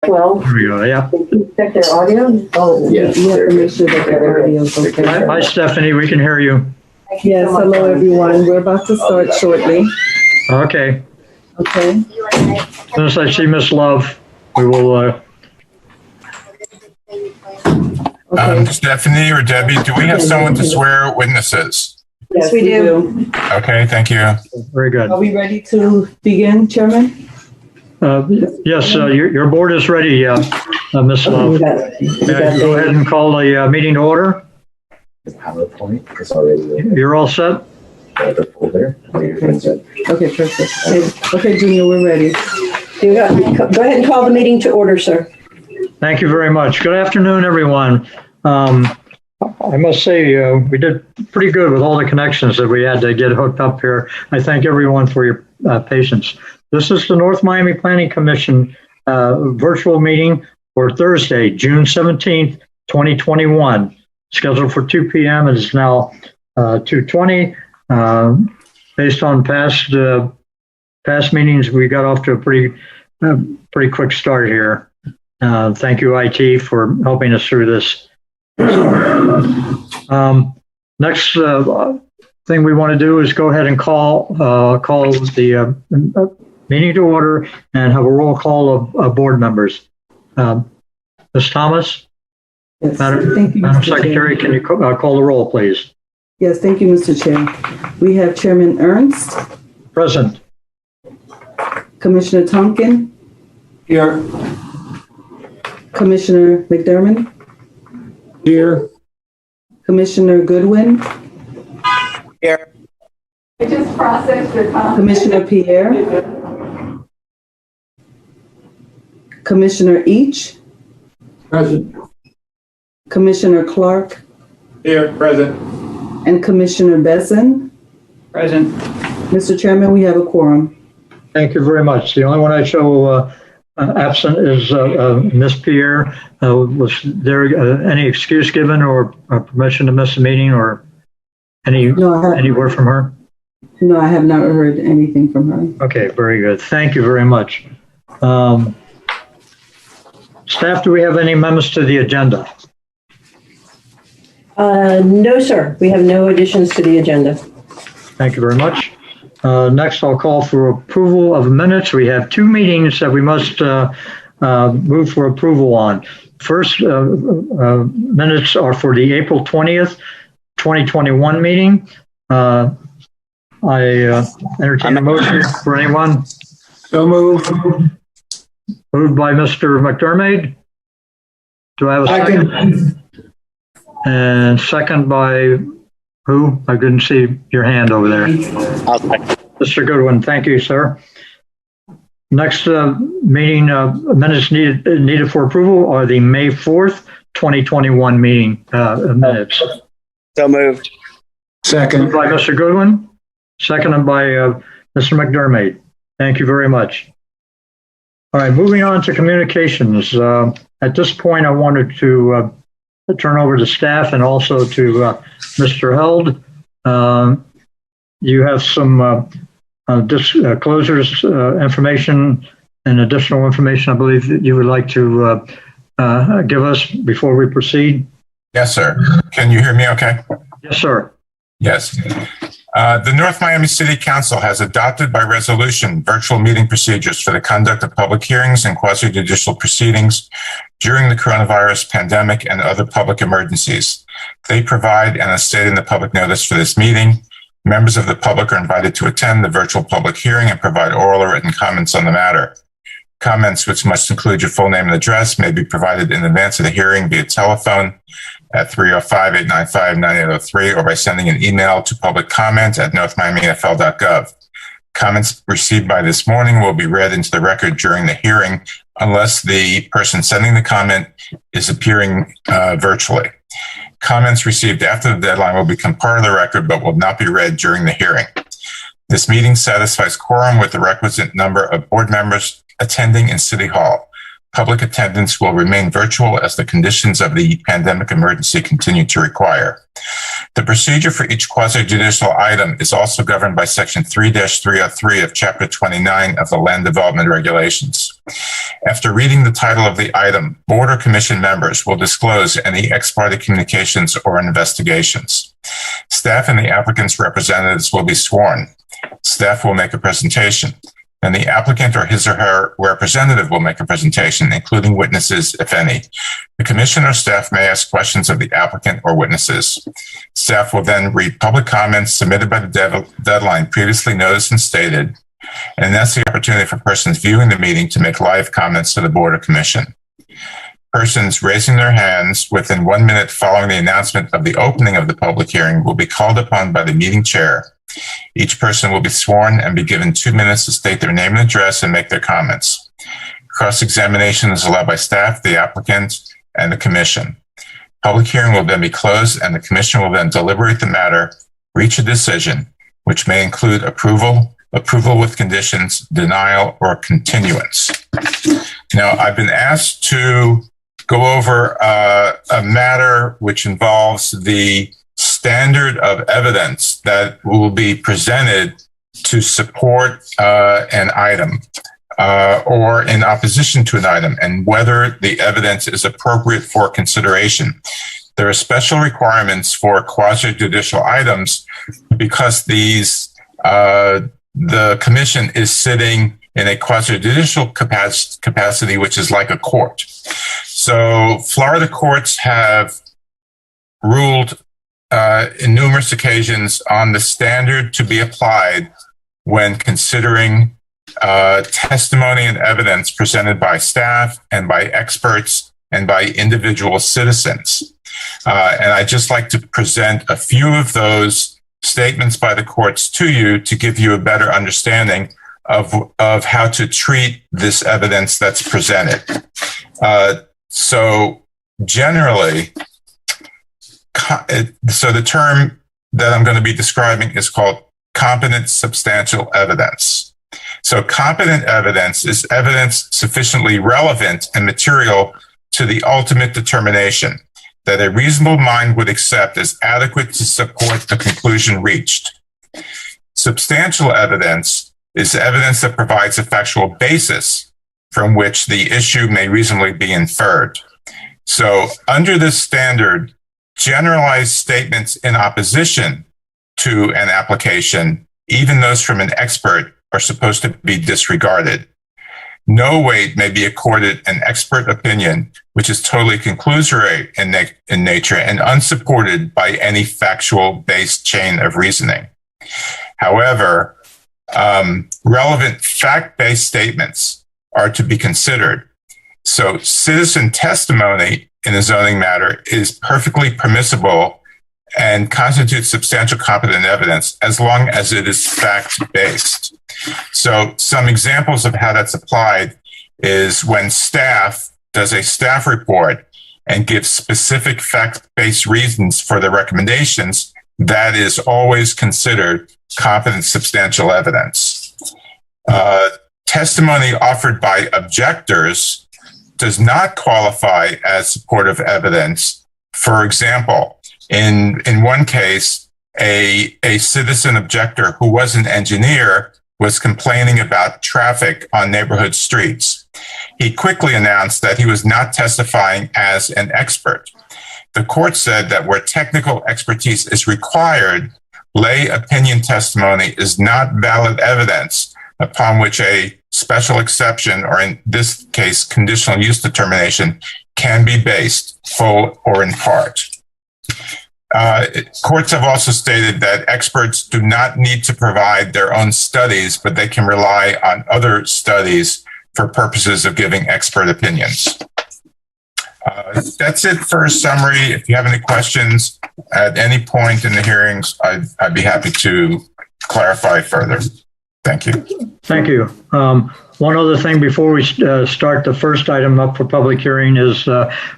Well, There we go, yeah. check their audio. Oh, Yes. You have to make sure that their audio is okay. Hi, Stephanie, we can hear you. Yes, hello everyone. We're about to start shortly. Okay, Okay. as soon as I see Miss Love, we will, Okay. Stephanie or Debbie, do we have someone to swear witnesses? Yes, we do. Okay, thank you. very good. Are we ready to begin, Chairman? Yes, your board is ready, Miss Love. Go ahead and call the meeting to order. The PowerPoint is already in You're all set? the folder. Okay, perfect. Okay, Junior, we're ready. Go ahead and call the meeting to order, sir. Thank you very much. Good afternoon, everyone. I must say, we did pretty good with all the connections that we had to get hooked up here. I thank everyone for your patience. This is the North Miami Planning Commission virtual meeting for Thursday, June 17th, 2021. Scheduled for 2 p.m. It is now 2:20. Based on past meetings, we got off to a pretty quick start here. Thank you, IT, for helping us through this. Next thing we want to do is go ahead and call the meeting to order and have a roll call of board members. Ms. Thomas, Yes. Madam Thank you, Madam Mr. Chair. Secretary, can you call the roll, please? Yes, thank you, Mr. Chair. We have Chairman Ernst, Present. Commissioner Tonkin, Here. Commissioner McDermott, Here. Commissioner Goodwin, Here. I just processed your comment. Commissioner Pierre, Commissioner Each, Present. Commissioner Clark, Here. Present. and Commissioner Besson. Present. Mr. Chairman, we have a quorum. Thank you very much. The only one I show absent is Ms. Pierre. Was there any excuse given or permission to miss a meeting or any word from her? No, I have not heard anything from her. Okay, very good. Thank you very much. Staff, do we have any amendments to the agenda? No, sir. We have no additions to the agenda. Thank you very much. Next, I'll call for approval of minutes. We have two meetings that we must move for approval on. First, minutes are for the April 20th, 2021 meeting. I entertain a motion for anyone. So moved. Moved by Mr. McDermott. Do I have a second? And second by who? I couldn't see your hand over there. Mr. Goodwin, thank you, sir. Next meeting minutes needed for approval are the May 4th, 2021 meeting minutes. So moved. Second. Moved by Mr. Goodwin, seconded by Mr. McDermott. Thank you very much. All right, moving on to communications. At this point, I wanted to turn over to staff and also to Mr. Held. You have some disclosures information and additional information, I believe, that you would like to give us before we proceed. Yes, sir. Can you hear me okay? Yes, sir. Yes. The North Miami City Council has adopted by resolution virtual meeting procedures for the conduct of public hearings and quasi-judicial proceedings during the coronavirus pandemic and other public emergencies. They provide, and as stated in the public notice for this meeting, members of the public are invited to attend the virtual public hearing and provide oral or written comments on the matter. Comments, which must include your full name and address, may be provided in advance of the hearing via telephone at 305-895-9803 or by sending an email to publiccomment@northmiamifl.gov. Comments received by this morning will be read into the record during the hearing unless the person sending the comment is appearing virtually. Comments received after the deadline will become part of the record but will not be read during the hearing. This meeting satisfies quorum with the requisite number of board members attending in City Hall. public attendance will remain virtual as the conditions of the pandemic emergency continue to require. The procedure for each quasi-judicial item is also governed by Section 3-303 of Chapter 29 of the Land Development Regulations. After reading the title of the item, Board or Commission members will disclose any ex parte communications or investigations. Staff and the applicant's representatives will be sworn. Staff will make a presentation. Then the applicant or his or her representative will make a presentation, including witnesses, if any. The commission or staff may ask questions of the applicant or witnesses. Staff will then read public comments submitted by the deadline previously noticed and stated, and that's the opportunity for persons viewing the meeting to make live comments to the board or commission. Persons raising their hands within 1 minute following the announcement of the opening of the public hearing will be called upon by the meeting chair. Each person will be sworn and be given 2 minutes to state their name and address and make their comments. Cross-examination is allowed by staff, the applicant, and the commission. Public hearing will then be closed and the commission will then deliberate the matter, reach a decision, which may include approval with conditions, denial, or continuance. Now, I've been asked to go over a matter which involves the standard of evidence that will be presented to support an item or in opposition to an item, and whether the evidence is appropriate for consideration. There are special requirements for quasi-judicial items because the commission is sitting in a quasi-judicial capacity, which is like a court. So Florida courts have ruled in numerous occasions on the standard to be applied when considering testimony and evidence presented by staff and by experts and by individual citizens. And I'd just like to present a few of those statements by the courts to you to give you a better understanding of how to treat this evidence that's presented. So generally, so the term that I'm going to be describing is called competent substantial evidence. So competent evidence is evidence sufficiently relevant and material to the ultimate determination that a reasonable mind would accept as adequate to support the conclusion reached. Substantial evidence is evidence that provides a factual basis from which the issue may reasonably be inferred. So under this standard, generalized statements in opposition to an application, even those from an expert, are supposed to be disregarded. No weight may be accorded an expert opinion, which is totally conclusory in nature and unsupported by any factual-based chain of reasoning. However, relevant fact-based statements are to be considered. So citizen testimony in a zoning matter is perfectly permissible and constitutes substantial competent evidence as long as it is fact-based. So some examples of how that's applied is when staff does a staff report and gives specific fact-based reasons for the recommendations, that is always considered competent substantial evidence. Testimony offered by objectors does not qualify as supportive evidence. For example, in one case, a citizen objector who was an engineer was complaining about traffic on neighborhood streets. He quickly announced that he was not testifying as an expert. The court said that where technical expertise is required, lay opinion testimony is not valid evidence upon which a special exception, or in this case, conditional use determination, can be based, full or in part. Courts have also stated that experts do not need to provide their own studies, but they can rely on other studies for purposes of giving expert opinions. That's it for a summary. If you have any questions at any point in the hearings, I'd be happy to clarify further. Thank you. Thank you. One other thing before we start the first item up for public hearing is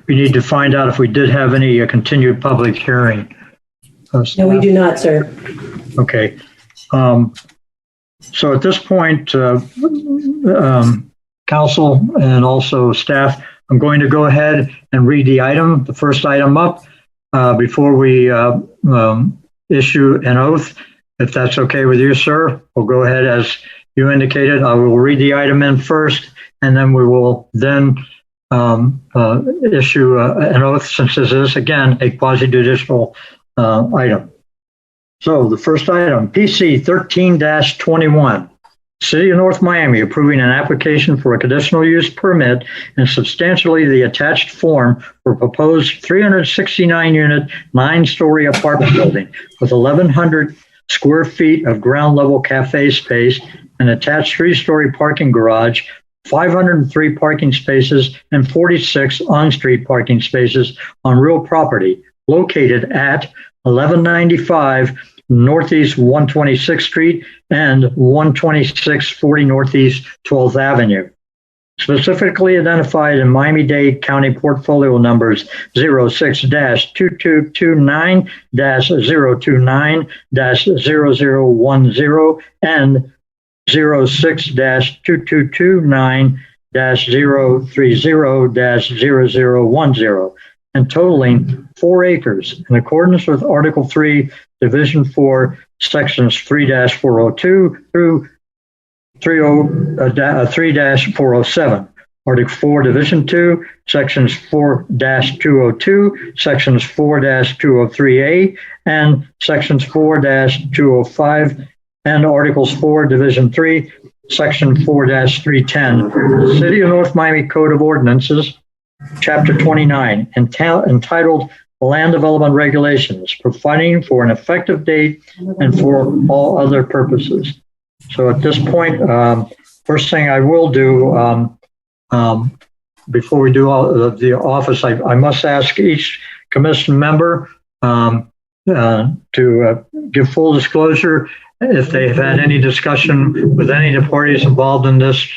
we need to find out if we did have any continued public hearing. No, we do not, sir. Okay. So at this point, council and also staff, I'm going to go ahead and read the first item up, before we issue an oath. If that's okay with you, sir, we'll go ahead as you indicated. I will read the item in first, and then we will then issue an oath, since this is, again, a quasi-judicial item. So the first item, PC 13-21. City of North Miami approving an application for a conditional use permit and substantially the attached form for proposed 369-unit, 9-story apartment building with 1,100 square feet of ground level cafe space, an attached 3-story parking garage, 503 parking spaces, and 46 on-street parking spaces on real property located at 1195 Northeast 126th Street and 12640 Northeast 12th Avenue. Specifically identified in Miami-Dade County Portfolio Numbers 06-2229-029-0010 and 06-2229-030-0010, and totaling 4 acres in accordance with Article 3, Division 4, Sections 3-402 through 3-407. Article 4, Division 2, Sections 4-202, Sections 4-203A, and Sections 4-205, and Articles 4, Division 3, Section 4-310. City of North Miami Code of Ordinances, Chapter 29, entitled Land Development Regulations, providing for an effective date and for all other purposes. So at this point, first thing I will do, before we do all of the office, I must ask each commission member to give full disclosure if they have had any discussion with any of the parties involved in this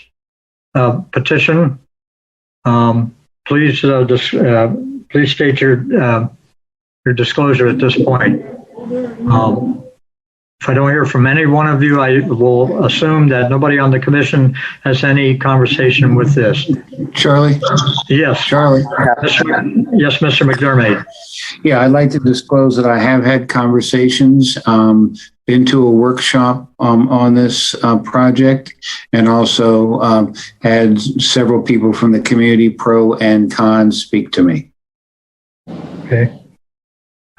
petition. Please state your disclosure at this point. If I don't hear from any one of you, I will assume that nobody on the commission has any conversation with this. Charlie? Yes. Charlie? Yes, Mr. McDermott. Yeah, I'd like to disclose that I have had conversations, been to a workshop on this project, and also had several people from the community, pro and con, speak to me. Okay.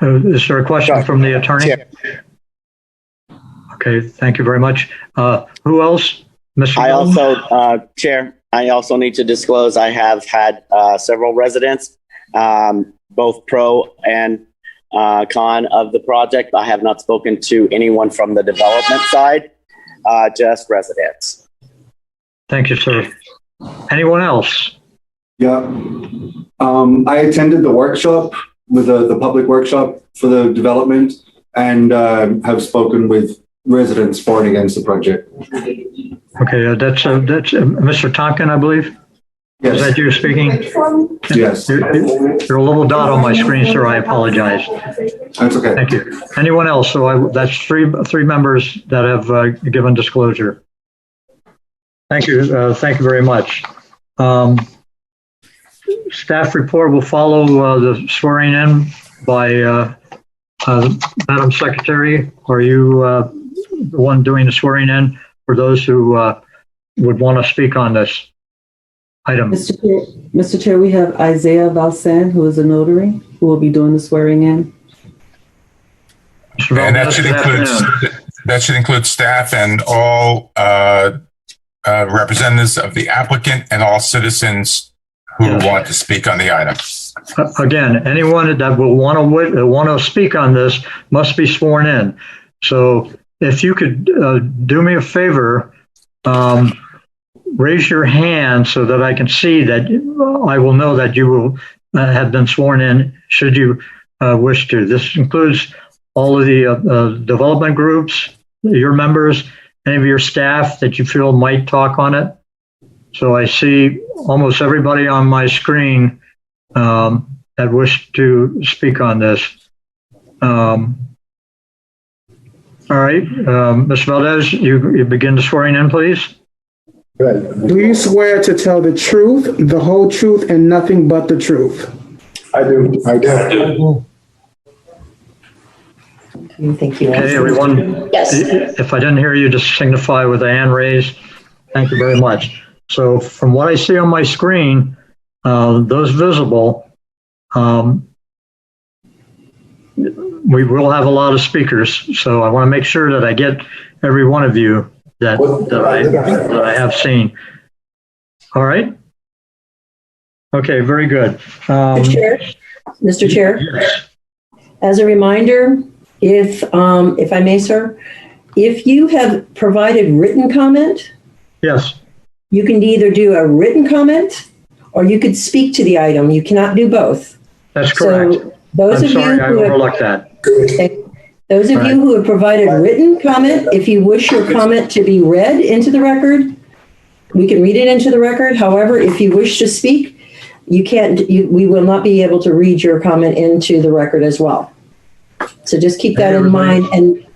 Is there a question from the attorney? Yeah. Okay, thank you very much. Who else? Mr. Chair, I also need to disclose I have had several residents, both pro and con of the project. I have not spoken to anyone from the development side, just residents. Thank you, sir. Anyone else? Yeah. I attended the workshop with the public workshop for the development and have spoken with residents for and against the project. Okay, that's Mr. Tonkin, I believe. Yes. Is that you speaking? Yes. You're a little dot on my screen, sir. I apologize. That's okay. Thank you. Anyone else? So that's three members that have given disclosure. Thank you. Thank you very much. Staff report will follow the swearing in by Madam Secretary. Are you the one doing the swearing in for those who would want to speak on this item? Mr. Chair, we have Isaiah Valsan, who is a notary, who will be doing the swearing in. And that should include staff and all representatives of the applicant and all citizens who want to speak on the item. Again, anyone that will want to speak on this must be sworn in. So if you could do me a favor, raise your hand so that I can see that I will know that you will have been sworn in should you wish to. This includes all of the development groups, your members, any of your staff that you feel might talk on it. So I see almost everybody on my screen that wish to speak on this. All right, Ms. Valdez, you begin the swearing in, please. Do you swear to tell the truth, the whole truth, and nothing but the truth? I do. I do. Thank you. Okay, everyone. Yes. If I didn't hear you, just signify with a hand raised. Thank you very much. So from what I see on my screen, those visible, we will have a lot of speakers. So I want to make sure that I get every one of you that I have seen. All right. Okay, very good. Mr. Chair, Yes. as a reminder, if I may, sir, if you have provided written comment, Yes. you can either do a written comment or you could speak to the item. You cannot do both. That's correct. So those I'm of sorry, you I who have, overlooked that. those of you who have provided written comment, if you wish your comment to be read into the record, we can read it into the record. However, if you wish to speak, you can't. We will not be able to read your comment into the record as well. So just keep that in mind and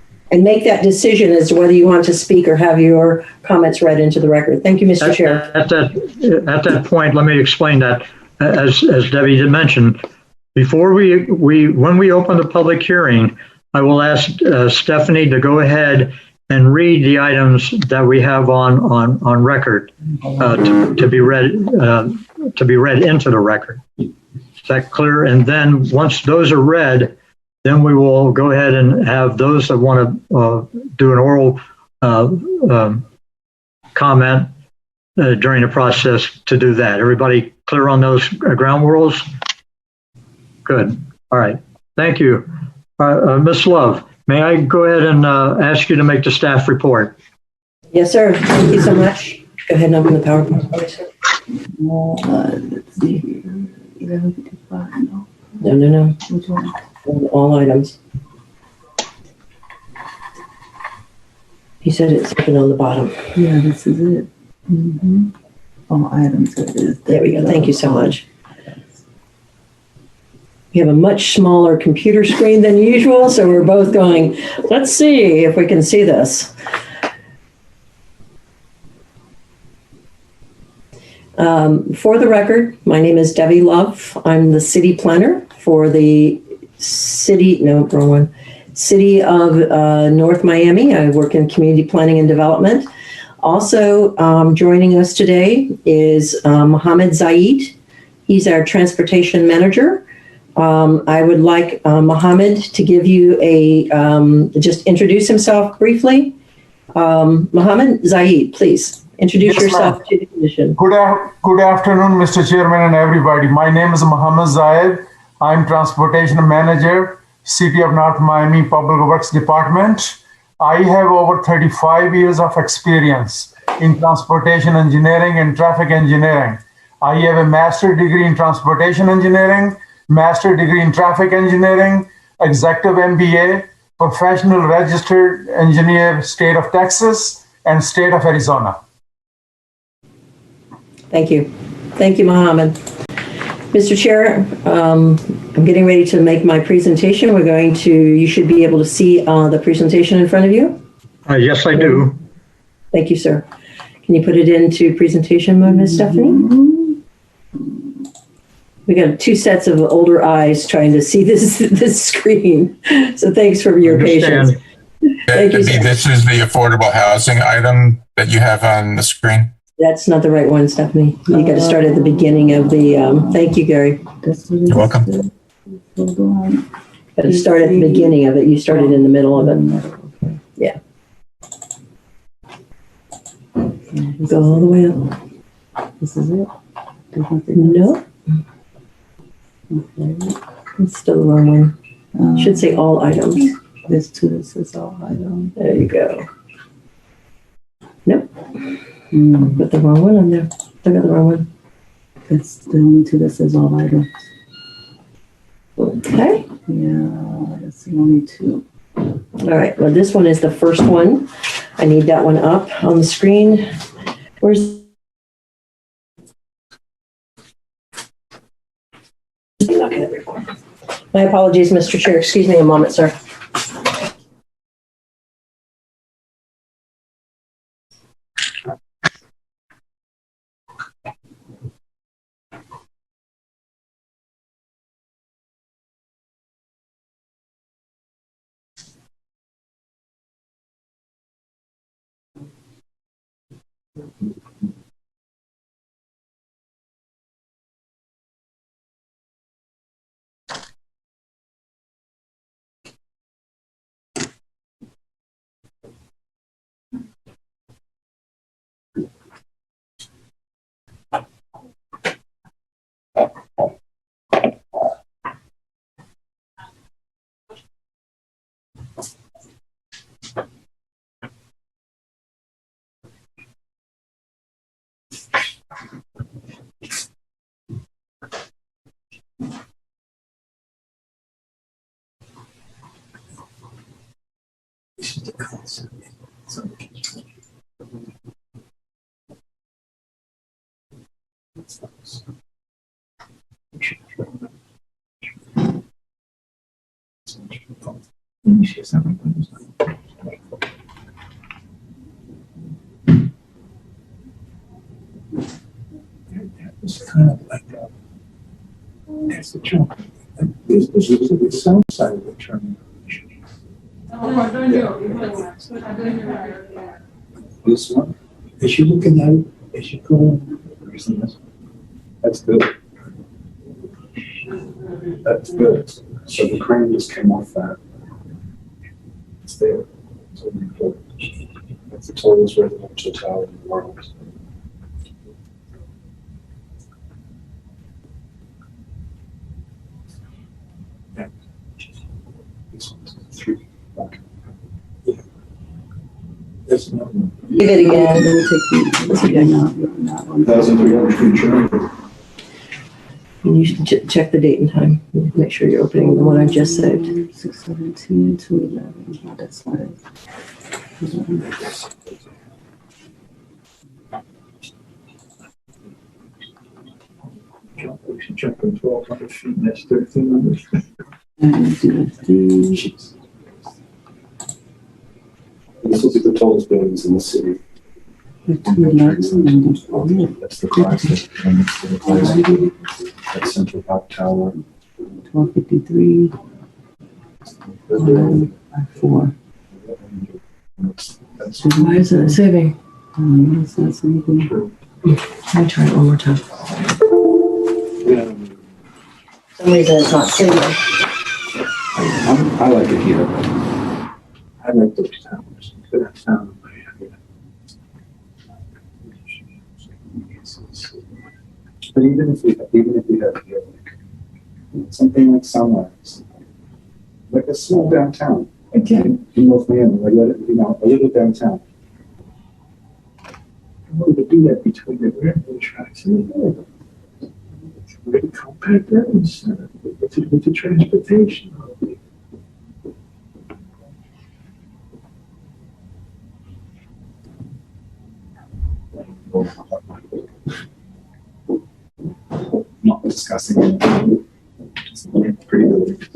make that decision as to whether you want to speak or have your comments read into the record. Thank you, Mr. Chair. At that point, let me explain that. As Debbie did mention, before when we open the public hearing, I will ask Stephanie to go ahead and read the items that we have on record to be read into the record. Is that clear? And then once those are read, then we will go ahead and have those that want to do an oral comment during the process to do that. Everybody clear on those ground rules? Good. All right. Thank you. Ms. Love, may I go ahead and ask you to make the staff report? Yes, sir. Thank you so much. Go ahead and open the PowerPoint. Let's see here. 11:55, no? No. Which one? All items. He said it's open on the bottom. Yeah, this is it. Mm-hmm. All items. It is. There we go. Thank you so much. We have a much smaller computer screen than usual, so we're both going, let's see if we can see this. For the record, my name is Debbie Love. I'm the city planner for the city of North Miami. I work in community planning and development. Also joining us today is Mohammed Zaid. He's our transportation manager. I would like Mohammed to give you just introduce himself briefly. Mohammed Zaid, please introduce yourself to the commission. Good afternoon, Mr. Chairman and everybody. My name is Mohammed Zaid. I'm Transportation Manager, City of North Miami Public Works Department. I have over 35 years of experience in transportation engineering and traffic engineering. I have a master's degree in transportation engineering, master's degree in traffic engineering, executive MBA, professional registered engineer, state of Texas and state of Arizona. Thank you. Thank you, Mohammed. Mr. Chair, I'm getting ready to make my presentation. You should be able to see the presentation in front of you. Yes, I do. Thank you, sir. Can you put it into presentation mode, Ms. Stephanie? We got two sets of older eyes trying to see this screen. So thanks for your patience. Thank you, sir. This is the affordable housing item that you have on the screen. That's not the right one, Stephanie. You got to start at the beginning of the, thank you, Gary. You're welcome. Hold on. Got to start at the beginning of it. You started in the middle of it. Yeah. Go all the way up. This is it? No. Okay. It's still the wrong one. Should say all items. This too, this is all items. There you go. Nope. Put the wrong one on there. I got the wrong one. It's the only two that says all items. Okay. Yeah, that's the only two. All right. Well, this one is the first one. I need that one up on the screen. Where's my apologies, Mr. Chair. Excuse me a moment, sir. It's kind of like that's the jump. This is the south side of the terminal. This one, as you looking at it, as you go, that's good. That's good. So the crane just came off that. It's there. It's over the That's the tallest residential tower in the world. This one's 3. Okay. Yeah. There's another one. Give it again. Let me take the again out. 1,300 feet journey. And you should check the date and time. Make sure you're opening the one I just saved. 6:17 to 11. Oh, that's not it. We should jump in 1,200 feet, and that's 1,300 feet. This will be the tallest buildings in the city. That's the classic. And it's the classic. That's Central Park Tower. 1253. 4. Why isn't it saving? It's not saving. Let me try it one more time. For some reason it's not saving. I like it here. I like those towers. That sound in Miami. But even if we have here, like, something like Sunrise, like a small downtown, again, in North Miami, like let it, a little downtown. I wanted to do that between the railroad tracks and the river. Really compact urban center with the transportation. Not discussing it. Just pretty good.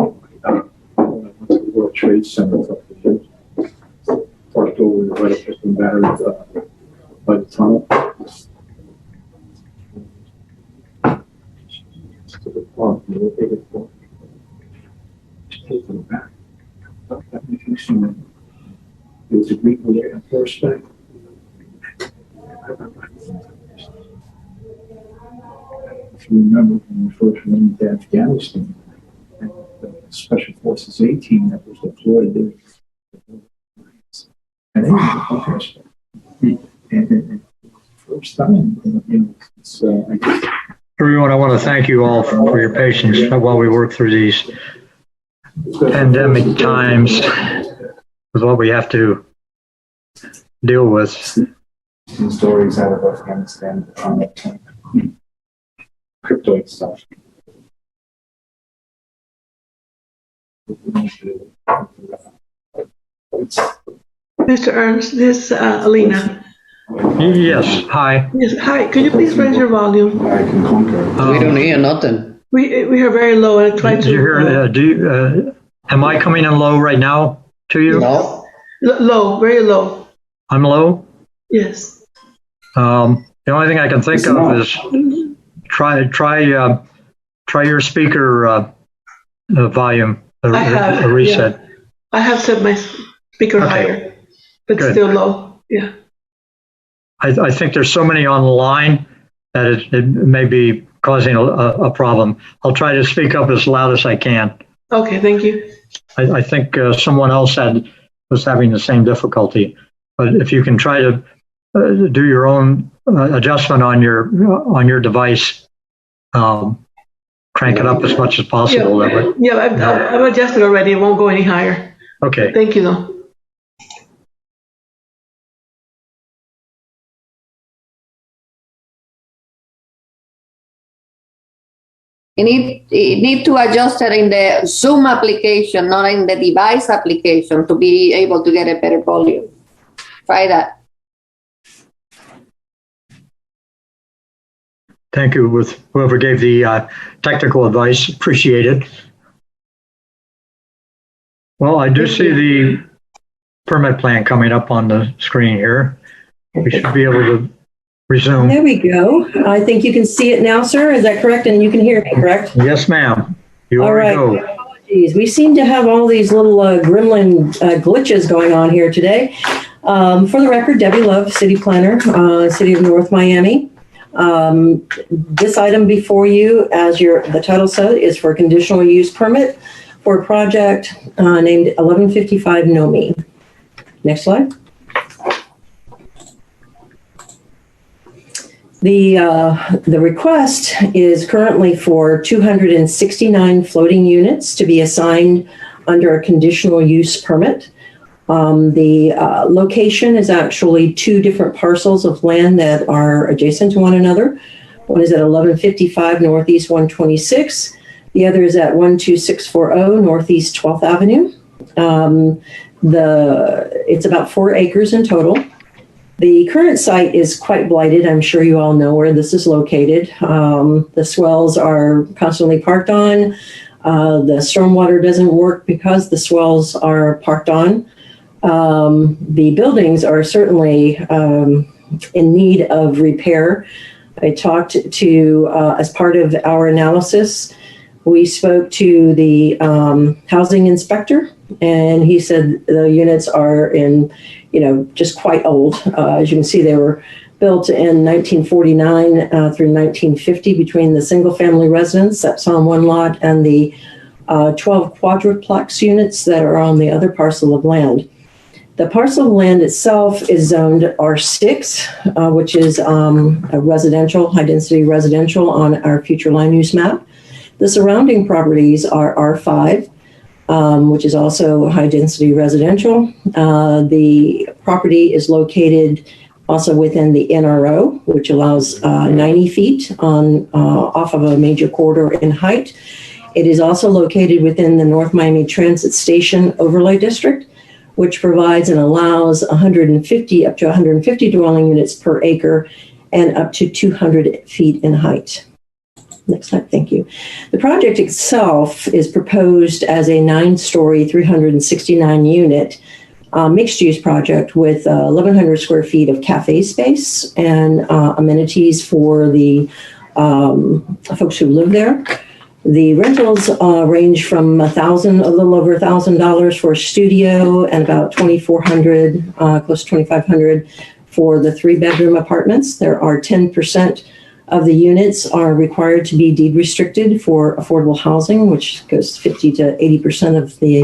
I went to the World Trade Center a couple of years. Parked over right up at the battery by the tunnel. To the park, the rotated park. Just take them back. That makes you see it. It was a Greek military on horseback. If you remember when we first went into Afghanistan, the Special Forces 18 that was deployed there. And they were on horseback. And first time, it's, I guess. Everyone, I want to thank you all for your patience while we work through these pandemic times with what we have to deal with. Some stories out of Afghanistan on cryptoid stuff. Mr. Ernst, this is Alina. Yes, hi. Yes, hi. Could you please raise your volume? I can conquer. We don't hear nothing. We are very low. I tried Did to. you hear? Am I coming in low right now to you? No. Low, very low. I'm low. Yes. The only thing I can think of is try your speaker volume. A reset. I have set my Bigger, Okay. higher, but Good. still low. Yeah. I think there's so many on the line that it may be causing a problem. I'll try to speak up as loud as I can. Okay, thank you. I think someone else was having the same difficulty. But if you can try to do your own adjustment on your device, crank it up as much as possible. That way. Yeah, I've adjusted already. It won't go any higher. Okay. Thank you, though. You need to adjust it in the Zoom application, not in the device application, to be able to get a better volume. Try that. Thank you, with whoever gave the technical advice. Appreciate it. Well, I do see the permit plan coming up on the screen here. We should be able to resume. There we go. I think you can see it now, sir. Is that correct? And you can hear me, correct? Yes, ma'am. You All already right. know. Apologies. We seem to have all these little gremlin glitches going on here today. For the record, Debbie Love, City Planner, City of North Miami. This item before you, as the title said, is for a conditional use permit for a project named 1155 Nomi. Next slide. The request is currently for 269 floating units to be assigned under a conditional use permit. The location is actually two different parcels of land that are adjacent to one another. One is at 1155 Northeast 126. The other is at 12640 Northeast 12th Avenue. It's about 4 acres in total. The current site is quite blighted. I'm sure you all know where this is located. The swells are constantly parked on. The stormwater doesn't work because the swells are parked on. The buildings are certainly in need of repair. I talked to, as part of our analysis, we spoke to the housing inspector, and he said the units are in, just quite old. As you can see, they were built in 1949 through 1950 between the single-family residence that's on one lot and the 12 quadruplex units that are on the other parcel of land. The parcel of land itself is zoned R6, which is a residential, high-density residential on our future land use map. The surrounding properties are R5, which is also high-density residential. The property is located also within the NRO, which allows 90 feet off of a major corridor in height. It is also located within the North Miami Transit Station Overlay District, which provides and allows up to 150 dwelling units per acre and up to 200 feet in height. Next slide, thank you. The project itself is proposed as a 9-story, 369-unit mixed-use project with 1,100 square feet of cafe space and amenities for the folks who live there. The rentals range from a little over $1,000 for a studio and about $2,400, close to $2,500 for the 3-bedroom apartments. There are 10% of the units are required to be deed restricted for affordable housing, which goes 50 to 80% of the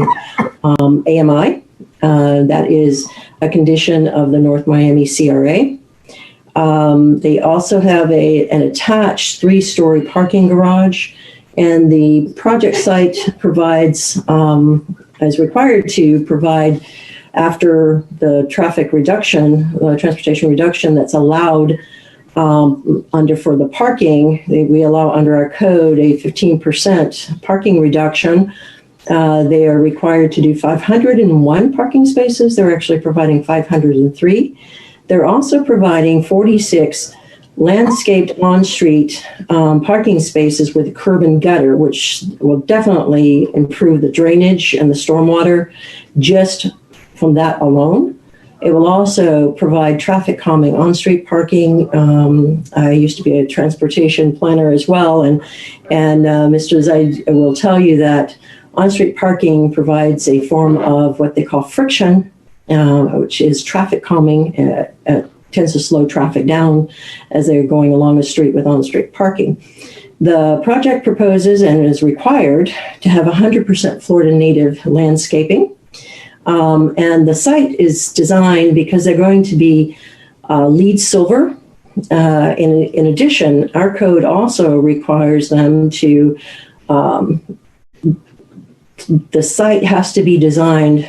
AMI. That is a condition of the North Miami CRA. They also have an attached 3-story parking garage. And the project site provides, is required to provide after the traffic reduction, transportation reduction that's allowed for the parking. We allow under our code a 15% parking reduction. They are required to do 501 parking spaces. They're actually providing 503. They're also providing 46 landscaped on-street parking spaces with curb and gutter, which will definitely improve the drainage and the stormwater just from that alone. It will also provide traffic calming on-street parking. I used to be a transportation planner as well, and Mr. Zaid will tell you that on-street parking provides a form of what they call friction which is traffic calming. Tends to slow traffic down as they're going along the street with on-street parking. The project proposes and is required to have 100% Florida native landscaping. And the site is designed because they're going to be LEED silver. In addition, our code also requires them to, the site has to be designed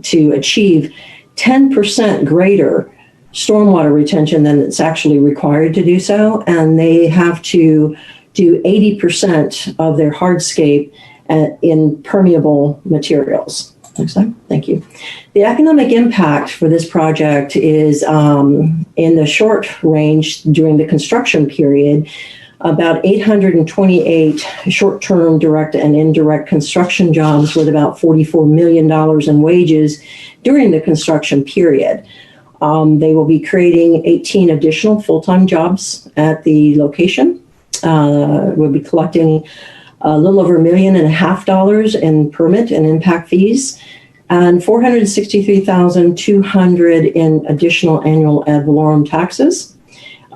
to achieve 10% greater stormwater retention than it's actually required to do so. And they have to do 80% of their hardscape in permeable materials. Next slide. Thank you. The economic impact for this project is in the short range during the construction period, about 828 short-term direct and indirect construction jobs with about $44 million in wages during the construction period. They will be creating 18 additional full-time jobs at the location. We'll be collecting a little over $1.5 million in permit and impact fees, and $463,200 in additional annual ad valorem taxes.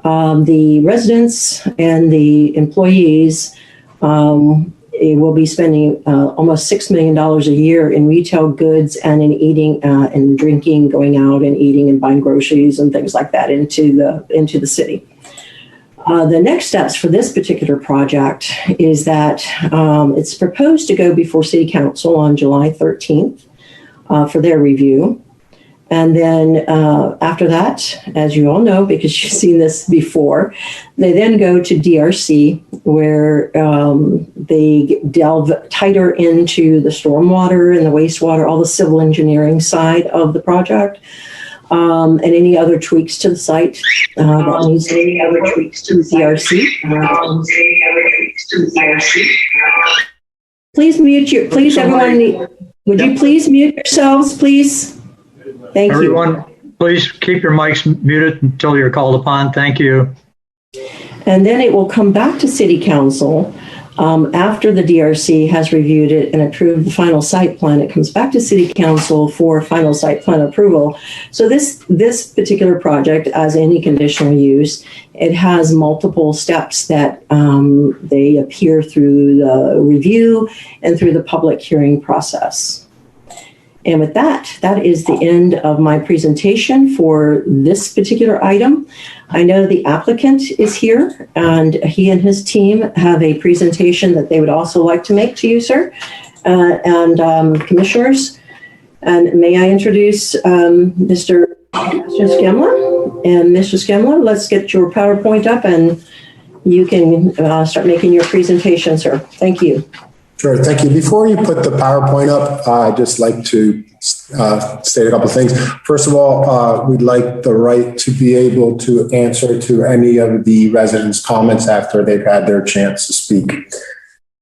The residents and the employees will be spending almost $6 million a year in retail goods and in eating and drinking, going out and eating and buying groceries and things like that into the city. The next steps for this particular project is that it's proposed to go before City Council on July 13th for their review. And then after that, as you all know, because you've seen this before, they then go to DRC, where they delve tighter into the stormwater and the wastewater, all the civil engineering side of the project, and any other tweaks to the site that needs any other tweaks to the DRC. Please mute your. Please, everyone. Would you please mute yourselves, please? Thank you. Everyone, please keep your mics muted until you're called upon. Thank you. And then it will come back to City Council after the DRC has reviewed it and approved the final site plan. It comes back to City Council for final site plan approval. So this particular project, as any conditional use, it has multiple steps that they appear through the review and through the public hearing process. And with that is the end of my presentation for this particular item. I know the applicant is here, and he and his team have a presentation that they would also like to make to you, sir, and commissioners. And may I introduce Mr. Skemla? And Mr. Skemla, let's get your PowerPoint up, and you can start making your presentation, sir. Thank you. Sure, thank you. Before you put the PowerPoint up, I'd just like to state a couple of things. First of all, we'd like the right to be able to answer to any of the residents' comments after they've had their chance to speak.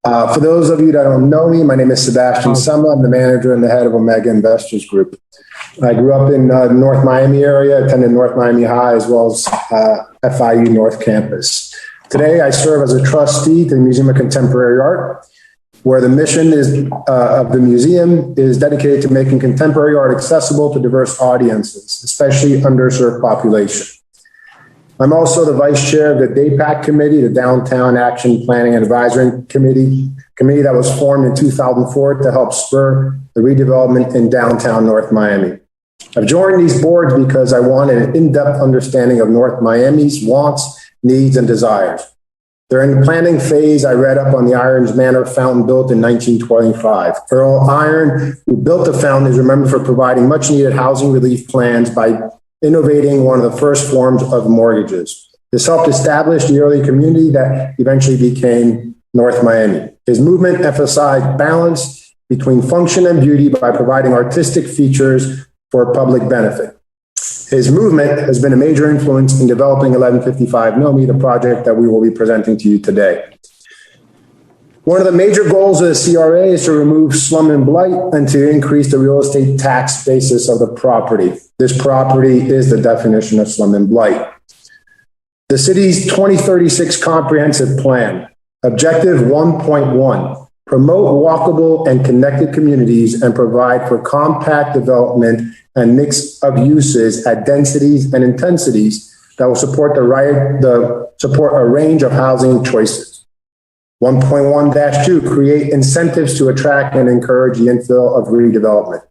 For those of you that don't know me, my name is Sebastian Summa. I'm the manager and the head of Omega Investors Group. I grew up in the North Miami area, attended North Miami High, as well as FIU North Campus. Today, I serve as a trustee to the Museum of Contemporary Art, where the mission of the museum is dedicated to making contemporary art accessible to diverse audiences, especially underserved population. I'm also the vice chair of the DAPAC committee, the Downtown Action Planning and Advisory Committee that was formed in 2004 to help spur the redevelopment in downtown North Miami. I've joined these boards because I wanted an in-depth understanding of North Miami's wants, needs, and desires. During the planning phase, I read up on the Irons Manor fountain built in 1925. Earl Iron, who built the fountain, is remembered for providing much needed housing relief plans by innovating one of the first forms of mortgages. This helped establish the early community that eventually became North Miami. His movement emphasized balance between function and beauty by providing artistic features for public benefit. His movement has been a major influence in developing 1155 Millimeter project that we will be presenting to you today. One of the major goals of the CRA is to remove slum and blight and to increase the real estate tax basis of the property. This property is the definition of slum and blight. The city's 2036 comprehensive plan, objective 1.1, promote walkable and connected communities, and provide for compact development and mix of uses at densities and intensities that will support support a range of housing choices. 1.1-2, create incentives to attract and encourage the infill of redevelopment.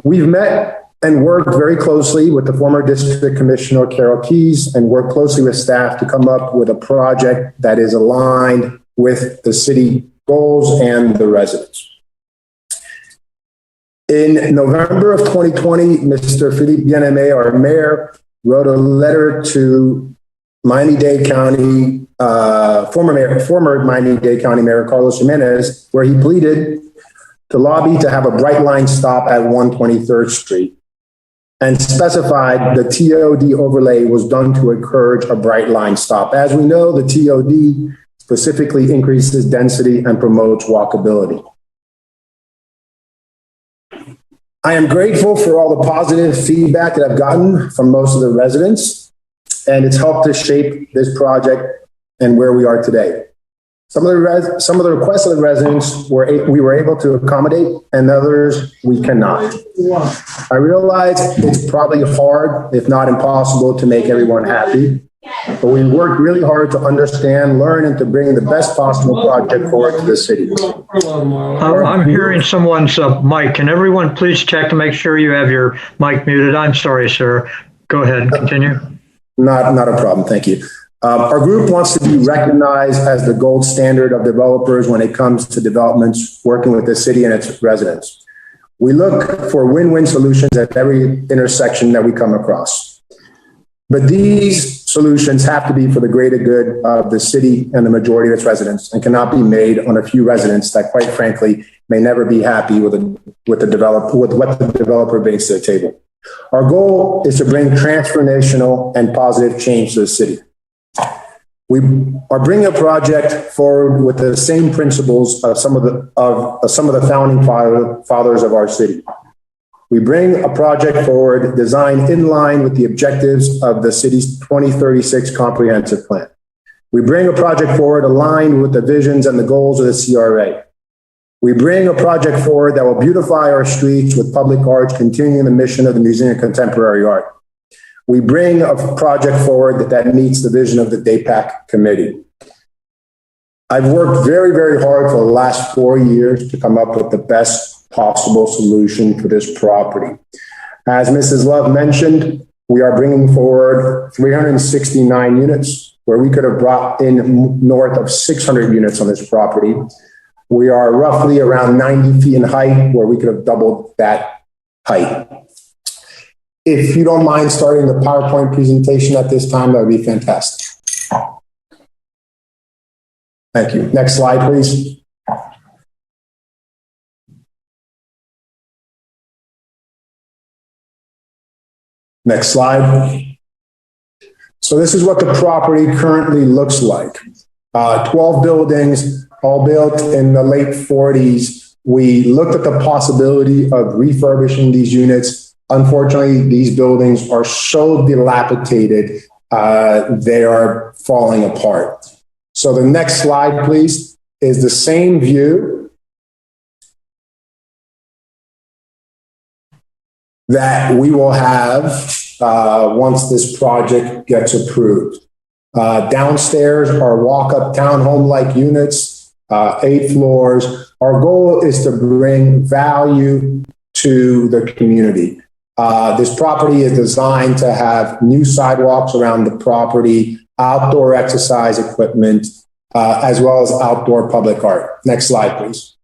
We've met and worked very closely with the former District Commissioner Carol Keys and worked closely with staff to come up with a project that is aligned with the city goals and the residents. In November of 2020, Mr. Philippe Bien-Aimé, our mayor, wrote a letter to Miami-Dade County, former Miami-Dade County Mayor Carlos Jimenez, where he pleaded to lobby to have a bright line stop at 123rd Street and specified the TOD overlay was done to encourage a bright line stop. As we know, the TOD specifically increases density and promotes walkability. I am grateful for all the positive feedback that I've gotten from most of the residents, and it's helped to shape this project and where we are today. Some of the requests of the residents we were able to accommodate, and others we cannot. I realize it's probably hard, if not impossible, to make everyone happy, but we worked really hard to understand, learn, and to bring the best possible project forward to the city. I'm hearing someone's mic. Can everyone please check to make sure you have your mic muted? I'm sorry, sir. Go ahead and continue. Not a problem. Thank you. Our group wants to be recognized as the gold standard of developers when it comes to developments working with the city and its residents. We look for win-win solutions at every intersection that we come across. But these solutions have to be for the greater good of the city and the majority of its residents, and cannot be made on a few residents that, quite frankly, may never be happy with what the developer brings to the table. Our goal is to bring transformational and positive change to the city. We are bringing a project forward with the same principles of some of the founding fathers of our city. We bring a project forward designed in line with the objectives of the city's 2036 comprehensive plan. We bring a project forward aligned with the visions and the goals of the CRA. We bring a project forward that will beautify our streets with public arts, continuing the mission of the Museum of Contemporary Art. We bring a project forward that meets the vision of the DAPAC committee. I've worked very, very hard for the last 4 years to come up with the best possible solution for this property. As Mrs. Love mentioned, we are bringing forward 369 units where we could have brought in north of 600 units on this property. We are roughly around 90 feet in height where we could have doubled that height. If you don't mind starting the PowerPoint presentation at this time, that would be fantastic. Thank you. Next slide, please. Next slide. So this is what the property currently looks like. 12 buildings, all built in the late 40s. We looked at the possibility of refurbishing these units. Unfortunately, these buildings are so dilapidated, they are falling apart. So the next slide, please, is the same view that we will have once this project gets approved. Downstairs are walk-up townhome-like units, 8 floors. Our goal is to bring value to the community. This property is designed to have new sidewalks around the property, outdoor exercise equipment, as well as outdoor public art. Next slide, please.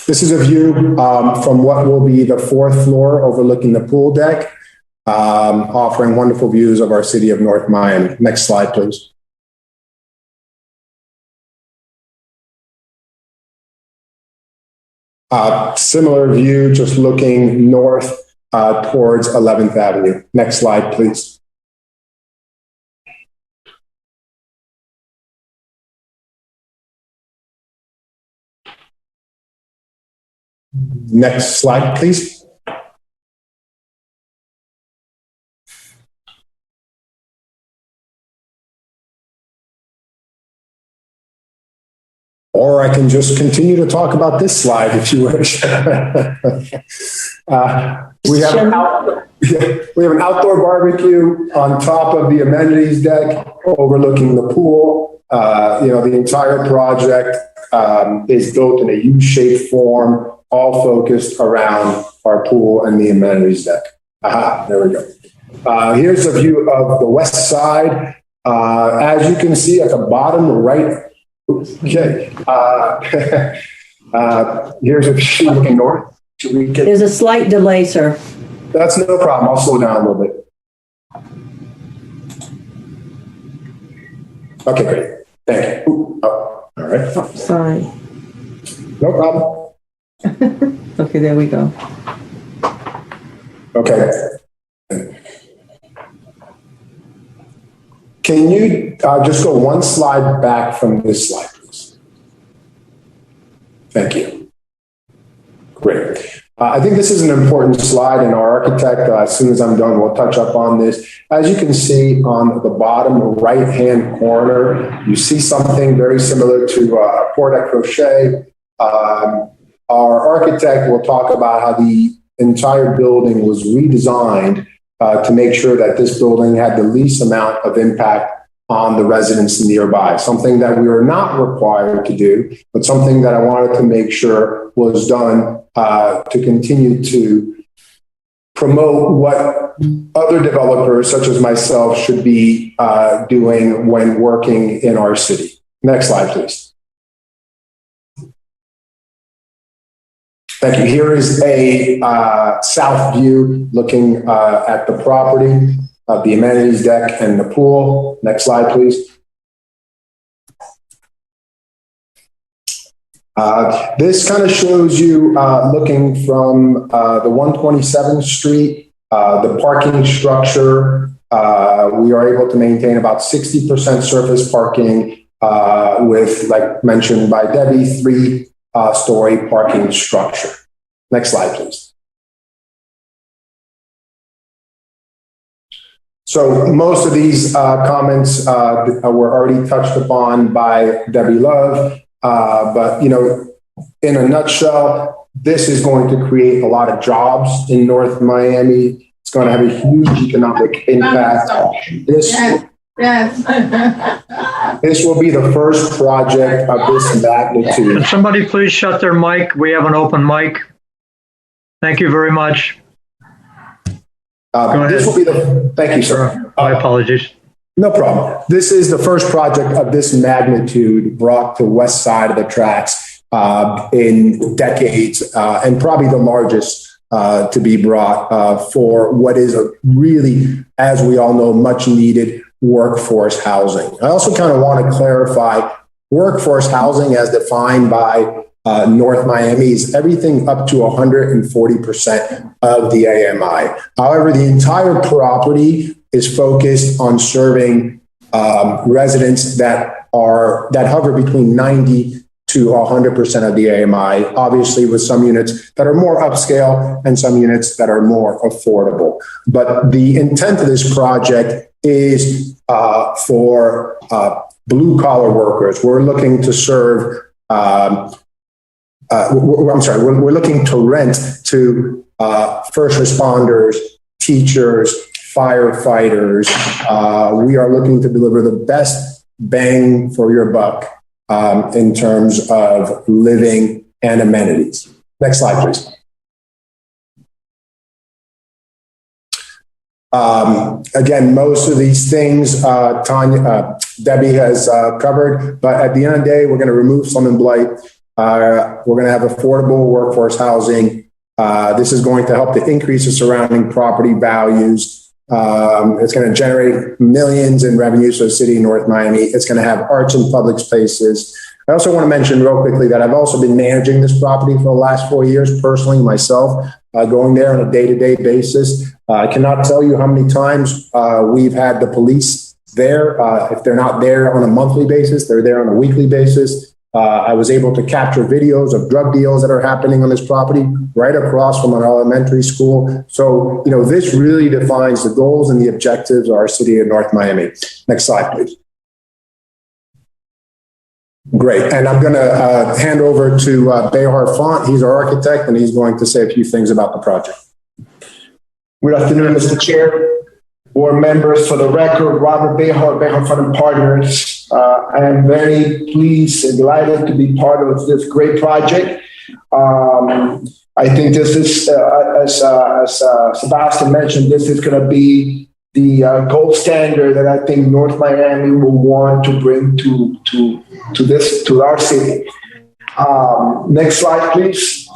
This is a view from what will be the 4th floor overlooking the pool deck, offering wonderful views of our city of North Miami. Next slide, please. Similar view, just looking north towards 11th Avenue. Next slide, please. Next slide, please. Or I can just continue to talk about this slide if you wish. We have an outdoor barbecue on top of the amenities deck overlooking the pool. The entire project is built in a U-shaped form, all focused around our pool and the amenities deck. There we go. Here's a view of the west side. As you can see at the bottom right, okay. Here's a view looking north. There's a slight delay, sir. That's no problem. I'll slow down a little bit. Okay, great. Thank you. Oh, all right. Oh, sorry. No problem. Okay, there we go. Okay. Can you just go one slide back from this slide, please? Thank you. Great. I think this is an important slide, and our architect, as soon as I'm done, will touch up on this. As you can see on the bottom right-hand corner, you see something very similar to a porte-a-crochet. Our architect will talk about how the entire building was redesigned to make sure that this building had the least amount of impact on the residents nearby, something that we were not required to do, but something that I wanted to make sure was done to continue to promote what other developers, such as myself, should be doing when working in our city. Next slide, please. Thank you. Here is a south view looking at the property, the amenities deck and the pool. Next slide, please. This kind of shows you looking from the 127th Street, the parking structure. We are able to maintain about 60% surface parking with, like mentioned by Debbie, 3-story parking structure. Next slide, please. So most of these comments were already touched upon by Debbie Love. But, in a nutshell, this is going to create a lot of jobs in North Miami. It's going to have a huge economic impact. This will be the first project of this magnitude. Can somebody please shut their mic? We have an open mic. Thank you very much. This will be thank you, sir. My apologies. No problem. This is the first project of this magnitude brought to west side of the tracks in decades, and probably the largest to be brought for what is a really, as we all know, much needed workforce housing. I also kind of want to clarify workforce housing as defined by North Miami is everything up to 140% of the AMI. However, the entire property is focused on serving residents that hover between 90 to 100% of the AMI, obviously with some units that are more upscale and some units that are more affordable. But the intent of this project is for blue collar workers. We're looking to serve we're looking to rent to first responders, teachers, firefighters. We are looking to deliver the best bang for your buck in terms of living and amenities. Next slide, please. Again, most of these things Debbie has covered, but at the end of the day, we're going to remove slum and blight. We're going to have affordable workforce housing. This is going to help to increase the surrounding property values. It's going to generate millions in revenues for the city of North Miami. It's going to have arts and public spaces. I also want to mention real quickly that I've also been managing this property for the last 4 years personally myself, going there on a day-to-day basis. I cannot tell you how many times we've had the police there. If they're not there on a monthly basis, they're there on a weekly basis. I was able to capture videos of drug deals that are happening on this property right across from an elementary school. So, this really defines the goals and the objectives of our city of North Miami. Next slide, please. Great. And I'm going to hand over to Behar Font. He's our architect, and he's going to say a few things about the project. Good afternoon, Mr. Chair, board members. For the record, Robert Behar, Behar Fund and Partners. I am very pleased and delighted to be part of this great project. I think this is, as Sebastian mentioned, this is going to be the gold standard that I think North Miami will want to bring to our city. Next slide, please.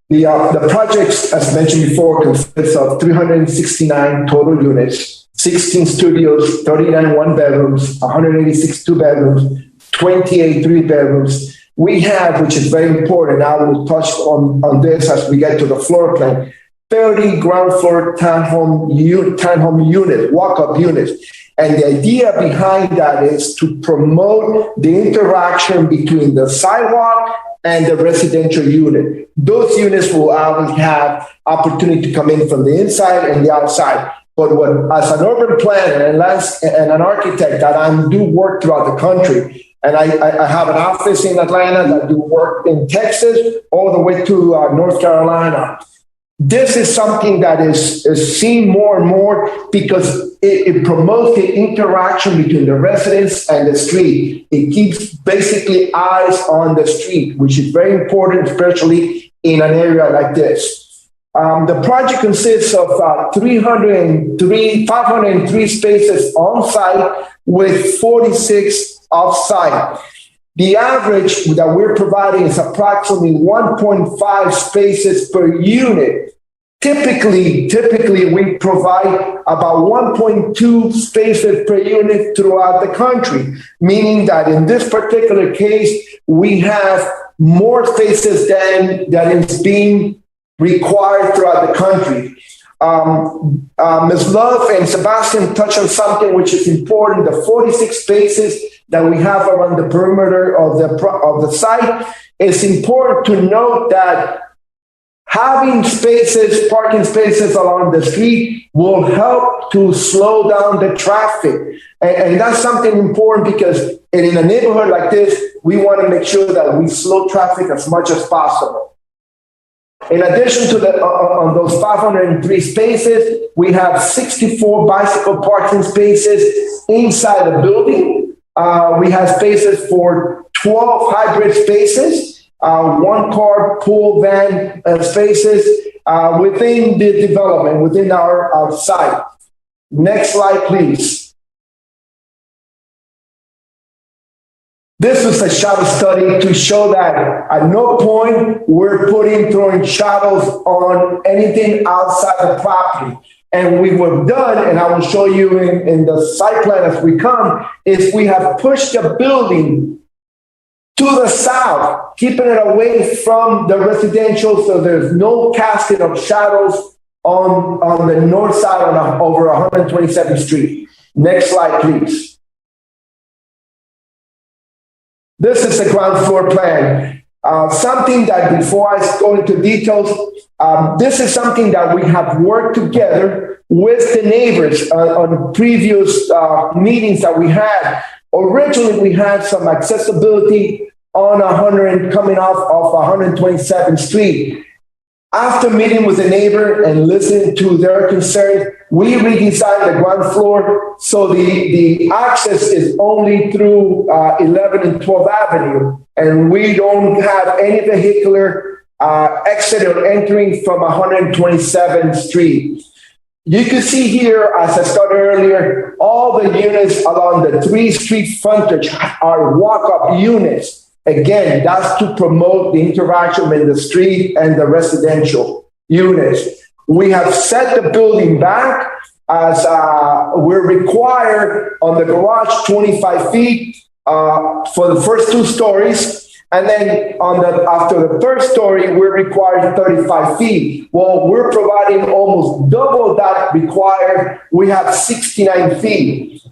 The project, as mentioned before, consists of 369 total units, 16 studios, 39 one-bedrooms, 186 two-bedrooms, 28 three-bedrooms. We have, which is very important, I will touch on this as we get to the floor plan, 30 ground floor townhome units, walk-up units. And the idea behind that is to promote the interaction between the sidewalk and the residential unit. Those units will always have opportunity to come in from the inside and the outside. But as an urban planner and an architect that I do work throughout the country, and I have an office in Atlanta that do work in Texas all the way to North Carolina. This is something that is seen more and more because it promotes the interaction between the residents and the street. It keeps basically eyes on the street, which is very important, especially in an area like this. The project consists of 503 spaces on site with 46 off site. The average that we're providing is approximately 1.5 spaces per unit. Typically, we provide about 1.2 spaces per unit throughout the country, meaning that in this particular case, we have more spaces than is being required throughout the country. Ms. Love and Sebastian touched on something which is important. The 46 spaces that we have around the perimeter of the site. It's important to note that having parking spaces along the street will help to slow down the traffic. And that's something important because in a neighborhood like this, we want to make sure that we slow traffic as much as possible. In addition to on those 503 spaces, we have 64 bicycle parking spaces inside the building. We have spaces for 12 hybrid spaces, one car pool van spaces within the development, within our site. Next slide, please. This is a shadow study to show that at no point we're throwing shadows on anything outside the property. And we have done, and I will show you in the site plan as we come, is we have pushed the building to the south, keeping it away from the residential, so there's no casting of shadows on the north side over 127th Street. Next slide, please. This is the ground floor plan. Something that before I go into details, this is something that we have worked together with the neighbors on previous meetings that we had. Originally, we had some accessibility on coming off of 127th Street. After meeting with the neighbor and listening to their concerns, we redesigned the ground floor so the access is only through 11 and 12th Avenue, and we don't have any vehicular exit or entering from 127th Street. You can see here, as I started earlier, all the units along the 3 street frontage are walk-up units. Again, that's to promote the interaction in the street and the residential units. We have set the building back as we're required on the garage 25 feet for the first 2 stories. And then after the 3rd story, we're required 35 feet. Well, we're providing almost double that required. We have 69 feet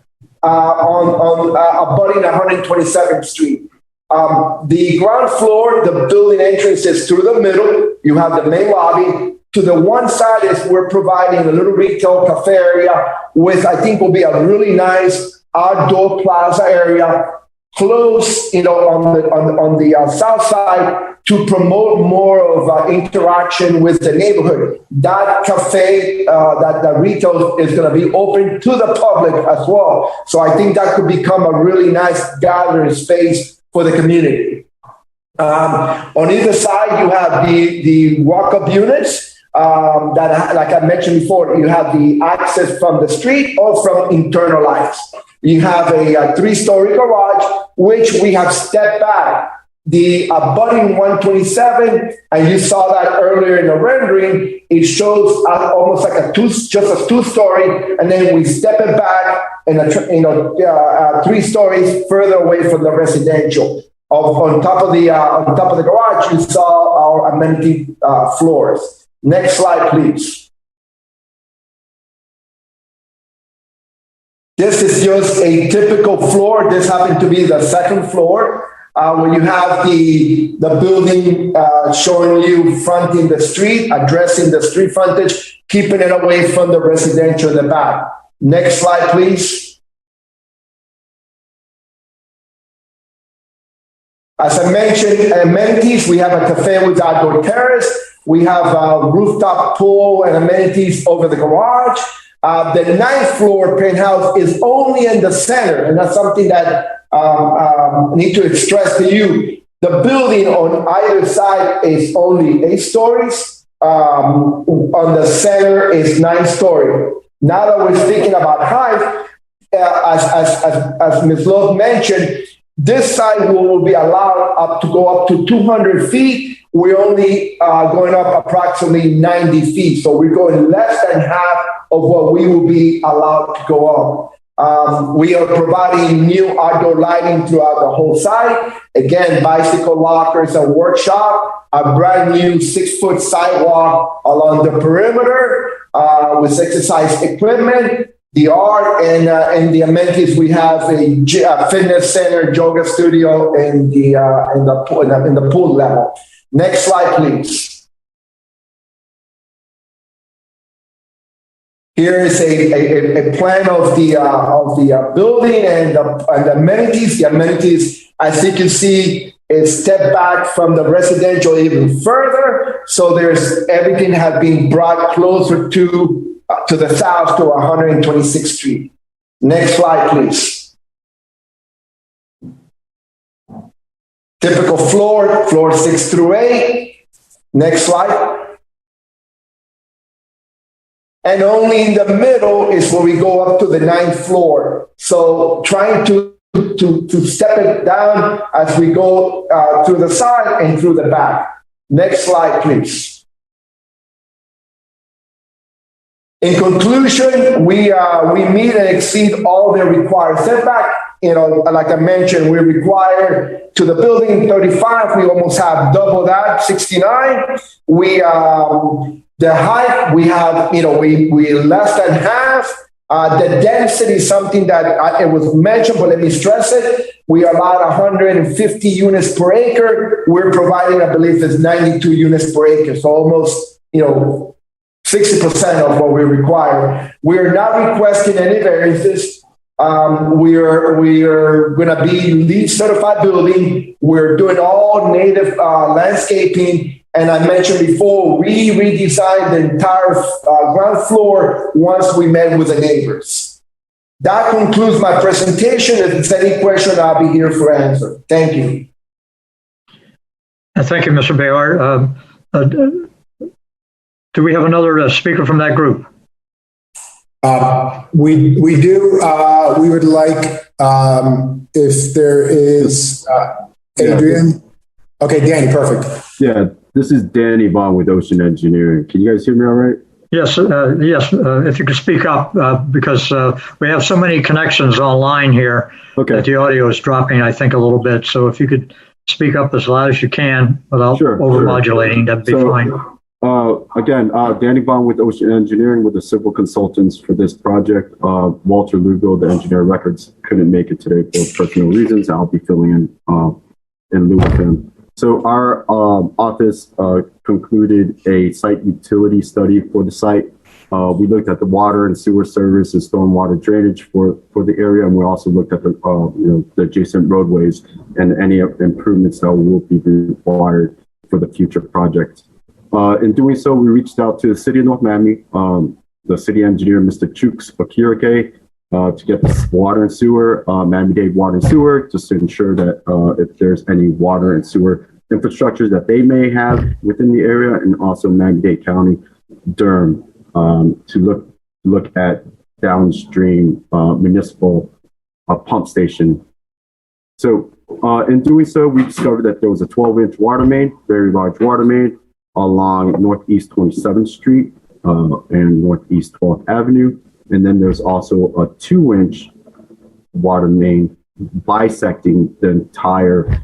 abutting 127th Street. The ground floor, the building entrance is through the middle. You have the main lobby. To the one side is we're providing a little retail cafe area with, I think, will be a really nice outdoor plaza area. close, on the south side to promote more of interaction with the neighborhood. That cafe, that retail is going to be open to the public as well. So I think that could become a really nice gathering space for the community. On either side, you have the walk-up units. That, like I mentioned before, you have the access from the street or from internal lights. You have a 3-story garage, which we have stepped back. The abutting 127, and you saw that earlier in the rendering, it shows almost like just a 2-story, and then we step it back and 3 stories further away from the residential. On top of the garage, you saw our amenity floors. Next slide, please. This is just a typical floor. This happened to be the second floor, where you have the building showing you fronting the street, addressing the street frontage, keeping it away from the residential in the back. Next slide, please. As I mentioned, amenities, we have a cafe with outdoor terrace. We have a rooftop pool and amenities over the garage. The 9th floor penthouse is only in the center, and that's something that I need to express to you. The building on either side is only 8 stories. On the center is 9 stories. Now that we're thinking about height, as Ms. Love mentioned, this side will be allowed to go up to 200 feet. We're only going up approximately 90 feet. So we're going less than half of what we will be allowed to go up. We are providing new outdoor lighting throughout the whole site. Again, bicycle lockers and workshop, a brand new 6-foot sidewalk along the perimeter with exercise equipment. The art and the amenities, we have a fitness center, yoga studio in the pool level. Next slide, please. Here is a plan of the building and the amenities. The amenities, as you can see, is step back from the residential even further. So everything has been brought closer to the south to 126th Street. Next slide, please. Typical floor 6 through 8. Next slide. And only in the middle is where we go up to the 9th floor. So trying to step it down as we go through the side and through the back. Next slide, please. In conclusion, we meet and exceed all the required setback. Like I mentioned, we require to the building 35. We almost have double that, 69. The height we have, we less than half. The density is something that it was mentioned, but let me stress it. We allowed 150 units per acre. We're providing, I believe, it's 92 units per acre. So almost, 60% of what we require. We're not requesting any variances. We are going to be LEED certified building. We're doing all native landscaping. And I mentioned before, we redesigned the entire ground floor once we met with the neighbors. That concludes my presentation. If there's any question, I'll be here for answer. Thank you. Thank you, Mr. Bayard. Do we have another speaker from that group? We do. We would like, if there is, Adrian. Okay, Danny, perfect. Yeah, this is Danny Bond with Ocean Engineering. Can you guys hear me all right? Yes, yes. If you could speak up, because we have so many connections online here that the audio is dropping, I think, a little bit. So if you could speak up as loud as you can without over-modulating, that'd be fine. Again, Danny Bond with Ocean Engineering with the civil consultants for this project. Walter Lugo, the engineer records, couldn't make it today for personal reasons. I'll be filling in lieu of him. So our office concluded a site utility study for the site. We looked at the water and sewer service and stormwater drainage for the area, and we also looked at the the adjacent roadways and any improvements that will be required for the future project. In doing so, we reached out to the city of North Miami, the city engineer, Mr. Chooks Okirike, to get this water and sewer, Miami-Dade Water and Sewer, just to ensure that if there's any water and sewer infrastructures that they may have within the area, and also Miami-Dade County, Durham, to look at downstream municipal pump station. So in doing so, we discovered that there was a 12-inch water main, very large water main, along Northeast 27th Street and Northeast 12th Avenue. And then there's also a 2-inch water main bisecting the entire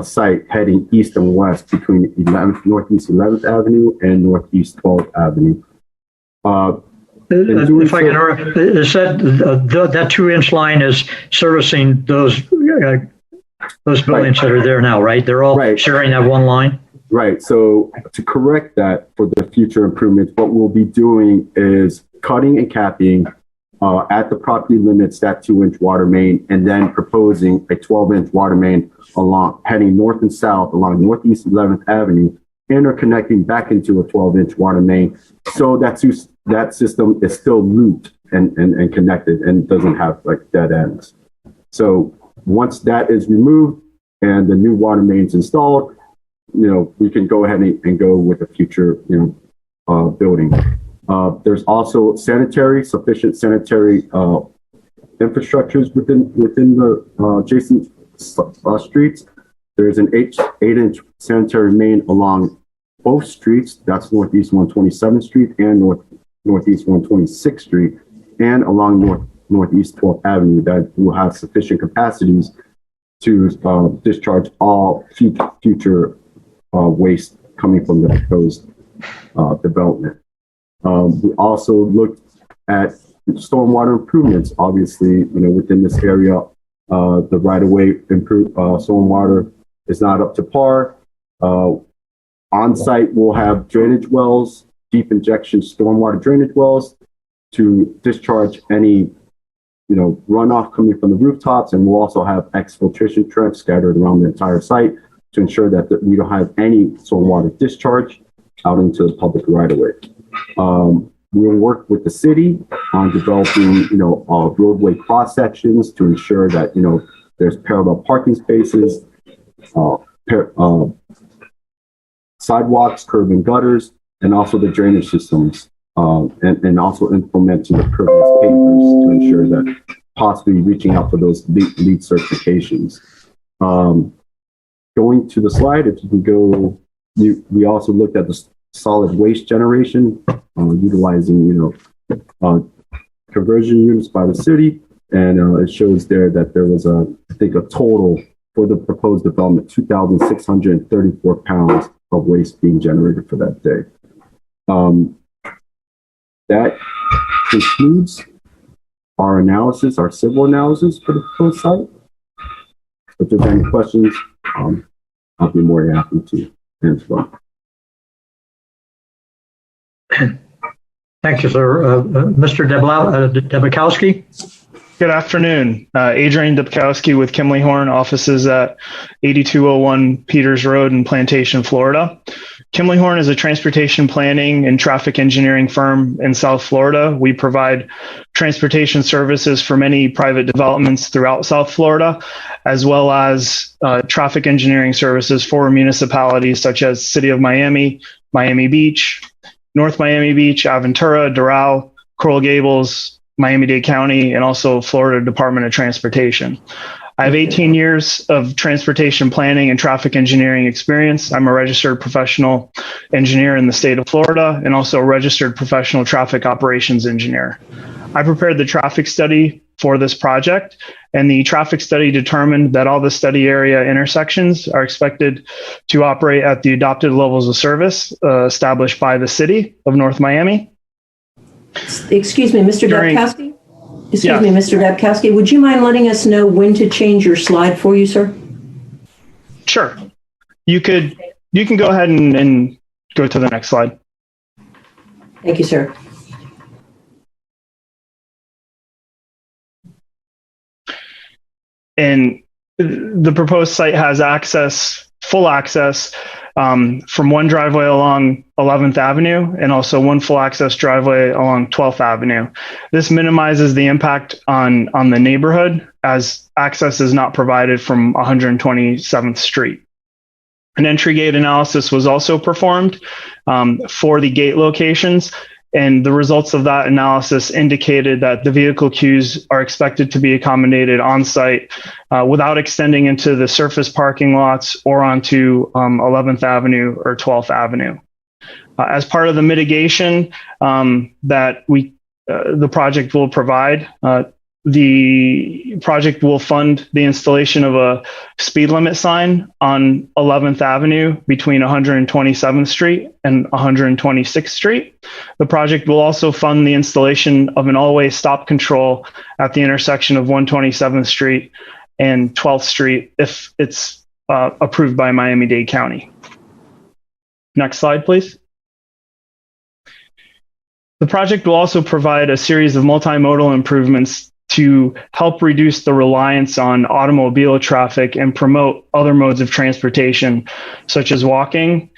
site, heading east and west between Northeast 11th Avenue and Northeast 12th Avenue. If I can interrupt, is that 2-inch line is servicing those buildings that are there now, right? They're all sharing that one line? Right. So to correct that for the future improvements, what we'll be doing is cutting and capping at the property limits that 2-inch water main, and then proposing a 12-inch water main along heading north and south along Northeast 11th Avenue, interconnecting back into a 12-inch water main, so that system is still looped and connected and doesn't have like dead ends. So once that is removed and the new water mains installed, we can go ahead and go with a future building. There's also sufficient sanitary infrastructures within the adjacent streets. There's an 8-inch sanitary main along both streets. That's Northeast 127th Street and Northeast 126th Street, and along Northeast 12th Avenue, that will have sufficient capacities to discharge all future waste coming from the proposed development. We also looked at stormwater improvements. Obviously, within this area, the right-of-way stormwater is not up to par. On site, we'll have drainage wells, deep injection stormwater drainage wells to discharge any runoff coming from the rooftops, and we'll also have exfiltration trench scattered around the entire site to ensure that we don't have any stormwater discharge out into the public right-of-way. We'll work with the city on developing, roadway cross sections to ensure that there's parallel parking spaces, sidewalks, curb and gutters, and also the drainage systems, and also implementing the pervious pavers to ensure that possibly reaching out for those LEED certifications. Going to the slide, if you can go, we also looked at the solid waste generation, utilizing, conversion units by the city. And it shows there that there was I think a total for the proposed development, 2,634 pounds of waste being generated for that day. That concludes our analysis, our civil analysis for the proposed site. If there's any questions, I'll be more than happy to answer them. Thank you, sir. Mr. Debakowski? Good afternoon. Adrian Debakowski with Kimley Horn, offices at 8201 Peters Road in Plantation, Florida. Kimley Horn is a transportation planning and traffic engineering firm in South Florida. We provide transportation services for many private developments throughout South Florida, as well as traffic engineering services for municipalities such as City of Miami, Miami Beach, North Miami Beach, Aventura, Doral, Coral Gables, Miami-Dade County, and also Florida Department of Transportation. I have 18 years of transportation planning and traffic engineering experience. I'm a registered professional engineer in the state of Florida and also a registered professional traffic operations engineer. I prepared the traffic study for this project, and the traffic study determined that all the study area intersections are expected to operate at the adopted levels of service established by the city of North Miami. Excuse me, Mr. Debakowski? Excuse me, Mr. Debakowski, would you mind letting us know when to change your slide for you, sir? Sure. You can go ahead and go to the next slide. Thank you, sir. And the proposed site has full access from one driveway along 11th Avenue and also one full access driveway along 12th Avenue. This minimizes the impact on the neighborhood as access is not provided from 127th Street. An entry gate analysis was also performed for the gate locations, and the results of that analysis indicated that the vehicle queues are expected to be accommodated on site without extending into the surface parking lots or onto 11th Avenue or 12th Avenue. As part of the mitigation that the project will provide, the project will fund the installation of a speed limit sign on 11th Avenue between 127th Street and 126th Street. The project will also fund the installation of an all-way stop control at the intersection of 127th Street and 12th Street if it's approved by Miami-Dade County. Next slide, please. The project will also provide a series of multimodal improvements to help reduce the reliance on automobile traffic and promote other modes of transportation, such as walking,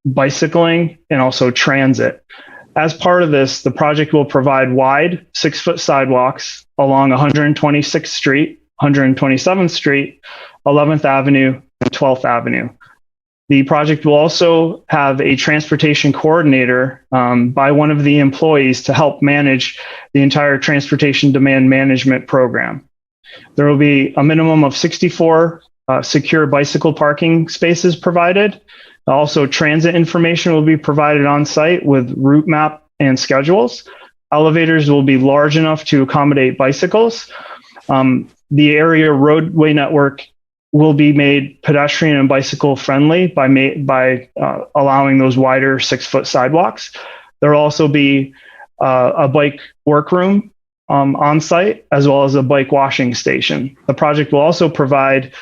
bicycling, and also transit. As part of this, the project will provide wide 6-foot sidewalks along 126th Street, 127th Street, 11th Avenue, and 12th Avenue. The project will also have a transportation coordinator by one of the employees to help manage the entire transportation demand management program. There will be a minimum of 64 secure bicycle parking spaces provided. Also, transit information will be provided on site with route map and schedules. Elevators will be large enough to accommodate bicycles. The area roadway network will be made pedestrian and bicycle friendly by allowing those wider 6-foot sidewalks. There will also be a bike workroom on site, as well as a bike washing station. The project will also provide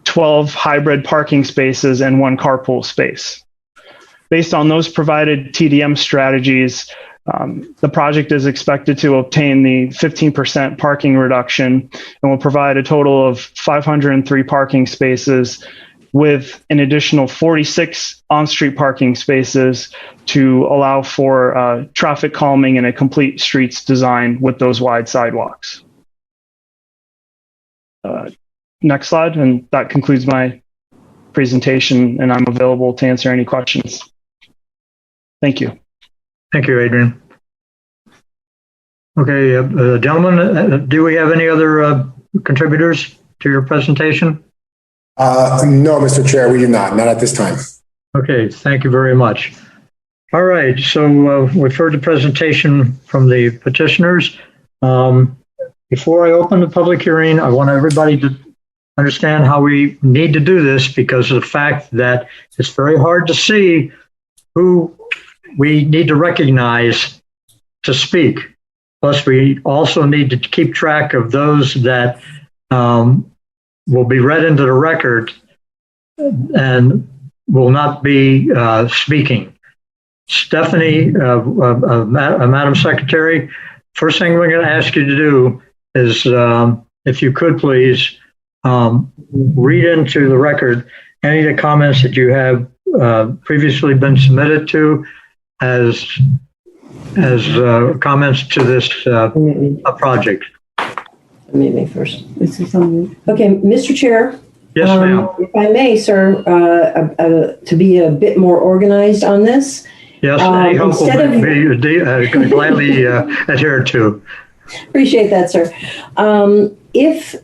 12 hybrid parking spaces and 1 carpool space. Based on those provided TDM strategies, the project is expected to obtain the 15% parking reduction and will provide a total of 503 parking spaces with an additional 46 on-street parking spaces to allow for traffic calming and a complete streets design with those wide sidewalks. Next slide, and that concludes my presentation, and I'm available to answer any questions. Thank you. Thank you, Adrian. Okay, gentlemen, do we have any other contributors to your presentation? No, Mr. Chair, we do not at this time. Okay, thank you very much. All right, so we've heard the presentation from the petitioners. Before I open the public hearing, I want everybody to understand how we need to do this because of the fact that it's very hard to see who we need to recognize to speak. Plus, we also need to keep track of those that will be read into the record and will not be speaking. Stephanie, Madam Secretary, first thing we're going to ask you to do is, if you could please, read into the record any of the comments that you have previously been submitted to as comments to this project. Me first. Okay, Mr. Chair. Yes, ma'am. If I may, sir, to be a bit more organized on this. Yes, any help will be gladly adhered to. Appreciate that, sir. If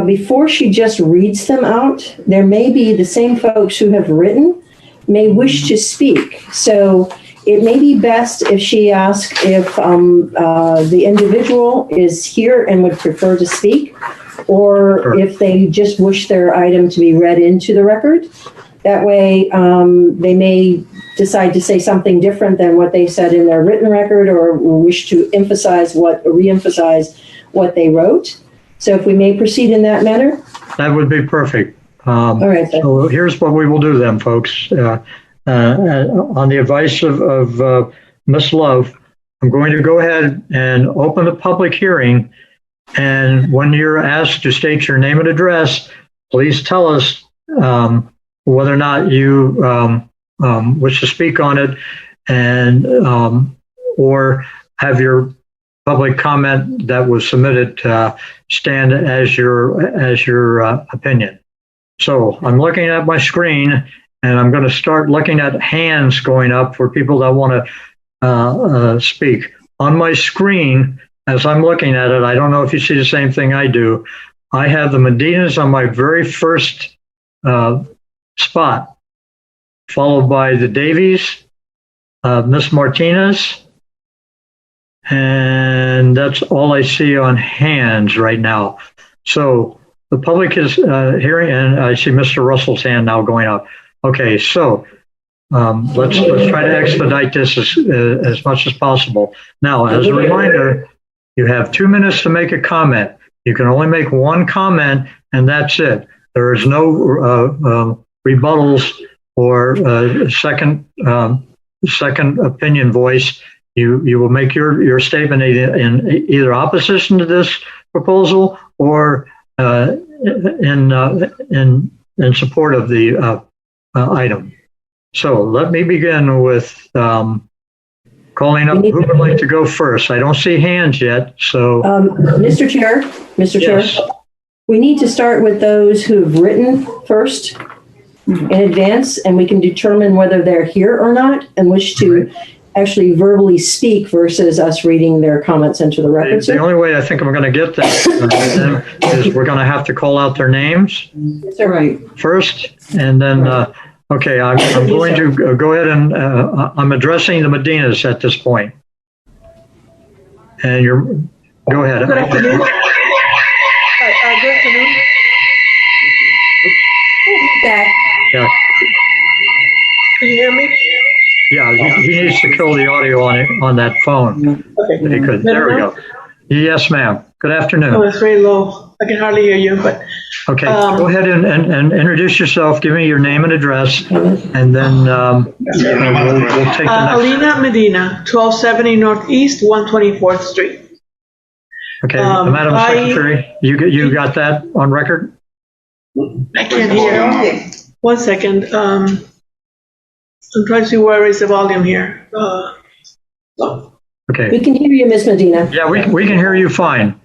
before she just reads them out, there may be the same folks who have written may wish to speak. So it may be best if she asks if the individual is here and would prefer to speak, or if they just wish their item to be read into the record. That way, they may decide to say something different than what they said in their written record, or wish to re-emphasize what they wrote. So if we may proceed in that manner. That would be perfect. All right. So here's what we will do then, folks. On the advice of Ms. Love, I'm going to go ahead and open the public hearing And when you're asked to state your name and address, please tell us whether or not you wish to speak on it, and or have your public comment that was submitted stand as your opinion. So I'm looking at my screen, and I'm going to start looking at hands going up for people that want to speak. On my screen, as I'm looking at it, I don't know if you see the same thing I do. I have the Medinas on my very first spot, followed by the Davies, Miss Martinez, and that's all I see on hands right now. So the public is hearing, and I see Mr. Russell's hand now going up. Okay, so let's try to expedite this as much as possible. Now, as a reminder, you have 2 minutes to make a comment. You can only make one comment, and that's it. There is no rebuttals or second opinion voice. You will make your statement in either opposition to this proposal or in support of the item. So let me begin with calling up who would like to go first. I don't see hands yet, so. Mr. Chair, Yes. we need to start with those who've written first in advance, and we can determine whether they're here or not and wish to actually verbally speak versus us reading their comments into the record. The only way I think I'm going to get that is we're going to have to call out their names first, and then, okay, I'm going to go ahead and I'm addressing the Medinas at this point. And go ahead. Good afternoon. Good afternoon. Yeah. Can you hear me? Yeah, he needs to kill the audio on that phone. Okay. There we go. Yes, ma'am. Good afternoon. Oh, it's very low. I can hardly hear you, but. Okay, go ahead and introduce yourself. Give me your name and address, and then we'll take the next. Alina Medina, 1270 Northeast, 124th Street. Okay, Madam Secretary, you got that on record? I can't hear. 1 second. I'm trying to see where is the volume here. Okay. We can hear you, Ms. Medina. Yeah, we can hear you fine.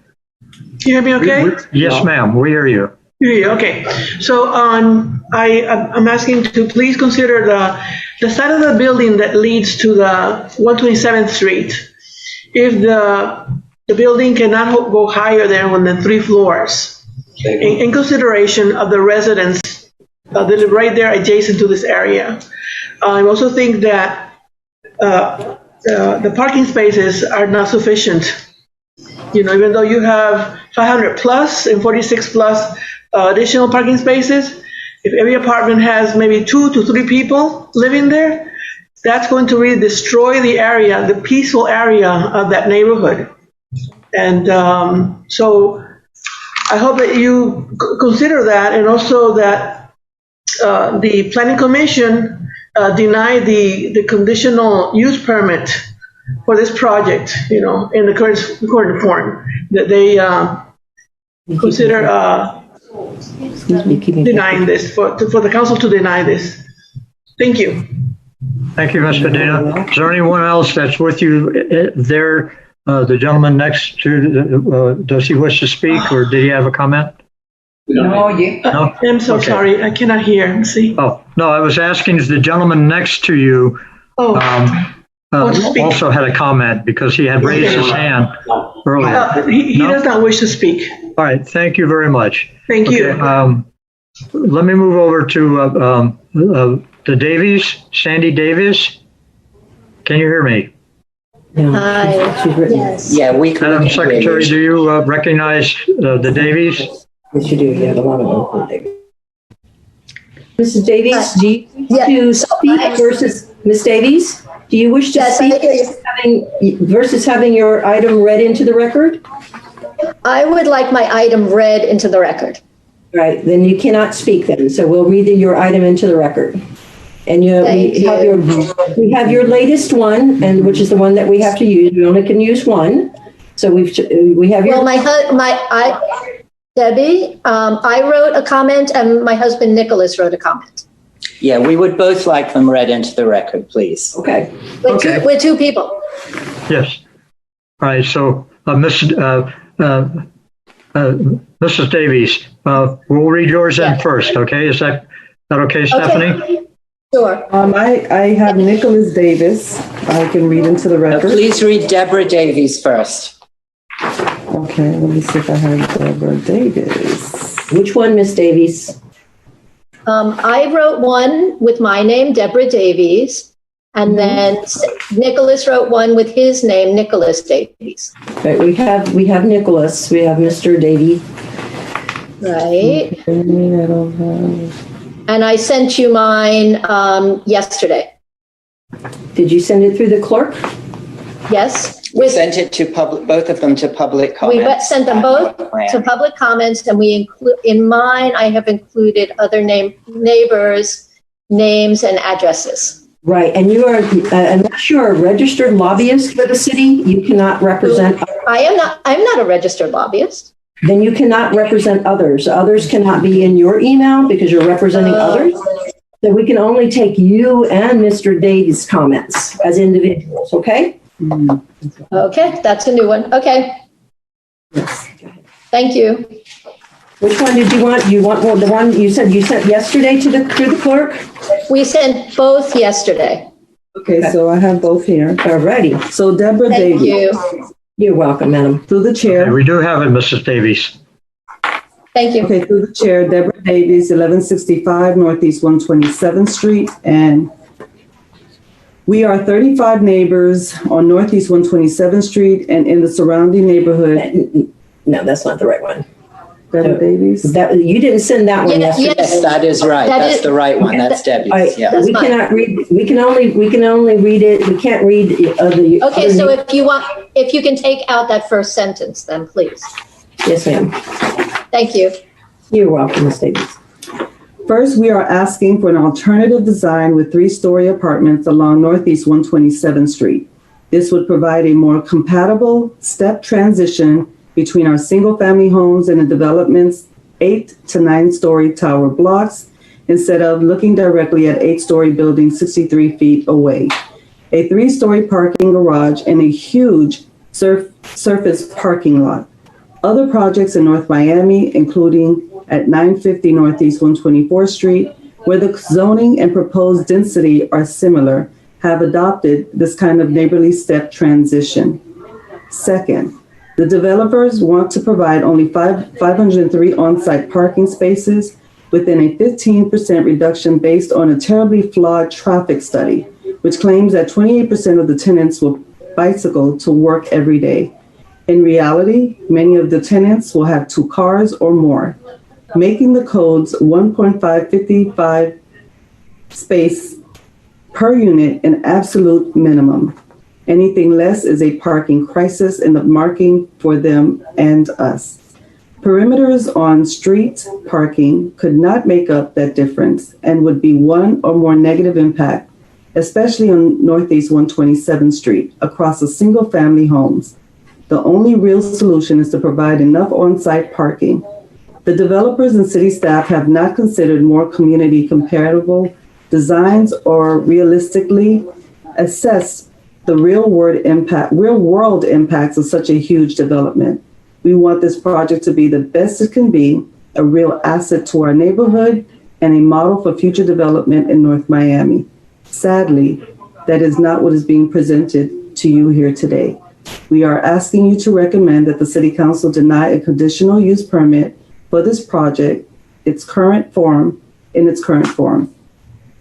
Can you hear me okay? Yes, ma'am, we hear you. Okay. So I'm asking to please consider the side of the building that leads to the 127th Street. If the building cannot go higher than 3 floors, in consideration of the residents that live right there adjacent to this area. I also think that the parking spaces are not sufficient. You know, even though you have 500 plus and 46 plus additional parking spaces, if every apartment has maybe 2 to 3 people living there, that's going to really destroy the area, the peaceful area of that neighborhood. And so I hope that you consider that, and also that the Planning Commission denied the conditional use permit for this project, you know, in the current form, that they consider denying this, for the council to deny this. Thank you. Thank you, Ms. Medina. Is there anyone else that's with you there? The gentleman next to, does he wish to speak, or did he have a comment? No, I'm so Okay. sorry. I cannot hear. See? Oh, no, I was asking if the gentleman next to you also had a comment, because he had raised his hand earlier. He does not wish to speak. All right, thank you very much. Thank you. Let me move over to the Davies, Sandy Davies. Can you hear me? Hi. Yes. Yeah, we can. Madam Secretary, do you recognize the Davies? Yes, you do. You have a lot of them. Mrs. Davies, do you wish to speak versus Ms. Davies? Do you wish to speak versus having your item read into the record? I would like my item read into the record. Right, then you cannot speak then. So we'll read your item into the record. And we have your latest one, and which is the one that we have to use. We only can use one. So we have your. Well, Debbie, I wrote a comment and my husband Nicholas wrote a comment. Yeah, we would both like them read into the record, please. Okay. With two people. Yes. All right. So, Mrs. Davies, we'll read yours in first. Okay. Is that okay, Stephanie? Okay. Sure. I have Nicholas Davis. I can read into the record. Please read Deborah Davies first. Okay, let me see if I have Deborah Davis. Which one, Miss Davies? I wrote one with my name, Deborah Davies, and then Nicholas wrote one with his name, Nicholas Davies. Okay, we have Nicholas. We have Mr. Davy. Right. I don't have. And I sent you mine yesterday. Did you send it through the clerk? Yes. We sent it to both of them to public comments. We sent them both to public comments, and we include in mine. I have included other neighbors' names and addresses. Right, and you are unless you are a registered lobbyist for the city, you cannot represent. I am not. I'm not a registered lobbyist. Then you cannot represent others. Others cannot be in your email because you're representing others. So we can only take you and Mr. Davies' comments as individuals. Okay. Okay, that's a new one. Okay. Thank you. Which one did you want? You want the one you said you sent yesterday to the clerk? We sent both yesterday. Okay, so I have both here. Alrighty. So Deborah Thank Davies. you. You're welcome, madam. Through the chair. Okay, we do have it, Mrs. Davies. Thank you. Okay, through the chair, Deborah Davies, 1165 Northeast 127th Street, and we are 35 neighbors on Northeast 127th Street and in the surrounding neighborhood. No, that's not the right one. Deborah Davies? That you didn't send that one yesterday. Yes, that is right. That's the right one. That's Debbie's. Right. Yeah. We cannot read. We can only read it. We can't read the. Okay, so if you can take out that first sentence, then please. Yes, ma'am. Thank you. You're welcome, Ms. Davies. First, we are asking for an alternative design with 3-story apartments along Northeast 127th Street. This would provide a more compatible step transition between our single-family homes and the development's 8 to 9-story tower blocks instead of looking directly at 8-story buildings 63 feet away. A 3-story parking garage and a huge surface parking lot. Other projects in North Miami, including at 950 Northeast 124th Street, where the zoning and proposed density are similar, have adopted this kind of neighborly step transition. Second, the developers want to provide only 503 on-site parking spaces within a 15% reduction based on a terribly flawed traffic study, which claims that 28% of the tenants will bicycle to work every day. In reality, many of the tenants will have 2 cars or more, making the code's 1.555 space per unit an absolute minimum. Anything less is a parking crisis in the marking for them and us. Perimeters on street parking could not make up that difference and would be one or more negative impact, especially on Northeast 127th Street across a single-family homes. The only real solution is to provide enough on-site parking. The developers and city staff have not considered more community compatible designs or realistically assessed the real world impacts of such a huge development. We want this project to be the best it can be, a real asset to our neighborhood, and a model for future development in North Miami. Sadly, that is not what is being presented to you here today. We are asking you to recommend that the City Council deny a conditional use permit for this project, in its current form,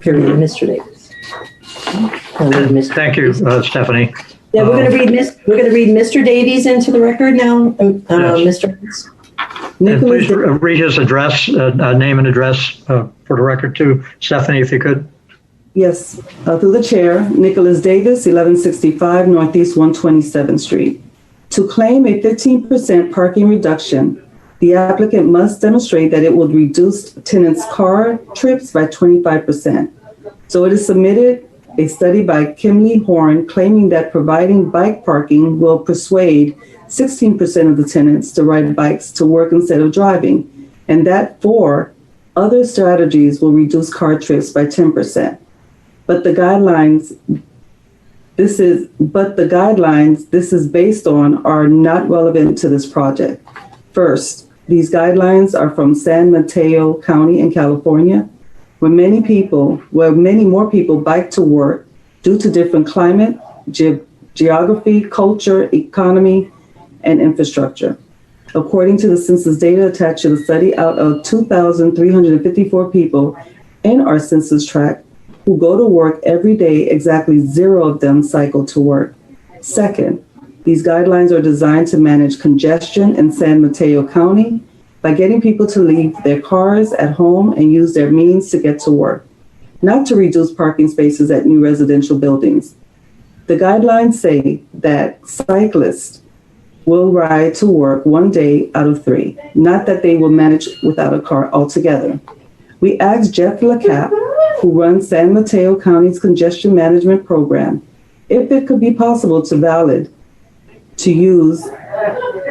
period. Mr. Davis. Thank you, Stephanie. Yeah, we're going to read Mr. Davies into the record now. Mr. And please read his address, name and address for the record too, Stephanie, if you could. Yes, through the chair, Nicholas Davis, 1165 Northeast 127th Street. To claim a 15% parking reduction, the applicant must demonstrate that it will reduce tenants' car trips by 25%. So it is submitted a study by Kimley Horn claiming that providing bike parking will persuade 16% of the tenants to ride bikes to work instead of driving, and that 4 other strategies will reduce car trips by 10%. But the guidelines this is based on are not relevant to this project. First, these guidelines are from San Mateo County in California, where many more people bike to work due to different climate, geography, culture, economy, and infrastructure. According to the census data attached to the study, out of 2,354 people in our census tract who go to work every day, exactly 0 of them cycle to work. Second, these guidelines are designed to manage congestion in San Mateo County by getting people to leave their cars at home and use their means to get to work, not to reduce parking spaces at new residential buildings. The guidelines say that cyclists will ride to work 1 day out of 3, not that they will manage without a car altogether. We asked Jeff LeCap, who runs San Mateo County's congestion management program, if it could be possible to use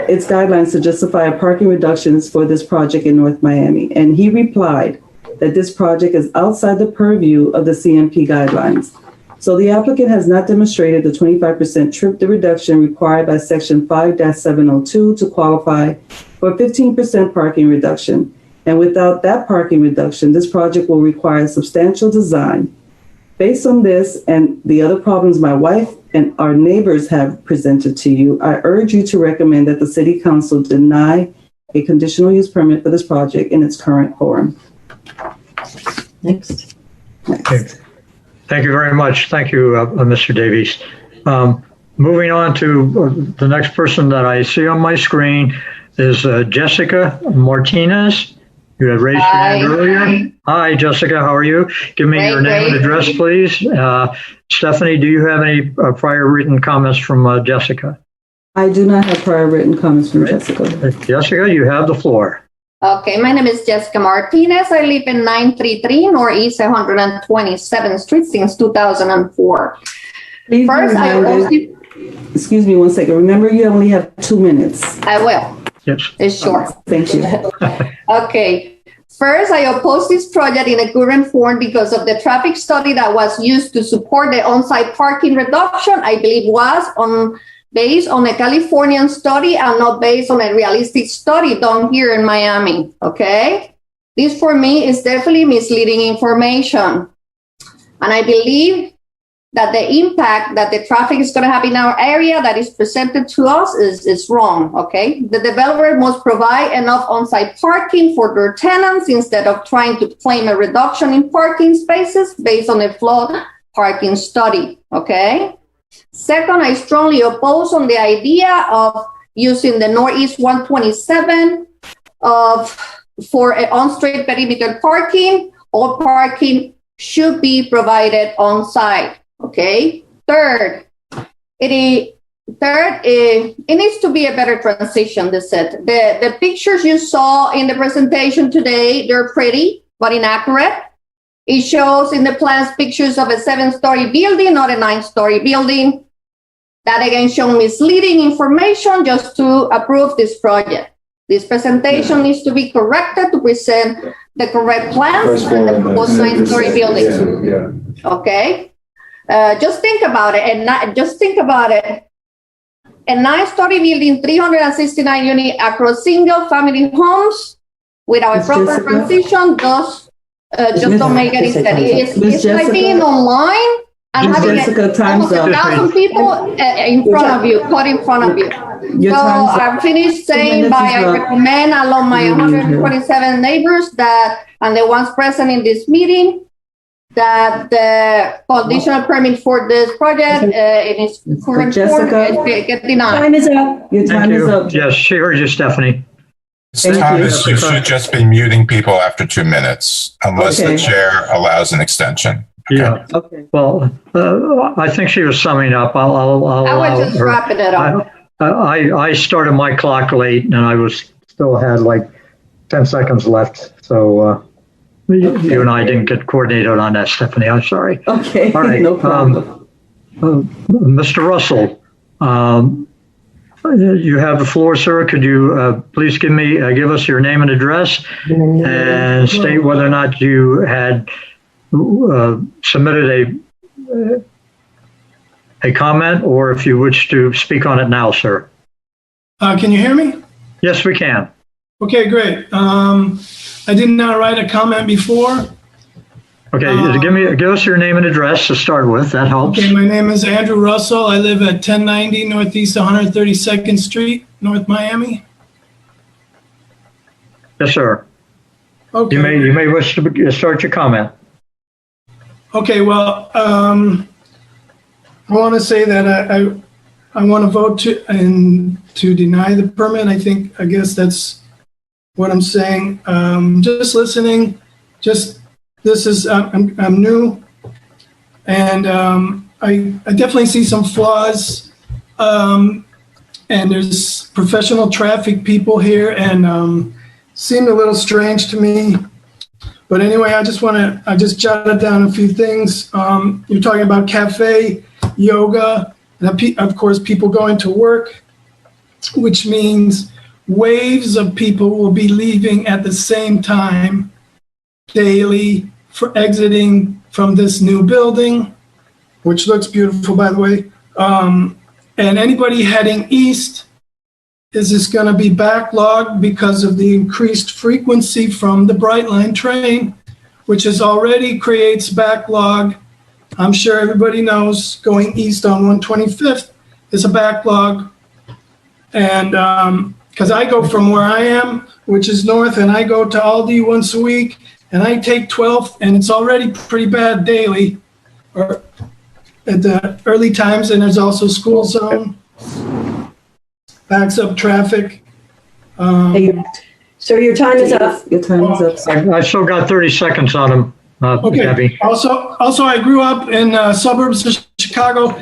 its guidelines to justify parking reductions for this project in North Miami. And he replied that this project is outside the purview of the CMP guidelines. So the applicant has not demonstrated the 25% trip reduction required by Section 5-702 to qualify for a 15% parking reduction. And without that parking reduction, this project will require substantial design. Based on this and the other problems my wife and our neighbors have presented to you, I urge you to recommend that the City Council deny a conditional use permit for this project in its current form. Next. Okay. Thank you very much. Thank you, Mr. Davies. Moving on to the next person that I see on my screen is Jessica Martinez. You had raised your hand earlier. Hi, Jessica. How are you? Give me your name and address, please. Stephanie, do you have any prior written comments from Jessica? I do not have prior written comments from Jessica. Jessica, you have the floor. Okay, my name is Jessica Martinez. I live in 933 Northeast 127th Street since 2004. Please excuse me 1 second. Remember, you only have 2 minutes. I will. Yes. It's short. Thank you. Okay. First, I oppose this project in a current form because of the traffic study that was used to support the on-site parking reduction. I believe was based on a Californian study and not based on a realistic study done here in Miami. Okay. This for me is definitely misleading information. And I believe that the impact that the traffic is going to have in our area that is presented to us is wrong, okay? The developer must provide enough on-site parking for their tenants instead of trying to claim a reduction in parking spaces based on a flawed parking study, okay? Second, I strongly oppose on the idea of using the Northeast 127 for an on-street perimeter parking. All parking should be provided on-site. Okay. Third, it needs to be a better transition. The pictures you saw in the presentation today, they're pretty but inaccurate. It shows in the plans pictures of a 7-story building, not a 9-story building. That again shows misleading information just to approve this project. This presentation needs to be corrected to present the correct plans and the proposed 9-story building. Okay. Just think about it, A 9-story building, 369 units across single-family homes without a proper transition does just don't make any sense. It's like being online and having almost 1,000 people in front of you, caught in front of you. So I'm finished saying I recommend along my 127 neighbors and the ones present in this meeting, that the conditional permit for this project in its current form get denied. Time is up. Your time is up. Yes, she heard you, Stephanie. Thomas, you should just be muting people after 2 minutes, unless the chair allows an extension. Okay. Yeah. Okay. Well, I think she was summing up. I was just wrapping it up. I started my clock late, and I still had like 10 seconds left. So you and I didn't get coordinated on that, Stephanie. I'm sorry. Okay. All right. No problem. Mr. Russell, You have the floor, sir. Could you please give us your name and address and state whether or not you had submitted a comment, or if you wish to speak on it now, sir? Can you hear me? Yes, we can. Okay, great. I did not write a comment before. Okay, give us your name and address to start with. That helps. Okay, my name is Andrew Russell. I live at 1090 Northeast 132nd Street, North Miami. Yes, sir. Okay. You may wish to start your comment. Okay, well, I want to say that I want to vote to deny the permit. I guess that's what I'm saying. Just listening. I'm new, and I definitely see some flaws. And there's professional traffic people here, and seemed a little strange to me. But anyway, I just jotted down a few things. You're talking about cafe, yoga, and of course, people going to work, which means waves of people will be leaving at the same time daily for exiting from this new building, which looks beautiful, by the way. And anybody heading east is just going to be backlogged because of the increased frequency from the Brightline train, which already creates backlog. I'm sure everybody knows going east on 125th is a backlog. And because I go from where I am, which is north, and I go to Aldi once a week, and I take 12th, and it's already pretty bad daily, or at the early times, and there's also school zone, backs up traffic. Sir, your time is up. Your time is up. I still got 30 seconds on him, Okay. Debbie. Also, I grew up in suburbs of Chicago.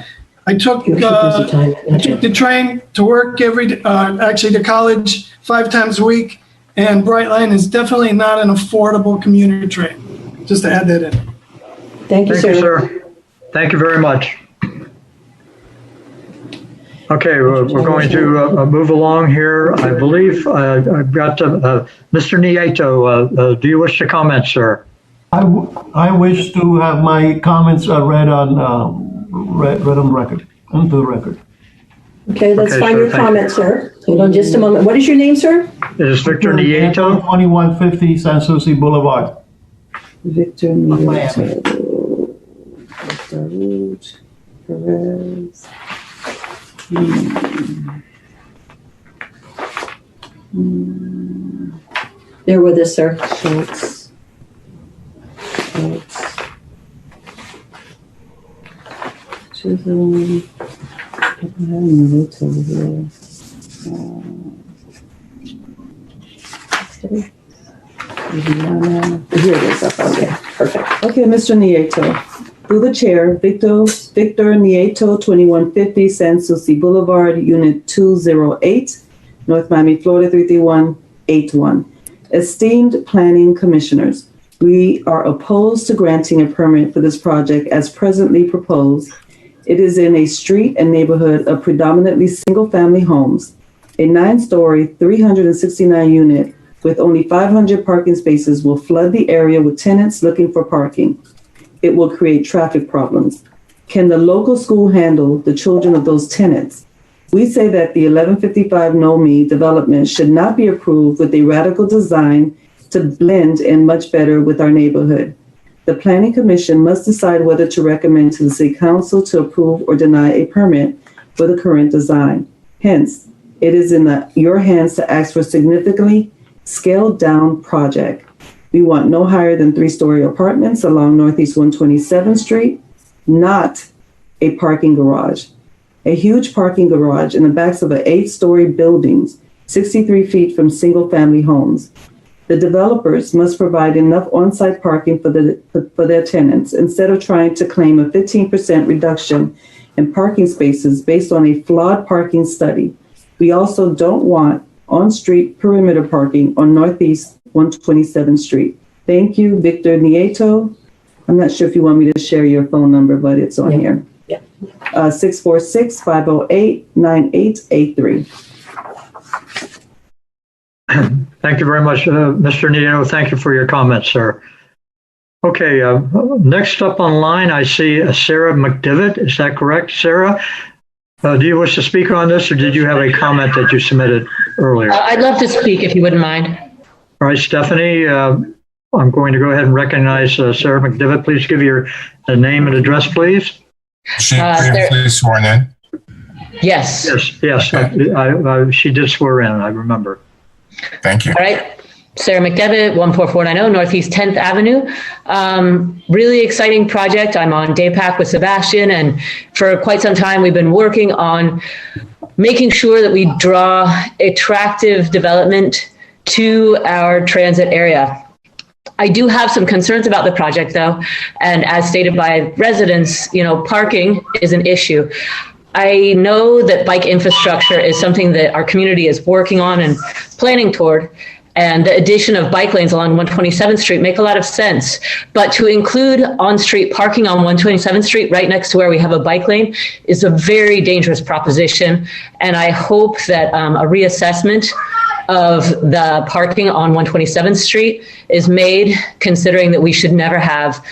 I took the train to work to college 5 times a week. And Brightline is definitely not an affordable commuter train. Just to add that in. Thank you, sir. Thank you very much. Okay, we're going to move along here. I believe I've got Mr. Nieto. Do you wish to comment, sir? I wish to have my comments read on record, onto the record. Okay, let's find your comment, sir. Hold on just a moment. What is your name, sir? It is Victor Nieto. 2150 San Souci Boulevard. Victor Nieto. Perez. Bear with us, sir. Schultz. Chisholm. Here it is. Okay, perfect. Okay, Mr. Nieto. Through the chair, Victor Nieto, 2150 San Souci Boulevard, Unit 208, North Miami, Florida 33181. Esteemed planning commissioners, we are opposed to granting a permit for this project as presently proposed. It is in a street and neighborhood of predominantly single-family homes. A 9-story, 369-unit with only 500 parking spaces will flood the area with tenants looking for parking. It will create traffic problems. Can the local school handle the children of those tenants? We say that the 1155 NOMI development should not be approved with a radical design to blend in much better with our neighborhood. The Planning Commission must decide whether to recommend to the City Council to approve or deny a permit for the current design. Hence, it is in your hands to ask for significantly scaled down project. We want no higher than 3-story apartments along Northeast 127th Street, not a parking garage. A huge parking garage in the backs of an 8-story buildings, 63 feet from single-family homes. The developers must provide enough on-site parking for their tenants instead of trying to claim a 15% reduction in parking spaces based on a flawed parking study. We also don't want on-street perimeter parking on Northeast 127th Street. Thank you, Victor Nieto. I'm not sure if you want me to share your phone number, but it's on here. Yeah. 646-508-9883. Thank you very much, Mr. Nino. Thank you for your comments, sir. Okay, next up online, I see Sarah McDivitt. Is that correct, Sarah? Do you wish to speak on this, or did you have a comment that you submitted earlier? I'd love to speak if you wouldn't mind. All right, Stephanie, I'm going to go ahead and recognize Sarah McDivitt. Please give your name and address, please. She previously sworn in. Yes. Yes. She did swear in, I remember. Thank you. All right. Sarah McDevitt, 14490 Northeast 10th Avenue. Really exciting project. I'm on DAPAC with Sebastian, and for quite some time we've been working on making sure that we draw attractive development to our transit area. I do have some concerns about the project though, and as stated by residents, parking is an issue. I know that bike infrastructure is something that our community is working on and planning toward, and the addition of bike lanes along 127th Street make a lot of sense. But to include on-street parking on 127th Street right next to where we have a bike lane is a very dangerous proposition. And I hope that a reassessment of the parking on 127th Street is made, considering that we should never have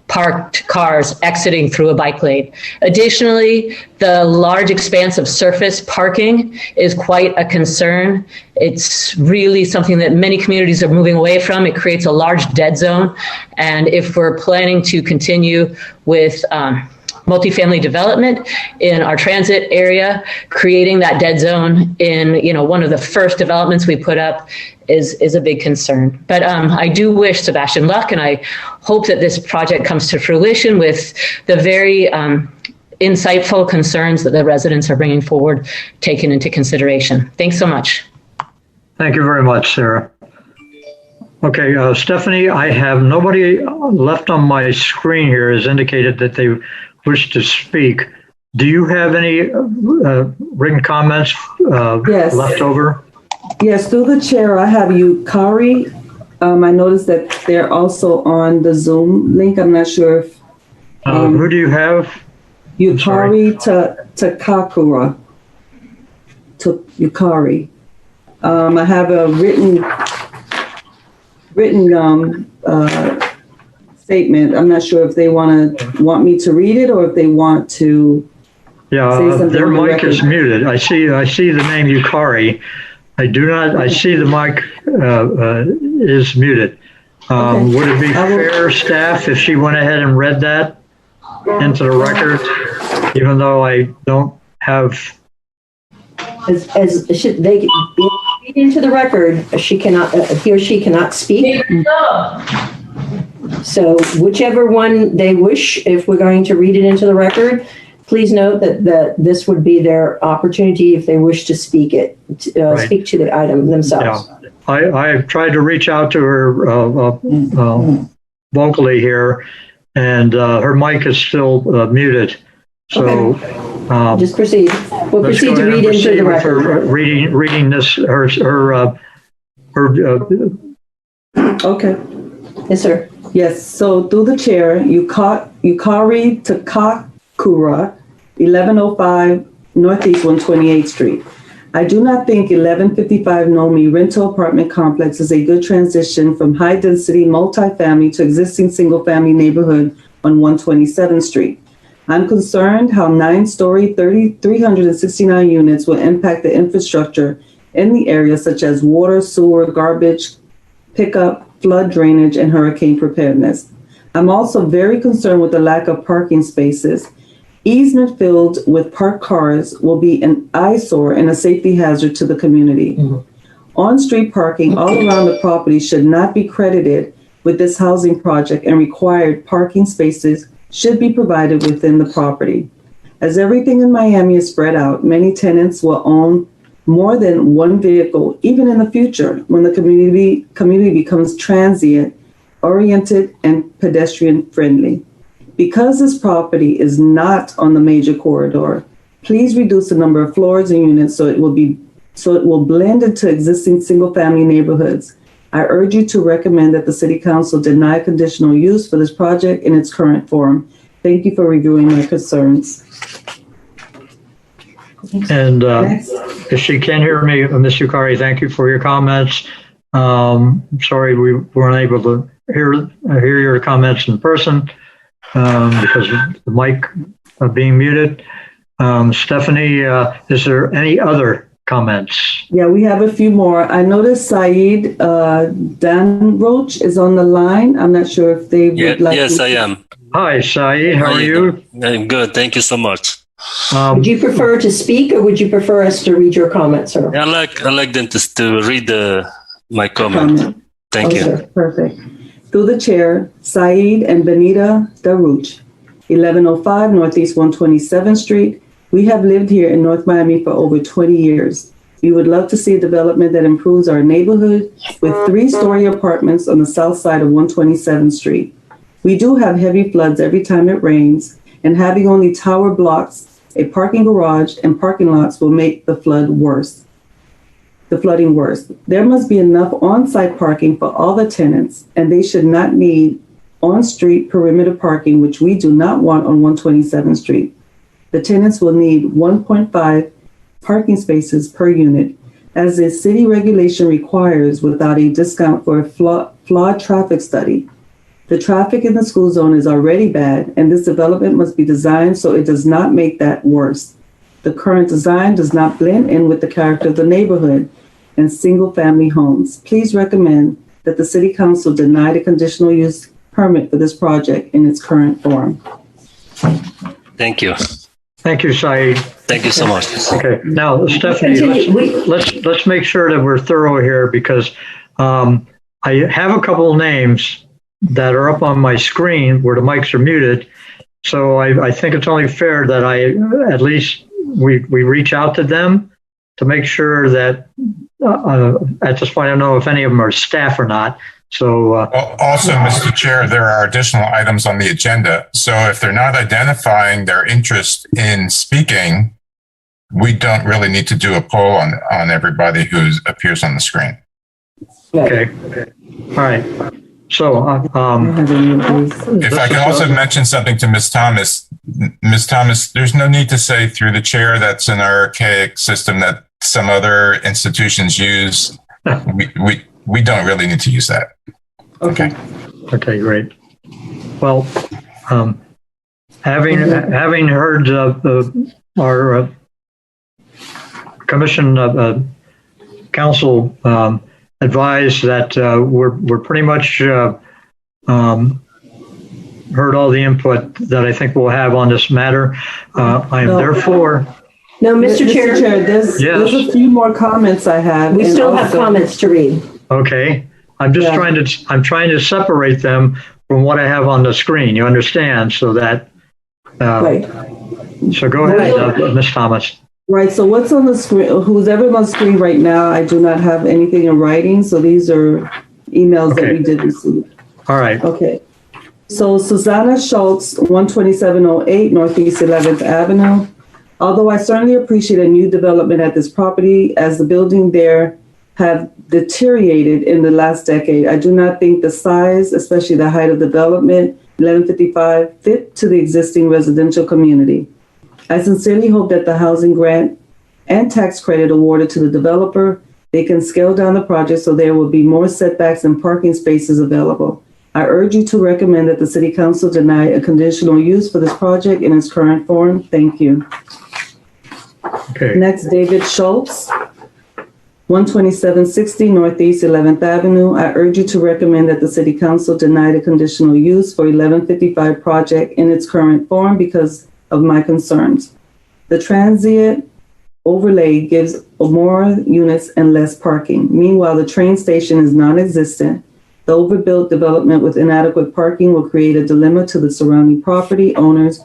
parked cars exiting through a bike lane. Additionally, the large expanse of surface parking is quite a concern. It's really something that many communities are moving away from. It creates a large dead zone. And if we're planning to continue with multifamily development in our transit area, creating that dead zone in one of the first developments we put up is a big concern. But I do wish Sebastian luck, and I hope that this project comes to fruition with the very insightful concerns that the residents are bringing forward taken into consideration. Thanks so much. Thank you very much, Sarah. Okay, Stephanie, I have nobody left on my screen here has indicated that they wish to speak. Do you have any written comments left over? Yes, through the chair, I have Yukari. I noticed that they're also on the Zoom link. I'm not sure if... who do you have? Yukari Takakura. Yukari. I have a written statement. I'm not sure if they want me to read it or if they want to say something. Their mic is muted. I see the name Yukari. I see the mic is muted. Okay. Would it be fair, staff, if she went ahead and read that into the record, even though I don't have... As they read into the record, he or she cannot speak. So whichever one they wish, if we're going to read it into the record, please note that this would be their opportunity if they wish to speak speak to the item themselves. Yeah. I've tried to reach out to her vocally here, and her mic is still muted. So just proceed. We'll proceed to read into the record. Reading this, Okay. Yes, sir. Yes. So through the chair, Yukari Takakura, 1105 Northeast 128th Street. I do not think 1155 Nomi rental apartment complex is a good transition from high density multifamily to existing single family neighborhood on 127th Street. I'm concerned how 9-story, 369 units will impact the infrastructure in the area, such as water, sewer, garbage, pickup, flood drainage, and hurricane preparedness. I'm also very concerned with the lack of parking spaces. Easement filled with parked cars will be an eyesore and a safety hazard to the community. On-street parking all around the property should not be credited with this housing project, and required parking spaces should be provided within the property. As everything in Miami is spread out, many tenants will own more than one vehicle, even in the future, when the community becomes transient, oriented, and pedestrian friendly. Because this property is not on the major corridor, please reduce the number of floors and units so it will blend into existing single-family neighborhoods. I urge you to recommend that the City Council deny conditional use for this project in its current form. Thank you for reviewing my concerns. And if she can't hear me, Ms. Yukari, thank you for your comments. Sorry we weren't able to hear your comments in person because of the mic being muted. Stephanie, is there any other comments? Yeah, we have a few more. I noticed Saeed Dan Roach is on the line. I'm not sure if they would like Yes, to. I am. Hi, Saeed. How are you? I'm good. Thank you so much. Would you prefer to speak or would you prefer us to read your comments, sir? I like them to read my comment. Thank you. Sir. Perfect. Through the chair, Saeed and Benita Daruch, 1105 Northeast 127th Street. We have lived here in North Miami for over 20 years. We would love to see a development that improves our neighborhood with 3-story apartments on the south side of 127th Street. We do have heavy floods every time it rains, and having only tower blocks, a parking garage, and parking lots will make the flooding worse. There must be enough on-site parking for all the tenants, and they should not need on-street perimeter parking, which we do not want on 127th Street. The tenants will need 1.5 parking spaces per unit, as the city regulation requires without a discount for a flawed traffic study. The traffic in the school zone is already bad, and this development must be designed so it does not make that worse. The current design does not blend in with the character of the neighborhood and single-family homes. Please recommend that the City Council deny the conditional use permit for this project in its current form. Thank you. Thank you, Saeed. Thank you so much. Okay, now Stephanie, let's make sure that we're thorough here because I have a couple of names that are up on my screen where the mics are muted. So I think it's only fair that at least we reach out to them to make sure that at this point I don't know if any of them are staff or not. So also, Mr. Chair, there are additional items on the agenda. So if they're not identifying their interest in speaking, we don't really need to do a poll on everybody who appears on the screen. Okay. All right. So if I can also mention something to Ms. Thomas. Ms. Thomas, there's no need to say through the chair. That's an archaic system that some other institutions use. We don't really need to use that. Okay. Okay, great. Well, having heard our commission council advise that we're pretty much heard all the input that I think we'll have on this matter. I am therefore. No, Mr. Chair. There's a few more comments I have. We still have comments to read. Okay, I'm just trying to separate them from what I have on the screen. You understand? So that. Right. So go ahead, Ms. Thomas. Right. So what's on the screen? Who's ever on the screen right now? I do not have anything in writing. So these are emails that we did receive. All right. Okay. So Susanna Schultz, 12708 Northeast 11th Avenue. Although I certainly appreciate a new development at this property, as the building there have deteriorated in the last decade, I do not think the size, especially the height of development, 1155, fit to the existing residential community. I sincerely hope that the housing grant and tax credit awarded to the developer, they can scale down the project so there will be more setbacks and parking spaces available. I urge you to recommend that the City Council deny a conditional use for this project in its current form. Thank you. Okay. Next, David Schultz, 12760 Northeast 11th Avenue. I urge you to recommend that the City Council deny the conditional use for 1155 project in its current form because of my concerns. The transient overlay gives more units and less parking. Meanwhile, the train station is non-existent. The overbuilt development with inadequate parking will create a dilemma to the surrounding property owners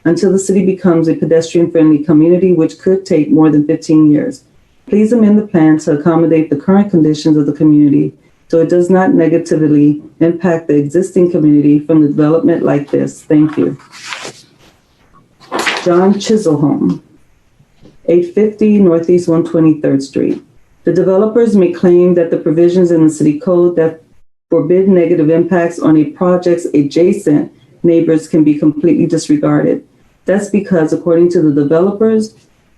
until the city becomes a pedestrian-friendly community, which could take more than 15 years. Please amend the plan to accommodate the current conditions of the community so it does not negatively impact the existing community from the development like this. Thank you. John Chiselholm, 850 Northeast 123rd Street. The developers may claim that the provisions in the city code that forbid negative impacts on a project's adjacent neighbors can be completely disregarded. That's because, according to the developers,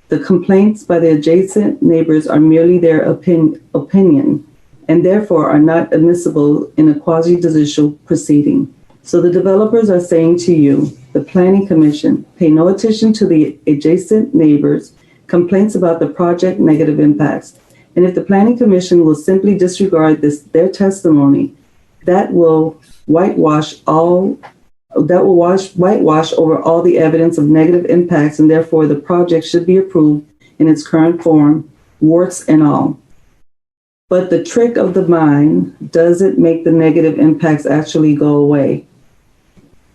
The complaints by the adjacent neighbors are merely their opinion and therefore are not admissible in a quasi-judicial proceeding. So the developers are saying to you, the Planning Commission, pay no attention to the adjacent neighbors' complaints about the project negative impacts. And if the Planning Commission will simply disregard their testimony, that will whitewash over all the evidence of negative impacts, and therefore the project should be approved in its current form, warts and all. But the trick of the mind doesn't make the negative impacts actually go away.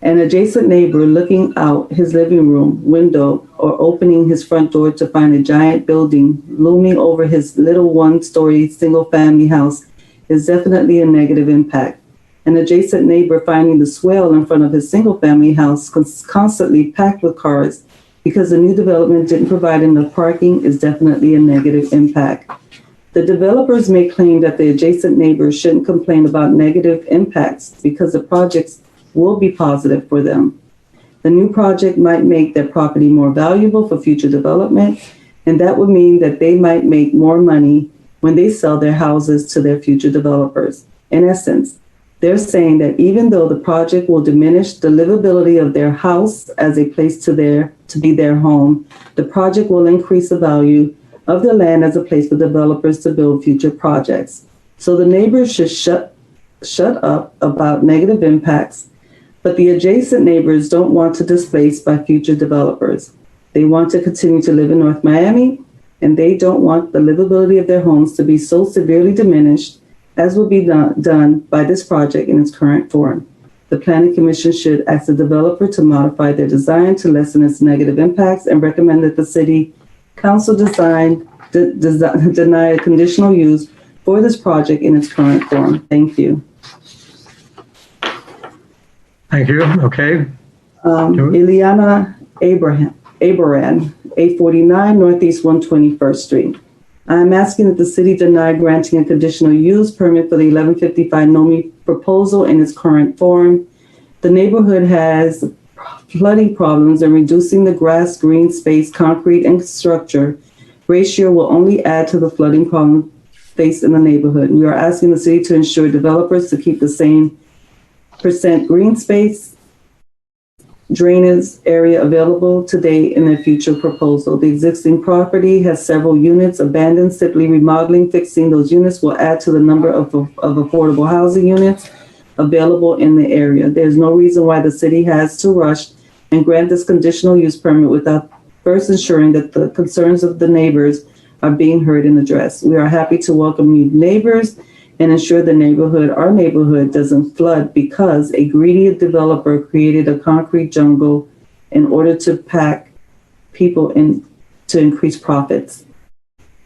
An adjacent neighbor looking out his living room window or opening his front door to find a giant building looming over his little one-story single-family house is definitely a negative impact. An adjacent neighbor finding the swale in front of his single-family house constantly packed with cars because the new development didn't provide enough parking is definitely a negative impact. The developers may claim that the adjacent neighbors shouldn't complain about negative impacts because the projects will be positive for them. The new project might make their property more valuable for future development, and that would mean that they might make more money when they sell their houses to their future developers. In essence, they're saying that even though the project will diminish the livability of their house as a place to be their home, the project will increase the value of the land as a place for developers to build future projects. So the neighbors should shut up about negative impacts, but the adjacent neighbors don't want to displace by future developers. They want to continue to live in North Miami, and they don't want the livability of their homes to be so severely diminished as will be done by this project in its current form. The Planning Commission should ask the developer to modify their design to lessen its negative impacts and recommend that the City Council deny a conditional use for this project in its current form. Thank you. Thank you. Okay. Ileana Abaran, 849 Northeast 121st Street. I'm asking that the city deny granting a conditional use permit for the 1155 Nomi proposal in its current form. The neighborhood has flooding problems, and reducing the grass, green space, concrete, and structure ratio will only add to the flooding problem faced in the neighborhood. We are asking the city to ensure developers to keep the same % green space, drainage area available today in their future proposal. The existing property has several units abandoned. Simply remodeling, fixing those units will add to the number of affordable housing units available in the area. There's no reason why the city has to rush and grant this conditional use permit without first ensuring that the concerns of the neighbors are being heard and addressed. We are happy to welcome new neighbors and ensure our neighborhood doesn't flood because a greedy developer created a concrete jungle in order to pack people in to increase profits.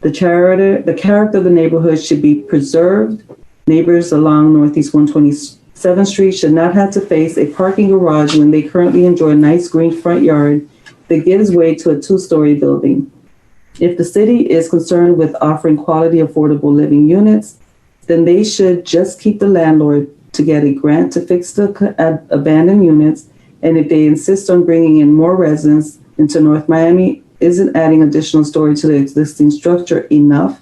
The character of the neighborhood should be preserved. Neighbors along Northeast 127th Street should not have to face a parking garage when they currently enjoy a nice green front yard that gives way to a 2-story building. If the city is concerned with offering quality, affordable living units, then they should just keep the landlord to get a grant to fix the abandoned units. And if they insist on bringing in more residents into North Miami, isn't adding additional story to the existing structure enough?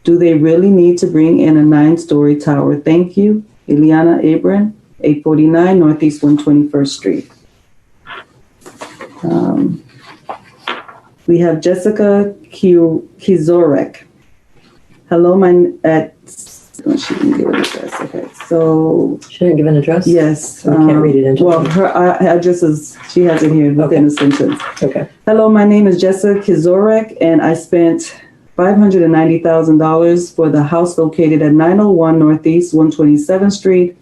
Do they really need to bring in a 9-story tower? Thank you. Ileana Abaran, 849 Northeast 121st Street. We have Jessica Kizorek. Hello, she didn't give an address. Okay, so she didn't give an address. Yes, I can't read it. Well, her address is she has it here within a sentence. Okay. Hello, my name is Jessica Kizorek, and I spent $590,000 for the house located at 901 Northeast 127th Street.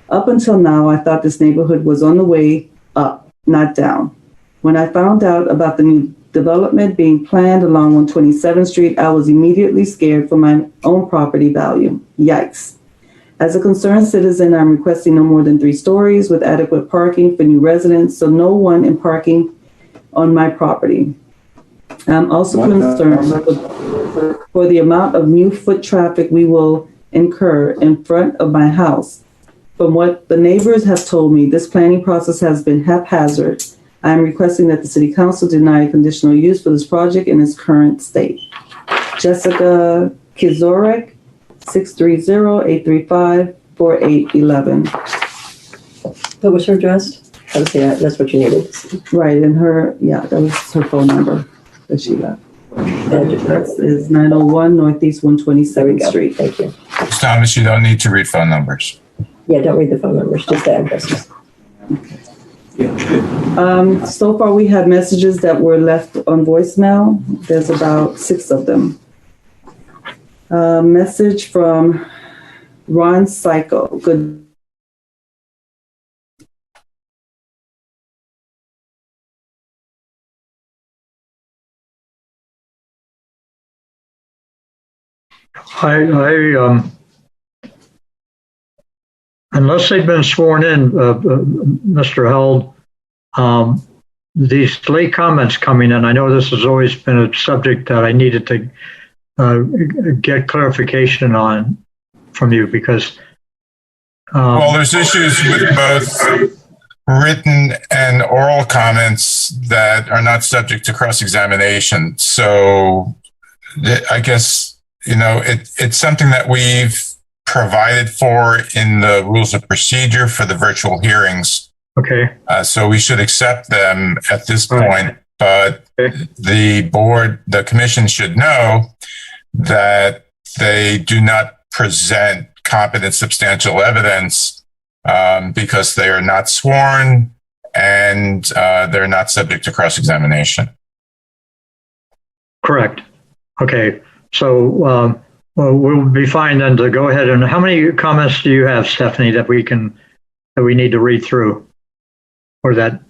Up until now, I thought this neighborhood was on the way up, not down. When I found out about the new development being planned along 127th Street, I was immediately scared for my own property value. Yikes. As a concerned citizen, I'm requesting no more than 3 stories with adequate parking for new residents, so no one in parking on my property. I'm also concerned for the amount of new foot traffic we will incur in front of my house. From what the neighbors have told me, this planning process has been haphazard. I am requesting that the City Council deny a conditional use for this project in its current state. Jessica Kizorek, 630-835-4811. What was her address? Okay, that's what you needed. Right, and that was her phone number that she left. Address is 901 Northeast 127th Street. Thank you. Ms. Thomas, you don't need to read phone numbers. Yeah, don't read the phone numbers, just the addresses. So far, we have messages that were left on voicemail. There's about 6 of them. Message from Ron Psycho. Good. Unless they've been sworn in, Mr. Held, these late comments coming in, I know this has always been a subject that I needed to get clarification on from you because. Well, there's issues with both written and oral comments that are not subject to cross-examination. So I guess, it's something that we've provided for in the rules of procedure for the virtual hearings. Okay. So we should accept them at this point, but the commission should know that they do not present competent substantial evidence because they are not sworn and they're not subject to cross-examination. Correct. Okay. So we'll be fine then to go ahead. And how many comments do you have, Stephanie, that we need to read through, or that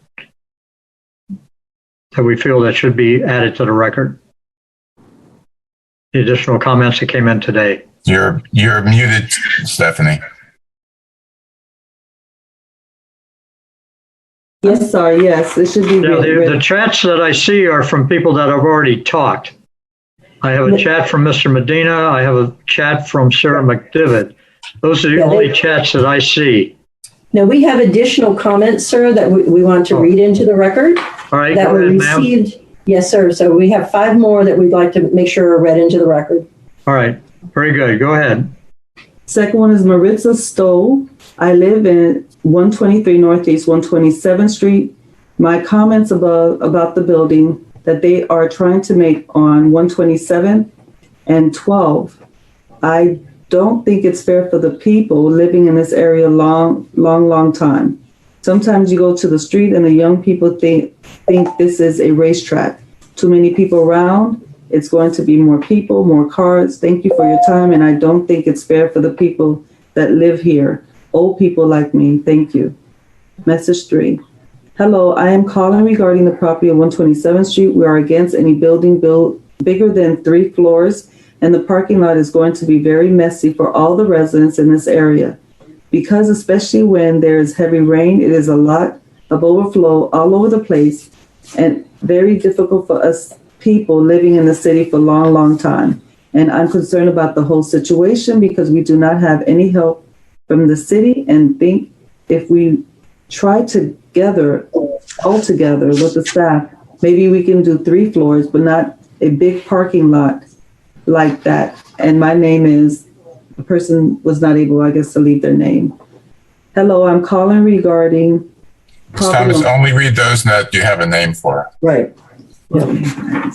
we feel that should be added to the record? The additional comments that came in today. You're muted, Stephanie. Yes, sir. Yes, it should be. The chats that I see are from people that have already talked. I have a chat from Mr. Medina. I have a chat from Sarah McDivitt. Those are the only chats that I see. Now, we have additional comments, sir, that we want to read into the record. All right, that go were ahead, received. ma'am. Yes, sir. So we have 5 more that we'd like to make sure are read into the record. All right, very good. Go ahead. Second one is Maritza Stoll. I live in 123 Northeast 127th Street. My comments about the building that they are trying to make on 127 and 12. I don't think it's fair for the people living in this area long time. Sometimes you go to the street and the young people think this is a racetrack. Too many people around. It's going to be more people, more cars. Thank you for your time. And I don't think it's fair for the people that live here. Old people like me. Thank you. Message 3. Hello, I am calling regarding the property of 127th Street. We are against any building built bigger than 3 floors, and the parking lot is going to be very messy for all the residents in this area. Because especially when there is heavy rain, it is a lot of overflow all over the place and very difficult for us people living in the city for a long time. And I'm concerned about the whole situation because we do not have any help from the city and think if we try all together with the staff, maybe we can do 3 floors, but not a big parking lot like that. And my name is, the person was not able, I guess, to leave their name. Hello, I'm calling regarding. Ms. Thomas, only read those that you have a name for. Right. Yeah.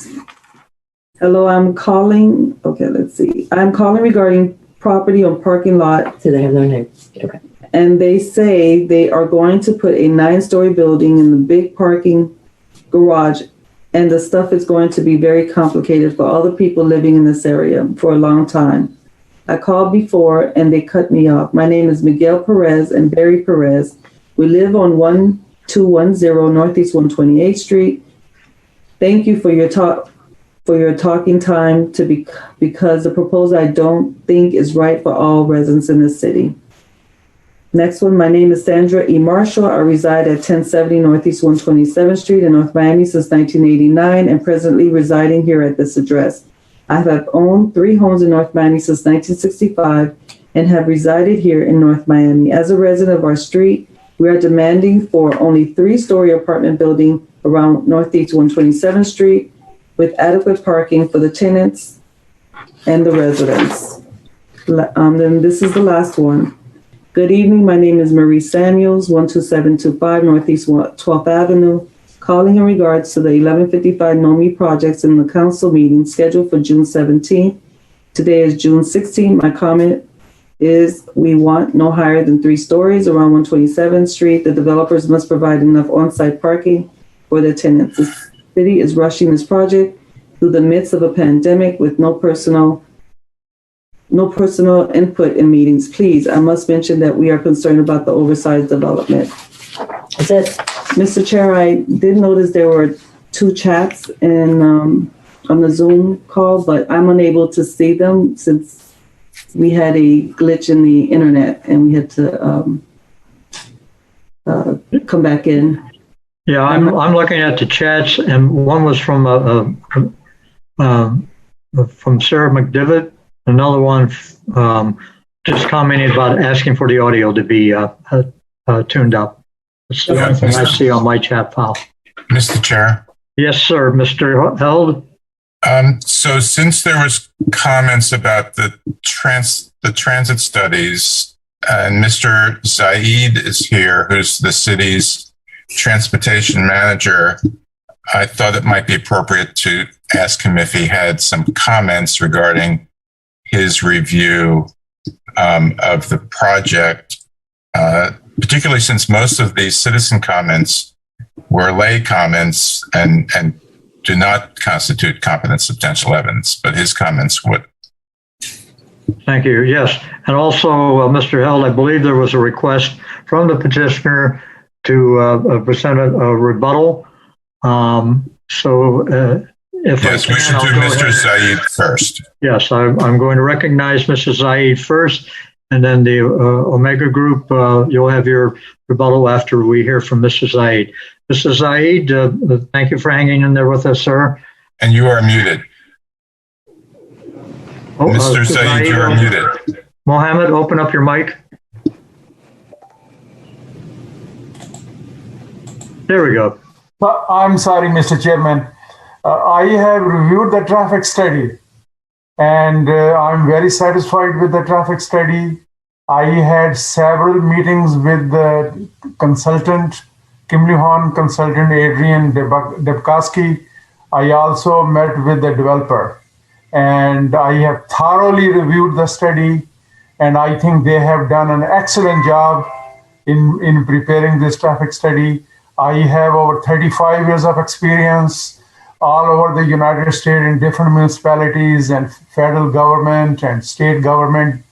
Hello, I'm calling. Okay, let's see. I'm calling regarding property on parking lot. Do they have their name? Okay. And they say they are going to put a 9-story building in the big parking garage, and the stuff is going to be very complicated for all the people living in this area for a long time. I called before and they cut me off. My name is Miguel Perez and Barry Perez. We live on 1210 Northeast 128th Street. Thank you for your talking time because the proposal I don't think is right for all residents in the city. Next one, my name is Sandra E. Marshall. I reside at 1070 Northeast 127th Street in North Miami since 1989 and presently residing here at this address. I have owned 3 homes in North Miami since 1965 and have resided here in North Miami. As a resident of our street, We are demanding for only 3-story apartment building around Northeast 127th Street with adequate parking for the tenants and the residents. Then this is the last one. Good evening. My name is Marie Samuels, 12725 Northeast 12th Avenue, calling in regards to the 1155 NOMI projects in the council meeting scheduled for June 17th. Today is June 16th. My comment is we want no higher than 3 stories around 127th Street. The developers must provide enough on-site parking for their tenants. The city is rushing this project through the midst of a pandemic with no personal input in meetings. Please, I must mention that we are concerned about the oversized development. That's it. Mr. Chair, I did notice there were 2 chats on the Zoom call, but I'm unable to see them since we had a glitch in the internet and we had to come back in. Yeah, I'm looking at the chats, and one was from Sarah McDivitt. Another one just commenting about asking for the audio to be tuned up. That's the only thing I see on my chat file. Mr. Chair. Yes, sir. Mr. Held. So since there was comments about the transit studies, and Mr. Zaid is here, who's the city's transportation manager, I thought it might be appropriate to ask him if he had some comments regarding his review of the project, particularly since most of these citizen comments were lay comments and do not constitute competent substantial evidence, but his comments would. Thank you. Yes. And also, Mr. Held, I believe there was a request from the petitioner to present a rebuttal. Yes, we should do Mr. Zaid first. Yes, I'm going to recognize Mr. Zaid first, and then the Omega Group, you'll have your rebuttal after we hear from Mr. Zaid. Mr. Zaid, thank you for hanging in there with us, sir. And you are muted. Mr. Zaid, you are muted. Mohammed, open up your mic. There we go. I'm sorry, Mr. Chairman. I have reviewed the traffic study and I'm very satisfied with the traffic study. I had several meetings with the consultant, Kimley Horn consultant Adrian Debkowski. I also met with the developer and I have thoroughly reviewed the study, and I think they have done an excellent job in preparing this traffic study. I have over 35 years of experience all over the United States in different municipalities and federal government and state government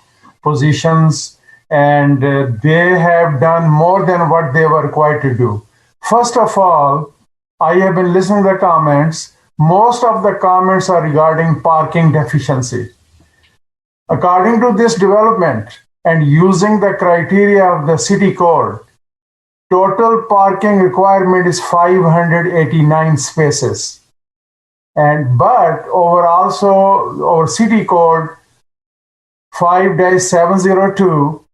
positions, and they have done more than what they were required to do. First of all, I have been listening to the comments. Most of the comments are regarding parking deficiency. According to this development and using the criteria of the city code, total parking requirement is 589 spaces. But over city code 5-702,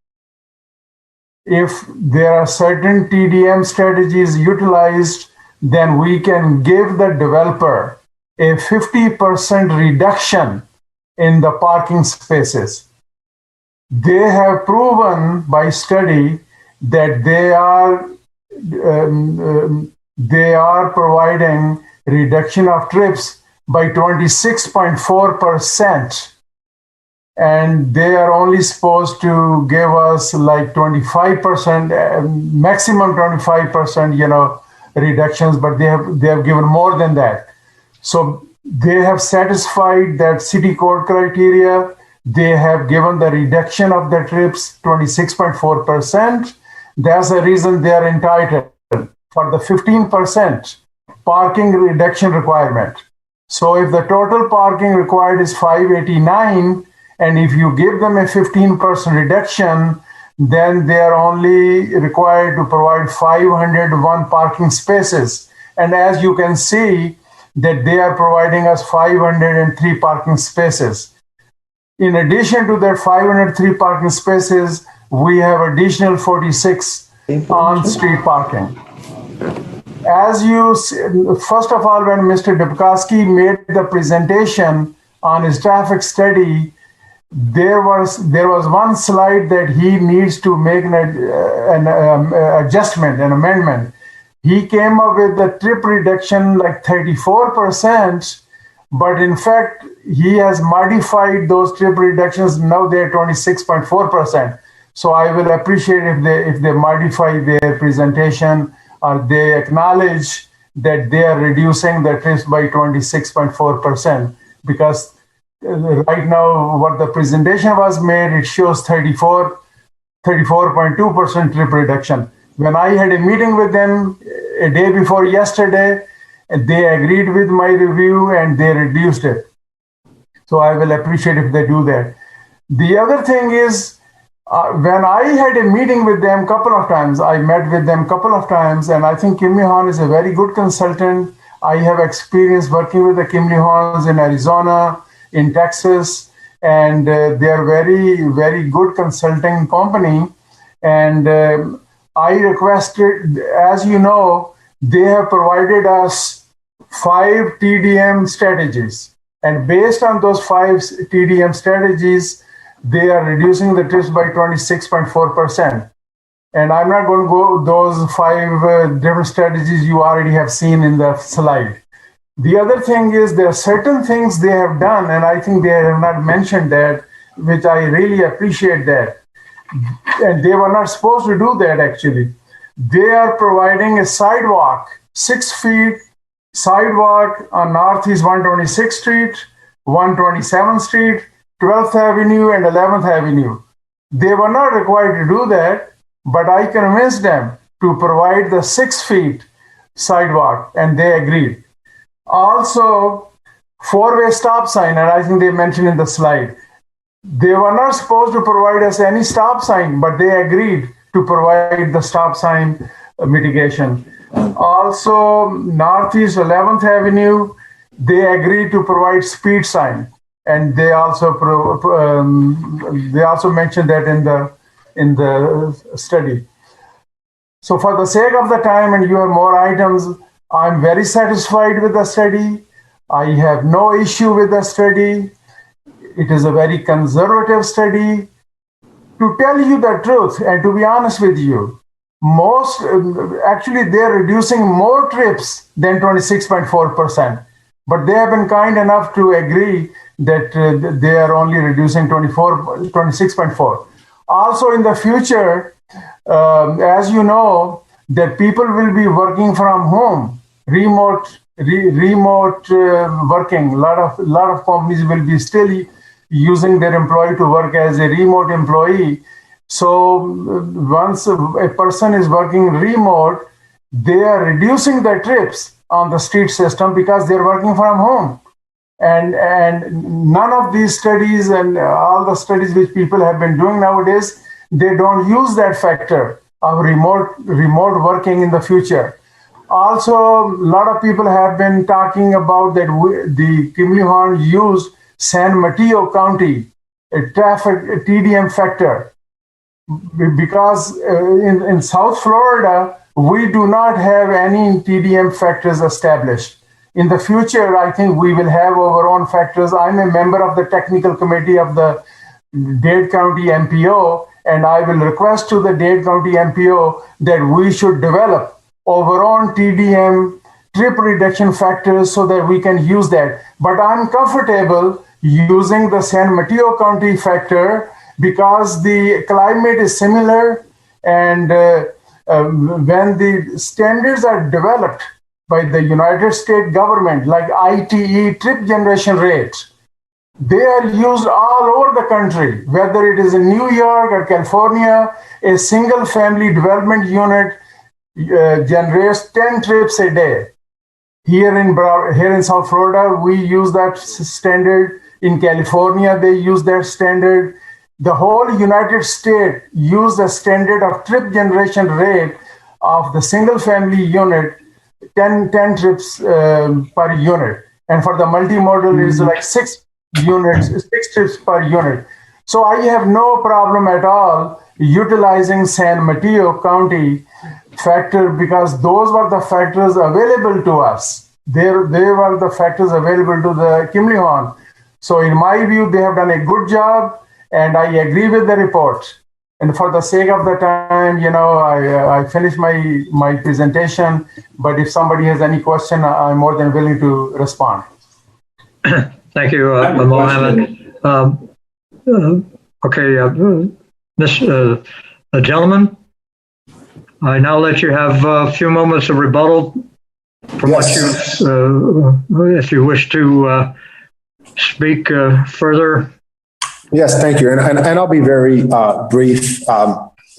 if there are certain TDM strategies utilized, then we can give the developer a 50% reduction in the parking spaces. They have proven by study that they are providing reduction of trips by 26.4%, and they are only supposed to give us like 25%, maximum 25%, reductions, but they have given more than that. So they have satisfied that city code criteria. They have given the reduction of the trips 26.4%. That's the reason they are entitled for the 15% parking reduction requirement. So if the total parking required is 589, and if you give them a 15% reduction, then they are only required to provide 501 parking spaces. And as you can see, that they are providing us 503 parking spaces. In addition to their 503 parking spaces, we have additional 46 on-street parking. As you, first of all, when Mr. Dubkowski made the presentation on his traffic study, there was one slide that he needs to make an adjustment, an amendment. He came up with the trip reduction like 34%, but in fact, he has modified those trip reductions. Now they're 26.4%. So I will appreciate if they modify their presentation or they acknowledge that they are reducing the trips by 26.4%, because right now what the presentation was made, it shows 34.2% trip reduction. When I had a meeting with them a day before yesterday, they agreed with my review and they reduced it. So I will appreciate if they do that. The other thing is, when I had a meeting with them a couple of times, I met with them a couple of times, and I think Kimley Horn is a very good consultant. I have experience working with the Kimley Horns in Arizona, in Texas, and they are very, very good consulting company. And I requested, as you know, they have provided us 5 TDM strategies. And based on those 5 TDM strategies, they are reducing the trips by 26.4%. And I'm not going to go those 5 different strategies you already have seen in the slide. The other thing is there are certain things they have done, and I think they have not mentioned that, which I really appreciate that. And they were not supposed to do that actually. They are providing a sidewalk, 6 feet sidewalk on Northeast 126th Street, 127th Street, 12th Avenue and 11th Avenue. They were not required to do that, but I convinced them to provide the 6 feet sidewalk, and they agreed. Also, 4-way stop sign, and I think they mentioned in the slide. They were not supposed to provide us any stop sign, but they agreed to provide the stop sign mitigation. Also, Northeast 11th Avenue, they agreed to provide speed sign. And they also mentioned that in the study. So for the sake of the time, and you have more items, I'm very satisfied with the study. I have no issue with the study. It is a very conservative study. To tell you the truth, and to be honest with you, actually they're reducing more trips than 26.4%. But they have been kind enough to agree that they are only reducing 26.4. Also in the future, as you know, that people will be working from home, remote working. A lot of companies will be still using their employee to work as a remote employee. So once a person is working remote, they are reducing their trips on the street system because they're working from home. And none of these studies and all the studies which people have been doing nowadays, they don't use that factor of remote working in the future. Also, a lot of people have been talking about that the Kimley Horn used San Mateo County, a traffic TDM factor, because in South Florida, we do not have any TDM factors established. In the future, I think we will have our own factors. I'm a member of the technical committee of the Dade County MPO, and I will request to the Dade County MPO that we should develop our own TDM trip reduction factors so that we can use that. But I'm comfortable using the San Mateo County factor because the climate is similar, and when the standards are developed by the United States government, like ITE trip generation rates, they are used all over the country, whether it is in New York or California. A single family development unit generates 10 trips a day. Here in South Florida, we use that standard. In California, they use that standard. The whole United States use the standard of trip generation rate of the single family unit, 10 trips per unit. And for the multimodal, it's like 6 trips per unit. So I have no problem at all utilizing San Mateo County factor because those were the factors available to us. They were the factors available to the Kimley-Horn. So in my view, they have done a good job, and I agree with the report. And for the sake of the time, I finished my presentation, but if somebody has any question, I'm more than willing to respond. Thank you, Mohammed. Gentlemen, I now let you have a few moments of rebuttal from what you, if you wish to speak further. Yes, thank you. And I'll be very brief. I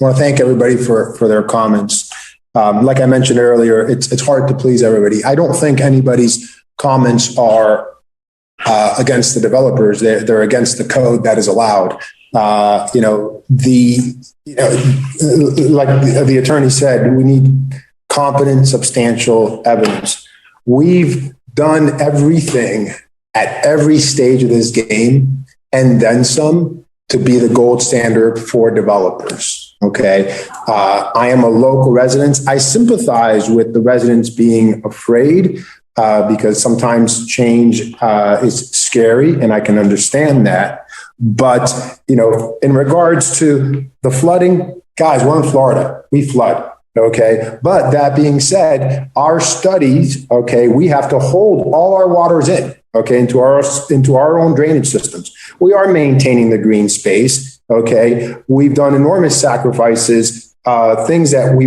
want to thank everybody for their comments. Like I mentioned earlier, it's hard to please everybody. I don't think anybody's comments are against the developers. They're against the code that is allowed. Like the attorney said, we need competent, substantial evidence. We've done everything at every stage of this game and then some to be the gold standard for developers. Okay. I am a local resident. I sympathize with the residents being afraid because sometimes change is scary, and I can understand that. But, in regards to the flooding, guys, we're in Florida. We flood. Okay. But that being said, our studies, okay, we have to hold all our waters in, okay, into our own drainage systems. We are maintaining the green space. Okay. We've done enormous sacrifices, things that we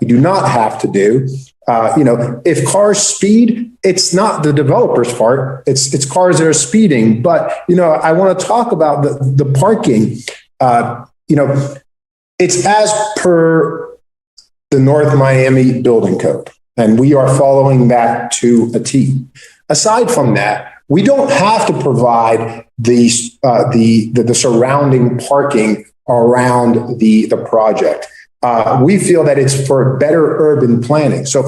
do not have to do. If cars speed, it's not the developer's fault. It's cars that are speeding. But, I want to talk about the parking. It's as per the North Miami Building Code, and we are following that to a T. Aside from that, we don't have to provide the surrounding parking around the project. We feel that it's for better urban planning. So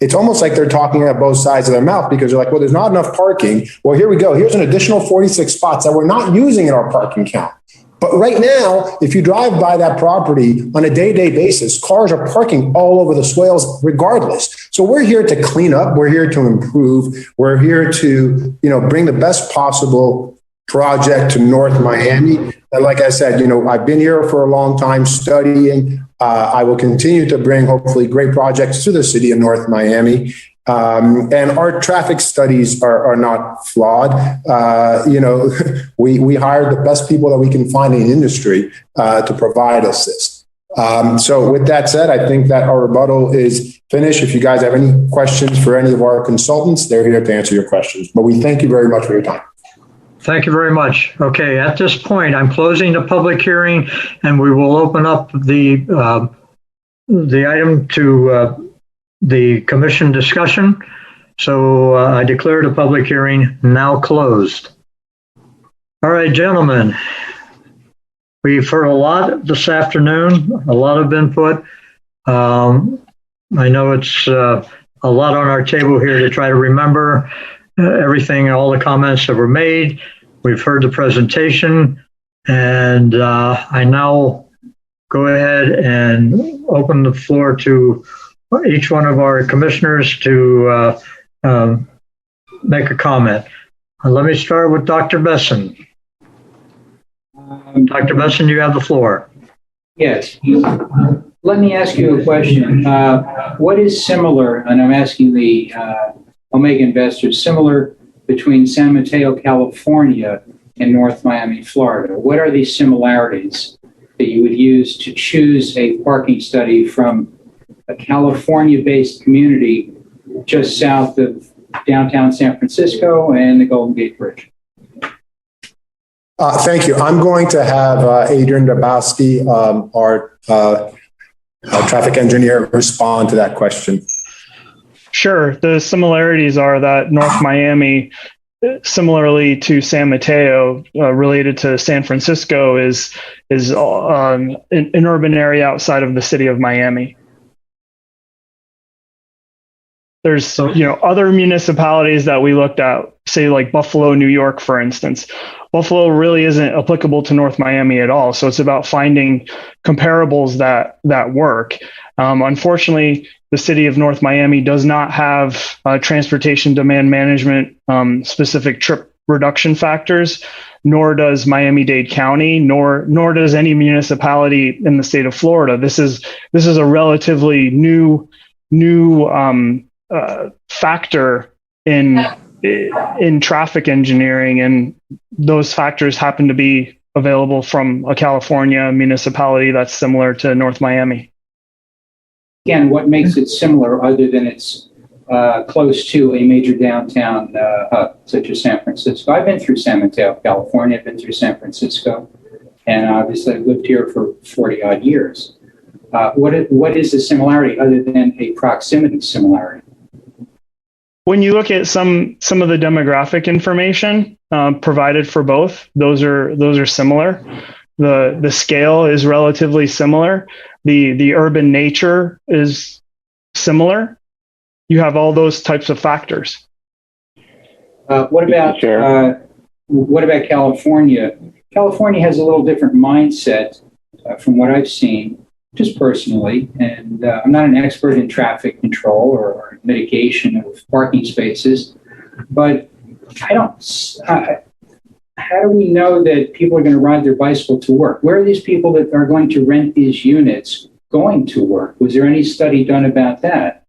it's almost like they're talking at both sides of their mouth because they're like, well, there's not enough parking. Well, here we go. Here's an additional 46 spots that we're not using in our parking count. But right now, if you drive by that property on a day-to-day basis, cars are parking all over the swales regardless. So we're here to clean up. We're here to improve. We're here to, bring the best possible project to North Miami. And like I said, I've been here for a long time studying. I will continue to bring hopefully great projects to the city of North Miami. And our traffic studies are not flawed. We hire the best people that we can find in the industry to provide us this. So with that said, I think that our rebuttal is finished. If you guys have any questions for any of our consultants, they're here to answer your questions. But we thank you very much for your time. Thank you very much. Okay, at this point, I'm closing the public hearing, and we will open up the item to the commission discussion. So I declare the public hearing now closed. All right, gentlemen, we've heard a lot this afternoon, a lot of input. I know it's a lot on our table here to try to remember everything, all the comments that were made. We've heard the presentation, and I now go ahead and open the floor to each one of our commissioners to make a comment. Let me start with Dr. Besson. Dr. Besson, you have the floor. Yes. Let me ask you a question. What is similar, and I'm asking the Omega investors, similar between San Mateo, California and North Miami, Florida? What are the similarities that you would use to choose a parking study from a California-based community just south of downtown San Francisco and the Golden Gate Bridge? Thank you. I'm going to have Adrian Dabowski, our traffic engineer, respond to that question. Sure. The similarities are that North Miami, similarly to San Mateo, related to San Francisco, is an urban area outside of the city of Miami. There's other municipalities that we looked at, say like Buffalo, New York, for instance. Buffalo really isn't applicable to North Miami at all. So it's about finding comparables that work. Unfortunately, the city of North Miami does not have transportation demand management specific trip reduction factors, nor does Miami-Dade County, nor does any municipality in the state of Florida. This is a relatively new factor in traffic engineering, and those factors happen to be available from a California municipality that's similar to North Miami. Again, what makes it similar other than it's close to a major downtown hub, such as San Francisco? I've been through San Mateo, California. I've been through San Francisco, and obviously I've lived here for 40 odd years. What is the similarity other than a proximity similarity? When you look at some of the demographic information provided for both, those are similar. The scale is relatively similar. The urban nature is similar. You have all those types of factors. What about California? California has a little different mindset from what I've seen, just personally, and I'm not an expert in traffic control or mitigation of parking spaces, but how do we know that people are going to ride their bicycle to work? Where are these people that are going to rent these units going to work? Was there any study done about that?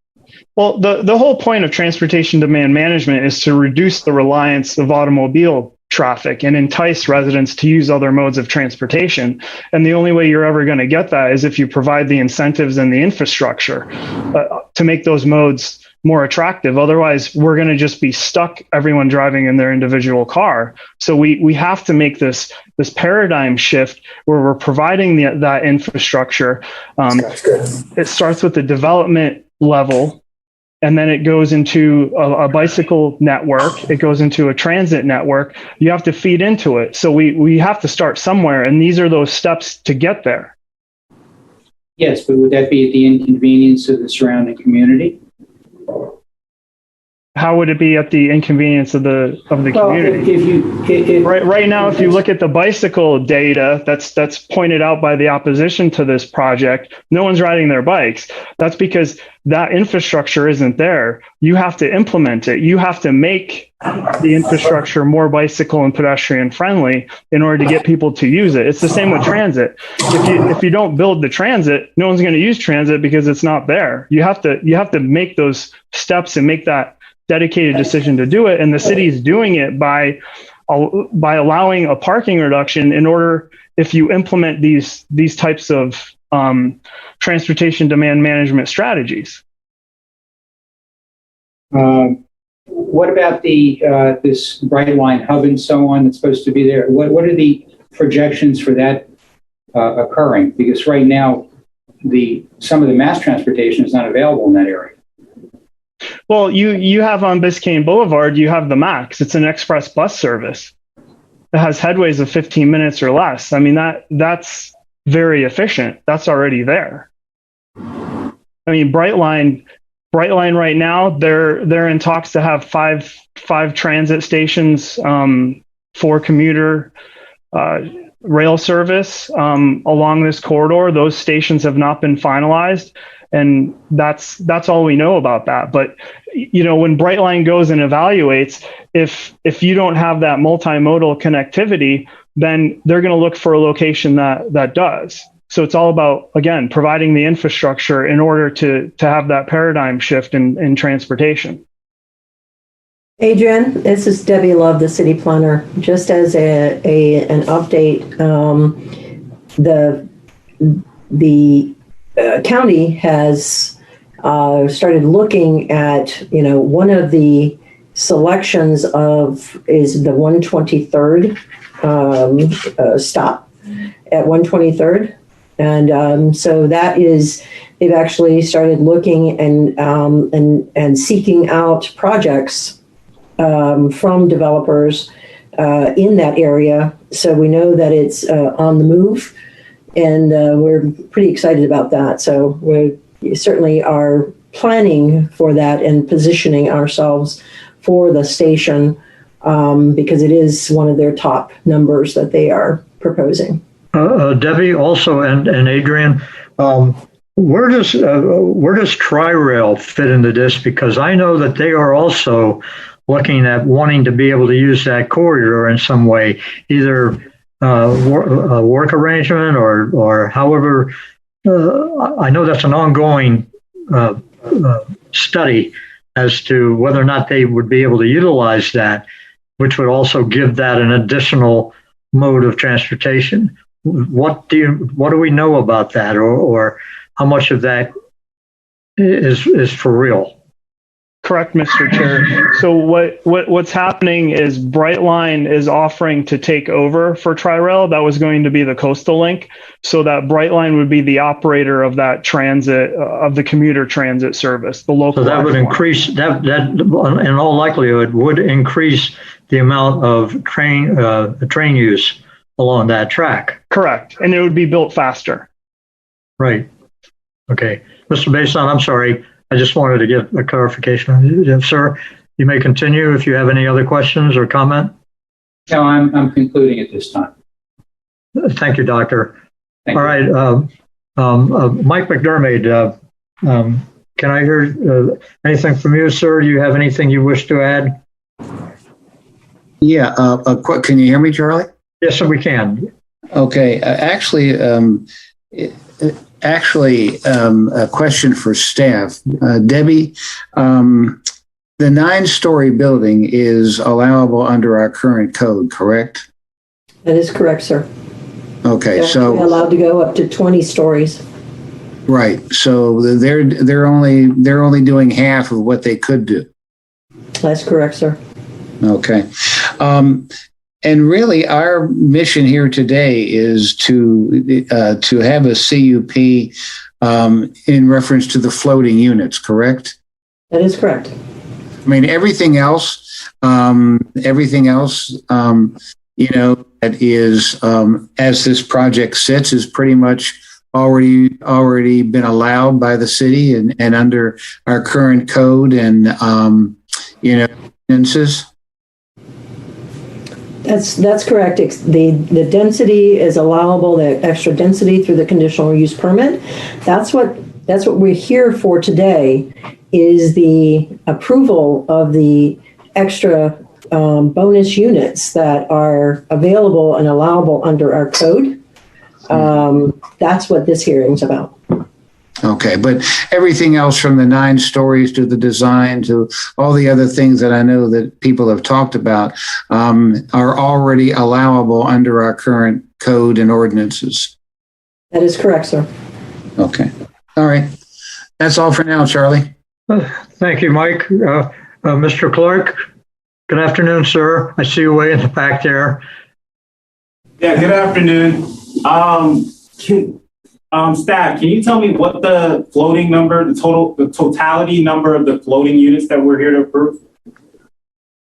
Well, the whole point of transportation demand management is to reduce the reliance of automobile traffic and entice residents to use other modes of transportation. And the only way you're ever going to get that is if you provide the incentives and the infrastructure to make those modes more attractive. Otherwise, we're going to just be stuck, everyone driving in their individual car. So we have to make this paradigm shift where we're providing that infrastructure. It starts with the development level, and then it goes into a bicycle network. It goes into a transit network. You have to feed into it. So we have to start somewhere, and these are those steps to get there. Yes, but would that be at the inconvenience of the surrounding community? How would it be at the inconvenience of the community? Right now, if you look at the bicycle data that's pointed out by the opposition to this project, no one's riding their bikes. That's because that infrastructure isn't there. You have to implement it. You have to make the infrastructure more bicycle and pedestrian friendly in order to get people to use it. It's the same with transit. If you don't build the transit, no one's going to use transit because it's not there. You have to make those steps and make that dedicated decision to do it, and the city is doing it by allowing a parking reduction in order, if you implement these types of transportation demand management strategies. What about this Brightline hub and so on that's supposed to be there? What are the projections for that occurring? Because right now, some of the mass transportation is not available in that area. Well, you have on Biscayne Boulevard, you have the MAX. It's an express bus service. It has headways of 15 minutes or less. I mean, that's very efficient. That's already there. I mean, Brightline right now, they're in talks to have five transit stations for commuter rail service along this corridor. Those stations have not been finalized. And that's all we know about that. But, when Brightline goes and evaluates, if you don't have that multimodal connectivity, then they're going to look for a location that does. So it's all about, again, providing the infrastructure in order to have that paradigm shift in transportation. Adrian, this is Debbie Love, the city planner. Just as an update, the county has started looking at, one of the selections is the 123rd stop at 123rd. And so that is, they've actually started looking and seeking out projects from developers in that area. So we know that it's on the move. And we're pretty excited about that. So we certainly are planning for that and positioning ourselves for the station because it is one of their top numbers that they are proposing. Debbie, also, and Adrian, where does Tri-Rail fit into this? Because I know that they are also looking at wanting to be able to use that corridor in some way, either a work arrangement or however. I know that's an ongoing study as to whether or not they would be able to utilize that, which would also give that an additional mode of transportation. What do we know about that, or how much of that is for real? Correct, Mr. Chair. So what's happening is Brightline is offering to take over for Tri-Rail. That was going to be the Coastal Link, so that Brightline would be the operator of that transit, of the commuter transit service, the local. So that would increase that in all likelihood would increase the amount of train use along that track. Correct, and it would be built faster. Right. Okay, Mr. Bason, I'm sorry. I just wanted to get a clarification. Sir, you may continue if you have any other questions or comment. No, I'm concluding at this time. Thank you, Doctor. Thank All right, Mike McDermott, can I hear anything from you, sir? Do you have anything you wish to add? Yeah, can you hear me, Charlie? Yes, sir, we can. Okay, a question for staff. Debbie, the 9-story building is allowable under our current code, correct? That is correct, sir. Okay, They're so allowed to go up to 20 stories. right, so they're only doing half of what they could do. That's correct, sir. Okay. And really, our mission here today is to have a CUP in reference to the floating units, correct? That is correct. I mean, everything else, that is, as this project sits, is pretty much already been allowed by the city and under our current code and, ordinances. That's correct. The density is allowable, the extra density through the conditional use permit. That's what we're here for today, is the approval of the extra bonus units that are available and allowable under our code. That's what this hearing's about. Okay, but everything else from the 9 stories to the design to all the other things that I know that people have talked about are already allowable under our current code and ordinances. That is correct, sir. Okay. All right. That's all for now, Charlie. Thank you, Mike. Mr. Clark, good afternoon, sir. I see you way in the back there. Yeah, good afternoon. Staff, can you tell me what the floating number, the totality number of the floating units that we're here to approve?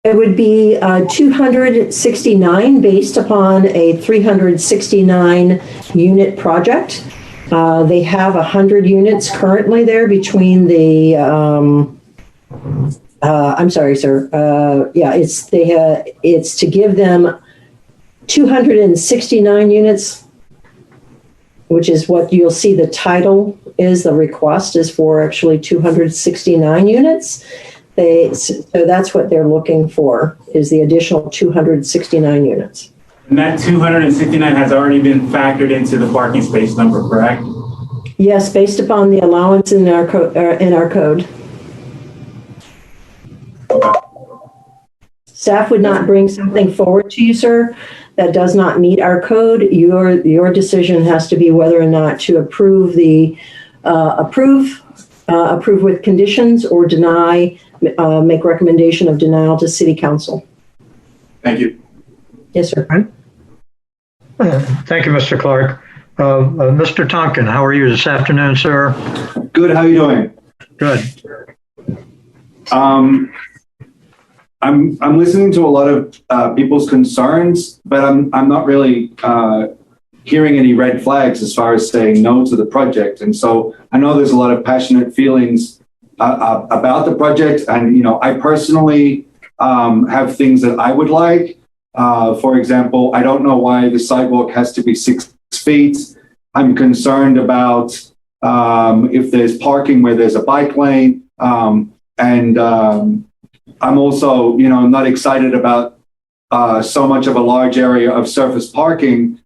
It would be 269 based upon a 369 unit project. They have 100 units currently there between the, I'm sorry, sir. It's to give them 269 units, which is what you'll see the title is. The request is for actually 269 units. So that's what they're looking for, is the additional 269 units. And that 269 has already been factored into the parking space number, correct? Yes, based upon the allowance in our code. Staff would not bring something forward to you, sir, that does not meet our code. Your decision has to be whether or not to approve approve with conditions, or deny, make recommendation of denial to City Council. Thank you. Yes, sir. Thank you, Mr. Clark. Mr. Tonkin, how are you this afternoon, sir? Good. How are you doing? Good. I'm listening to a lot of people's concerns, but I'm not really hearing any red flags as far as saying no to the project. And so I know there's a lot of passionate feelings about the project, and I personally have things that I would like. For example, I don't know why the sidewalk has to be 6 feet. I'm concerned about if there's parking where there's a bike lane. And I'm also, not excited about so much of a large area of surface parking.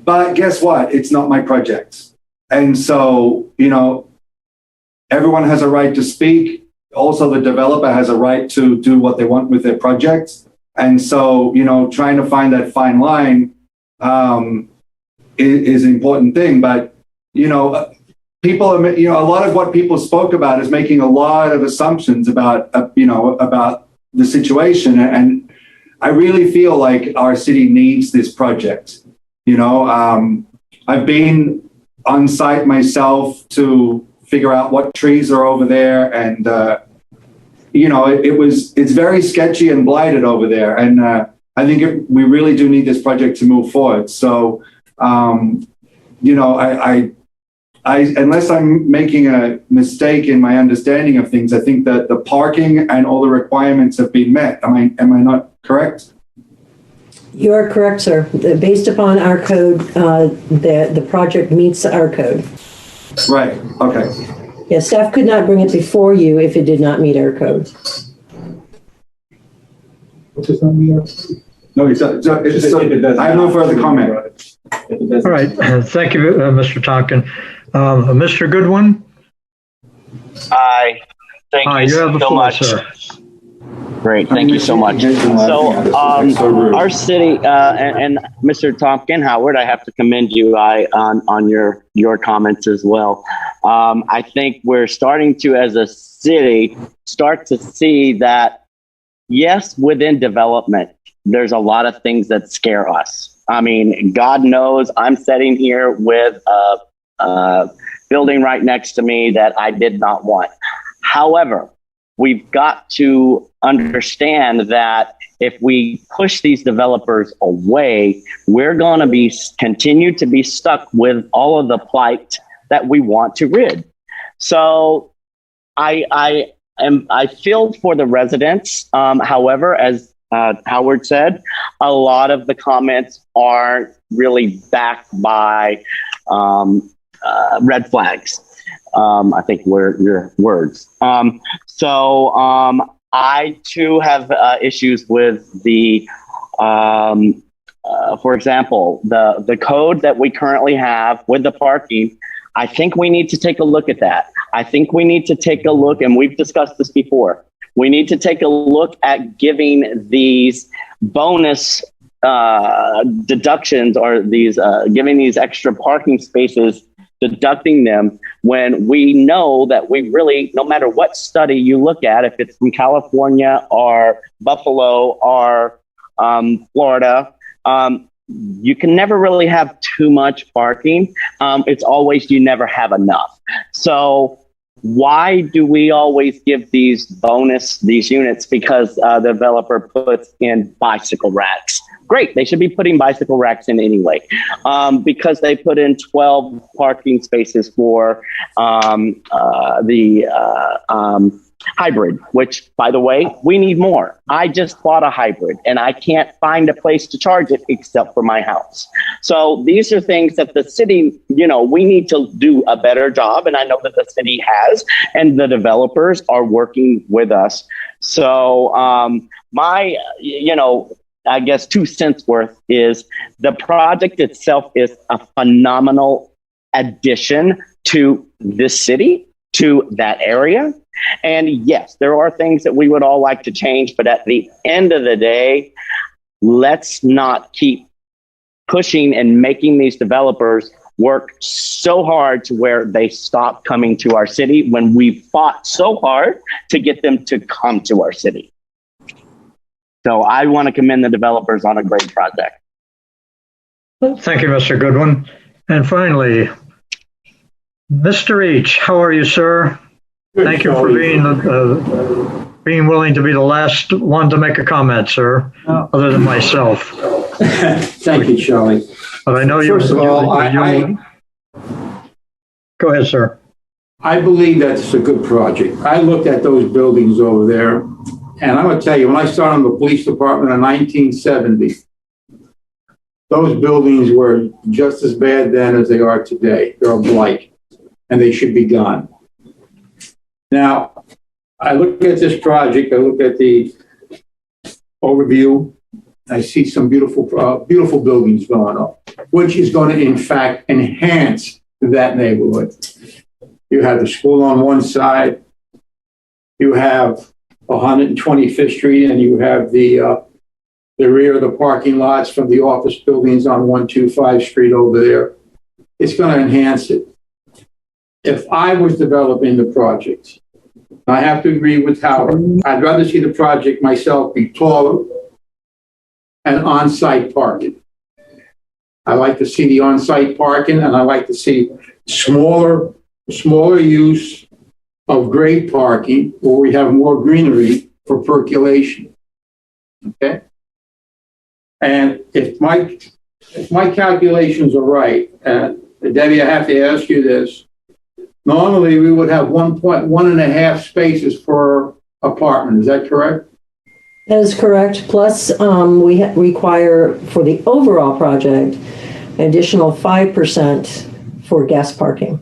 But guess what? It's not my project. And so, everyone has a right to speak. Also, the developer has a right to do what they want with their project. And so, trying to find that fine line is an important thing. But, people are, a lot of what people spoke about is making a lot of assumptions about, about the situation. And I really feel like our city needs this project. I've been on site myself to figure out what trees are over there. And, it's very sketchy and blighted over there. And I think we really do need this project to move forward. So, unless I'm making a mistake in my understanding of things, I think that the parking and all the requirements have been met. Am I not correct? You are correct, sir. Based upon our code, the project meets our code. Right. Okay. Yeah, staff could not bring it before you if it did not meet our code. No, I have no further comment. All right. Thank you, Mr. Tonkin. Mr. Goodwin? Hi. Thank you so much. Sir. Great. Thank you so much. So our city and Mr. Tonkin, Howard, I have to commend you on your comments as well. I think we're starting to, as a city, start to see that, yes, within development, there's a lot of things that scare us. I mean, God knows I'm sitting here with a building right next to me that I did not want. However, we've got to understand that if we push these developers away, we're going to continue to be stuck with all of the plight that we want to rid. So I feel for the residents. However, as Howard said, a lot of the comments aren't really backed by red flags. I think were your words. I too have issues with the, for example, the code that we currently have with the parking. I think we need to take a look at that. I think we need to take a look, and we've discussed this before. We need to take a look at giving these bonus deductions, or these giving these extra parking spaces, deducting them, when we know that we really, no matter what study you look at, if it's from California or Buffalo or Florida, you can never really have too much parking. It's always, you never have enough. So why do we always give these units? Because the developer puts in bicycle racks. Great, they should be putting bicycle racks in anyway, because they put in 12 parking spaces for the hybrid, which, by the way, we need more. I just bought a hybrid and I can't find a place to charge it except for my house. So these are things that the city, we need to do a better job. And I know that the city has, and the developers are working with us. So my, I guess 2 cents worth is the project itself is a phenomenal addition to this city, to that area. And yes, there are things that we would all like to change, but at the end of the day, let's not keep pushing and making these developers work so hard to where they stop coming to our city when we fought so hard to get them to come to our city. So I want to commend the developers on a great project. Thank you, Mr. Goodwin. And finally, Mr. H., how are you, sir? Thank you for being willing to be the last one to make a comment, sir, other than myself. Thank you, Charlie. But I know you. First of all, Go ahead, sir. I believe that's a good project. I looked at those buildings over there, And I'm going to tell you, when I started in the police department in 1970, those buildings were just as bad then as they are today. They're a blight, and they should be gone. Now, I look at this project, I look at the overview, I see some beautiful buildings going up, which is going to, in fact, enhance that neighborhood. You have the school on one side, you have 125th Street, and you have the rear of the parking lots from the office buildings on 125 Street over there. It's going to enhance it. If I was developing the project, I have to agree with Howard. I'd rather see the project myself be taller and on-site parking. I like to see the on-site parking, and I like to see smaller use of grade parking where we have more greenery for percolation. Okay? And if my calculations are right, and Debbie, I have to ask you this. Normally, we would have 1.5 spaces per apartment. Is that correct? That is correct. Plus, we require for the overall project an additional 5% for guest parking.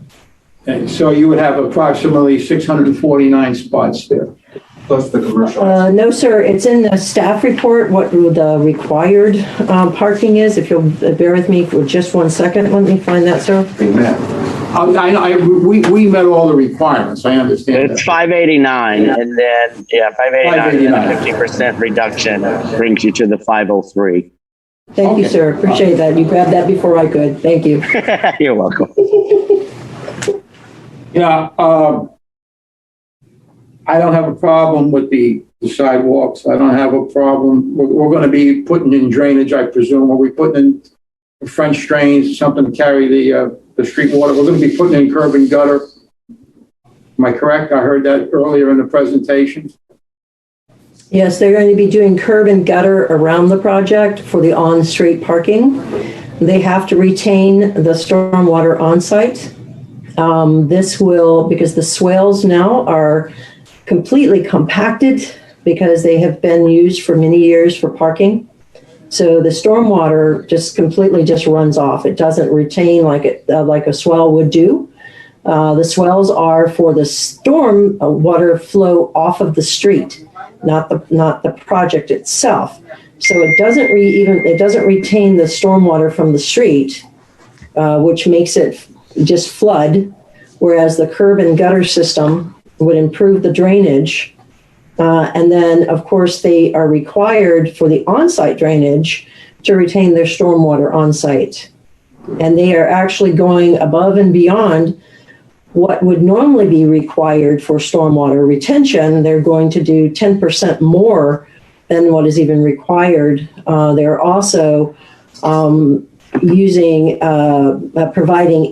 And so you would have approximately 649 spots there. Plus the commercial. No, sir. It's in the staff report what the required parking is. If you'll bear with me for just 1 second, let me find that, sir. Amen. We met all the requirements. I understand. It's 589, and then 589, and a 50% reduction brings you to the 503. Thank you, sir. Appreciate that. You grabbed that before I could. Thank you. You're welcome. Yeah, I don't have a problem with the sidewalks. I don't have a problem. We're going to be putting in drainage, I presume. Are we putting in French drains, something to carry the street water? We're going to be putting in curb and gutter. Am I correct? I heard that earlier in the presentation. Yes, they're going to be doing curb and gutter around the project for the on-street parking. They have to retain the stormwater on-site. This will, because the swales now are completely compacted because they have been used for many years for parking. So the stormwater just completely just runs off. It doesn't retain like a swell would do. The swells are for the storm water flow off of the street, not the project itself. So it doesn't retain the stormwater from the street, which makes it just flood. Whereas the curb and gutter system would improve the drainage. And then, of course, they are required for the on-site drainage to retain their stormwater on-site. And they are actually going above and beyond what would normally be required for stormwater retention. They're going to do 10% more than what is even required. They're also providing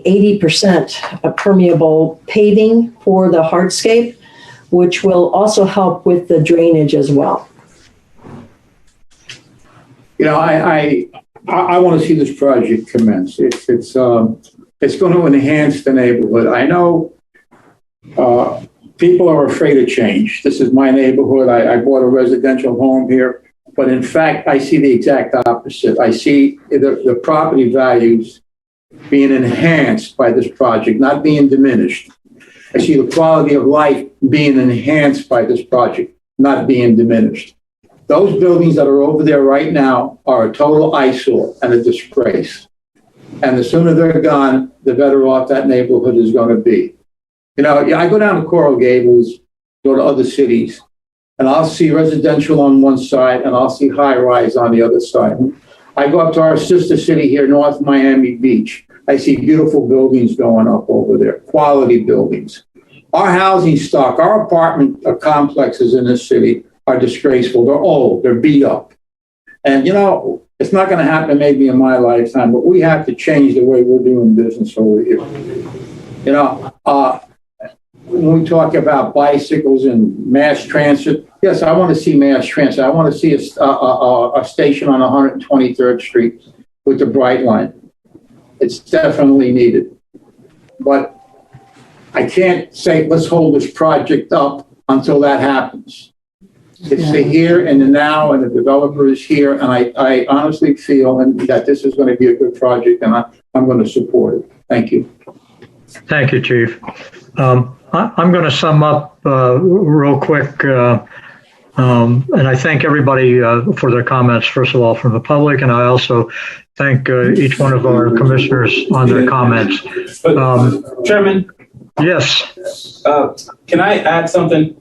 80% permeable paving for the hardscape, which will also help with the drainage as well. You know, I want to see this project commence. It's going to enhance the neighborhood. I know people are afraid of change. This is my neighborhood. I bought a residential home here. But in fact, I see the exact opposite. I see the property values being enhanced by this project, not being diminished. I see the quality of life being enhanced by this project, not being diminished. Those buildings that are over there right now are a total eyesore and a disgrace. And the sooner they're gone, the better off that neighborhood is going to be. You know, I go down to Coral Gables, go to other cities, and I'll see residential on one side and I'll see high rise on the other side. I go up to our sister city here, North Miami Beach. I see beautiful buildings going up over there, quality buildings. Our housing stock, our apartment complexes in this city are disgraceful. They're old, they're beat up. And you know, it's not going to happen maybe in my lifetime, but we have to change the way we're doing business over here. You know, when we talk about bicycles and mass transit, yes, I want to see mass transit. I want to see a station on 123rd Street with the Bright Line. It's definitely needed. But I can't say, let's hold this project up until that happens. It's the here and the now, and the developer is here, and I honestly feel that this is going to be a good project, and I'm going to support it. Thank you. Thank you, Chief. I'm going to sum up real quick, and I thank everybody for their comments, first of all, from the public, and I also thank each one of our commissioners on their comments. Chairman? Yes. Can I add something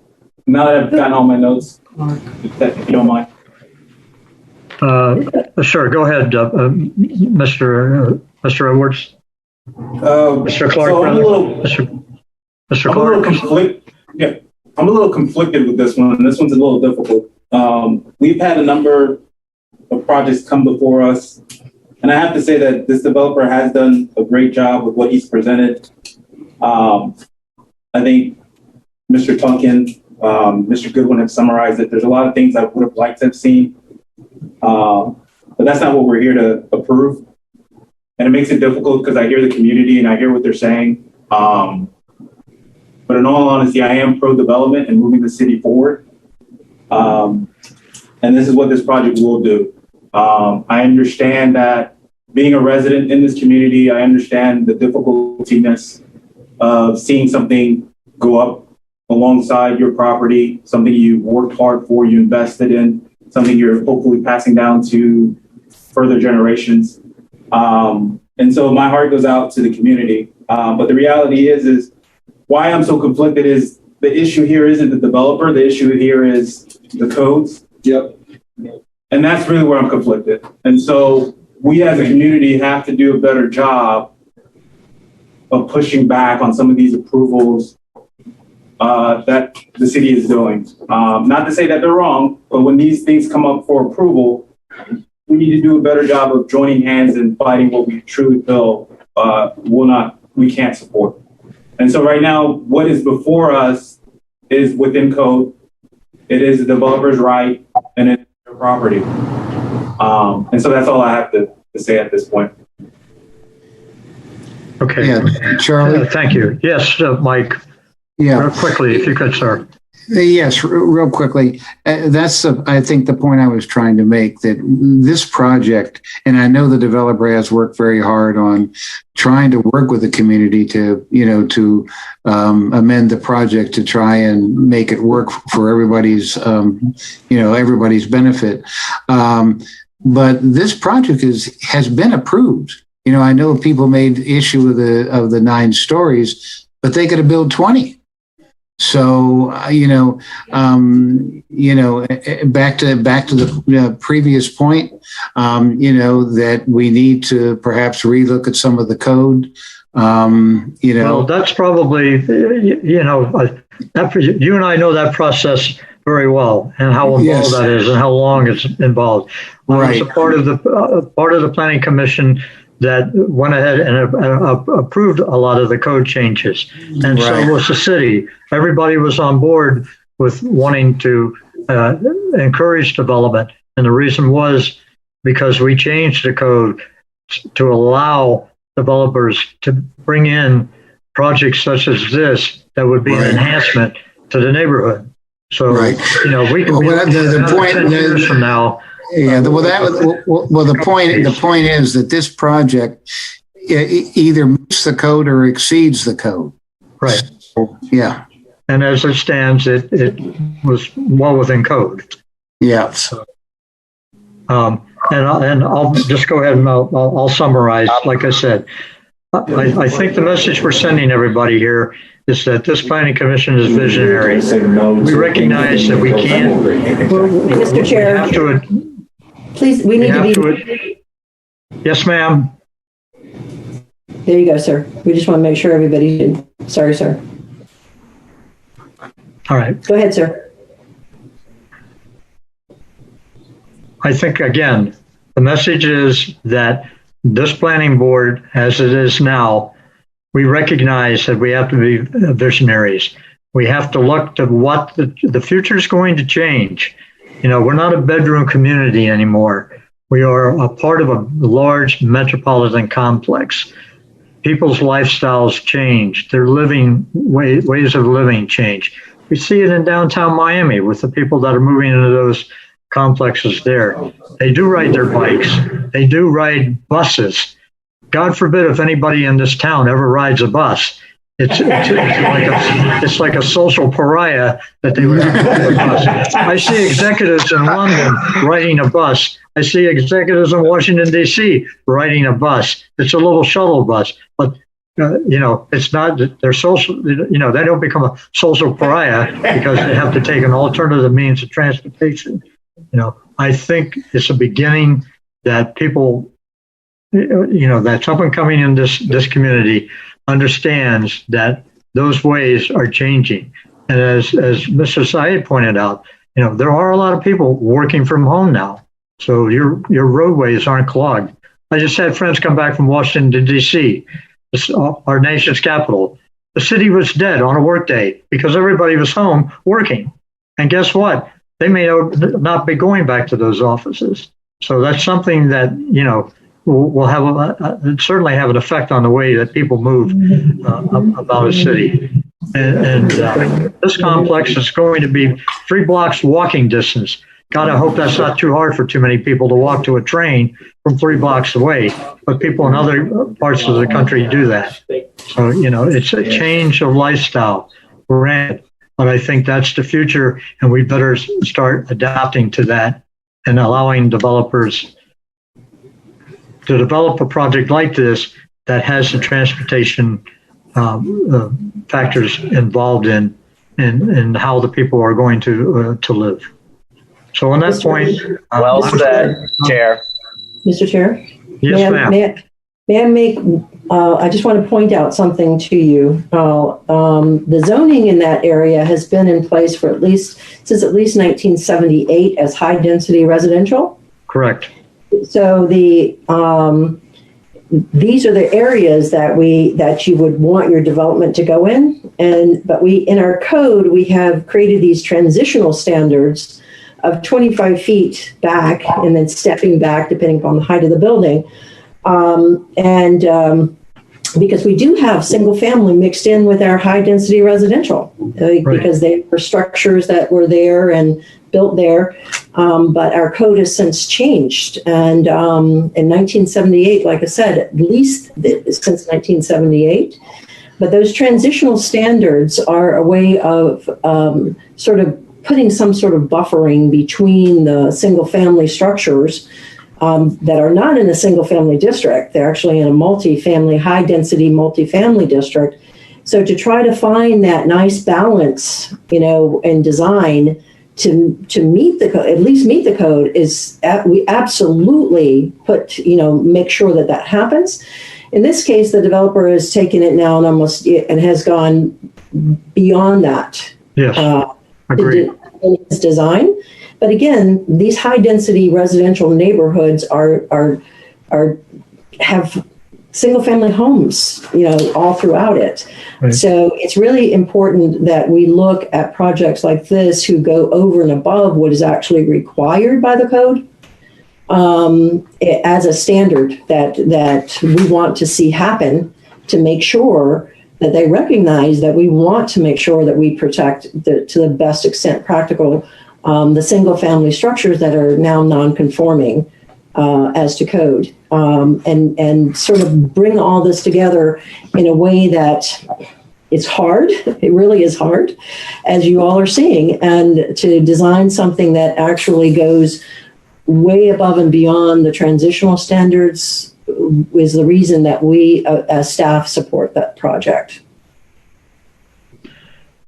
now that I've gotten all my notes, if you don't mind? Sure, go ahead, Mr. Edwards. Mr. Clark, so Mr. Clark. I'm a little conflicted with this one. This one's a little difficult. We've had a number of projects come before us, and I have to say that this developer has done a great job with what he's presented. I think Mr. Tonkin, Mr. Goodwin have summarized it. There's a lot of things I would have liked to have seen, but that's not what we're here to approve. And it makes it difficult because I hear the community and I hear what they're saying. But in all honesty, I am pro-development and moving the city forward. And this is what this project will do. I understand that being a resident in this community, I understand the difficultiness of seeing something go up alongside your property, something you worked hard for, you invested in, something you're hopefully passing down to further generations. And so my heart goes out to the community. But the reality is why I'm so conflicted is the issue here isn't the developer. The issue here is the codes. Yep. And that's really where I'm conflicted. And so we as a community have to do a better job of pushing back on some of these approvals that the city is doing. Not to say that they're wrong, but when these things come up for approval, we need to do a better job of joining hands and fighting what we truly feel we can't support. And so right now, what is before us is within code. It is the developer's right and it's their property. And so that's all I have to say at this point. Okay. Yeah, Charlie. Thank you. Yes, Mike. Yeah. Real quickly, if you could, sir. Yes, real quickly. That's, I think, the point I was trying to make, that this project, and I know the developer has worked very hard on trying to work with the community to amend the project to try and make it work for everybody's, everybody's benefit. But this project has been approved. I know people made issue of the 9 stories, but they could have built 20. So, back to the previous point, that we need to perhaps relook at some of the code. Well, that's probably, you and I know that process very well, and how involved that is, and how long it's involved. Right. I was a part of the Planning Commission that went ahead and approved a lot of the code changes. And so was the city. Everybody was on board with wanting to encourage development. And the reason was because we changed the code to allow developers to bring in projects such as this that would be an enhancement to the neighborhood. So, we can the point 10 years from now. Yeah, the point is that this project either meets the code or exceeds the code. Right. So, yeah. And as it stands, it was well within code. Yeah. So, and I'll just go ahead and I'll summarize. Like I said, I think the message we're sending everybody here is that this planning commission is visionary. We recognize that we can't. Mr. Chair. Please, we need to be. Yes, ma'am. There you go, sir. We just want to make sure everybody did. Sorry, sir. All right. Go ahead, sir. I think, again, the message is that this planning board, as it is now, we recognize that we have to be visionaries. We have to look to what the future is going to change. We're not a bedroom community anymore. We are a part of a large metropolitan complex. People's lifestyles change. Their living ways of living change. We see it in downtown Miami with the people that are moving into those complexes there. They do ride their bikes. They do ride buses. God forbid if anybody in this town ever rides a bus. It's like a social pariah that they would have to ride a bus. I see executives in London riding a bus. I see executives in Washington, D.C. riding a bus. It's a little shuttle bus, but it's not, they're social, they don't become a social pariah because they have to take an alternative means of transportation. I think it's a beginning that people, that's up and coming in this community understands that those ways are changing. And as Mr. Syed pointed out, there are a lot of people working from home now. So your roadways aren't clogged. I just had friends come back from Washington, D.C., our nation's capital. The city was dead on a work day because everybody was home working. And guess what? They may not be going back to those offices. So that's something that, will have certainly have an effect on the way that people move about a city. And this complex is going to be 3 blocks walking distance. God, I hope that's not too hard for too many people to walk to a train from 3 blocks away. But people in other parts of the country do that. So, it's a change of lifestyle. But I think that's the future, and we better start adapting to that and allowing developers to develop a project like this that has the transportation factors involved in how the people are going to live. So on that point, well said, Chair. Mr. Chair? Yes, ma'am. May I make, I just want to point out something to you. The zoning in that area has been in place for since at least 1978 as high density residential. Correct. So these are the areas that you would want your development to go in. But in our code, we have created these transitional standards of 25 feet back and then stepping back depending upon the height of the building. Because we do have single family mixed in with our high density residential, because they were structures that were there and built there. But our code has since changed. And in 1978, like I said, at least since 1978, but those transitional standards are a way of sort of putting some sort of buffering between the single family structures that are not in a single family district. They're actually in a multifamily, high density multifamily district. So to try to find that nice balance, in design to meet the code, at least meet the code, we absolutely make sure that happens. In this case, the developer has taken it now and has gone beyond that. Yes, agreed. In its design. But again, these high density residential neighborhoods have single family homes, all throughout it. Right. So it's really important that we look at projects like this who go over and above what is actually required by the code as a standard that we want to see happen, to make sure that they recognize that we want to make sure that we protect to the best extent practical the single family structures that are now non-conforming as to code, and sort of bring all this together in a way that it's hard. It really is hard, as you all are seeing, and to design something that actually goes way above and beyond the transitional standards is the reason that we as staff support that project.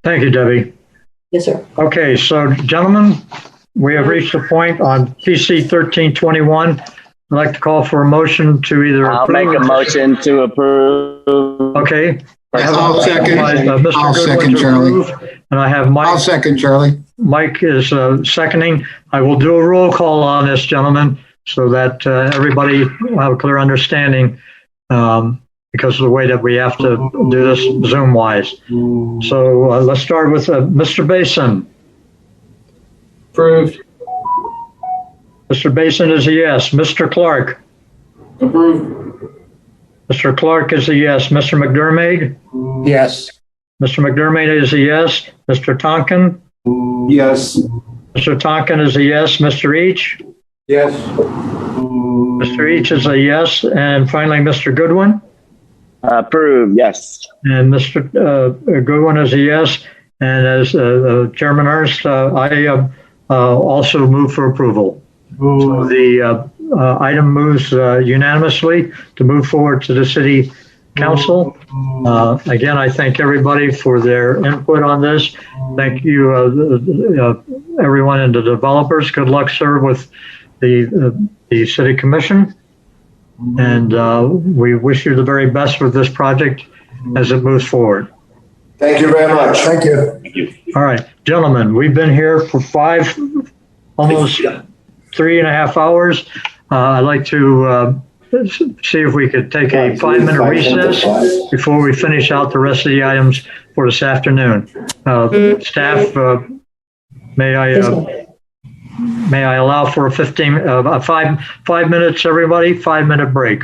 Thank you, Debbie. Yes, sir. Okay, so gentlemen, we have reached a point on PC 1321. I'd like to call for a motion to either I'll make a motion to approve. Okay. I'll second. I'll second, Charlie. And I have Mike. I'll second, Charlie. Mike is seconding. I will do a roll call on this, gentlemen, so that everybody will have a clear understanding because of the way that we have to do this Zoom-wise. So let's start with Mr. Basin. Approved. Mr. Basin is a yes. Mr. Clark. Approved. Mr. Clark is a yes. Mr. McDermott? Yes. Mr. McDermott is a yes. Mr. Tonkin? Yes. Mr. Tonkin is a yes. Mr. Each? Yes. Mr. Each is a yes. And finally, Mr. Goodwin? Approved, yes. And Mr. Goodwin is a yes. And as Chairman Ernst, I also move for approval. So the item moves unanimously to move forward to the City Council. Again, I thank everybody for their input on this. Thank you, everyone and the developers. Good luck, sir, with the City Commission. And we wish you the very best with this project as it moves forward. Thank you very much. Thank you. All right, gentlemen, we've been here for almost 3.5 hours. I'd like to see if we could take a 5-minute recess before we finish out the rest of the items for this afternoon. Staff, may I allow for a 5 minutes, everybody? 5-minute break.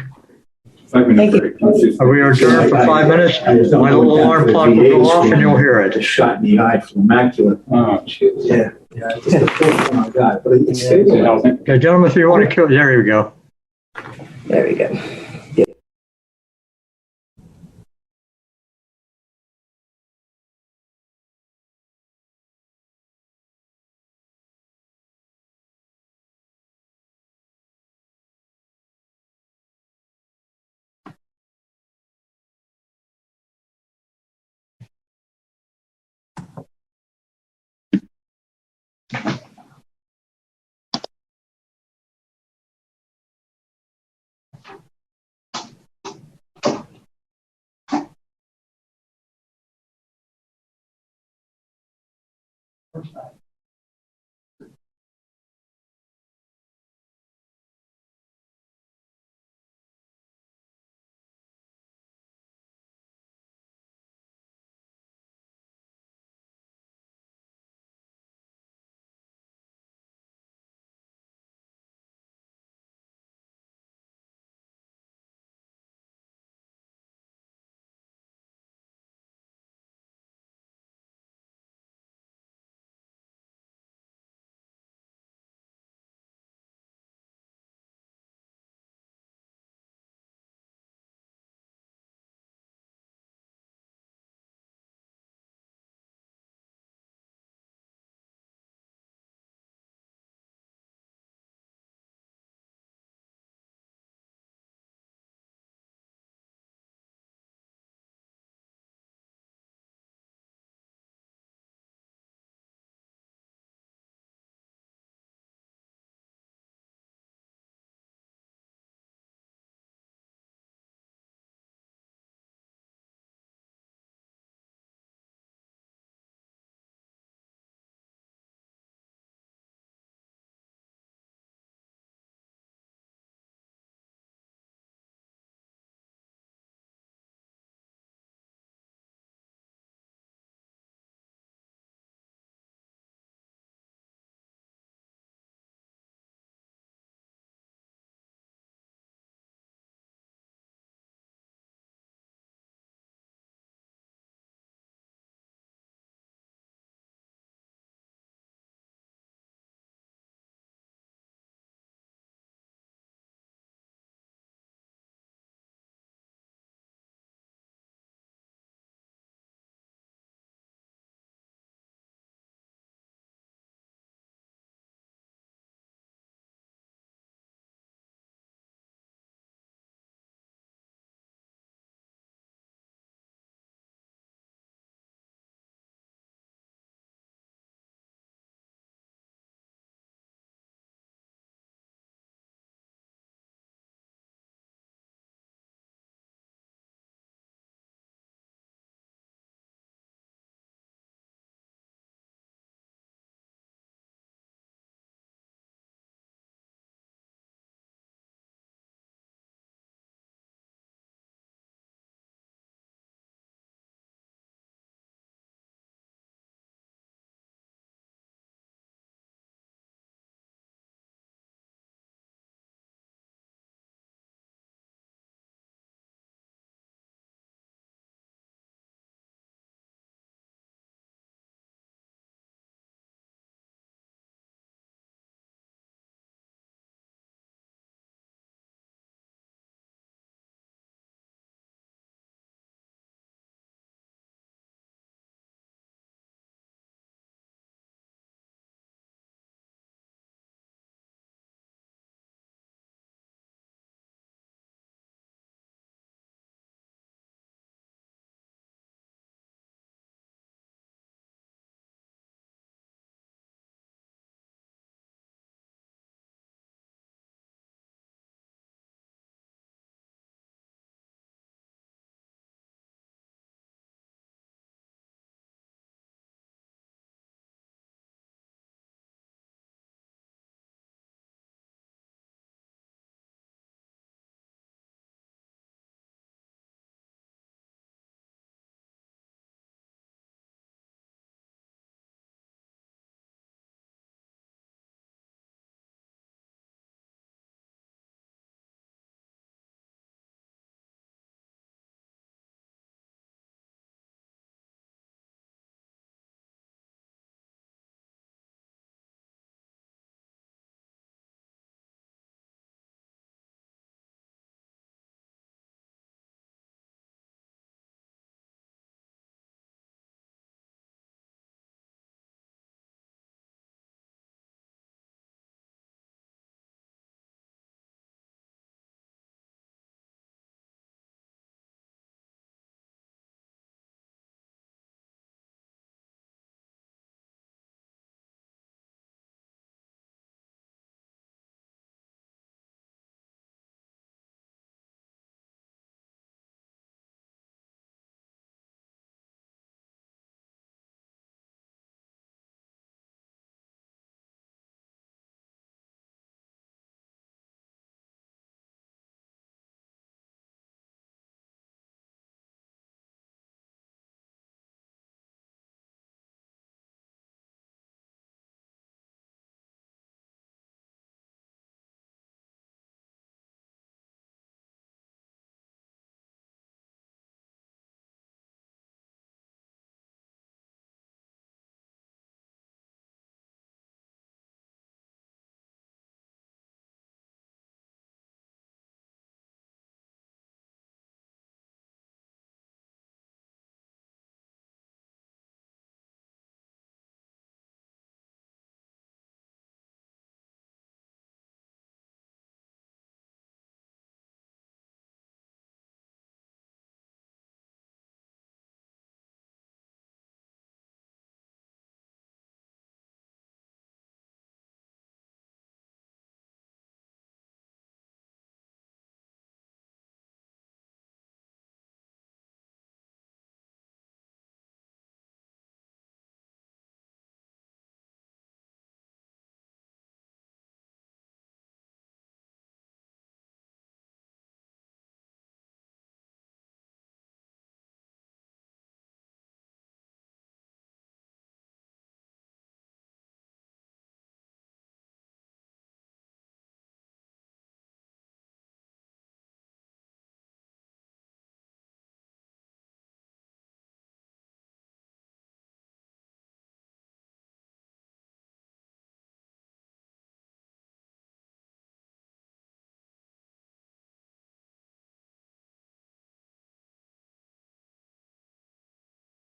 5-minute break. We are adjourned for 5 minutes. My little alarm clock will go off and you'll hear it. Just shot in the eye from immaculate. Oh, shit. Yeah. Yeah. Oh my God. But it's Okay, gentlemen, if you want to kill, there you go. There we go.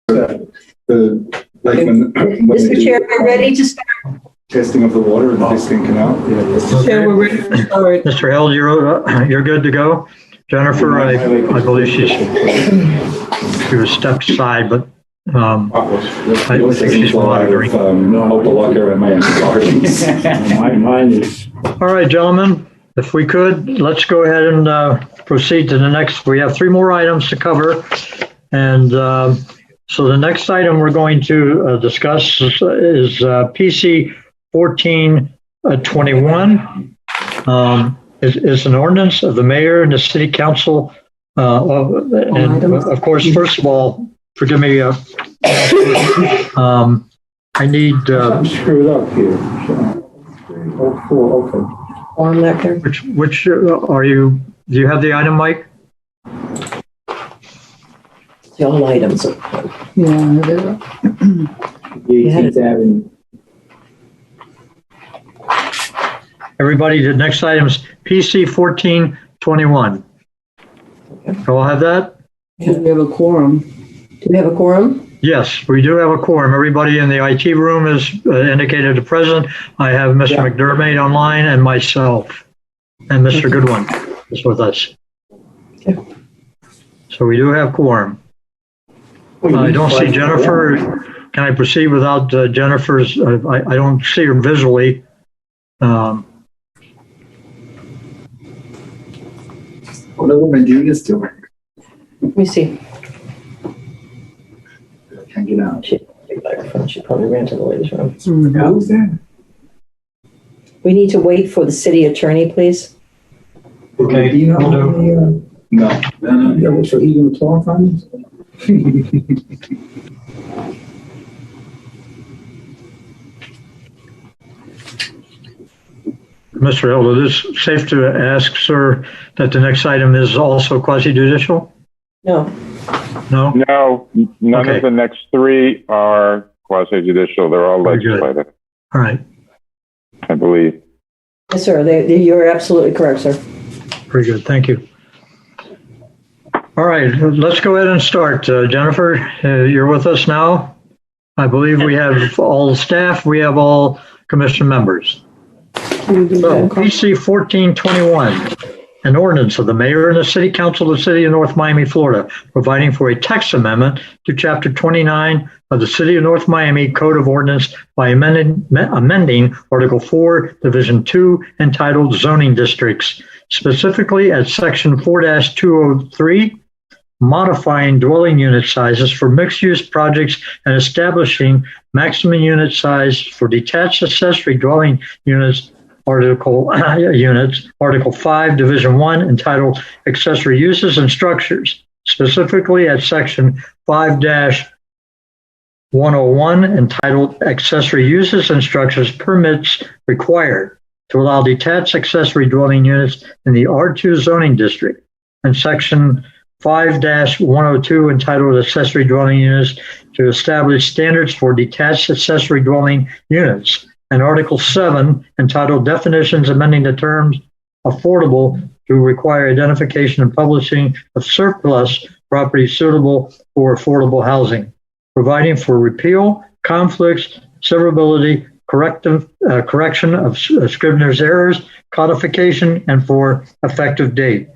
like when they Mr. do, Chair, we're ready to start. testing of the water in the Biscayne Canal. Mr. Chair, we're ready to start. Mr. Held, you're good to go. Jennifer, I believe she was stepped aside, but I think she's monitoring. Mine is. All right, gentlemen, if we could, let's go ahead and proceed to the next. We have 3 more items to cover. And so the next item we're going to discuss is PC 1421. Is an ordinance of the mayor and the city council. And of course, first of all, forgive me, I need. I'm screwed up here. Oh, 4, okay. On that there. Which are you? Do you have the item, Mike? The all items. Yeah. 18th Avenue. Everybody, the next item is PC 1421. Do all have that? Do we have a quorum? Do we have a quorum? Yes, we do have a quorum. Everybody in the IT room is indicated to present. I have Mr. McDermott online and myself, and Mr. Goodwin is with us. Okay. So we do have quorum. I don't see Jennifer. Can I proceed without Jennifer's? I don't see her visually. What are woman Julia's doing? Let me see. Can't get out. She probably ran to the ladies' room. Who's that? We need to wait for the city attorney, please. Okay. No. That was for even the 12 times. Mr. Hill, is it safe to ask, sir, that the next item is also quasi-judicial? No. No? No, none of the next 3 are quasi-judicial. They're all legislative. All right. I believe. Yes, sir. You're absolutely correct, sir. Very good. Thank you. All right. Let's go ahead and start. Jennifer, you're with us now. I believe we have all staff. We have all commission members. So, PC 1421, an ordinance of the mayor and the city council of the city of North Miami, Florida, providing for a text amendment to chapter 29 of the city of North Miami Code of Ordinance by amending Article 4, Division 2, entitled Zoning Districts, specifically at Section 4-203, modifying dwelling unit sizes for mixed-use projects and establishing maximum unit size for detached accessory dwelling units. Article 5, Division 1, entitled Accessory Uses and Structures, specifically at Section 5-101, entitled Accessory Uses and Structures Permits Required to allow detached accessory dwelling units in the R2 zoning district, and Section 5-102, entitled Accessory Dwelling Units to establish standards for detached accessory dwelling units, and Article 7, entitled Definitions, amending the terms affordable to require identification and publishing of surplus property suitable for affordable housing, providing for repeal, conflicts, severability, correction of Scrivener's errors, codification, and for effective date.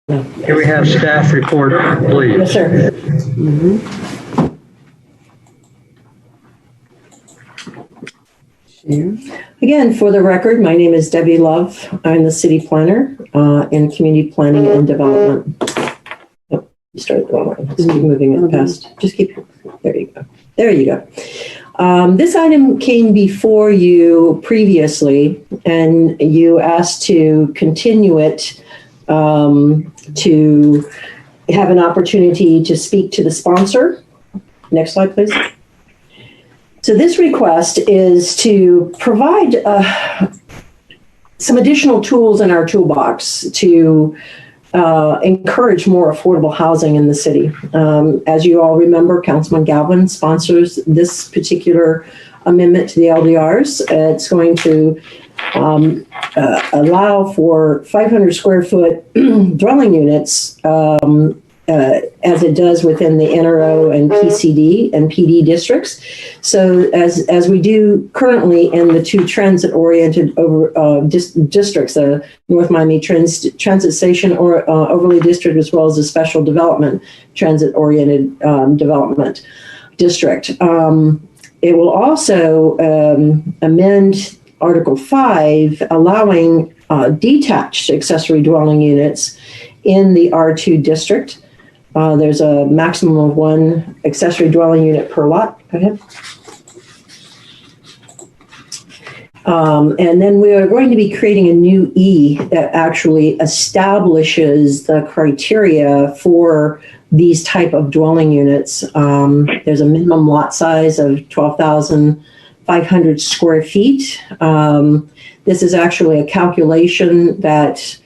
Here we have staff report, please. Yes, sir. Again, for the record, my name is Debbie Love. I'm the city planner in community planning and development. Oh, you started the wrong way. Just keep moving it past. Just keep, there you go. There you go. This item came before you previously, and you asked to continue it to have an opportunity to speak to the sponsor. Next slide, please. So this request is to provide some additional tools in our toolbox to encourage more affordable housing in the city. As you all remember, Councilman Galvin sponsors this particular amendment to the LDRs. It's going to allow for 500 square foot dwelling units as it does within the NRO and PCD and PD districts. So as we do currently in the two transit-oriented districts, the North Miami Transit Station or Overlay District, as well as the Special Development Transit-oriented Development District. It will also amend Article 5, allowing detached accessory dwelling units in the R2 district. There's a maximum of one accessory dwelling unit per lot. Go ahead. And then we are going to be creating a new E that actually establishes the criteria for these type of dwelling units. There's a minimum lot size of 12,500 square feet. This is actually a calculation that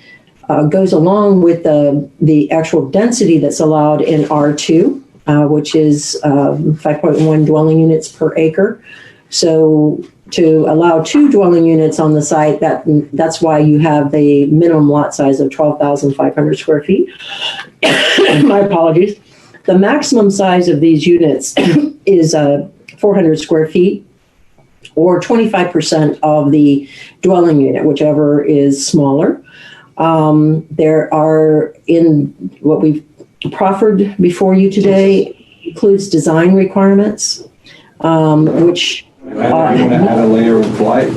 goes along with the actual density that's allowed in R2, which is 5.1 dwelling units per acre. So to allow 2 dwelling units on the site, that's why you have the minimum lot size of 12,500 square feet. My apologies. The maximum size of these units is 400 square feet, or 25% of the dwelling unit, whichever is smaller. There are, in what we've proffered before you today, includes design requirements, which add a layer of light.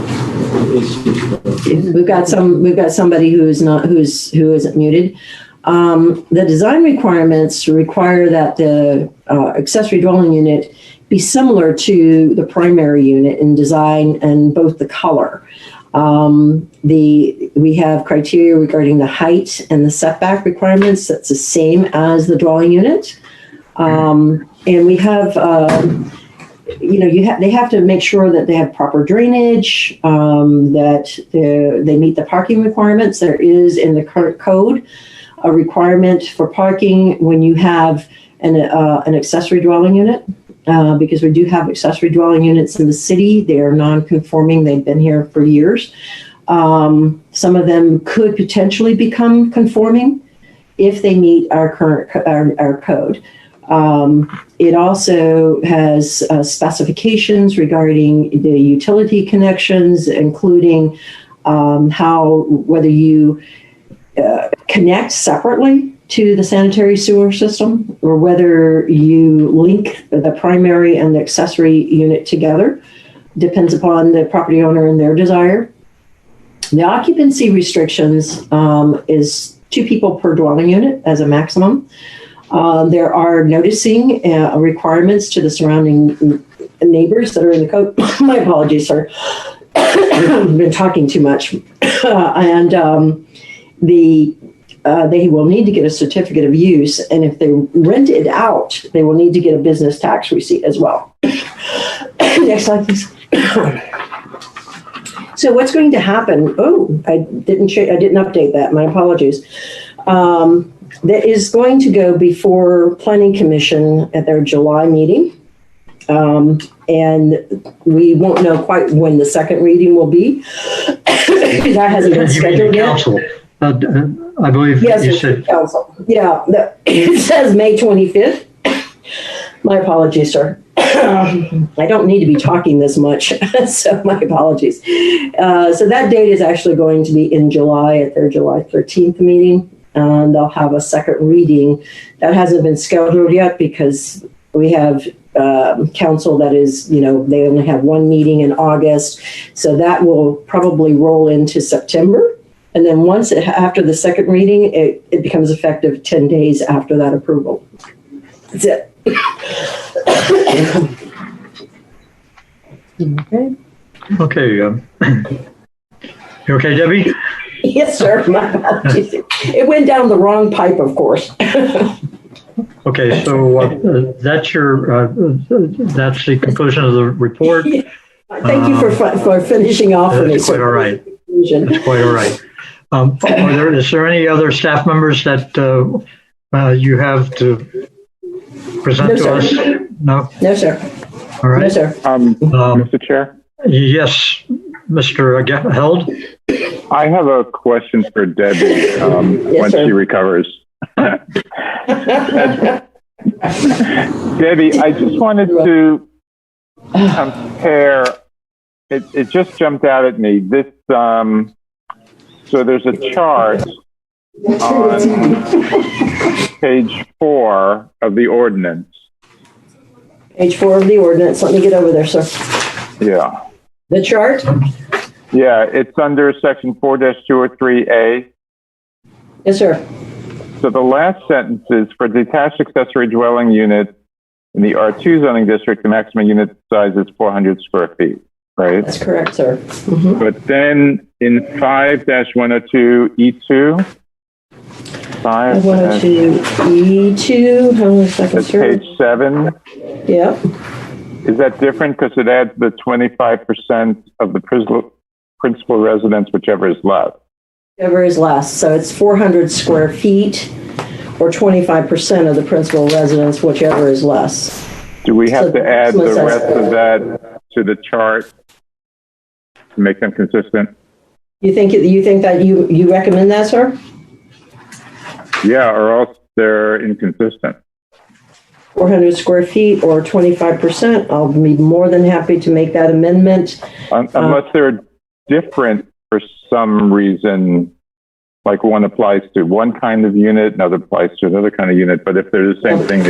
We've got somebody who isn't muted. The design requirements require that the accessory dwelling unit be similar to the primary unit in design and both the color. We have criteria regarding the height and the setback requirements. That's the same as the dwelling unit. And we have, they have to make sure that they have proper drainage, that they meet the parking requirements. There is in the current code a requirement for parking when you have an accessory dwelling unit. Because we do have accessory dwelling units in the city. They are non-conforming. They've been here for years. Some of them could potentially become conforming if they meet our current our code. It also has specifications regarding the utility connections, including whether you connect separately to the sanitary sewer system, or whether you link the primary and the accessory unit together. Depends upon the property owner and their desire. The occupancy restrictions is 2 people per dwelling unit as a maximum. There are noticing requirements to the surrounding neighbors that are in the code. My apologies, sir. I've been talking too much. They will need to get a certificate of use, and if they rent it out, they will need to get a business tax receipt as well. Next slide, please. So what's going to happen? Oh, I didn't update that. My apologies. That is going to go before Planning Commission at their July meeting, and we won't know quite when the second reading will be. That hasn't been scheduled yet. I believe yes, you said council. Yeah, it says May 25th. My apologies, sir. I don't need to be talking this much, so my apologies. So that date is actually going to be in July at their July 13th meeting. And they'll have a second reading. That hasn't been scheduled yet because we have council that is, they only have one meeting in August. So that will probably roll into September. And then after the second reading, it becomes effective 10 days after that approval. That's it. Okay. Okay. You okay, Debbie? Yes, sir. My apologies. It went down the wrong pipe, of course. Okay, so that's the conclusion of the report. Thank you for finishing off for me. That's quite all right. That's quite all right. Is there any other staff members that you have to present to us? No? No, sir. All right. No, sir. Mr. Chair? Yes, Mr. Held? I have a question for Debbie Yes, once sir. she recovers. Debbie, I just wanted to compare. It just jumped out at me. This, so there's a chart on page 4 of the ordinance. Page 4 of the ordinance. Let me get over there, sir. Yeah. The chart? Yeah, it's under section 4-203A. Yes, sir. So the last sentence is for detached accessory dwelling unit in the R2 zoning district, the maximum unit size is 400 square feet, right? That's correct, sir. Mm-hmm. But then in 5-102E2, 5-102E2, hold on a second, that's sir. page 7. Yep. Is that different because it adds the 25% of the principal residence, whichever is left? Whichever is less. So it's 400 square feet or 25% of the principal residence, whichever is less. Do we have to add the rest of that to the chart to make them consistent? You think that you recommend that, sir? Yeah, or else they're inconsistent. 400 square feet or 25%. I'll be more than happy to make that amendment. Unless they're different for some reason, like one applies to one kind of unit, another applies to another kind of unit. But if they're the same thing,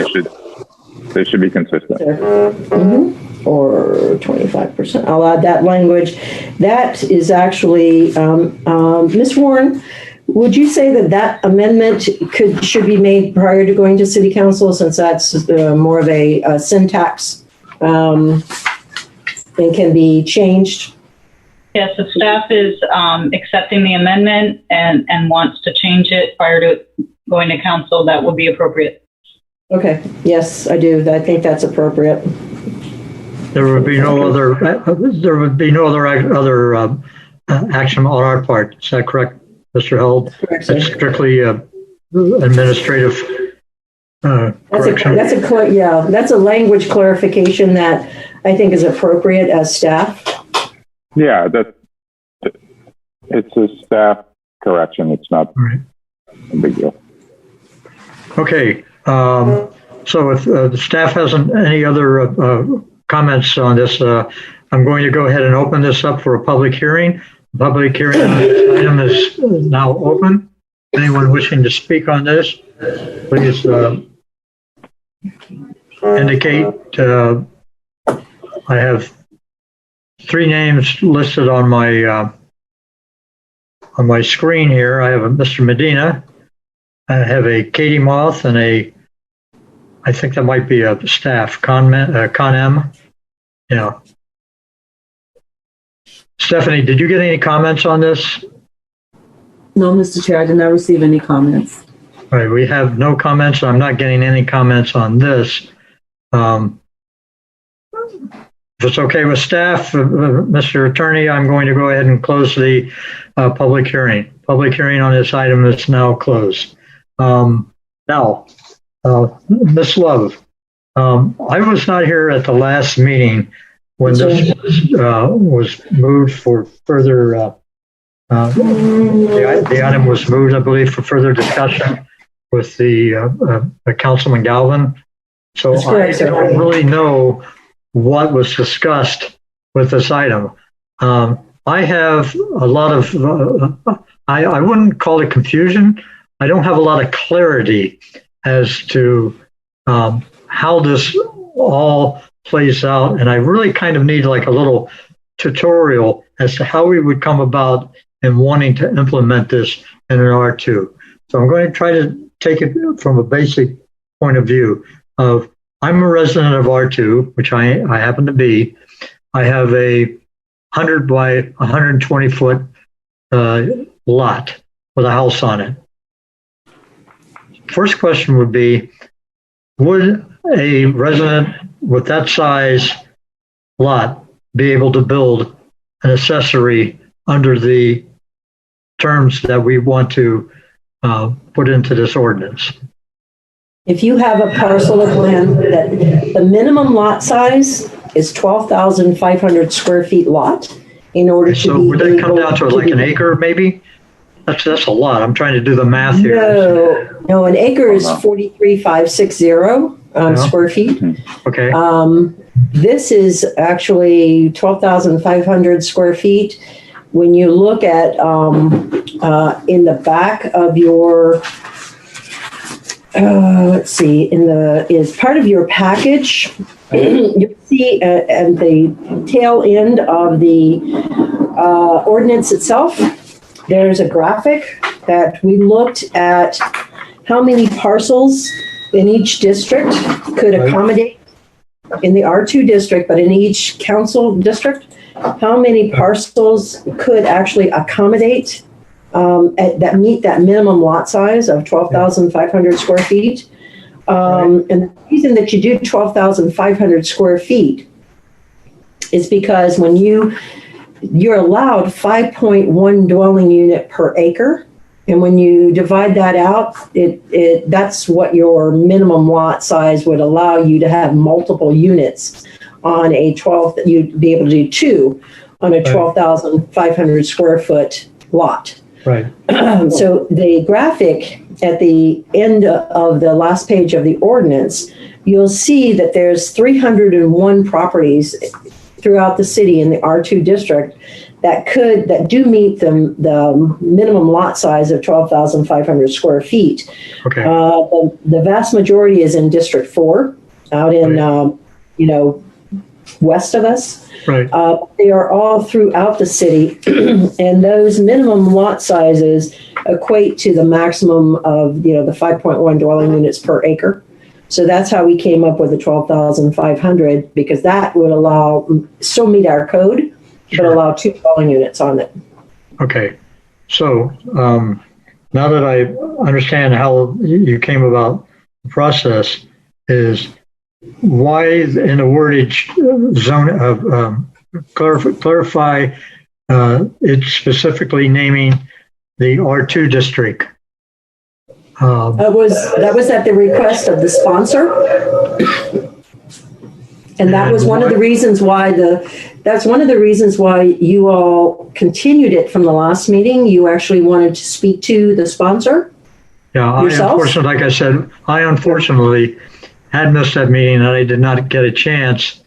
they should be consistent. Mm-hmm. Or 25%. I'll add that language. That is actually, Ms. Warren, would you say that amendment should be made prior to going to City Council, since that's more of a syntax and can be changed? Yes, the staff is accepting the amendment and wants to change it prior to going to council. That would be appropriate. Okay. Yes, I do. I think that's appropriate. There would be no other. There would be no other action on our part. Is that correct, Mr. Held? Correct, it's strictly administrative correction. That's a language clarification that I think is appropriate as staff. Yeah, it's a staff correction. It's not a big deal. Okay. So if the staff hasn't any other comments on this, I'm going to go ahead and open this up for a public hearing. The public hearing on this item is now open. Anyone wishing to speak on this, please indicate. I have 3 names listed on my screen here. I have a Mr. Medina. I have a Katie Moth and I think that might be a staff, Con M. Yeah. Stephanie, did you get any comments on this? No, Mr. Chair, I did not receive any comments. All right, we have no comments. I'm not getting any comments on this. If it's okay with staff, Mr. Attorney, I'm going to go ahead and close the public hearing. Public hearing on this item is now closed. Now, Ms. Love, I was not here at the last meeting when this was moved for further, the item was moved, I believe, for further discussion with the Councilman Galvin. So I don't really know what was discussed with this item. I have a lot of, I wouldn't call it confusion. I don't have a lot of clarity as to how this all plays out. And I really kind of need like a little tutorial as to how we would come about in wanting to implement this in an R2. So I'm going to try to take it from a basic point of view of I'm a resident of R2, which I happen to be. I have a 100 by 120 foot lot with a house on it. First question would be, would a resident with that size lot be able to build an accessory under the terms that we want to put into this ordinance? If you have a parcel of land that the minimum lot size is 12,500 square feet lot in order to so be would that come down to like an acre maybe? That's a lot. I'm trying to do the math here. No, an acre is 43,560 square feet. Okay. This is actually 12,500 square feet. When you look at in the back of your, let's see, is part of your package, you see at the tail end of the ordinance itself, there's a graphic that we looked at how many parcels in each district could accommodate in the R2 district, but in each council district, how many parcels could actually accommodate that meet that minimum lot size of 12,500 square feet. And the reason that you do 12,500 square feet is because when you're allowed 5.1 dwelling unit per acre. And when you divide that out, that's what your minimum lot size would allow you to have multiple units on a 12, you'd be able to do 2 on a 12,500 square foot lot. Right. So the graphic at the end of the last page of the ordinance, you'll see that there's 301 properties throughout the city in the R2 district that do meet the minimum lot size of 12,500 square feet. Okay. The vast majority is in District 4, out in west of us. Right. They are all throughout the city, and those minimum lot sizes equate to the maximum of the 5.1 dwelling units per acre. So that's how we came up with the 12,500, because that would still meet our code, but allow 2 dwelling units on it. Okay. So now that I understand how you came about the process, is why in the wordage zone of clarify it's specifically naming the R2 district? That was at the request of the sponsor. And that was one of the reasons why you all continued it from the last meeting. You actually wanted to speak to the sponsor. Yeah, like I said, I unfortunately had missed that meeting, and I did not get a chance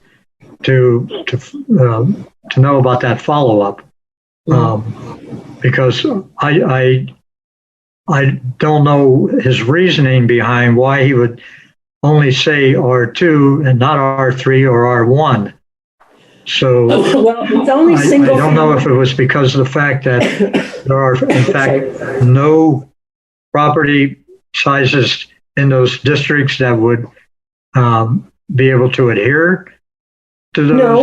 to know about that follow-up because I don't know his reasoning behind why he would only say R2 and not R3 or R1. So well, it's only I don't know if it was because of the fact that there are, in fact, no property sizes in those districts that would be able to adhere to those. No,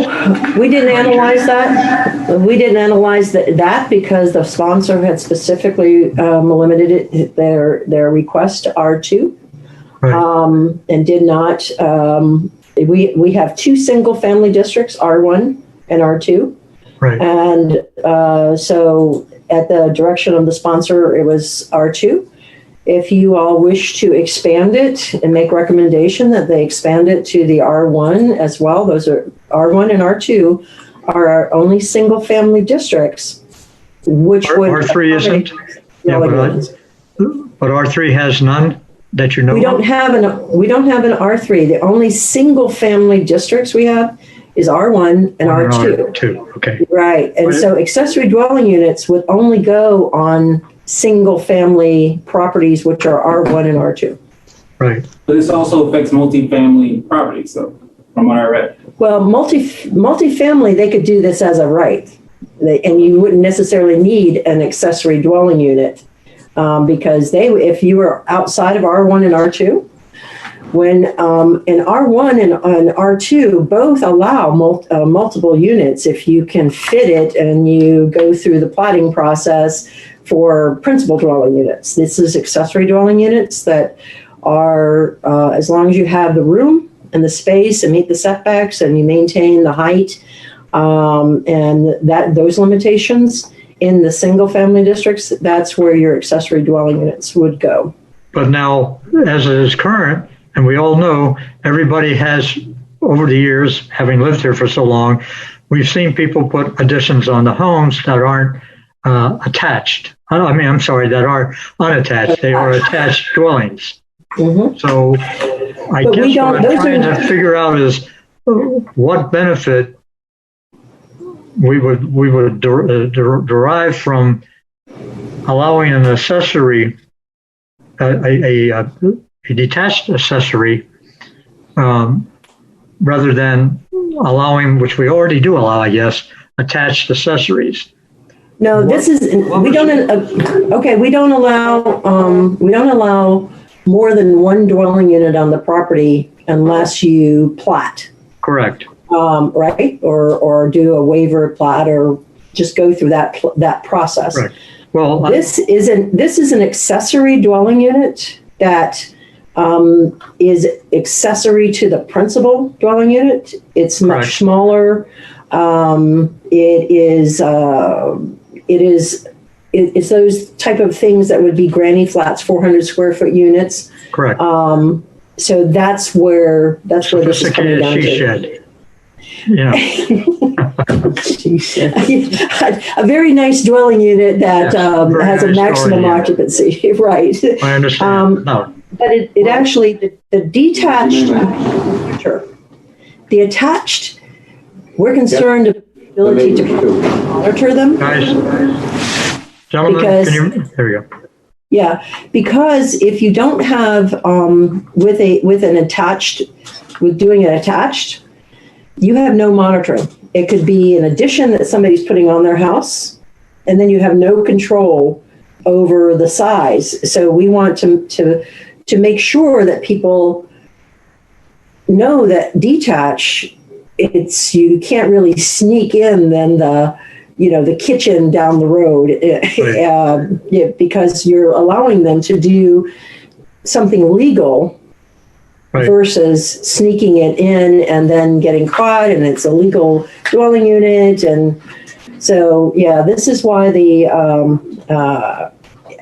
we didn't analyze that. We didn't analyze that because the sponsor had specifically limited their request to R2. Right. And did not. We have 2 single family districts, R1 and R2. Right. And so at the direction of the sponsor, it was R2. If you all wish to expand it and make recommendation that they expand it to the R1 as well, those are R1 and R2 are our only single family districts, which would R3 isn't. Yeah, but R3 has none that you know. We don't have an R3. The only single family districts we have is R1 and R2. R2. Okay. Right. And so accessory dwelling units would only go on single family properties, which are R1 and R2. Right. But this also affects multifamily properties, though, from what I read. Well, multifamily, they could do this as a right. And you wouldn't necessarily need an accessory dwelling unit because if you were outside of R1 and R2, when in R1 and R2 both allow multiple units if you can fit it and you go through the plating process for principal dwelling units. This is accessory dwelling units that are, as long as you have the room and the space and meet the setbacks and you maintain the height and those limitations in the single family districts, that's where your accessory dwelling units would go. But now, as it is current, and we all know everybody has, over the years, having lived here for so long, we've seen people put additions on the homes that aren't attached. I'm sorry, that are unattached. They are attached dwellings. So I guess what I'm trying to figure out is what benefit we would derive from allowing an accessory, a detached accessory, rather than allowing, which we already do allow, I guess, attached accessories. No, this is, we don't allow more than one dwelling unit on the property unless you plat. Correct. Right? Or do a waiver plat or just go through that process. Correct. Well, this is an accessory dwelling unit that is accessory to the principal dwelling unit. It's much smaller. It's those type of things that would be granny flats, 400 square foot units. Correct. So that's where this is coming down to. Shed. You know. A very nice dwelling unit that has a maximum occupancy, right? I understand. But it actually, the detached, the attached, we're concerned about the ability to monitor them. Guys, gentlemen, there we go. Yeah, because if you don't have, with doing it attached, you have no monitoring. It could be an addition that somebody's putting on their house, and then you have no control over the size. So we want to make sure that people know that detached, you can't really sneak in then the kitchen down the road, because you're allowing them to do something legal. Right. Versus sneaking it in and then getting caught, and it's a legal dwelling unit. And so, this is why I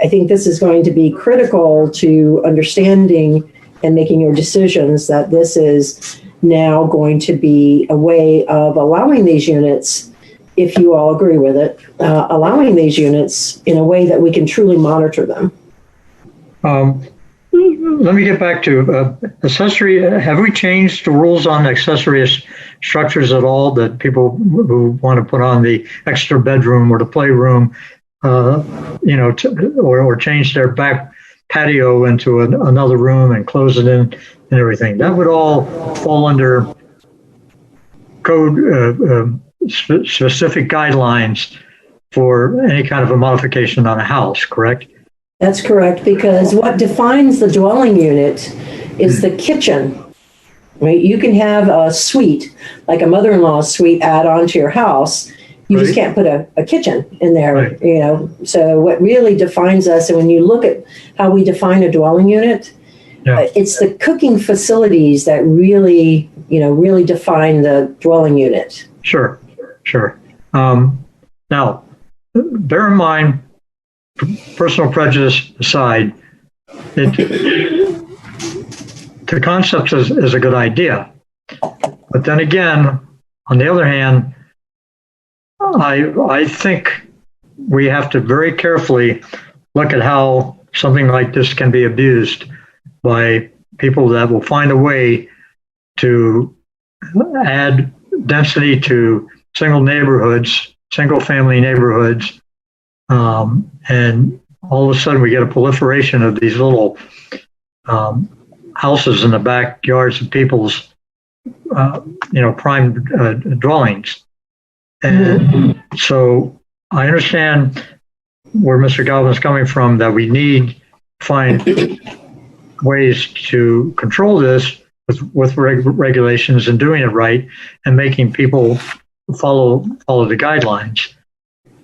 think this is going to be critical to understanding and making your decisions, that this is now going to be a way of allowing these units, if you all agree with it, allowing these units in a way that we can truly monitor them. Let me get back to accessory. Have we changed the rules on accessory structures at all, that people who want to put on the extra bedroom or the playroom, or change their back patio into another room and close it in and everything? That would all fall under code specific guidelines for any kind of a modification on a house, correct? That's correct, because what defines the dwelling unit is the kitchen. Right? You can have a suite, like a mother-in-law's suite, add on to your house. You just can't put a kitchen in there, So what really defines us, and when you look at how we define a dwelling unit, it's the cooking facilities that really define the dwelling unit. Sure. Now, bear in mind, personal prejudice aside, the concept is a good idea. But then again, on the other hand, I think we have to very carefully look at how something like this can be abused by people that will find a way to add density to single family neighborhoods, and all of a sudden we get a proliferation of these little houses in the backyards of people's prime dwellings. And so I understand where Mr. Galvin's coming from, that we need to find ways to control this with regulations and doing it right and making people follow the guidelines.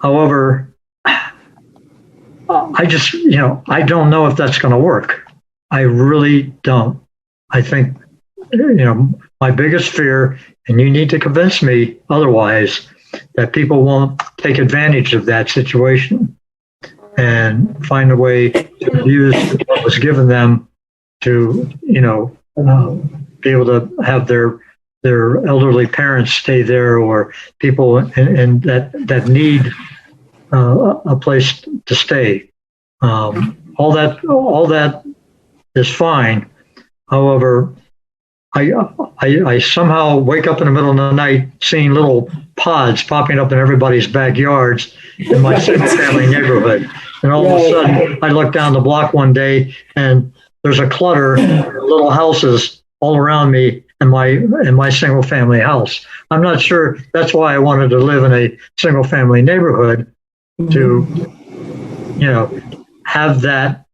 However, I just, I don't know if that's going to work. I really don't. I think, my biggest fear, and you need to convince me otherwise, that people won't take advantage of that situation and find a way to use what was given them to, be able to have their elderly parents stay there, or people and that need a place to stay. All that is fine. However, I somehow wake up in the middle of the night seeing little pods popping up in everybody's backyards in my single family neighborhood. And all of a sudden I look down the block one day and there's a clutter of little houses all around me in my single family house. I'm not sure that's why I wanted to live in a single family neighborhood, to, have that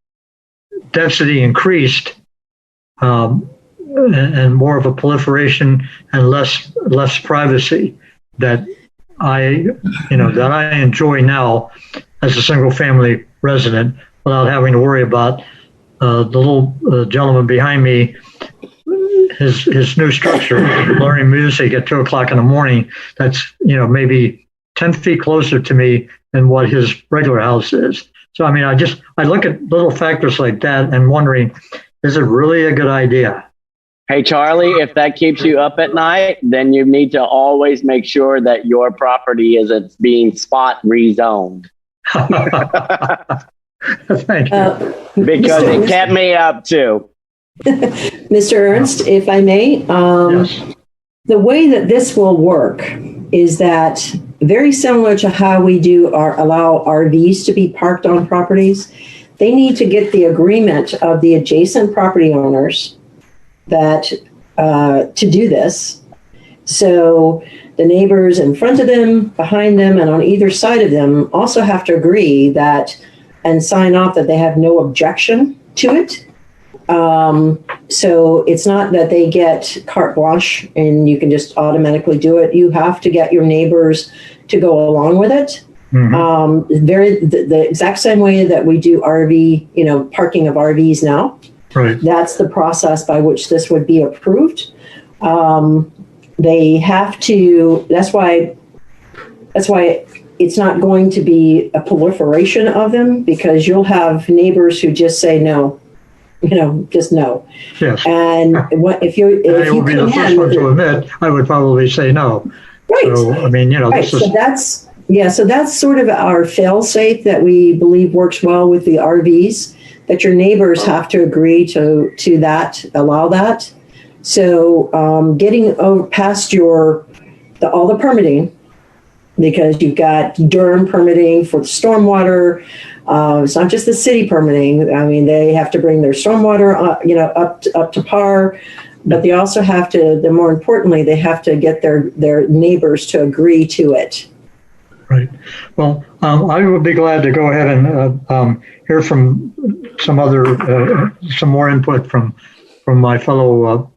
density increased, and more of a proliferation and less privacy that I enjoy now as a single family resident, without having to worry about the little gentleman behind me, his new structure, learning music at 2:00 in the morning. That's, maybe 10 feet closer to me than what his regular house is. So, I mean, I look at little factors like that and wondering, is it really a good idea? Hey, Charlie, if that keeps you up at night, then you need to always make sure that your property isn't being spot rezoned. Thank you. Because it kept me up too. Mr. Ernst, if I may, the way that this will work is that very similar to how we allow RVs to be parked on properties, they need to get the agreement of the adjacent property owners that to do this. So the neighbors in front of them, behind them, and on either side of them also have to agree that and sign off that they have no objection to it. So it's not that they get carte blanche and you can just automatically do it. You have to get your neighbors to go along with it. Mm-hmm. The exact same way that we do RV, parking of RVs now. Right. That's the process by which this would be approved. They have to, that's why it's not going to be a proliferation of them, because you'll have neighbors who just say no, just no. Yes. And if you would be the first one to admit, I would probably say no. Right. So, I mean, right. So that's sort of our fail-safe that we believe works well with the RVs, that your neighbors have to agree to that, allow that. So getting past all the permitting, because you've got Durham permitting for the stormwater. It's not just the city permitting. I mean, they have to bring their stormwater, up to par, but they also have to, more importantly, they have to get their neighbors to agree to it. Right. Well, I would be glad to go ahead and hear from some more input from my fellow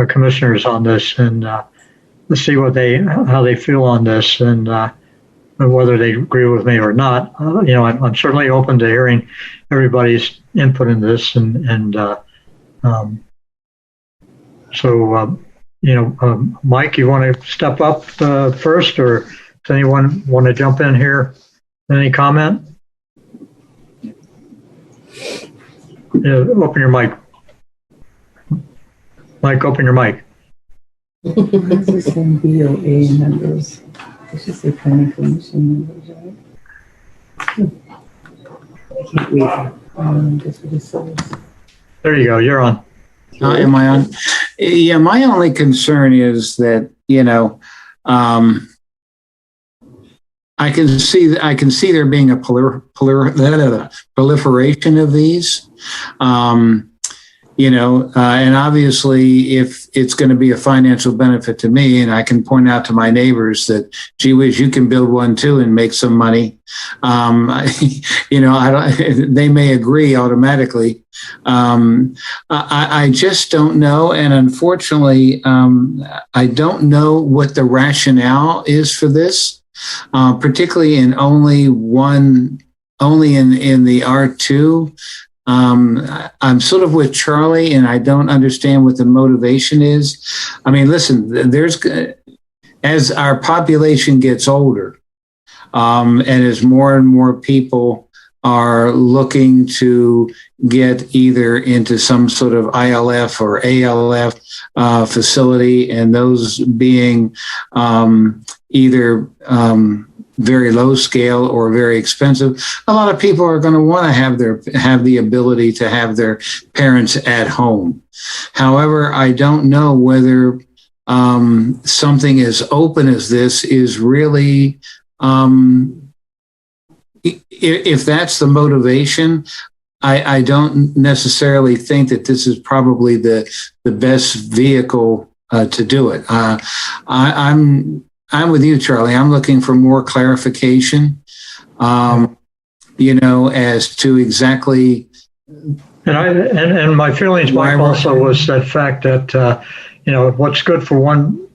commissioners on this, and see how they feel on this, and whether they agree with me or not. I'm certainly open to hearing everybody's input in this, Mike, you want to step up first, or does anyone want to jump in here? Any comment? Open your mic. Mike, open your mic. This is some BOA members. This is the planning commission members, right? I can't read. That's what it says. There you go. You're on. Am I on? Yeah, my only concern is that, I can see there being a proliferation of these. And obviously if it's going to be a financial benefit to me, and I can point out to my neighbors that, gee whiz, you can build one too and make some money. They may agree automatically. I just don't know. And unfortunately, I don't know what the rationale is for this, particularly in only in the R2. I'm sort of with Charlie, and I don't understand what the motivation is. I mean, listen, as our population gets older, and as more and more people are looking to get either into some sort of ILF or ALF facility, and those being either very low scale or very expensive. A lot of people are going to want to have the ability to have their parents at home. However, I don't know whether something as open as this is really, if that's the motivation, I don't necessarily think that this is probably the best vehicle to do it. I'm with you, Charlie. I'm looking for more clarification, as to exactly. And my feelings, Mike, also was that fact that, what's good for one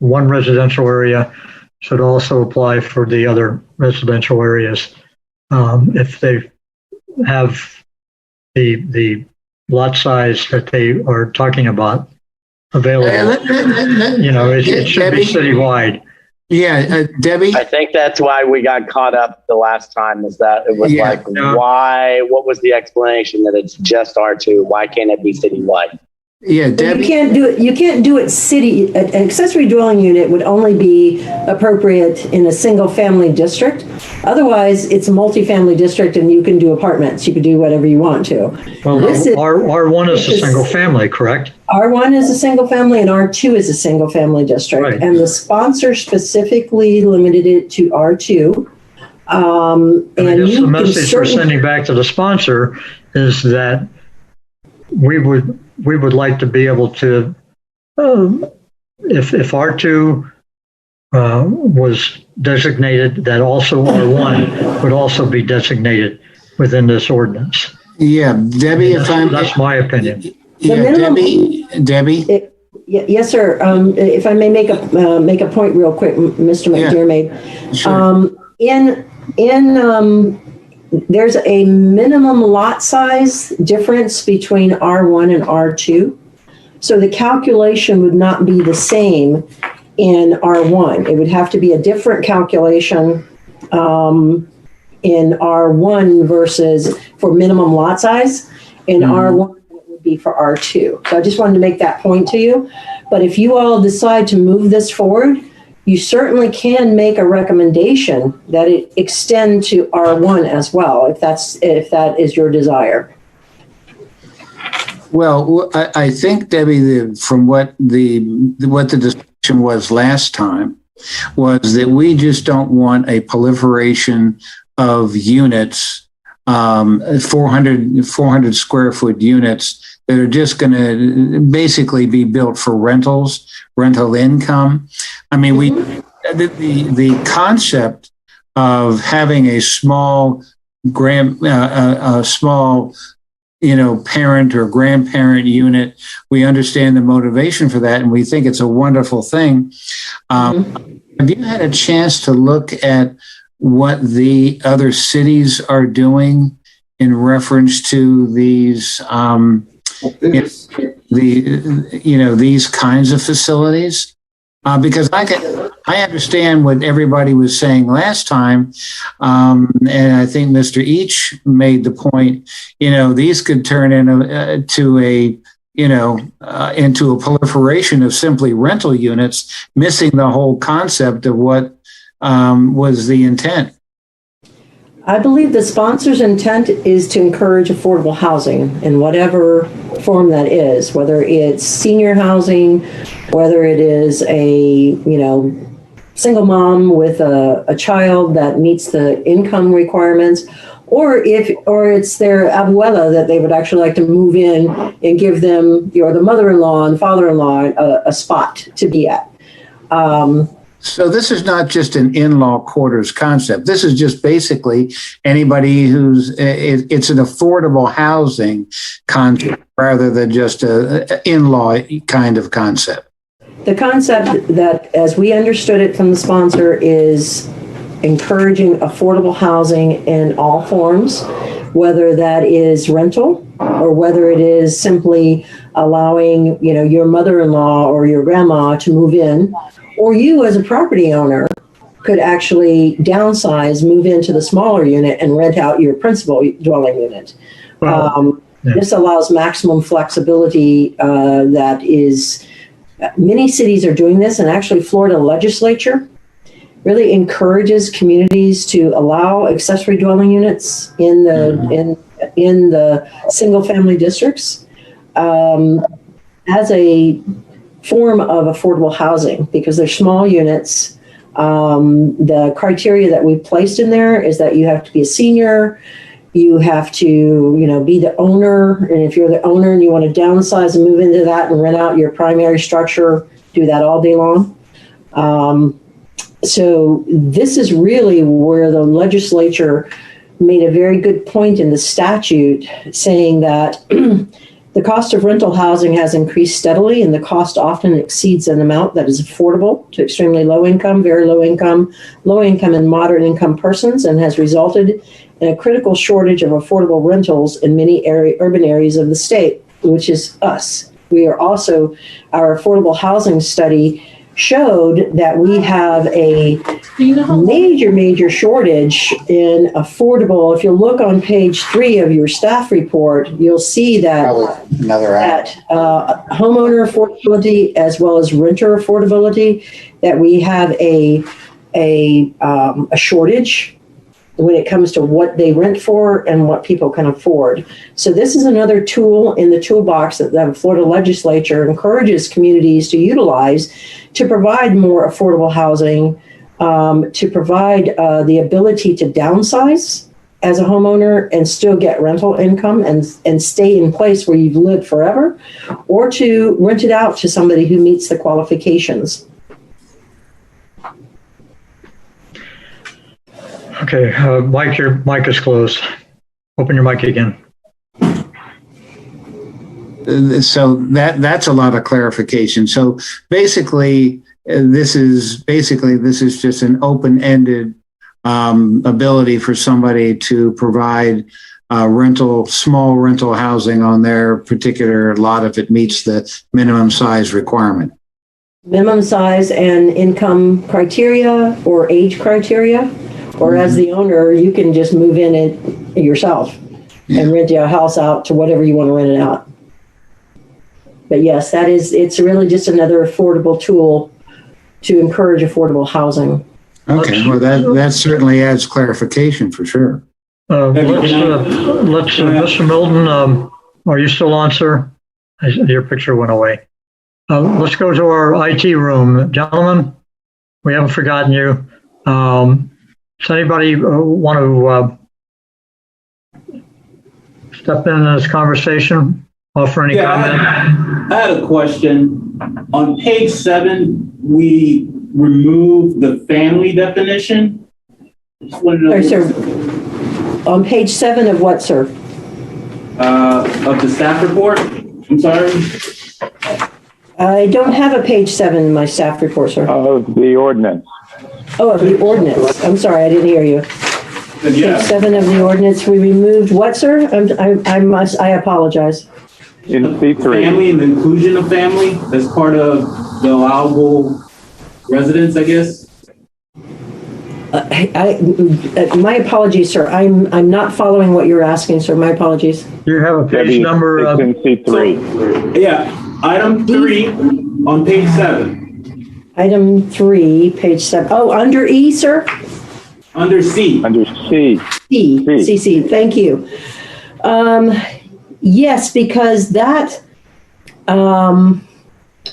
residential area should also apply for the other residential areas. If they have the lot size that they are talking about available, it should be citywide. Yeah, Debbie? I think that's why we got caught up the last time, is that it was why, what was the explanation that it's just R2? Why can't it be citywide? Yeah, Debbie. You can't do it city. An accessory dwelling unit would only be appropriate in a single family district. Otherwise, it's a multifamily district and you can do apartments. You can do whatever you want to. Well, R1 is a single family, correct? R1 is a single family and R2 is a single family district. Right. And the sponsor specifically limited it to R2. And I guess the message we're sending back to the sponsor is that we would like to be able to, if R2 was designated, that also R1 would also be designated within this ordinance. Yeah, Debbie, that's my opinion. Yeah, Debbie. Yes, sir. If I may make a point real quick, Mr. McDermott. Sure. There's a minimum lot size difference between R1 and R2. So the calculation would not be the same in R1. It would have to be a different calculation in R1 versus for minimum lot size. In R1, it would be for R2. So I just wanted to make that point to you. But if you all decide to move this forward, you certainly can make a recommendation that it extend to R1 as well, if that is your desire. Well, I think, Debbie, from what the discussion was last time, was that we just don't want a proliferation of units, 400 square foot units that are just going to basically be built for rental income. I mean, the concept of having a small parent or grandparent unit, we understand the motivation for that, and we think it's a wonderful thing. Have you had a chance to look at what the other cities are doing in reference to these, these kinds of facilities? Because I understand what everybody was saying last time, and I think Mr. Each made the point. These could turn into a proliferation of simply rental units, missing the whole concept of what was the intent. I believe the sponsor's intent is to encourage affordable housing in whatever form that is, whether it's senior housing, whether it is a, single mom with a child that meets the income requirements, or it's their abuela that they would actually like to move in and give them, the mother-in-law and father-in-law a spot to be at. So this is not just an in-law quarters concept. This is just basically anybody it's an affordable housing concept rather than just an in-law kind of concept. The concept that, as we understood it from the sponsor, is encouraging affordable housing in all forms, whether that is rental or whether it is simply allowing, your mother-in-law or your grandma to move in. Or you as a property owner could actually downsize, move into the smaller unit and rent out your principal dwelling unit. This allows maximum flexibility many cities are doing this, and actually Florida legislature really encourages communities to allow accessory dwelling units in the single family districts as a form of affordable housing, because they're small units. The criteria that we've placed in there is that you have to be a senior, you have to, be the owner, and if you're the owner and you want to downsize and move into that and rent out your primary structure, do that all day long. So this is really where the legislature made a very good point in the statute, saying that the cost of rental housing has increased steadily, and the cost often exceeds an amount that is affordable to extremely low income, very low income, and moderate income persons, and has resulted in a critical shortage of affordable rentals in many urban areas of the state, which is us. We are also, our affordable housing study showed that we have a major shortage in affordable. If you look on page 3 of your staff report, you'll see that homeowner affordability as well as renter affordability, that we have a shortage when it comes to what they rent for and what people can afford. So this is another tool in the toolbox that the Florida legislature encourages communities to utilize to provide more affordable housing, to provide the ability to downsize as a homeowner and still get rental income and stay in place where you've lived forever, or to rent it out to somebody who meets the qualifications. Okay, Mike, your mic is closed. Open your mic again. So that's a lot of clarification. So basically, this is just an open-ended ability for somebody to provide small rental housing on their particular lot if it meets the minimum size requirement. Minimum size and income criteria or age criteria, or as the owner, you can just move in it yourself and rent your house out to whatever you want to rent it out. But yes, it's really just another affordable tool to encourage affordable housing. Okay, well, that certainly adds clarification for sure. Mr. Milton, are you still on, sir? Your picture went away. Let's go to our IT room. Gentlemen, we haven't forgotten you. Does anybody want to step in this conversation, offer any comment? I had a question. On page 7, we removed the family definition. Sorry, sir. On page 7 of what, sir? Of the staff report. I'm sorry. I don't have a page 7 in my staff report, sir. Of the ordinance. Oh, of the ordinance. I'm sorry, I didn't hear you. Yeah. Page 7 of the ordinance, we removed what, sir? I apologize. In C3. Family and the inclusion of family as part of the allowable residence, I guess. My apologies, sir. I'm not following what you're asking, sir. My apologies. You have a page number of in C3. So, yeah, item 3 on page 7. Item 3, page 7. Oh, under E, sir? Under C. Under C. C. Thank you. Yes, because that,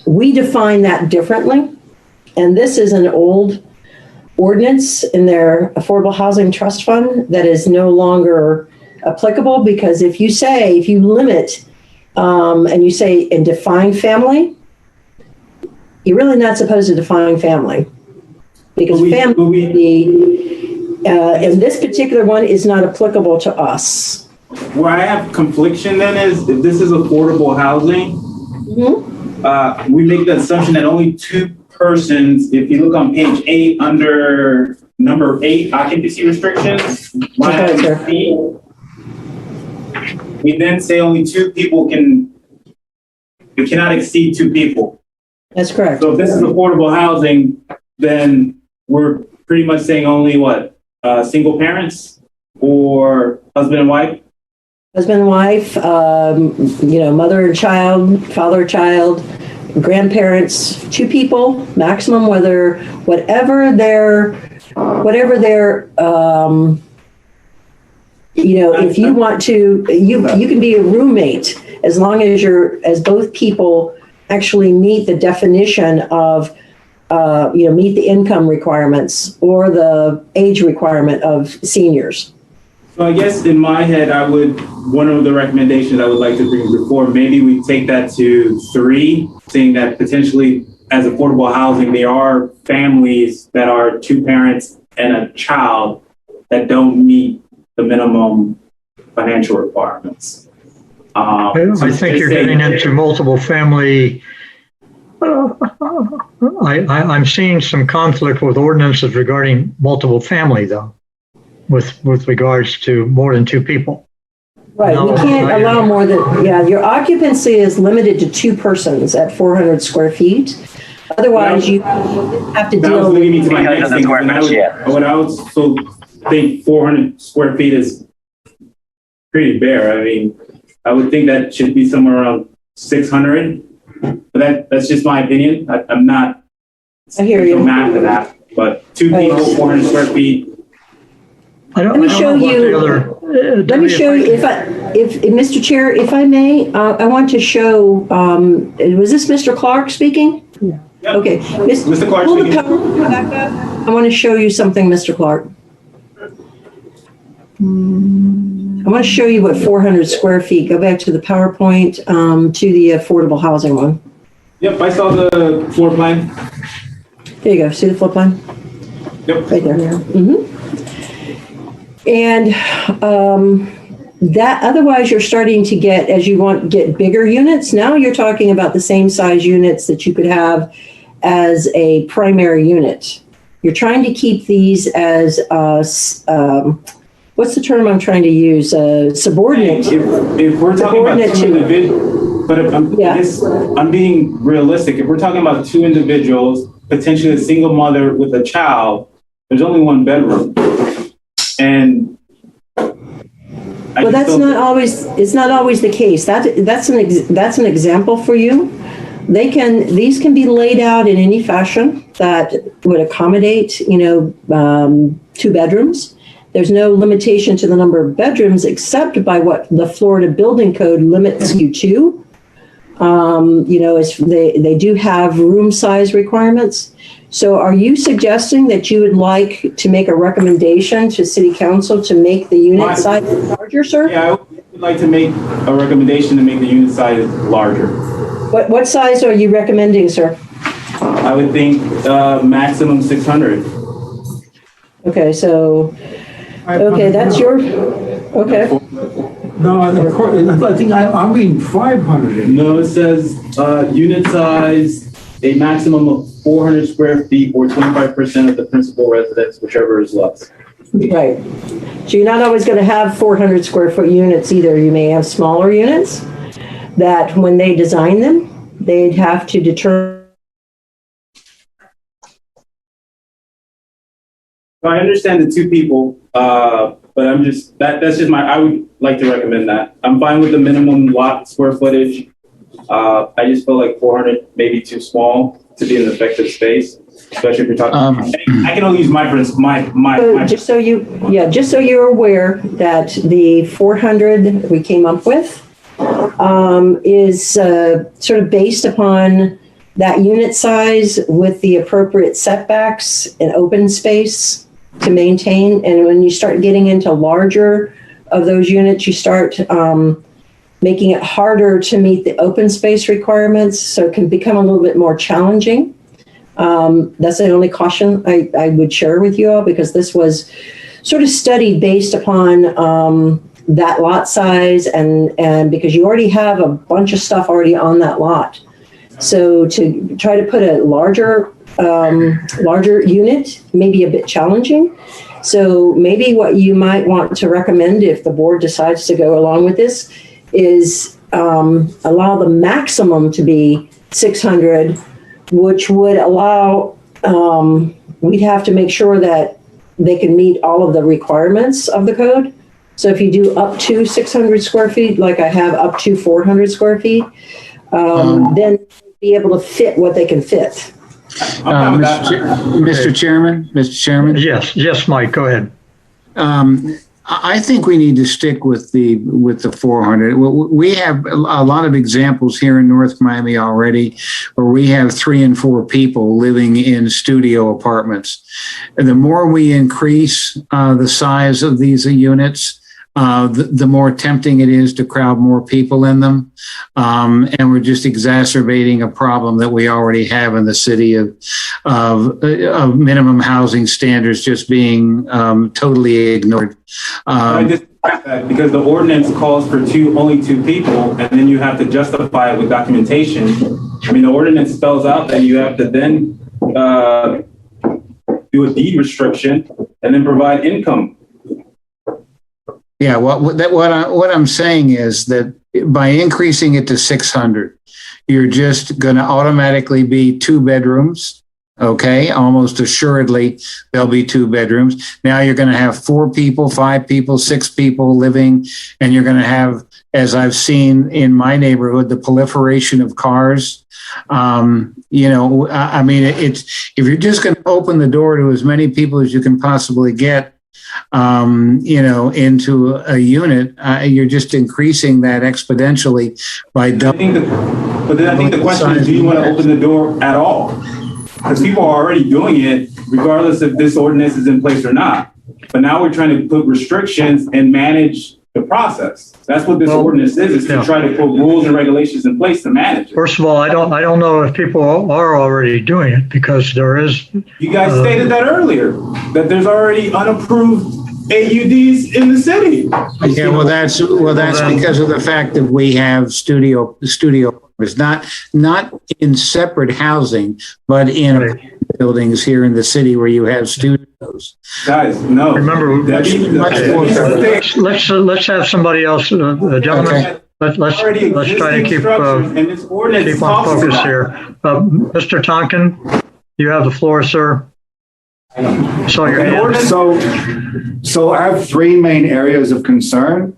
we define that differently. And this is an old ordinance in their Affordable Housing Trust Fund that is no longer applicable, because if you limit and you say and define family, you're really not supposed to define family, because family in this particular one is not applicable to us. Where I have confliction then is if this is affordable housing, we make the assumption that only 2 persons, if you look on page 8 under number 8, occupancy restrictions, we then say only 2 people we cannot exceed 2 people. That's correct. So if this is affordable housing, then we're pretty much saying only single parents or husband and wife? Husband and wife, mother and child, father and child, grandparents, 2 people maximum, whatever their, if you want to, you can be a roommate as long as both people actually meet the definition of, meet the income requirements or the age requirement of seniors. So I guess in my head, one of the recommendations I would like to bring before, maybe we take that to 3, saying that potentially as affordable housing, there are families that are 2 parents and a child that don't meet the minimum financial requirements. I think you're getting into multiple family. I'm seeing some conflict with ordinances regarding multiple family, though, with regards to more than 2 people. Right, we can't allow more than, your occupancy is limited to 2 persons at 400 square feet. Otherwise, you have to deal with. What I would also think 400 square feet is pretty bare. I mean, I would think that should be somewhere around 600. But that's just my opinion. I'm not. I hear you. Math to that, but 2 people, 400 square feet. Let me show you, if Mr. Chair, if I may, I want to show, was this Mr. Clark speaking? Yeah. Okay. Mr. Clark pull speaking. the power back up. I want to show you something, Mr. Clark. I want to show you what 400 square feet, go back to the PowerPoint, to the affordable housing one. Yep, I saw the floor plan. There you go, see the floor plan? Yep. Right there. Mm-hmm. And that otherwise you're starting to get, as you get bigger units. Now you're talking about the same size units that you could have as a primary unit. You're trying to keep these as, what's the term I'm trying to use? Subordinate. If we're talking about 2 individuals, but I'm being realistic. If we're talking about 2 individuals, potentially a single mother with a child, there's only 1 bedroom. And that's not always, it's not always the case. That's an example for you. These can be laid out in any fashion that would accommodate, 2 bedrooms. There's no limitation to the number of bedrooms except by what the Florida Building Code limits you to. They do have room size requirements. So are you suggesting that you would like to make a recommendation to City Council to make the unit size larger, sir? Yeah, I would like to make a recommendation to make the unit size larger. What size are you recommending, sir? I would think maximum 600. Okay, so, that's your, okay. No, I think I'm reading 500. No, it says unit size, a maximum of 400 square feet or 25% of the principal residence, whichever is less. Right. So you're not always going to have 400 square foot units either. You may have smaller units that when they design them, they'd have to determine. I understand the 2 people, but I'm just, that's just I would like to recommend that. I'm fine with the minimum lot square footage. I just feel like 400 may be too small to be an effective space, especially if you're talking. I can only use Just so you're aware that the 400 we came up with is sort of based upon that unit size with the appropriate setbacks and open space to maintain. And when you start getting into larger of those units, you start making it harder to meet the open space requirements, so it can become a little bit more challenging. That's the only caution I would share with you all, because this was sort of studied based upon that lot size and because you already have a bunch of stuff already on that lot. So to try to put a larger unit may be a bit challenging. So maybe what you might want to recommend, if the board decides to go along with this, is allow the maximum to be 600, which would allow, we'd have to make sure that they can meet all of the requirements of the code. So if you do up to 600 square feet, like I have up to 400 square feet, then be able to fit what they can fit. Mr. Chairman? Yes, Mike, go ahead. I think we need to stick with the 400. We have a lot of examples here in North Miami already where we have 3 and 4 people living in studio apartments. And the more we increase the size of these units, the more tempting it is to crowd more people in them. And we're just exacerbating a problem that we already have in the city of minimum housing standards just being totally ignored. I just that because the ordinance calls for only two people, and then you have to justify it with documentation. I mean, the ordinance spells out that you have to then do a deed restriction and then provide income. Yeah, what I'm saying is that by increasing it to 600, you're just going to automatically be 2 bedrooms. Okay, almost assuredly there'll be 2 bedrooms. Now you're going to have 4 people, 5 people, 6 people living, and you're going to have, as I've seen in my neighborhood, the proliferation of cars. I mean, if you're just going to open the door to as many people as you can possibly get, into a unit, you're just increasing that exponentially by doubling. But then I think the question is, do you want to open the door at all? Because people are already doing it, regardless if this ordinance is in place or not. But now we're trying to put restrictions and manage the process. That's what this ordinance is to try to put rules and regulations in place to manage it. First of all, I don't know if people are already doing it because there is. You guys stated that earlier, that there's already unapproved AUDs in the city. Yeah, well, that's because of the fact that we have studio. It's not in separate housing, but in buildings here in the city where you have studios. Guys, no. Remember, let's have somebody else, gentlemen. Okay. Let's try to keep on focus here. Mr. Tonkin, you have the floor, sir. So I have 3 main areas of concern.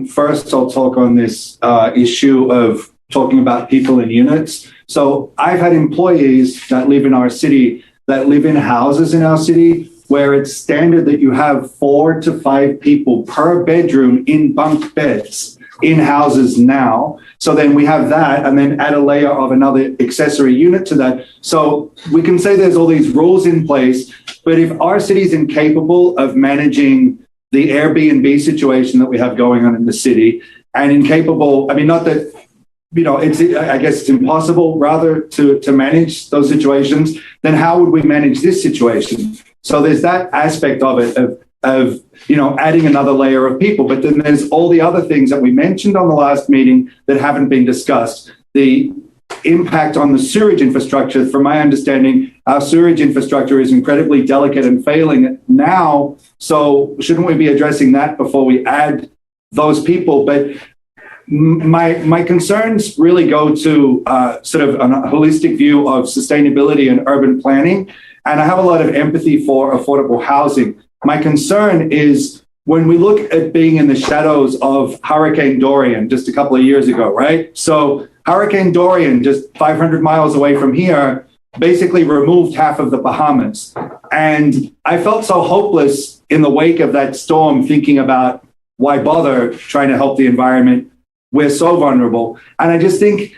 First, I'll talk on this issue of talking about people in units. So I've had employees that live in our city, that live in houses in our city, where it's standard that you have 4 to 5 people per bedroom in bunk beds in houses now. So then we have that, and then add a layer of another accessory unit to that. So we can say there's all these rules in place, but if our city is incapable of managing the Airbnb situation that we have going on in the city, and incapable, I mean, not that, I guess it's impossible rather to manage those situations, then how would we manage this situation? So there's that aspect of it, of adding another layer of people. But then there's all the other things that we mentioned on the last meeting that haven't been discussed. The impact on the sewage infrastructure. From my understanding, our sewage infrastructure is incredibly delicate and failing now. So shouldn't we be addressing that before we add those people? But my concerns really go to sort of a holistic view of sustainability and urban planning. And I have a lot of empathy for affordable housing. My concern is when we look at being in the shadows of Hurricane Dorian just a couple of years ago, right? So Hurricane Dorian, just 500 miles away from here, basically removed half of the Bahamas. And I felt so hopeless in the wake of that storm, thinking about why bother trying to help the environment? We're so vulnerable. And I just think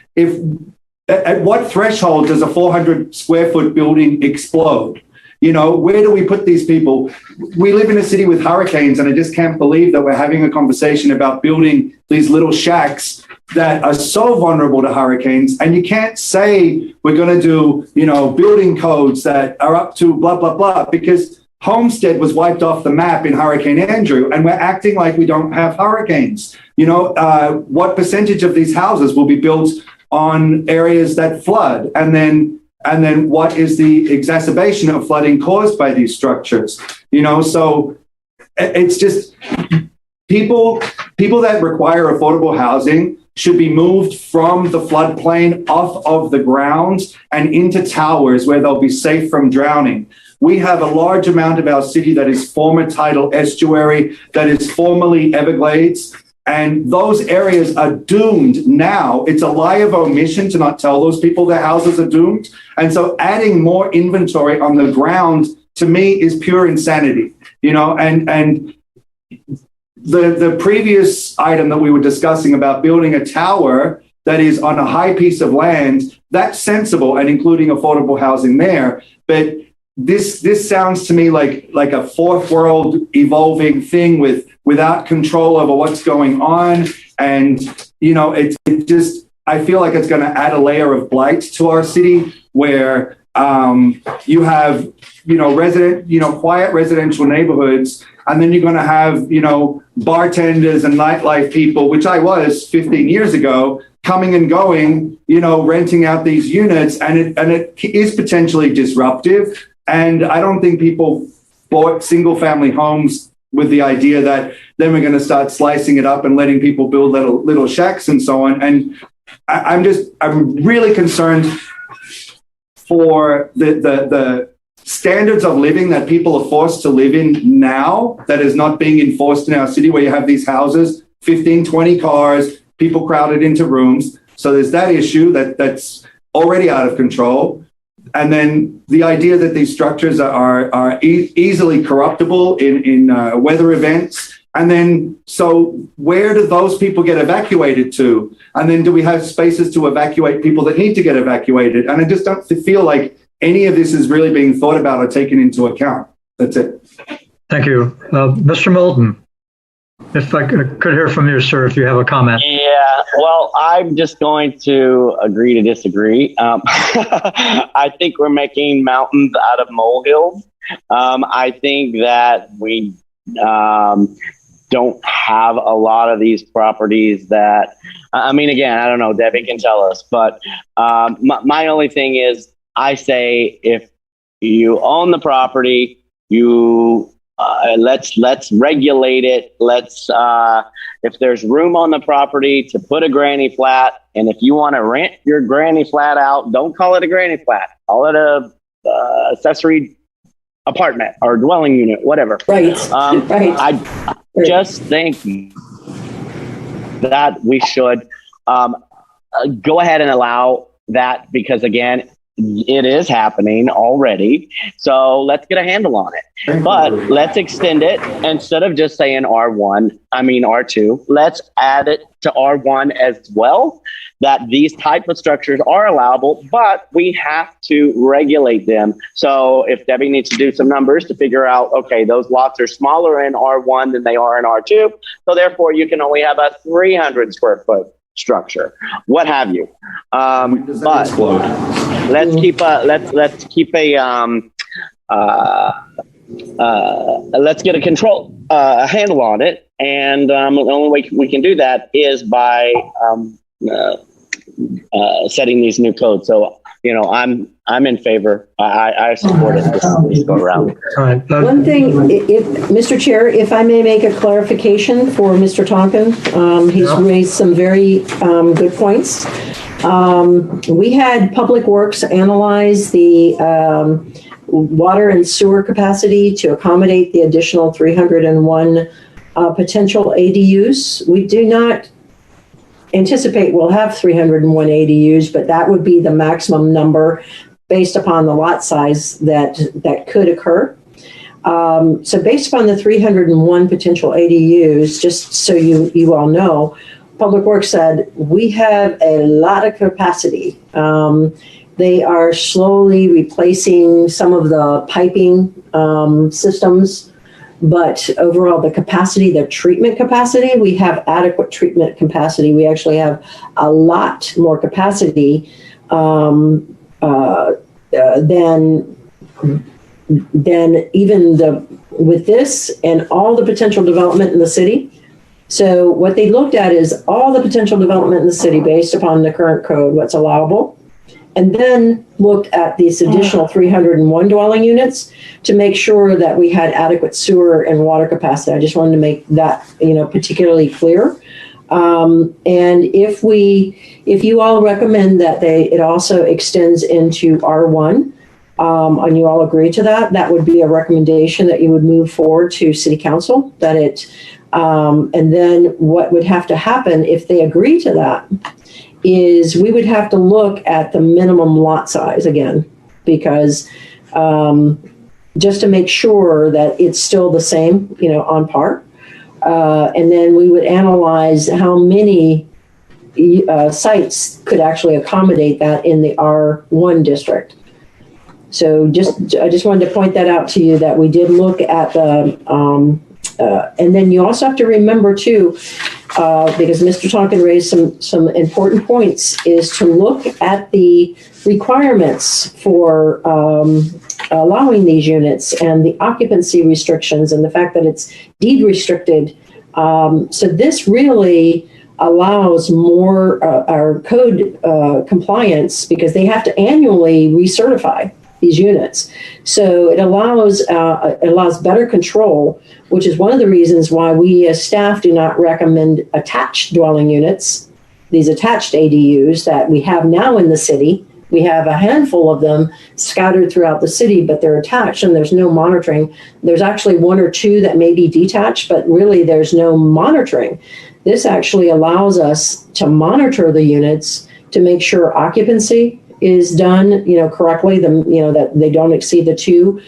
at what threshold does a 400 square foot building explode? Where do we put these people? We live in a city with hurricanes, and I just can't believe that we're having a conversation about building these little shacks that are so vulnerable to hurricanes. And you can't say we're going to do, building codes that are up to blah, blah, blah, because Homestead was wiped off the map in Hurricane Andrew, and we're acting like we don't have hurricanes. What percentage of these houses will be built on areas that flood? And then what is the exacerbation of flooding caused by these structures? So it's just people that require affordable housing should be moved from the floodplain off of the ground and into towers where they'll be safe from drowning. We have a large amount of our city that is former tidal estuary, that is formerly Everglades. And those areas are doomed now. It's a lie of omission to not tell those people their houses are doomed. And so adding more inventory on the ground to me is pure insanity, you know, and the previous item that we were discussing about building a tower that is on a high piece of land, that's sensible and including affordable housing there. But this sounds to me like a fourth world evolving thing without control over what's going on. And, you know, it just, I feel like it's going to add a layer of blight to our city where you have, you know, quiet residential neighborhoods. And then you're going to have, you know, bartenders and nightlife people, which I was 15 years ago, coming and going, you know, renting out these units. And it is potentially disruptive. And I don't think people bought single family homes with the idea that then we're going to start slicing it up and letting people build little shacks and so on. And I'm really concerned for the standards of living that people are forced to live in now that is not being enforced in our city, where you have these houses, 15, 20 cars, people crowded into rooms. So there's that issue that's already out of control. And then the idea that these structures are easily corruptible in weather events. And then, so where do those people get evacuated to? And then do we have spaces to evacuate people that need to get evacuated? And I just don't feel like any of this is really being thought about or taken into account. That's it. Thank you. Mr. Milton, if I could hear from you, sir, if you have a comment. Yeah, well, I'm just going to agree to disagree. I think we're making mountains out of molehills. I think that we don't have a lot of these properties that, I mean, again, I don't know, Debbie can tell us, but my only thing is, I say if you own the property, you let's regulate it. Let's if there's room on the property to put a granny flat, and if you want to rent your granny flat out, don't call it a granny flat. Call it a accessory apartment or dwelling unit, whatever. Right. Right. I just think that we should go ahead and allow that, because again, it is happening already. So let's get a handle on it. But let's extend it instead of just saying R2. Let's add it to R1 as well, that these type of structures are allowable, but we have to regulate them. So if Debbie needs to do some numbers to figure out, okay, those lots are smaller in R1 than they are in R2. So therefore you can only have a 300 square foot structure, what have you. But let's keep let's get a handle on it, and the only way we can do that is by setting these new codes. So you know, I'm in favor. I support it this go around. One thing, if Mr. Chair, if I may make a clarification for Mr. Tonkin, he's raised some very good points. We had Public Works analyze the water and sewer capacity to accommodate the additional 301 potential ADUs. We do not anticipate we'll have 301 ADUs, but that would be the maximum number based upon the lot size that could occur. So based upon the 301 potential ADUs, just so you all know, Public Works said we have a lot of capacity. They are slowly replacing some of the piping systems, but overall the capacity, the treatment capacity, we have adequate treatment capacity. We actually have a lot more capacity than even with this and all the potential development in the city. So what they looked at is all the potential development in the city based upon the current code, what's allowable, and then looked at these additional 301 dwelling units to make sure that we had adequate sewer and water capacity. I just wanted to make that, particularly clear. And if you all recommend that it also extends into R1, and you all agree to that, that would be a recommendation that you would move forward to City Council, that it And then what would have to happen if they agree to that is we would have to look at the minimum lot size again, because just to make sure that it's still the same, on par. And then we would analyze how many sites could actually accommodate that in the R1 district. So I just wanted to point that out to you, that we did look at the, and then you also have to remember too, because Mr. Tonkin raised some important points, is to look at the requirements for allowing these units and the occupancy restrictions and the fact that it's deed restricted. So this really allows more our code compliance, because they have to annually recertify these units. So it allows better control, which is one of the reasons why we as staff do not recommend attached dwelling units, these attached ADUs that we have now in the city. We have a handful of them scattered throughout the city, but they're attached and there's no monitoring. There's actually one or two that may be detached, but really there's no monitoring. This actually allows us to monitor the units to make sure occupancy is done, correctly, that they don't exceed the 2.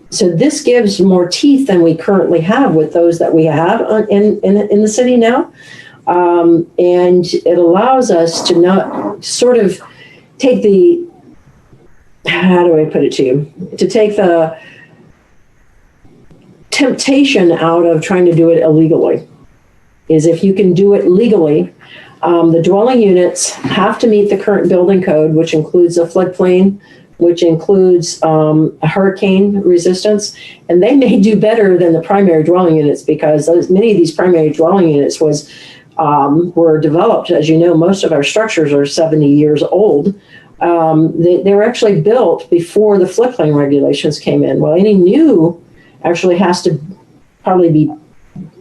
So this gives more teeth than we currently have with those that we have in the city now. And it allows us to not sort of take the, how do I put it to you? To take the temptation out of trying to do it illegally. Is if you can do it legally, the dwelling units have to meet the current building code, which includes a floodplain, which includes a hurricane resistance, and they may do better than the primary dwelling units, because many of these primary dwelling units were developed. As you know, most of our structures are 70 years old. They were actually built before the floodplain regulations came in. Well, any new actually has to probably be,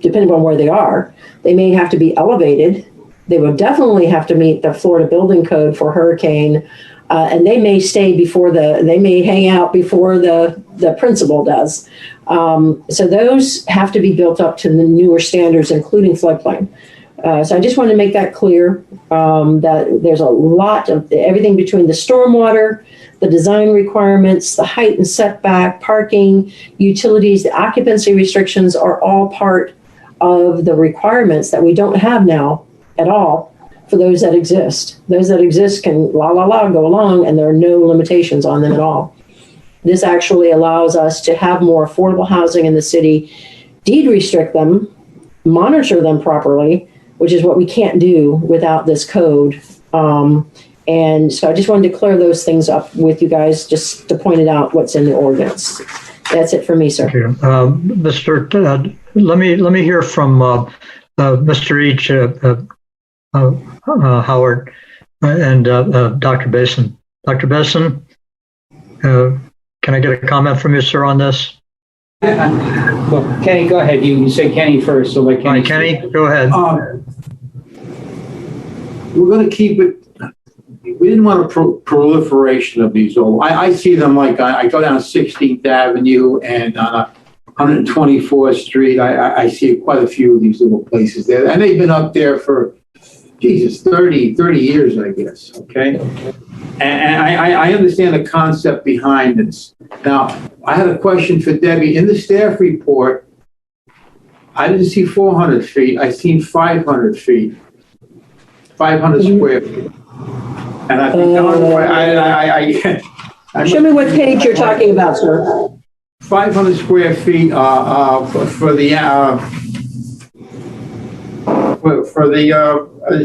depending on where they are, they may have to be elevated. They would definitely have to meet the Florida Building Code for hurricane, and they may they may hang out before the principal does. So those have to be built up to the newer standards, including floodplain. So I just want to make that clear, that there's a lot of everything between the stormwater, the design requirements, the height and setback, parking, utilities, the occupancy restrictions are all part of the requirements that we don't have now at all for those that exist. Those that exist can go along, and there are no limitations on them at all. This actually allows us to have more affordable housing in the city, deed restrict them, monitor them properly, which is what we can't do without this code. And so I just wanted to clear those things up with you guys, just to point it out what's in the ordinance. That's it for me, sir. Thank you. Mr. Let me hear from Mr. Each, Howard, and Dr. Basin. Dr. Basin, can I get a comment from you, sir, on this? Well, Kenny, go ahead. You say Kenny first, so let Kenny. All right, Kenny, go ahead. We're going to keep it. We didn't want a proliferation of these old. I see them like I go down 16th Avenue and on 124th Street. I see quite a few of these little places there, and they've been up there for, Jesus, 30 years, I guess. Okay. And I understand the concept behind this. Now, I had a question for Debbie. In the staff report, I didn't see 400 feet. I seen 500 feet, 500 square feet. And I think show me what page you're talking about, sir. 500 square feet for the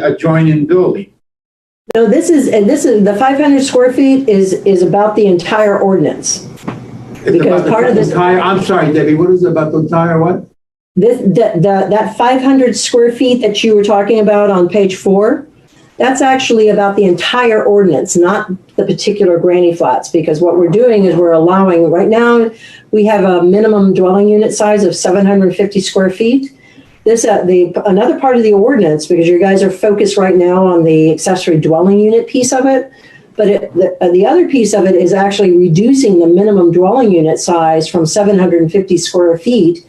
adjoining building. No, this is the 500 square feet is about the entire ordinance. Because part of this. I'm sorry, Debbie. What is it about the entire what? That 500 square feet that you were talking about on page 4. That's actually about the entire ordinance, not the particular granny flats, because what we're doing is we're allowing, right now, we have a minimum dwelling unit size of 750 square feet. This, another part of the ordinance, because you guys are focused right now on the accessory dwelling unit piece of it, but the other piece of it is actually reducing the minimum dwelling unit size from 750 square feet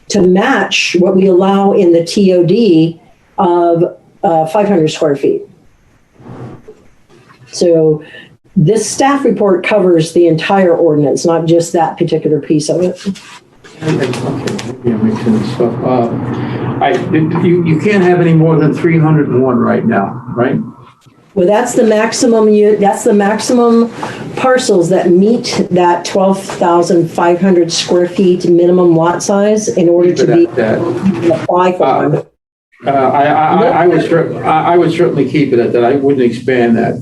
to match what we allow in the TOD of 500 square feet. So this staff report covers the entire ordinance, not just that particular piece of it. You can't have any more than 301 right now, right? Well, that's the maximum. That's the maximum parcels that meet that 12,500 square feet minimum lot size in order to be apply for one. I would certainly keep it at that. I wouldn't expand that.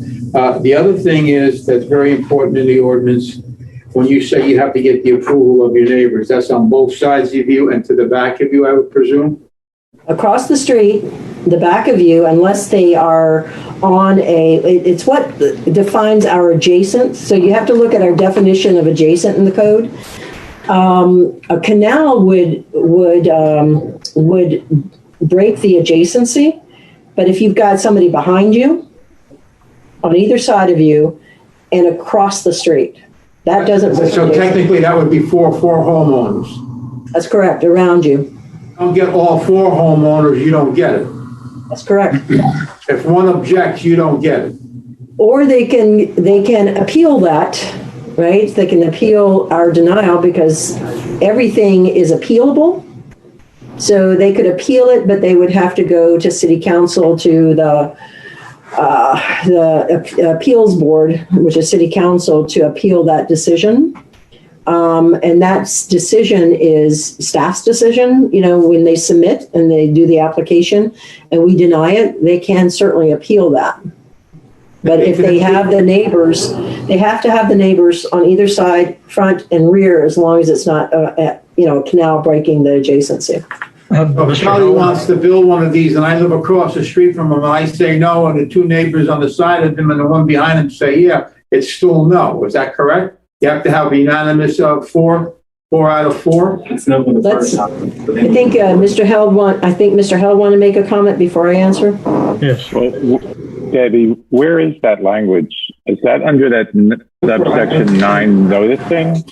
The other thing is that's very important in the ordinance. When you say you have to get the approval of your neighbors, that's on both sides of you and to the back of you, I would presume. Across the street, the back of you, unless they are on it's what defines our adjacent. So you have to look at our definition of adjacent in the code. A canal would break the adjacency, but if you've got somebody behind you, on either side of you, and across the street, that doesn't. So technically, that would be four homeowners. That's correct. Around you. Don't get all four homeowners, you don't get it. That's correct. If one objects, you don't get it. Or they can appeal that, right? They can appeal our denial because everything is appealable. So they could appeal it, but they would have to go to city council, to the appeals board, which is city council, to appeal that decision. And that decision is staff's decision. You know, when they submit and they do the application and we deny it, they can certainly appeal that. But if they have the neighbors, they have to have the neighbors on either side, front and rear, as long as it's not, a canal breaking the adjacency. If Charlie wants to build one of these and I live across the street from him and I say no, and the two neighbors on the side of him and the one behind him say yeah, it's still no. Is that correct? You have to have a unanimous four out of four. It's no for the first time. I think Mr. Held wanted to make a comment before I answer. Yes. Well, Debbie, where is that language? Is that under that subsection 9 noticing?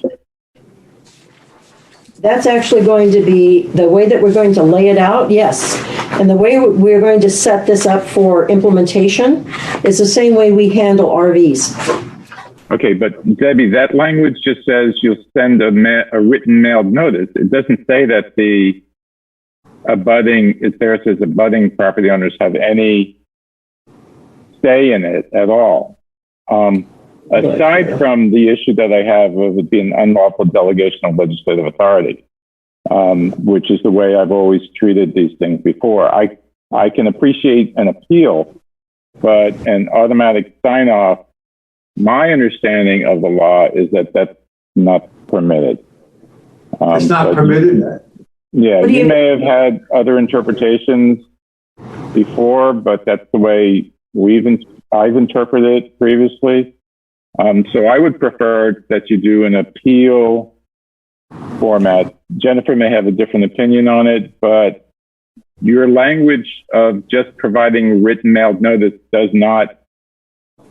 That's actually going to be the way that we're going to lay it out, yes. And the way we're going to set this up for implementation is the same way we handle RVs. Okay, but Debbie, that language just says you'll send a written mailed notice. It doesn't say that the it says abutting property owners have any say in it at all. Aside from the issue that I have of it being unlawful delegation of legislative authority, which is the way I've always treated these things before. I can appreciate an appeal, but an automatic sign-off, my understanding of the law is that that's not permitted. It's not permitted? Yeah, you may have had other interpretations before, but that's the way I've interpreted it previously. So I would prefer that you do an appeal format. Jennifer may have a different opinion on it, but your language of just providing written mailed notice does not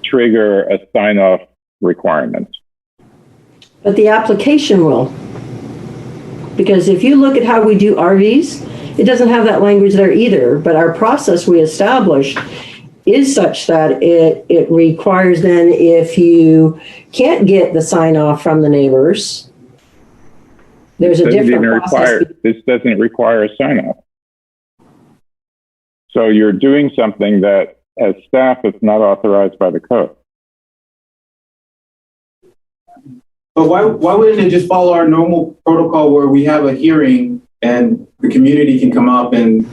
trigger a sign-off requirement. But the application will. Because if you look at how we do RVs, it doesn't have that language there either, but our process we established is such that it requires then, if you can't get the sign off from the neighbors, there's a different process. This doesn't require a sign off. So you're doing something that as staff is not authorized by the code. But why wouldn't it just follow our normal protocol where we have a hearing and the community can come up and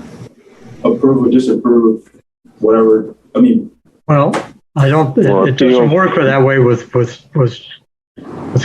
approve or disapprove whatever? I mean, well, I don't. It doesn't work that way with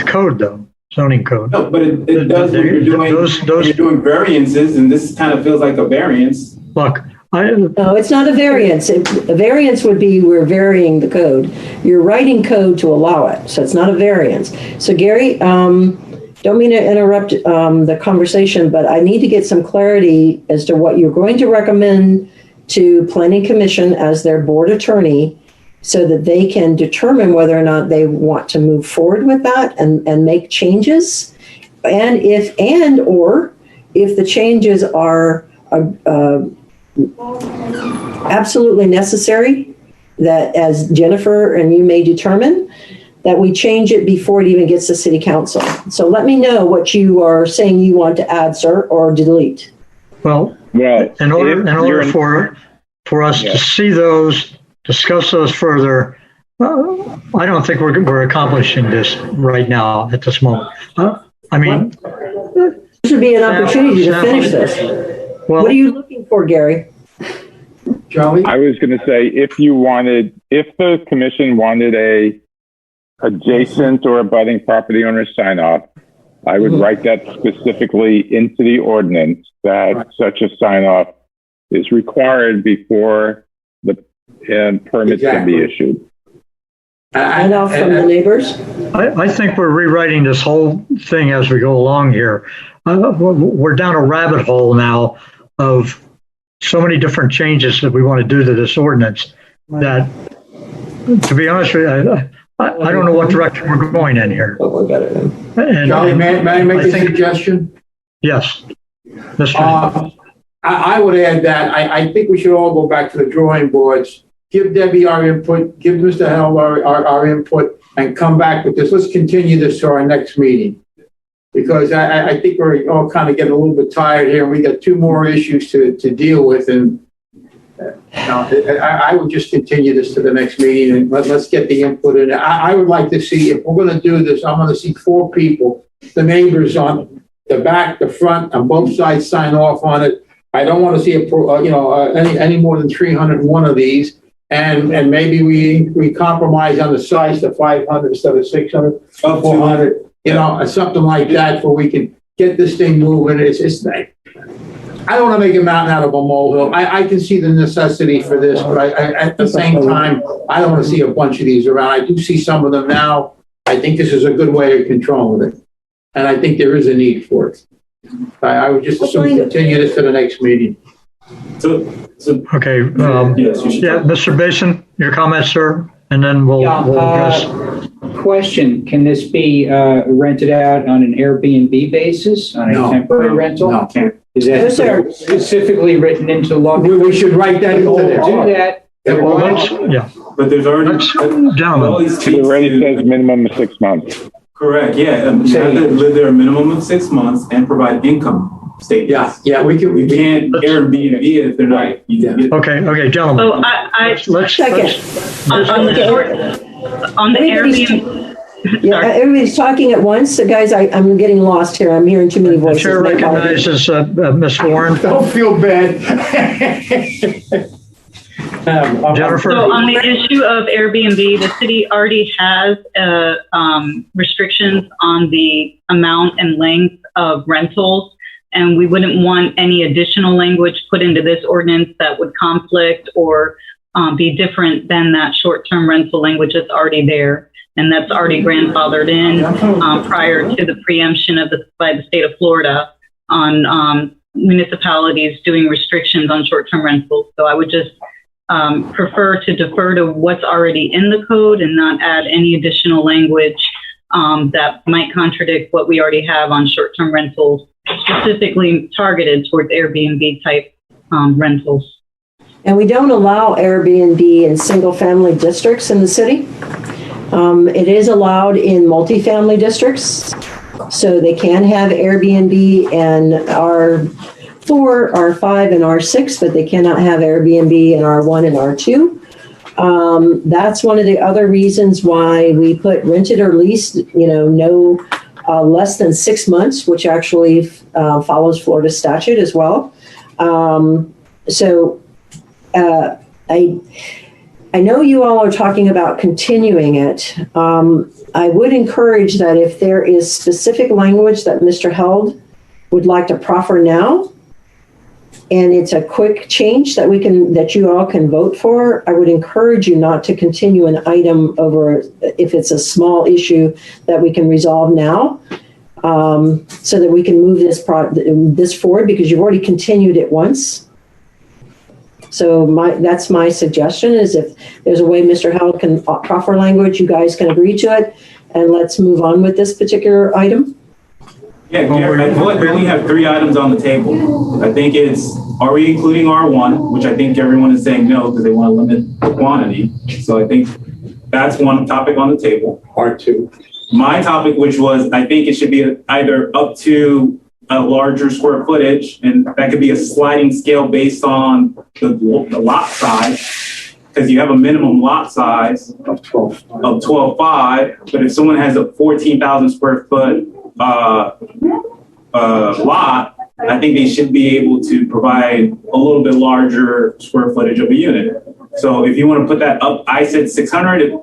code though, zoning code. No, but it does when you're doing variances, and this kind of feels like a variance. Look, no, it's not a variance. A variance would be we're varying the code. You're writing code to allow it, so it's not a variance. So Gary, don't mean to interrupt the conversation, but I need to get some clarity as to what you're going to recommend to Planning Commission as their board attorney, so that they can determine whether or not they want to move forward with that and make changes. And or if the changes are absolutely necessary, that as Jennifer and you may determine, that we change it before it even gets to city council. So let me know what you are saying you want to add, sir, or delete. Well, in order for us to see those, discuss those further, I don't think we're accomplishing this right now at this moment. I mean, this would be an opportunity to finish this. Well, what are you looking for, Gary? Charlie? I was going to say, if the commission wanted a adjacent or abutting property owner sign off, I would write that specifically into the ordinance that such a sign off is required before the permit can be issued. And off from the neighbors? I think we're rewriting this whole thing as we go along here. We're down a rabbit hole now of so many different changes that we want to do to this ordinance that, to be honest with you, I don't know what direction we're going in here. Charlie, may I make a suggestion? Yes. I would add that I think we should all go back to the drawing boards, give Debbie our input, give Mr. Held our input, and come back with this. Let's continue this to our next meeting. Because I think we're all kind of getting a little bit tired here. We got two more issues to deal with. And I would just continue this to the next meeting and let's get the input in. I would like to see, if we're going to do this, I'm going to see 4 people, the neighbors on the back, the front, on both sides sign off on it. I don't want to see any more than 301 of these. And maybe we compromise on the size to 500 instead of 600, 400. Something like that, where we can get this thing moving. I don't want to make a mountain out of a molehill. I can see the necessity for this, but at the same time, I don't want to see a bunch of these around. I do see some of them now. I think this is a good way of controlling it, and I think there is a need for it. I would just assume continue this to the next meeting. Okay. Mr. Basin, your comments, sir, and then we'll address. Question, can this be rented out on an Airbnb basis, on a temporary rental? No, can't. Is that specifically written into law? We should write that into there. Do that. But there's already, it already says minimum of 6 months. Correct, yeah. You have to live there a minimum of 6 months and provide income statements. Yeah, we can't Airbnb if they're not. Okay, gentlemen. So let's on the Airbnb. Yeah, everybody's talking at once. So guys, I'm getting lost here. I'm hearing too many voices. The chair recognizes Ms. Warren. Don't feel bad. Jennifer. So on the issue of Airbnb, the city already has restrictions on the amount and length of rentals, and we wouldn't want any additional language put into this ordinance that would conflict or be different than that short-term rental language that's already there. And that's already grandfathered in prior to the preemption by the state of Florida on municipalities doing restrictions on short-term rentals. So I would just prefer to defer to what's already in the code and not add any additional language that might contradict what we already have on short-term rentals, specifically targeted towards Airbnb type rentals. And we don't allow Airbnb in single-family districts in the city. It is allowed in multifamily districts, so they can have Airbnb and R4, R5, and R6, but they cannot have Airbnb in R1 and R2. That's one of the other reasons why we put rented or leased, no less than 6 months, which actually follows Florida statute as well. I know you all are talking about continuing it. I would encourage that if there is specific language that Mr. Held would like to proffer now, and it's a quick change that you all can vote for, I would encourage you not to continue an item over if it's a small issue that we can resolve now, so that we can move this forward, because you've already continued it once. So that's my suggestion, is if there's a way Mr. Held can proffer language, you guys can agree to it, and let's move on with this particular item. Yeah, Gary, I feel like we only have 3 items on the table. I think it's, are we including R1, which I think everyone is saying no because they want to limit the quantity. So I think that's one topic on the table. R2. My topic, which was, I think it should be either up to a larger square footage, and that could be a sliding scale based on the lot size, because you have a minimum lot size of 12.5. But if someone has a 14,000 square foot lot, I think they should be able to provide a little bit larger square footage of a unit. So if you want to put that up, I said 600,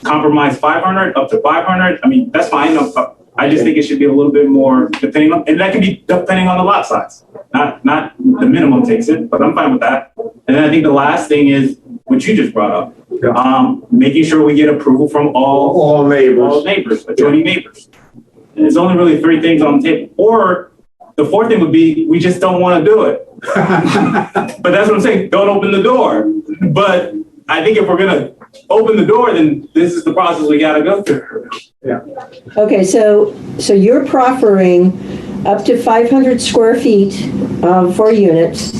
compromise 500, up to 500. I mean, that's fine. I just think it should be a little bit more depending on, and that can be depending on the lot size. Not the minimum takes it, but I'm fine with that. And then I think the last thing is what you just brought up, making sure we get approval from all neighbors, adjoining neighbors. And it's only really 3 things on the table. Or the 4th thing would be, we just don't want to do it. But that's what I'm saying. Don't open the door. But I think if we're going to open the door, then this is the process we got to go through. Yeah. Okay, so you're proffering up to 500 square feet for units,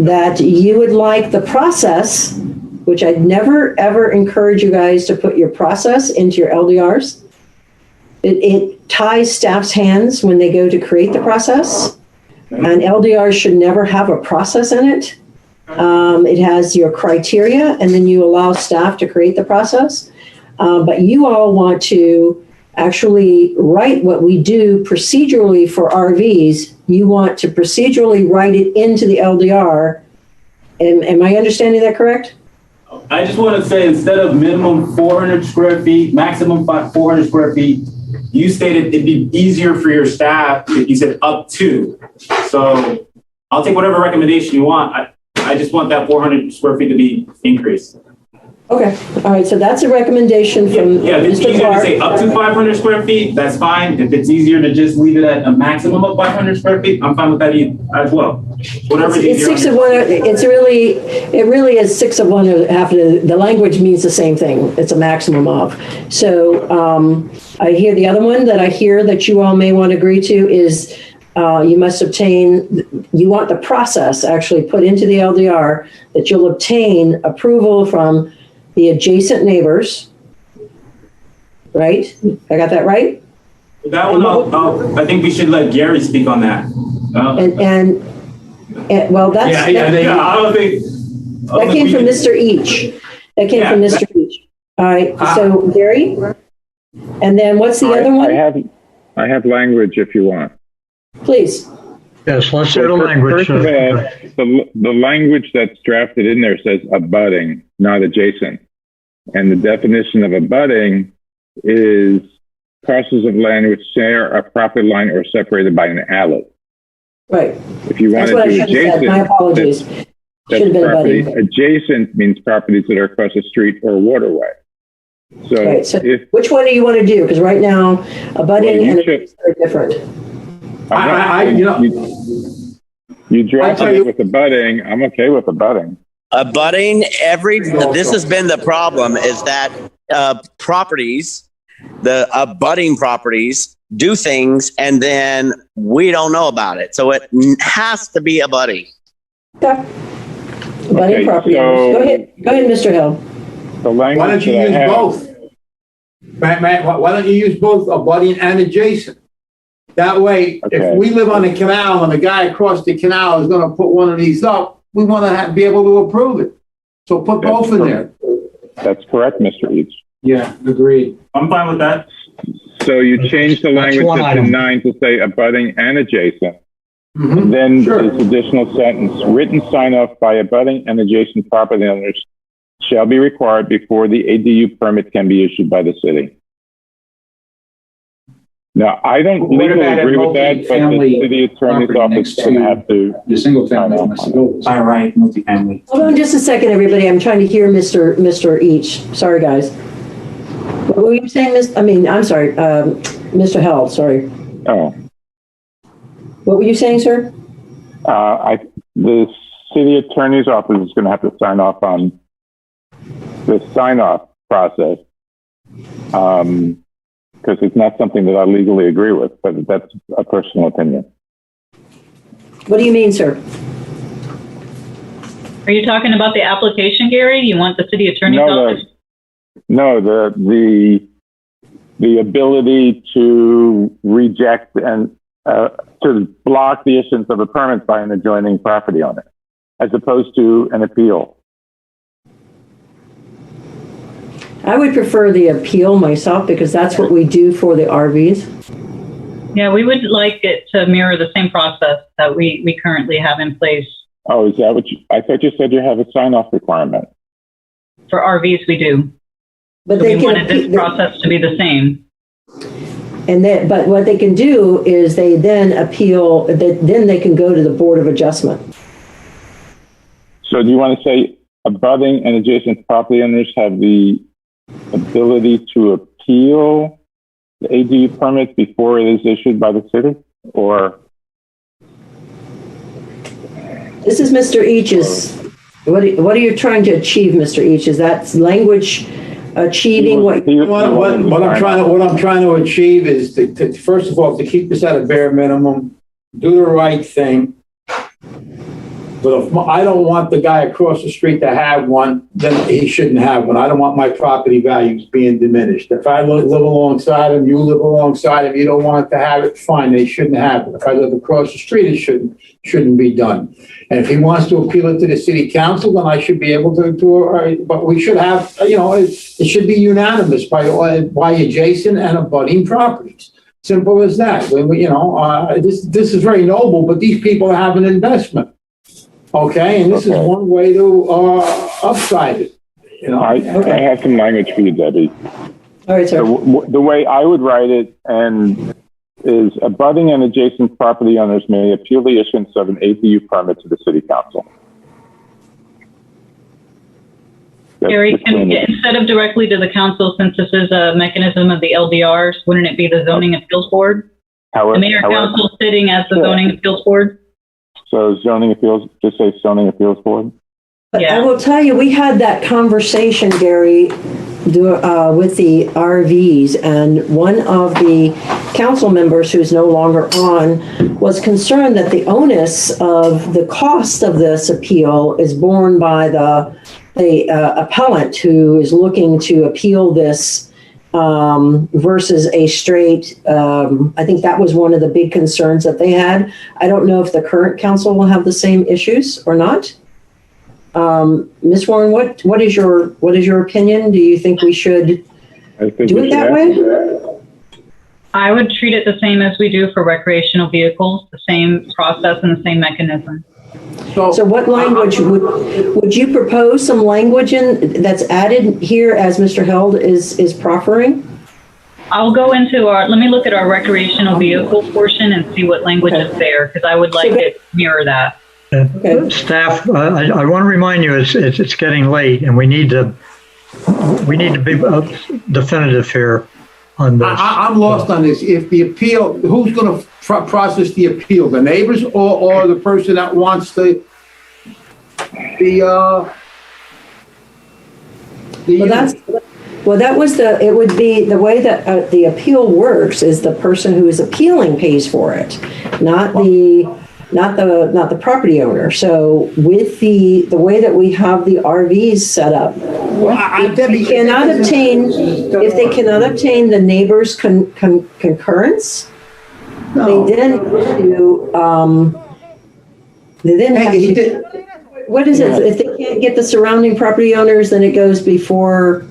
that you would like the process, which I'd never, ever encourage you guys to put your process into your LDRs. It ties staff's hands when they go to create the process, and LDRs should never have a process in it. It has your criteria, and then you allow staff to create the process. But you all want to actually write what we do procedurally for RVs. You want to procedurally write it into the LDR. Am I understanding that correct? I just want to say, instead of minimum 400 square feet, maximum 400 square feet, you stated it'd be easier for your staff if you said up to. So I'll take whatever recommendation you want. I just want that 400 square feet to be increased. Okay, all right, so that's a recommendation from if it's Mr. easier Clark. to say up to 500 square feet, that's fine. If it's easier to just leave it at a maximum of 500 square feet, I'm fine with that as well. Whatever. It's 6 of 1. It really is 6 of 1 or half. The language means the same thing. It's a maximum of. So I hear the other one that I hear that you all may want to agree to is you must obtain, you want the process actually put into the LDR that you'll obtain approval from the adjacent neighbors, right? I got that right? That one, I think we should let Gary speak on that. And well, that's I don't think that came from Mr. Each. That came from Mr. Each. All right, so Gary, and then what's the other one? I have language if you want. Please. Yes, let's hear the language. First of all, the language that's drafted in there says abutting, not adjacent. And the definition of abutting is parcels of land which share a property line or separated by an alley. Right. If you want to do adjacent, my apologies. that's property. Adjacent means properties that are across a street or waterway. So, right, so which one do you want to do? Because right now, abutting and adjacent are different. You drafted it with abutting. I'm okay with abutting. Abutting, this has been the problem, is that properties, the abutting properties, do things and then we don't know about it. So it has to be abutting. Okay. Abutting property. So go ahead, Mr. Hill. Why don't you use both? Matt, why don't you use both abutting and adjacent? That way, if we live on the canal and the guy across the canal is going to put one of these up, we want to be able to approve it. So put both in there. That's correct, Mr. Eads. Yeah, agreed. I'm fine with that. So you change the language to 9 to say abutting and adjacent. Mm-hmm. Then this additional sentence, written sign off by abutting and adjacent property owners shall be required before the ADU permit can be issued by the city. Now, I don't legally agree with that, but the city attorney's office is going to have to. The single family. All right, multifamily. Hold on just a second, everybody. I'm trying to hear Mr. Each. Sorry, guys. What were you saying, I'm sorry, Mr. Held, sorry. Oh. What were you saying, sir? The city attorney's office is going to have to sign off on the sign-off process because it's not something that I legally agree with, but that's a personal opinion. What do you mean, sir? Are you talking about the application, Gary? You want the city attorney's office? No, the ability to reject and to block the issuance of a permit by an adjoining property owner, as opposed to an appeal. I would prefer the appeal myself because that's what we do for the RVs. Yeah, we would like it to mirror the same process that we currently have in place. Oh, is that what I thought you said you have a sign-off requirement? For RVs, we do. But so we wanted this process to be the same. And then, but what they can do is they then appeal, then they can go to the Board of Adjustment. So do you want to say abutting and adjacent property owners have the ability to appeal the ADU permit before it is issued by the city? Or? This is Mr. Eaches. What are you trying to achieve, Mr. Eaches? Is that language achieving what I'm trying to achieve is to first of all, to keep this at a bare minimum, do the right thing. But if I don't want the guy across the street to have one, then he shouldn't have one. I don't want my property values being diminished. If I live alongside him, you live alongside him, you don't want to have it, fine, they shouldn't have it. If I live across the street, it shouldn't be done. And if he wants to appeal it to the city council, then I should be able to do it. But we should have, it should be unanimous by adjacent and abutting properties. Simple as that. This is very noble, but these people have an investment. Okay, and this is one way to upside it. I have some language for you, Debbie. All right, sir. So the way I would write it is abutting and adjacent property owners may appeal the issuance of an ADU permit to the city council. Gary, instead of directly to the council, since this is a mechanism of the LDRs, wouldn't it be the zoning appeals board? The mayor council sitting as the zoning appeals board? So zoning appeals, just say zoning appeals board? But I will tell you, we had that conversation, Gary, with the RVs, and one of the council members who's no longer on was concerned that the onus of the cost of this appeal is borne by the appellant who is looking to appeal this versus a straight, I think that was one of the big concerns that they had. I don't know if the current council will have the same issues or not. Ms. Warren, what is your opinion? Do you think we should do it that way? I would treat it the same as we do for recreational vehicles, the same process and the same mechanism. So what language would you propose some language that's added here as Mr. Held is proffering? I'll go into let me look at our recreational vehicle portion and see what language is there, because I would like it to mirror that. Staff, I want to remind you, it's getting late, and we need to be definitive here on this. I'm lost on this. If the appeal, who's going to process the appeal? The neighbors or the person that wants the it would be the way that the appeal works is the person who is appealing pays for it, not the property owner. So with the way that we have the RVs set up, if they cannot obtain the neighbor's concurrence, they then have to, what is it? If they can't get the surrounding property owners, then it goes before,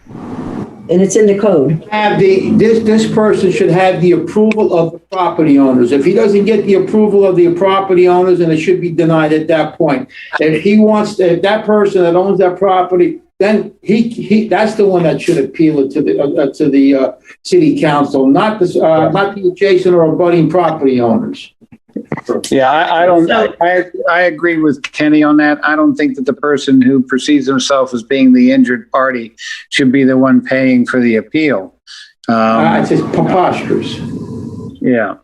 and it's in the code. This person should have the approval of the property owners. If he doesn't get the approval of the property owners, then it should be denied at that point. If that person that owns that property, then that's the one that should appeal it to the city council, not the adjacent or abutting property owners. Yeah, I agree with Kenny on that. I don't think that the person who perceives himself as being the injured party should be the one paying for the appeal. It's just preposterous. Yeah.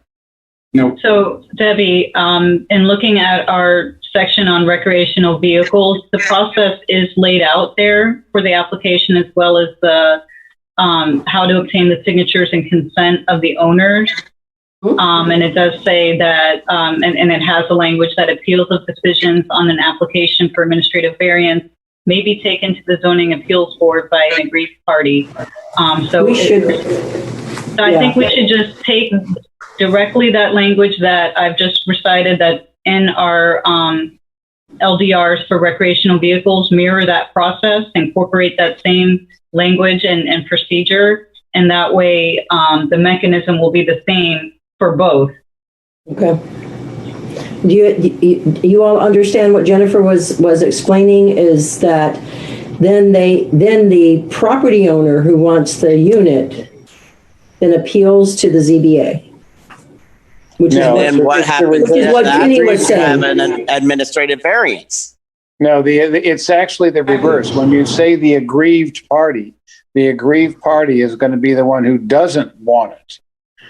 No. So, Debbie, in looking at our section on recreational vehicles, the process is laid out there for the application, as well as the how to obtain the signatures and consent of the owners. And it does say that, and it has the language that appeals of decisions on an application for administrative variance may be taken to the zoning appeals board by an aggrieved party. So I think we should just take directly that language that I've just recited that in our LDRs for recreational vehicles, mirror that process, incorporate that same language and procedure, and that way the mechanism will be the same for both. Okay. Do you all understand what Jennifer was explaining? Is that then the property owner who wants the unit then appeals to the ZBA, which is what happens is what Jenny was saying. Have an administrative variance. No, it's actually the reverse. When you say the aggrieved party is going to be the one who doesn't want it.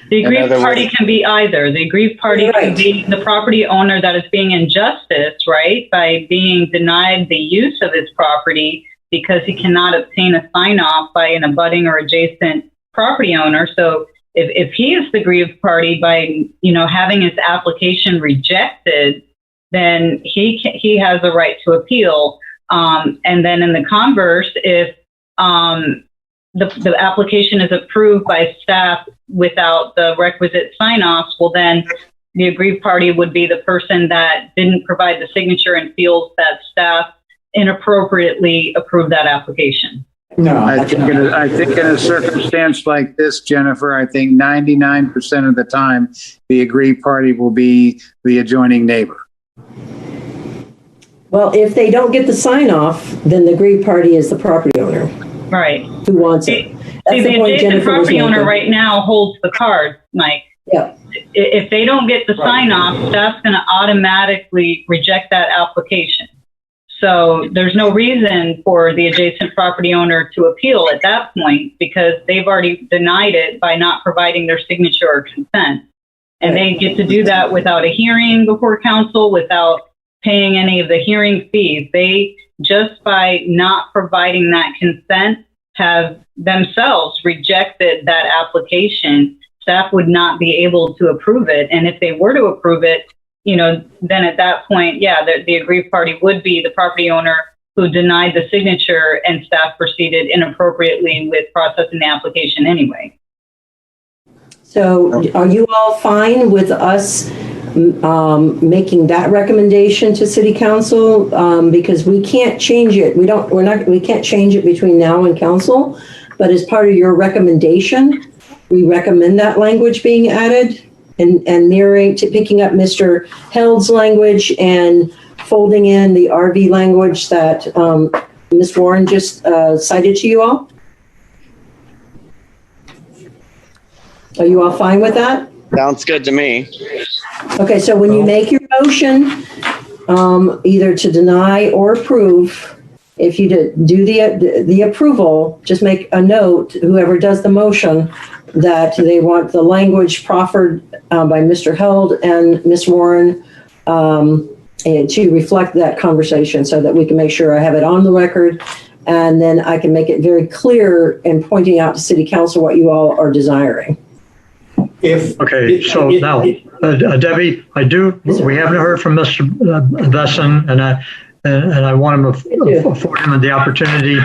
The aggrieved party can be either. The aggrieved party can be the property owner that is being injustice, right, by being denied the use of his property because he cannot obtain a sign-off by an abutting or adjacent property owner. So if he is the aggrieved party by, having his application rejected, then he has a right to appeal. And then in the converse, if the application is approved by staff without the requisite sign-offs, well, then the aggrieved party would be the person that didn't provide the signature and feels that staff inappropriately approved that application. No, I think in a circumstance like this, Jennifer, I think 99% of the time, the aggrieved party will be the adjoining neighbor. Well, if they don't get the sign off, then the aggrieved party is the property owner. Right. Who wants it. That's the adjacent property owner right now holds the card, Mike. Yeah. If they don't get the sign off, staff's going to automatically reject that application. So there's no reason for the adjacent property owner to appeal at that point because they've already denied it by not providing their signature or consent. And they get to do that without a hearing before council, without paying any of the hearing fees. They, just by not providing that consent, have themselves rejected that application. Staff would not be able to approve it. And if they were to approve it, then at that point, the aggrieved party would be the property owner who denied the signature, and staff proceeded inappropriately with processing the application anyway. So are you all fine with us making that recommendation to City Council? Because we can't change it. We can't change it between now and council, but as part of your recommendation, we recommend that language being added and mirroring to picking up Mr. Held's language and folding in the RV language that Ms. Warren just cited to you all. Are you all fine with that? Sounds good to me. Okay, so when you make your motion, either to deny or approve, if you do the approval, just make a note, whoever does the motion, that they want the language proffered by Mr. Held and Ms. Warren and to reflect that conversation so that we can make sure I have it on the record. And then I can make it very clear in pointing out to City Council what you all are desiring. So now, Debbie, we haven't heard from Mr. Besson, and I want to afford him the opportunity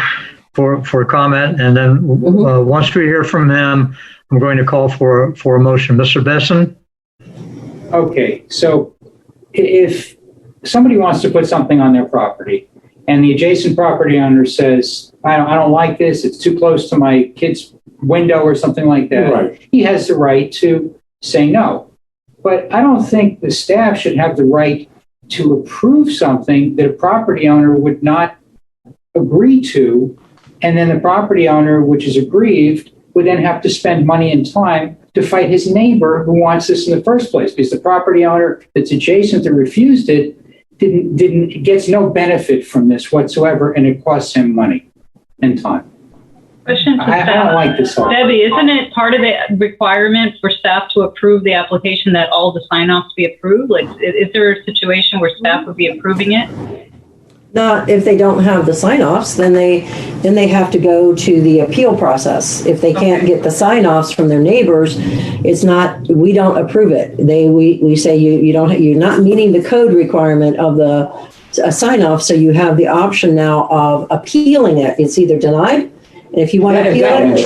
for comment. And then once we hear from him, I'm going to call for a motion. Mr. Besson? Okay, so if somebody wants to put something on their property and the adjacent property owner says, I don't like this, it's too close to my kid's window or something like that, right, he has the right to say no. But I don't think the staff should have the right to approve something that a property owner would not agree to, and then the property owner, which is aggrieved, would then have to spend money and time to fight his neighbor who wants this in the first place, because the property owner that's adjacent that refused it gets no benefit from this whatsoever, and it costs him money and time. Question to I don't like this. Debbie, isn't it part of the requirement for staff to approve the application that all the sign-offs be approved? Like, is there a situation where staff would be approving it? Not if they don't have the sign-offs, then they have to go to the appeal process. If they can't get the sign-offs from their neighbors, it's not, we don't approve it. We say you're not meeting the code requirement of the sign-off, so you have the option now of appealing it. It's either denied, and if you want to appeal it.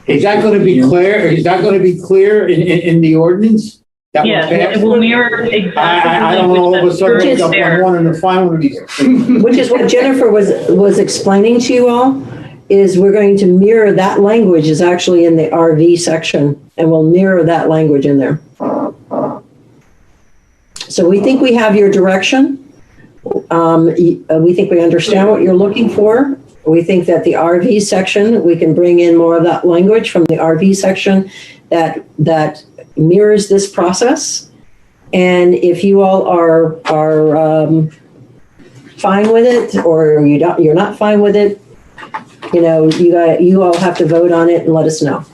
Is that going to be clear? Is that going to be clear in the ordinance? Yes, it will mirror exactly. I don't know, all of a sudden I'm wanting to find one of these. Which is what Jennifer was explaining to you all, is we're going to mirror that language is actually in the RV section, and we'll mirror that language in there. So we think we have your direction. We think we understand what you're looking for. We think that the RV section, we can bring in more of that language from the RV section that mirrors this process. And if you all are fine with it, or you're not fine with it, you all have to vote on it and let us know.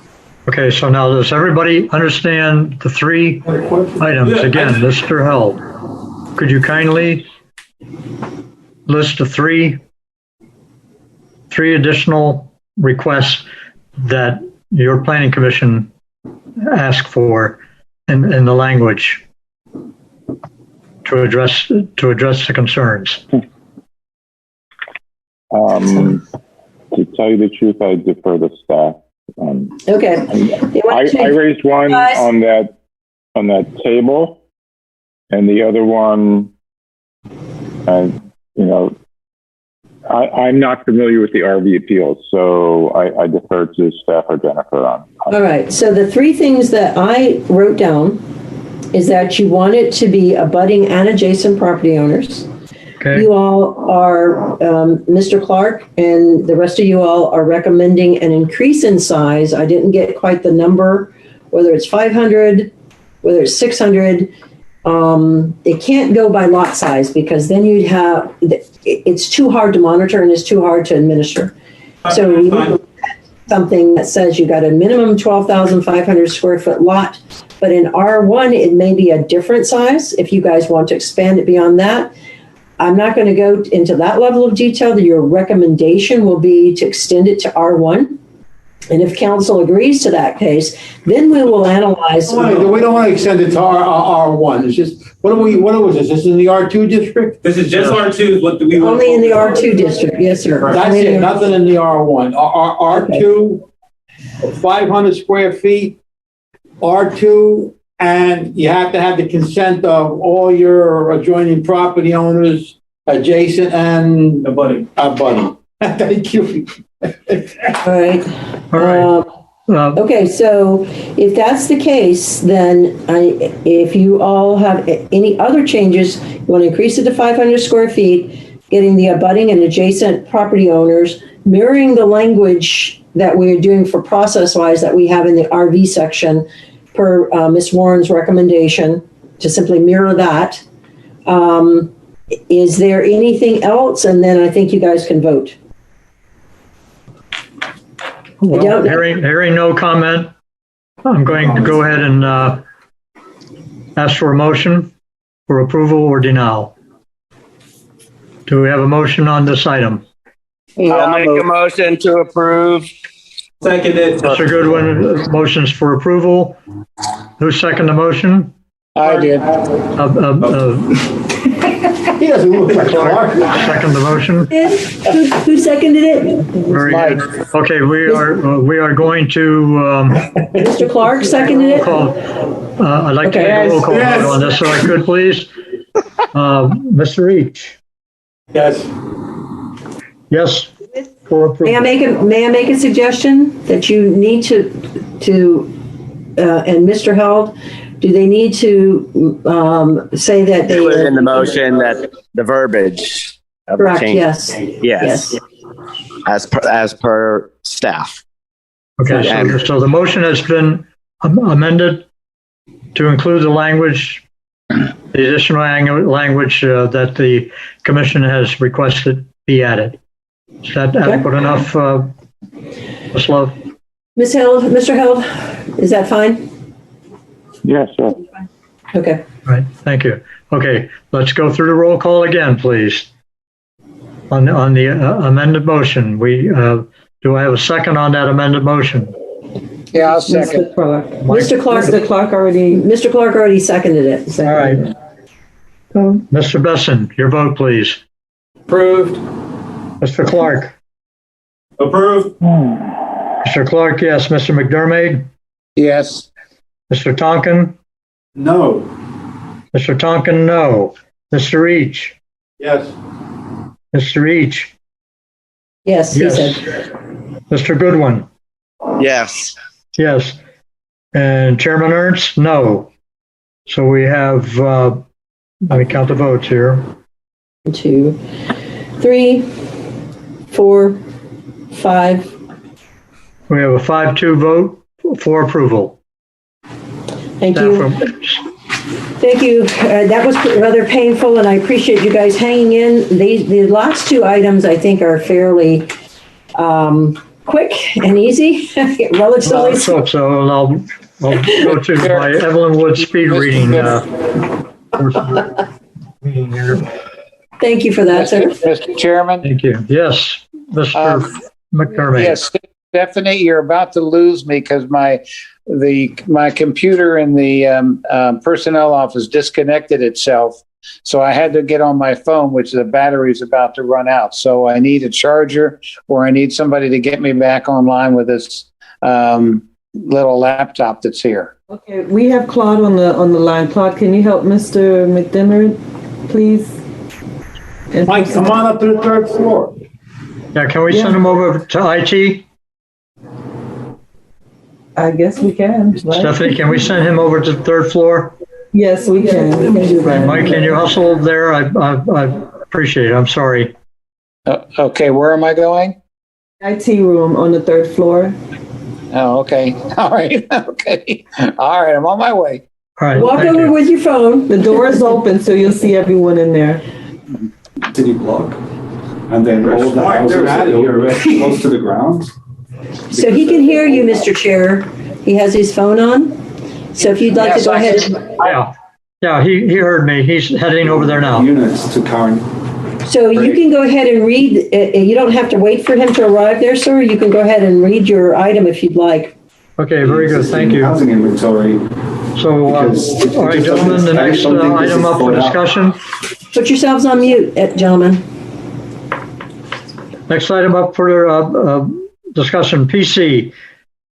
Okay, so now does everybody understand the three items? Again, Mr. Held, could you kindly list the three additional requests that your planning commission asked for in the language to address the concerns? To tell you the truth, I defer to staff. Okay. I raised one on that table, and the other one, I'm not familiar with the RV appeals, so I defer to staff or Jennifer on. All right. So the three things that I wrote down is that you want it to be abutting and adjacent property owners. Okay. You all are, Mr. Clark and the rest of you all are recommending an increase in size. I didn't get quite the number, whether it's 500, whether it's 600. It can't go by lot size, because then you'd have, it's too hard to monitor and it's too hard to administer. So we need something that says you got a minimum 12,500 square foot lot, but in R1, it may be a different size. If you guys want to expand it beyond that, I'm not going to go into that level of detail. Your recommendation will be to extend it to R1. And if council agrees to that case, then we will analyze. We don't want to extend it to R1. It's just, what was this? This is in the R2 district? This is just R2. What do we want? Only in the R2 district, yes, sir. That's it, nothing in the R1. R2, 500 square feet, R2, and you have to have the consent of all your adjoining property owners, adjacent and abutting. Thank you. All right. Okay, so if that's the case, then if you all have any other changes, you want to increase it to 500 square feet, getting the abutting and adjacent property owners, mirroring the language that we're doing for process-wise that we have in the RV section per Ms. Warren's recommendation, to simply mirror that. Is there anything else? And then I think you guys can vote. Well, hearing no comment, I'm going to go ahead and ask for a motion for approval or denial. Do we have a motion on this item? I'll make a motion to approve. Seconded. Mr. Goodwin, motions for approval. Who seconded the motion? I did. He doesn't look like Clark. Second the motion. Who seconded it? Very good. Okay, we are going to. Mr. Clark seconded it. I'd like to make a roll call vote on this, so I could please. Mr. Reach. Yes. Yes. For approval. May I make a suggestion that you need to and Mr. Held, do they need to say that they put in the motion that the verbiage of correct? The change? Yes. As per staff. Okay, so the motion has been amended to include the language, the additional language that the commission has requested be added. Is that adequate enough, Ms. Love? Ms. Held, Mr. Held, is that fine? Yes, sir. Okay. Right, thank you. Okay, let's go through the roll call again, please. on the amended motion. Do I have a second on that amended motion? Yeah, I'll second. Mr. Clark already seconded it. All right. Mr. Besson, your vote, please. Approved. Mr. Clark. Approved. Mr. Clark, yes. Mr. McDermott? Yes. Mr. Tonkin? No. Mr. Tonkin, no. Mr. Each? Yes. Mr. Each? Yes, he said. Mr. Goodwin? Yes. Yes. And Chairman Ernst? No. So we have, let me count the votes here. 1, 2, 3, 4, 5. We have a 5-2 vote for approval. Thank you. Thank you. That was rather painful, and I appreciate you guys hanging in. The last two items, I think, are fairly quick and easy, relatively. So I'll go to my Evelyn Wood speed reading. Meeting here. Thank you for that, sir. Mr. Chairman? Thank you. Yes, Mr. McDermott. Yes, Stephanie, you're about to lose me because my computer in the personnel office disconnected itself. So I had to get on my phone, which the battery's about to run out. So I need a charger, or I need somebody to get me back online with this little laptop that's here. Okay, we have Claude on the line. Claude, can you help Mr. McDermott, please? And Mike, come on up to the third floor. Yeah, can we send him over to IT? I guess we can. Right? Stephanie, can we send him over to the third floor? Yes, we can. We can do that. Mike, can you hustle there? I appreciate it. I'm sorry. Okay, where am I going? IT room on the third floor. Oh, okay. All right. Okay. All right. I'm on my way. All right. Walk over with your phone. The door is open, so you'll see everyone in there. City block. And then all the houses are close to the ground. So he can hear you, Mr. Chair. He has his phone on. So if you'd like to go ahead. Yeah, he heard me. He's heading over there now. Units to Karen. So you can go ahead and read. You don't have to wait for him to arrive there, sir. You can go ahead and read your item if you'd like. Okay, very good. Thank you. Housing inventory. So, all right, gentlemen, the next item up for discussion. Put yourselves on mute, gentlemen. Next item up for discussion, PC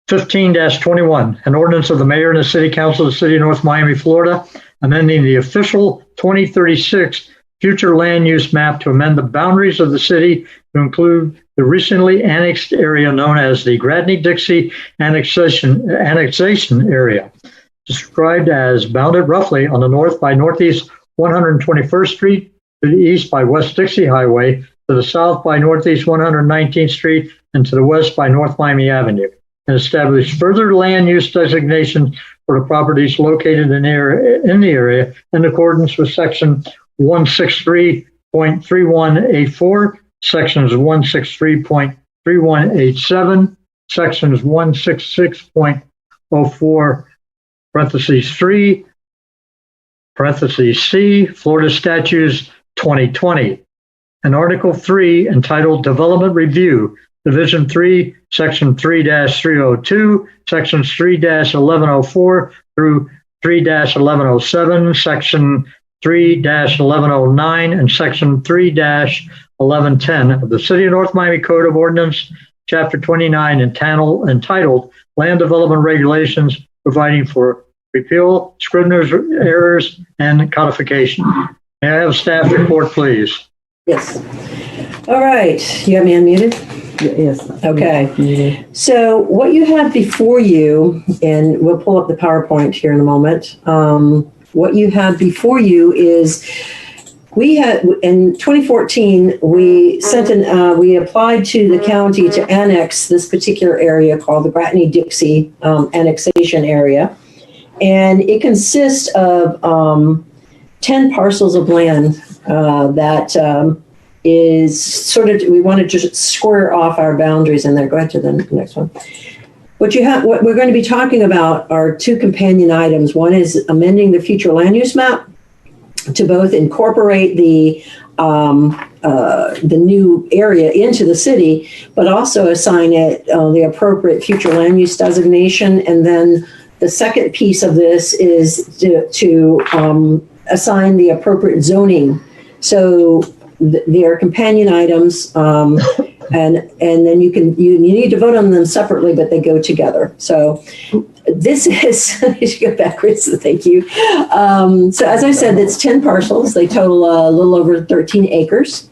15-21, an ordinance of the mayor and the city council of the city of North Miami, Florida, amending the official 2036 future land use map to amend the boundaries of the city to include the recently annexed area known as the Gradney-Dixie annexation area, described as bounded roughly on the north by Northeast 121st Street, to the east by West Dixie Highway, to the south by Northeast 119th Street, and to the west by North Miami Avenue, and establish further land use designations for the properties located in the area in accordance with Section 163.3184, Sections 163.3187, Sections 166.04, parentheses 3, parentheses C, Florida Statutes 2020, and Article 3 entitled Development Review, Division 3, Section 3-302, Sections 3-1104 through 3-1107, Section 3-1109, and Section 3-1110 of the City of North Miami Code of Ordinance, Chapter 29, entitled Land Development Regulations, providing for repeal, Scrivener's errors, and codification. May I have a staff report, please? Yes. All right. You have me unmuted? Yes. Okay. So what you have before you, and we'll pull up the PowerPoint here in a moment. What you have before you is we had in 2014 we we applied to the county to annex this particular area called the Gradney-Dixie annexation area, and it consists of 10 parcels of land that is sort of, we want to just square off our boundaries in there. Go ahead to the next one. What we're going to be talking about are two companion items. One is amending the future land use map to both incorporate the the new area into the city, but also assign it the appropriate future land use designation. And then the second piece of this is to assign the appropriate zoning. So there are companion items, and then you need to vote on them separately, but they go together. So this is, I should go backwards, so thank you. So as I said, it's 10 parcels. They total a little over 13 acres.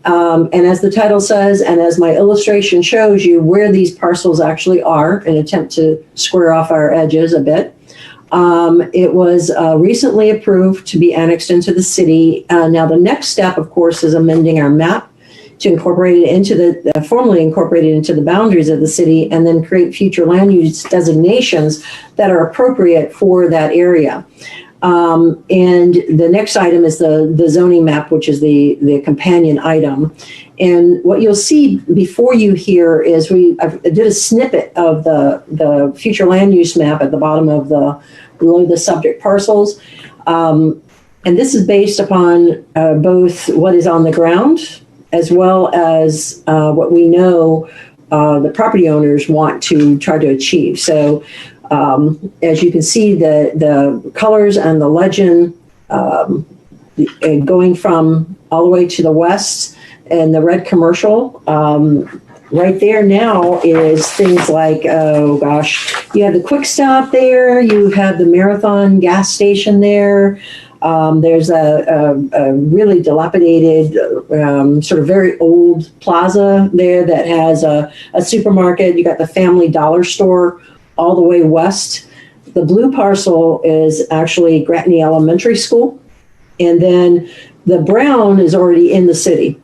And as the title says, and as my illustration shows you where these parcels actually are, an attempt to square off our edges a bit. It was recently approved to be annexed into the city. Now the next step, of course, is amending our map to incorporate it into formally incorporate it into the boundaries of the city, and then create future land use designations that are appropriate for that area. And the next item is the zoning map, which is the companion item. And what you'll see before you here is I did a snippet of the future land use map at the bottom of below the subject parcels. And this is based upon both what is on the ground as well as what we know the property owners want to try to achieve. So as you can see, the colors and the legend going from all the way to the west, and the red commercial right there now is things like, oh gosh, you have the Quick Stop there, you have the Marathon gas station there. There's a really dilapidated, sort of very old plaza there that has a supermarket. You got the Family Dollar store all the way west. The blue parcel is actually Gratney Elementary School. And then the brown is already in the city.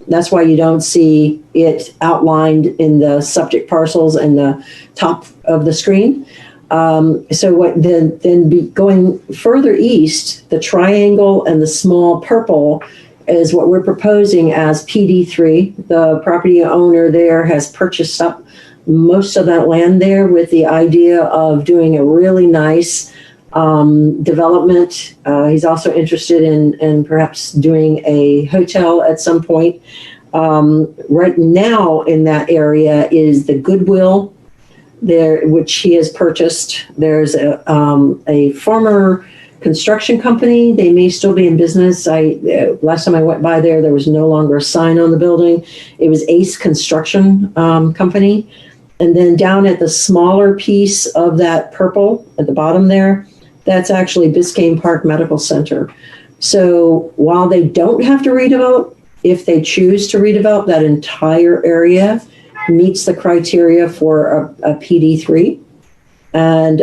That's why you don't see it outlined in the subject parcels in the top of the screen. So what then going further east, the triangle and the small purple is what we're proposing as PD3. The property owner there has purchased up most of that land there with the idea of doing a really nice development. He's also interested in perhaps doing a hotel at some point. Right now in that area is the Goodwill there, which he has purchased. There's a former construction company. They may still be in business. Last time I went by there was no longer a sign on the building. It was Ace Construction Company. And then down at the smaller piece of that purple at the bottom there, that's actually Biscayne Park Medical Center. So while they don't have to redevelop, if they choose to redevelop, that entire area meets the criteria for a PD3. And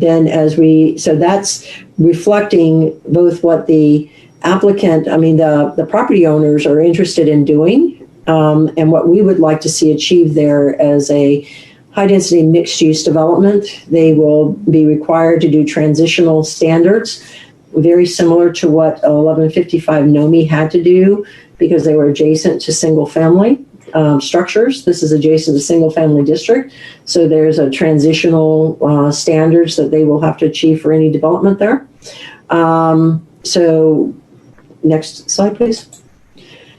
then so that's reflecting both what the applicant, the property owners are interested in doing, and what we would like to see achieved there as a high-density mixed-use development. They will be required to do transitional standards, very similar to what 1155 NOMI had to do because they were adjacent to single-family structures. This is adjacent to single-family district, so there's a transitional standards that they will have to achieve for any development there. So next slide, please.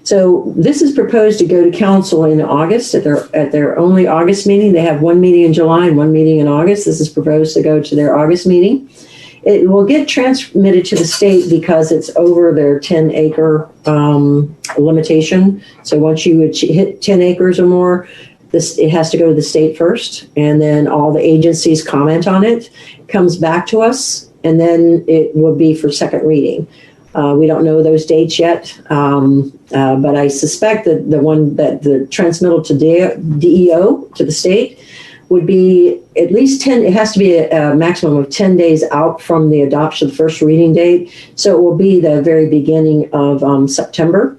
So this is proposed to go to council in August at their only August meeting. They have one meeting in July and one meeting in August. This is proposed to go to their August meeting. It will get transmitted to the state because it's over their 10-acre limitation. So once you hit 10 acres or more, it has to go to the state first, and then all the agencies comment on it, comes back to us, and then it will be for second reading. We don't know those dates yet, but I suspect that the transmittal to DEO, to the state, would be at least 10, it has to be a maximum of 10 days out from the adoption, the first reading date. So it will be the very beginning of September.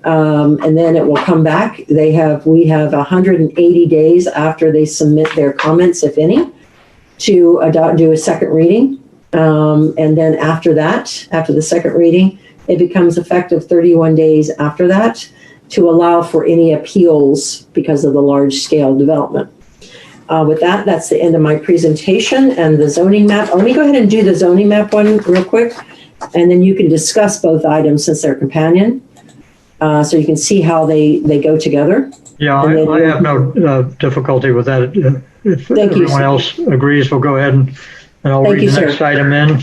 And then it will come back. We have 180 days after they submit their comments, if any, to do a second reading. And then after that, after the second reading, it becomes effective 31 days after that to allow for any appeals because of the large scale development. With that, that's the end of my presentation and the zoning map. Let me go ahead and do the zoning map one real quick, and then you can discuss both items since they're companion. So you can see how they go together. Yeah, And then- I have no difficulty with that. If Thank you, everyone sir. else agrees, we'll go ahead and I'll Thank read you, the sir. next item in.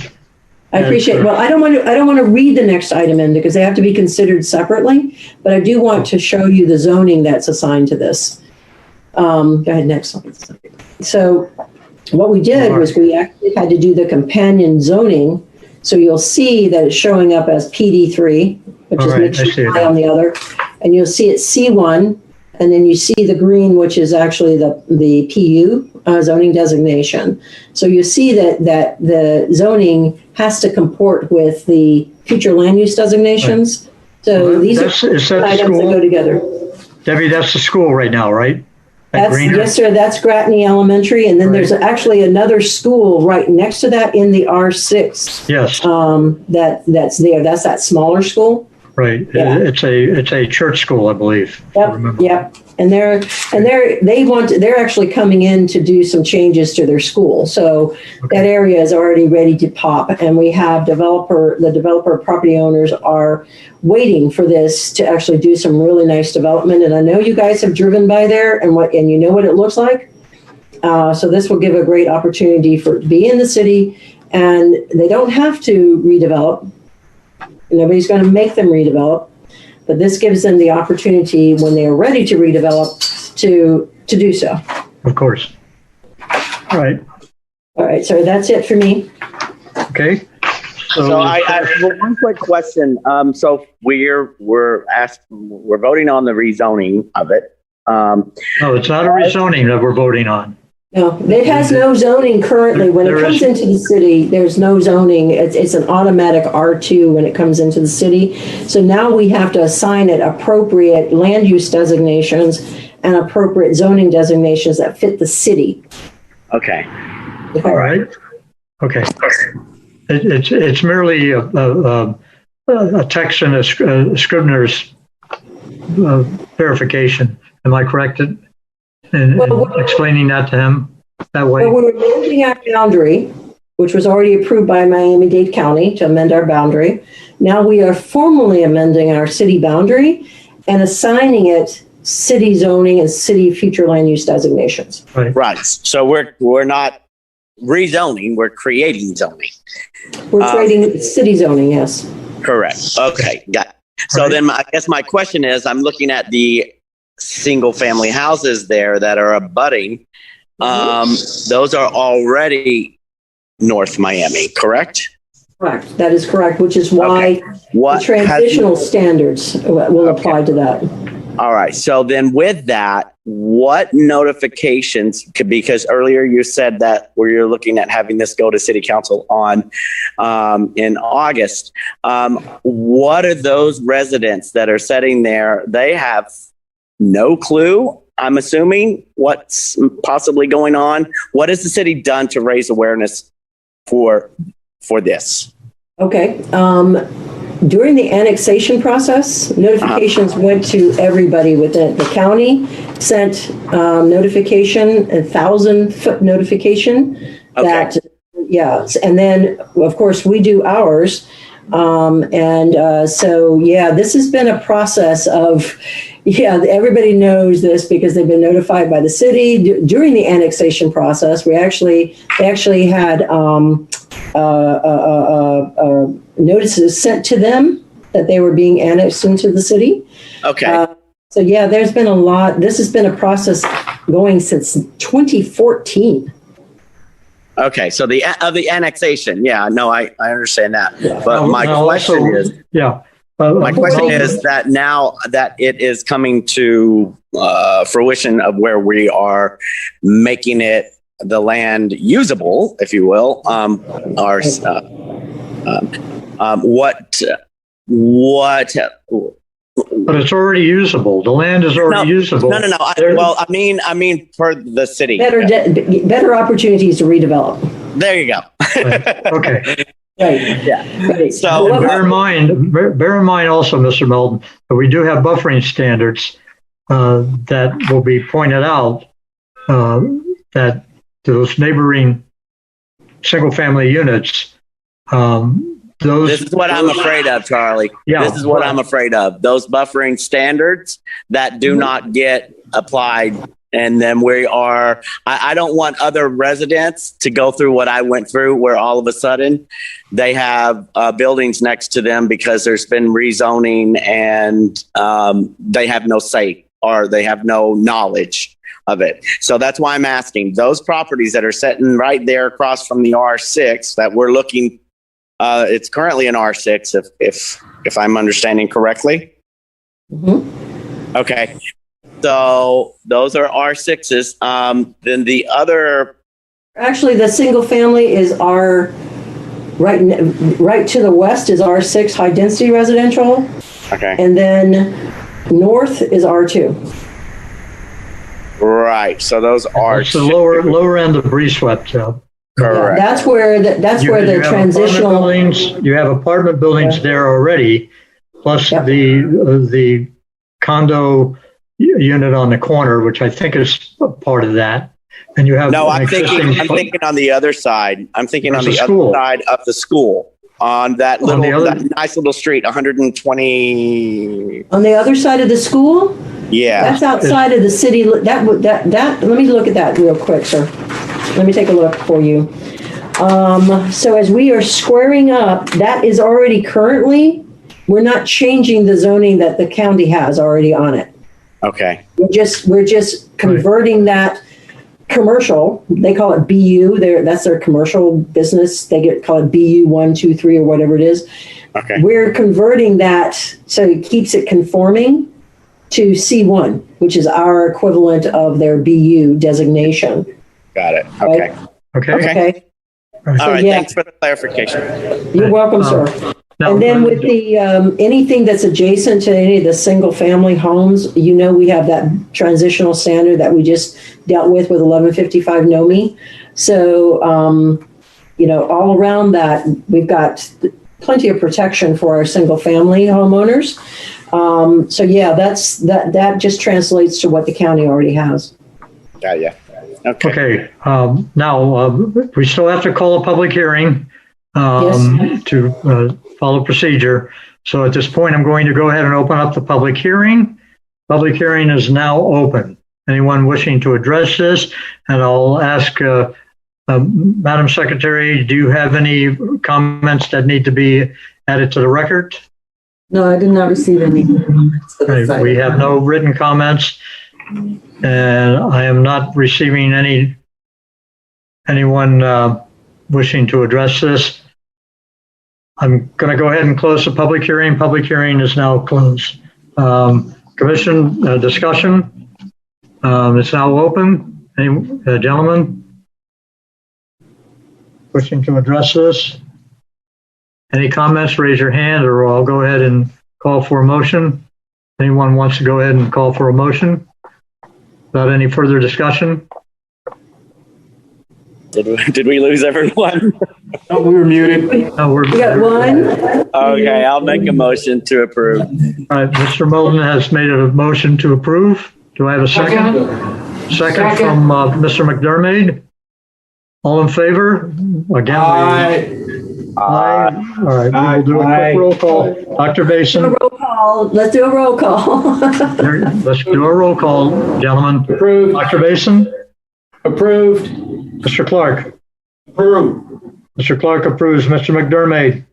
I appreciate it. Well, I don't want to read the next item in because they have to be considered separately, but I do want to show you the zoning that's assigned to this. Go ahead, next slide. So what we did was we actually had to do the companion zoning. So you'll see that it's showing up as PD3, which All is right, mixed I see it high now. on the other. And you'll see it's C1, and then you see the green, which is actually the PU zoning designation. So you see that the zoning has to comport with the future land use designations. So Well, these is that are the items that school? go together. Debbie, that's the school right now, right? That That's, greener? yes, sir, that's Gratney Elementary, and then there's actually another school right next to that in the R6. Yes. That's there. That's that smaller school. Right. Yeah. It's a church school, I believe. Yep. And they're actually coming in to do some changes to their school. So that area is already ready to pop, and we have the developer property owners are waiting for this to actually do some really nice development. And I know you guys have driven by there and you know what it looks like. So this will give a great opportunity to be in the city, and they don't have to redevelop. Nobody's going to make them redevelop, but this gives them the opportunity when they are ready to redevelop to do so. Of course. All right. All right, so that's it for me. Okay. So I one quick question. So we're voting on the rezoning of it. No, it's not a rezoning that we're voting on. No, it has no zoning currently. When it comes into the city, there's no zoning. It's an automatic R2 when it comes into the city. So now we have to assign it appropriate land use designations and appropriate zoning designations that fit the city. Okay. All right. Okay. It's merely a text and a scrivener's verification. Am I correct in explaining that to him that way? Well, we're amending our boundary, which was already approved by Miami-Dade County to amend our boundary. Now we are formally amending our city boundary and assigning it city zoning and city future land use designations. Right. So we're not rezoning, we're creating zoning. We're creating city zoning, yes. Correct. Okay, got it. So then I guess my question is, I'm looking at the single family houses there that are abutting. Those are already North Miami, correct? Correct. That is correct, which is why the transitional standards will apply to that. All right. So then with that, what notifications because earlier you said that you're looking at having this go to city council on in August. What are those residents that are sitting there? They have no clue, I'm assuming, what's possibly going on. What has the city done to raise awareness for this? Okay. During the annexation process, notifications went to everybody within the county, sent notification, 1,000-foot notification. That, and then, of course, we do ours. So, this has been a process of, everybody knows this because they've been notified by the city. During the annexation process, they actually had notices sent to them that they were being annexed into the city. Okay. So there's been a lot. This has been a process going since 2014. Okay, so the annexation, I understand that. But my question is, my question is that now that it is coming to fruition of where we are making it the land usable, if you will, But it's already usable. The land is already usable. No. I mean, for the city. Better opportunities to redevelop. There you go. Okay. Right. Yeah. Right. So bear in mind also, Mr. Melton, that we do have buffering standards that will be pointed out that those neighboring single-family units This is what I'm afraid of, Charlie. Yeah. This is what I'm afraid of. Those buffering standards that do not get applied. And then I don't want other residents to go through what I went through, where all of a sudden they have buildings next to them because there's been rezoning and they have no say or they have no knowledge of it. So that's why I'm asking those properties that are sitting right there across from the R6 that we're looking. It's currently an R6, if I'm understanding correctly. Mm-hmm. Okay. So those are R6s. Then the other. Actually, the single family is right to the west is R6 high density residential. Okay. And then north is R2. Right. So those are the lower end of Bree Swept. Correct. Yeah, that's where the transitional buildings. You have apartment buildings there already, plus the condo unit on the corner, which I think is part of that. And you have I'm thinking on the other side. I'm thinking on the other side of the school, on that that nice little street, 120. On the other side of the school? Yeah. That's outside of the city. That let me look at that real quick, sir. Let me take a look for you. So as we are squaring up, that is already currently, we're not changing the zoning that the county has already on it. Okay. We're just converting that commercial. They call it BU. That's their commercial business. They call it BU 1, 2, 3, or whatever it is. Okay. We're converting that so it keeps it conforming to C1, which is our equivalent of their BU designation. Got it. Okay. Right? Okay. All right. Thanks for the clarification. You're welcome, sir. And then with the anything that's adjacent to any of the single family homes, we have that transitional standard that we just dealt with 1155 NOMI. So, all around that, we've got plenty of protection for our single family homeowners. So yeah, that just translates to what the county already has. Got ya. Okay. Now we still have to call a public hearing to follow procedure. So at this point, I'm going to go ahead and open up the public hearing. Public hearing is now open. Anyone wishing to address this? And I'll ask Madam Secretary, do you have any comments that need to be added to the record? No, I did not receive any comments. Okay, we have no written comments, and I am not receiving anyone wishing to address this. I'm going to go ahead and close the public hearing. Public hearing is now closed. Commission discussion. It's now open. Any gentlemen wishing to address this? Any comments, raise your hand, or I'll go ahead and call for a motion. Anyone wants to go ahead and call for a motion? Without any further discussion? Did we lose everyone? No, we were muted. No, we got one. Okay, I'll make a motion to approve. All right, Mr. Molden has made a motion to approve. Do I have a second? Second from Mr. McDermott. All in favor? Again, Aye. All right, we will do a quick roll call. Dr. Basin. Let's do a roll call. Let's do a roll call, gentlemen. Approved. Dr. Basin. Approved. Mr. Clark. Approved. Mr. Clark approves. Mr. McDermott.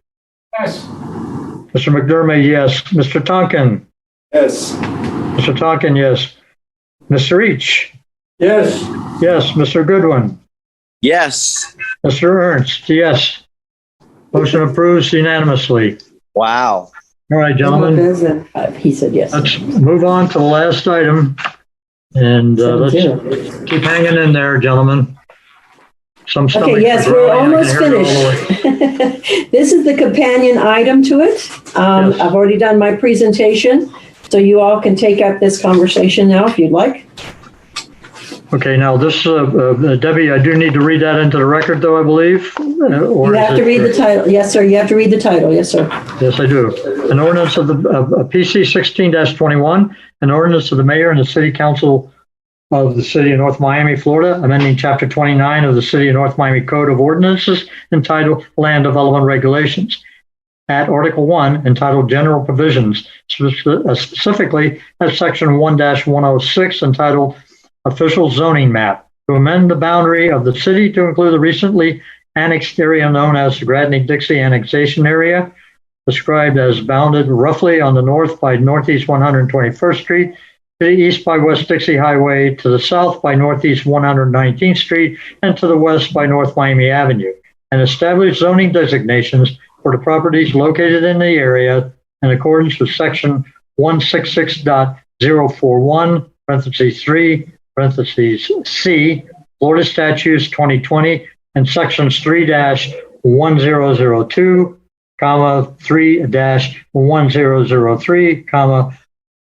Yes. Mr. McDermott, yes. Mr. Tonkin. Yes. Mr. Tonkin, yes. Mr. Each. Yes. Yes. Mr. Goodwin. Yes. Mr. Ernst, yes. Motion approves unanimously. Wow. All right, gentlemen. He said yes. Let's move on to the last item. And let's keep hanging in there, gentlemen. Okay, yes, we're almost finished. This is the companion item to it. I've already done my presentation, so you all can take up this conversation now if you'd like. Okay, now this, Debbie, I do need to read that into the record, though, I believe. You have to read the title. Yes, sir. You have to read the title. Yes, sir. Yes, I do. An ordinance of the PC 16-21, an ordinance of the mayor and the city council of the city of North Miami, Florida, amending chapter 29 of the city of North Miami Code of Ordinances entitled Land Development Regulations, at Article 1 entitled General Provisions, specifically at Section 1-106 entitled Official Zoning Map, to amend the boundary of the city to include the recently annexed area known as the Gradney-Dixie Annexation Area, described as bounded roughly on the north by Northeast 121st Street, to the east by West Dixie Highway, to the south by Northeast 119th Street, and to the west by North Miami Avenue, and establish zoning designations for the properties located in the area in accordance with Section 166.041, parentheses 3, parentheses C, Florida Statutes 2020, and Sections 3-1002, 3-1003,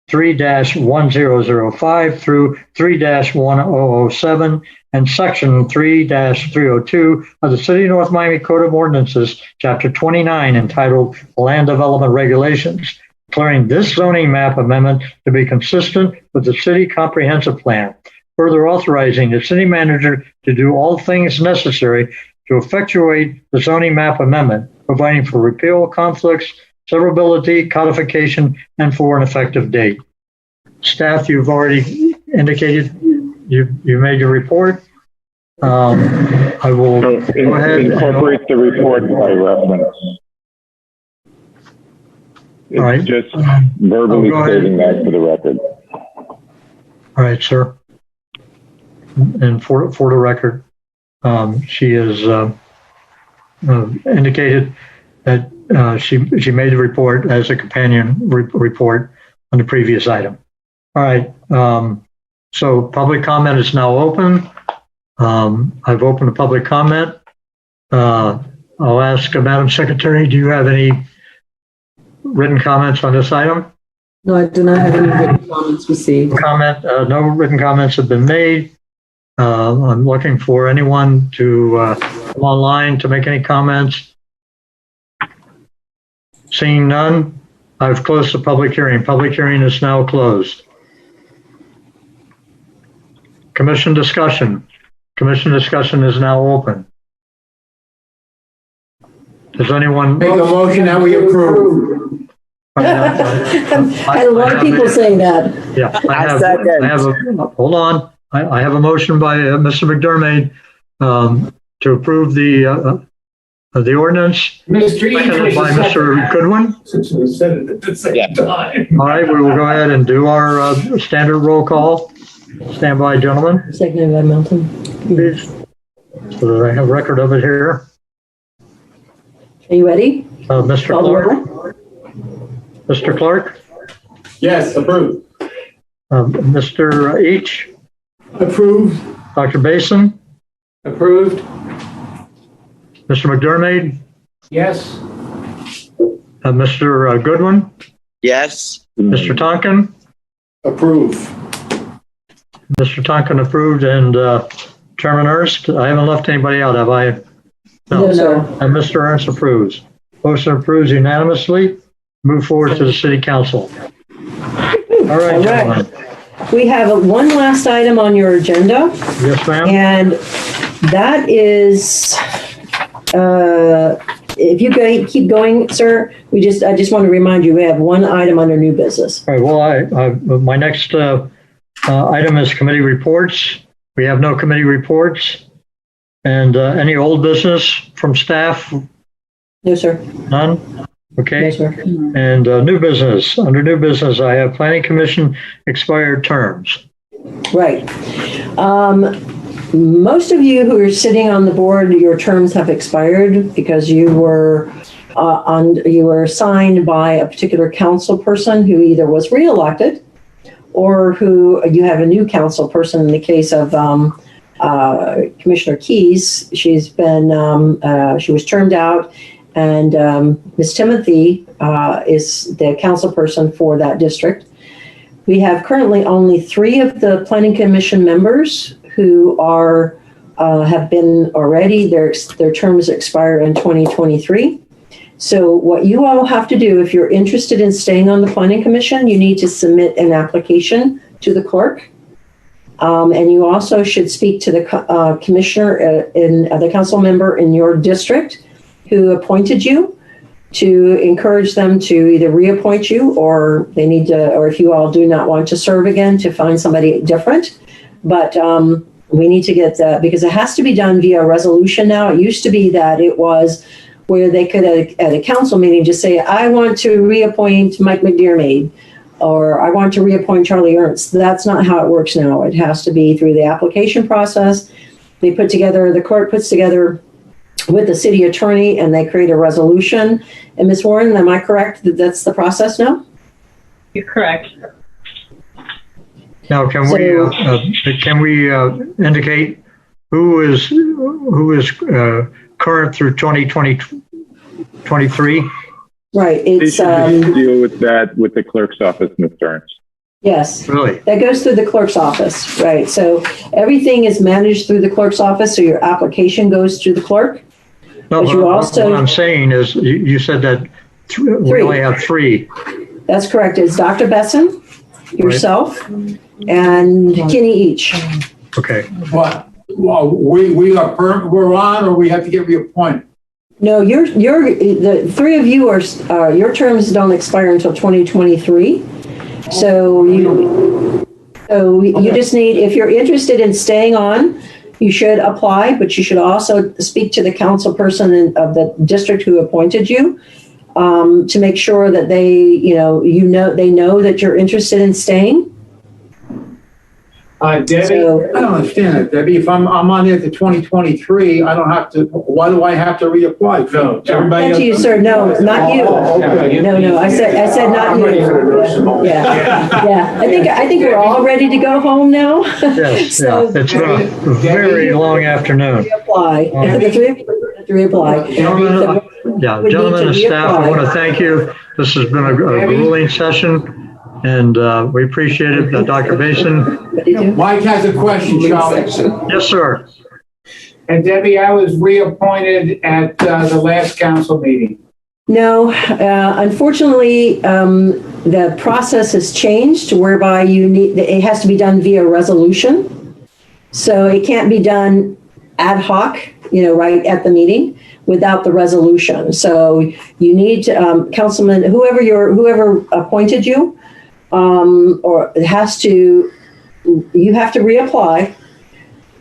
3-1005 through 3-1007, and Section 3-302 of the City of North Miami Code of Ordinances, Chapter 29, entitled Land Development Regulations, declaring this zoning map amendment to be consistent with the city comprehensive plan, further authorizing the city manager to do all things necessary to effectuate the zoning map amendment, providing for repeal, conflicts, severability, codification, and for an effective date. Staff, you've already indicated you made your report. I will go ahead and incorporate the report by reference. It's all right. Just verbally stating that for the record. All right, sir. And for the record, she has indicated that she made the report as a companion report on the previous item. All right. So public comment is now open. I've opened the public comment. I'll ask Madam Secretary, do you have any written comments on this item? No, I do not have any written comments received. No written comments have been made. I'm looking for anyone to come online to make any comments. Seeing none, I've closed the public hearing. Public hearing is now closed. Commission discussion. Commission discussion is now open. Does anyone make a motion that we approve? I had a lot of people saying that. Yeah, hold on. I have a motion by Mr. McDermott to approve the ordinance. Seconded by Mr. Goodwin. All right, we will go ahead and do our standard roll call. Stand by, gentlemen. Seconded by Melton. Please. So that I have record of it here. Are you ready? Mr. Clark. Mr. Clark? Yes, approved. Mr. H? Approved. Dr. Basin? Approved. Mr. McDermott? Yes. Mr. Goodwin? Yes. Mr. Tonkin? Approved. Mr. Tonkin approved, and Chairman Ernst, I haven't left anybody out, have I? No, sir. And Mr. Ernst approves. Motion approves unanimously. Move forward to the City Council. All right, gentlemen. We have one last item on your agenda. Yes, ma'am. And that is, if you keep going, sir, I just want to remind you, we have one item under new business. All right, well, my next item is committee reports. We have no committee reports. And any old business from staff? No, sir. None? Okay. No, sir. And new business. Under new business, I have Planning Commission expired terms. Right. Most of you who are sitting on the board, your terms have expired because you were assigned by a particular council person who either was reelected or who you have a new council person. In the case of Commissioner Keys, she was termed out, and Ms. Timothy is the council person for that district. We have currently only 3 of the Planning Commission members who have been already, their terms expire in 2023. So what you all have to do, if you're interested in staying on the Planning Commission, you need to submit an application to the clerk. And you also should speak to the commissioner, the council member in your district who appointed you. to encourage them to either reappoint you, or they need to, or if you all do not want to serve again, to find somebody different. But we need to get that, because it has to be done via resolution now. It used to be that it was where they could, at a council meeting, just say, I want to reappoint Mike McDermott, or I want to reappoint Charlie Ernst. That's not how it works now. It has to be through the application process. The clerk puts together with the city attorney, and they create a resolution. And Ms. Warren, am I correct that that's the process now? You're correct. Now, can we indicate who is current through 2023? Right. They It's should deal with that with the clerk's office, Mr. Ernst. yes. Really? That goes through the clerk's office, right? So everything is managed through the clerk's office. So your application goes through the clerk. No, But you but also- what I'm saying is, you said that we only have 3. That's correct. It's Dr. Besson, yourself, and Kenny each. Okay. What? Well, we're on, or we have to get reappointed? No, the 3 of you are, your terms don't expire until 2023. So you just need, if you're interested in staying on, you should apply, but you should also speak to the council person of the district who appointed you, to make sure that they know that you're interested in staying. Debbie, So- I don't understand that, Debbie. If I'm on there to 2023, I don't have to, why do I have to reapply? No, everybody Not you, else- sir. No, not you. Okay. No, I said not you. Yeah. I think we're all ready to go home now. Yes, So- yeah. It's been a very long afternoon. Reapply. The 3 of you have to reapply. Gentlemen, Would need gentlemen to and staff, I reapply. want to thank you. This has been a grueling session, and we appreciate it. Dr. Basin? Mike has a question, Charlie. Yes, sir. And Debbie, I was reappointed at the last council meeting. No, unfortunately, the process has changed whereby it has to be done via resolution. So it can't be done ad hoc, right at the meeting without the resolution. So you need to, Councilman, whoever appointed you, you have to reapply.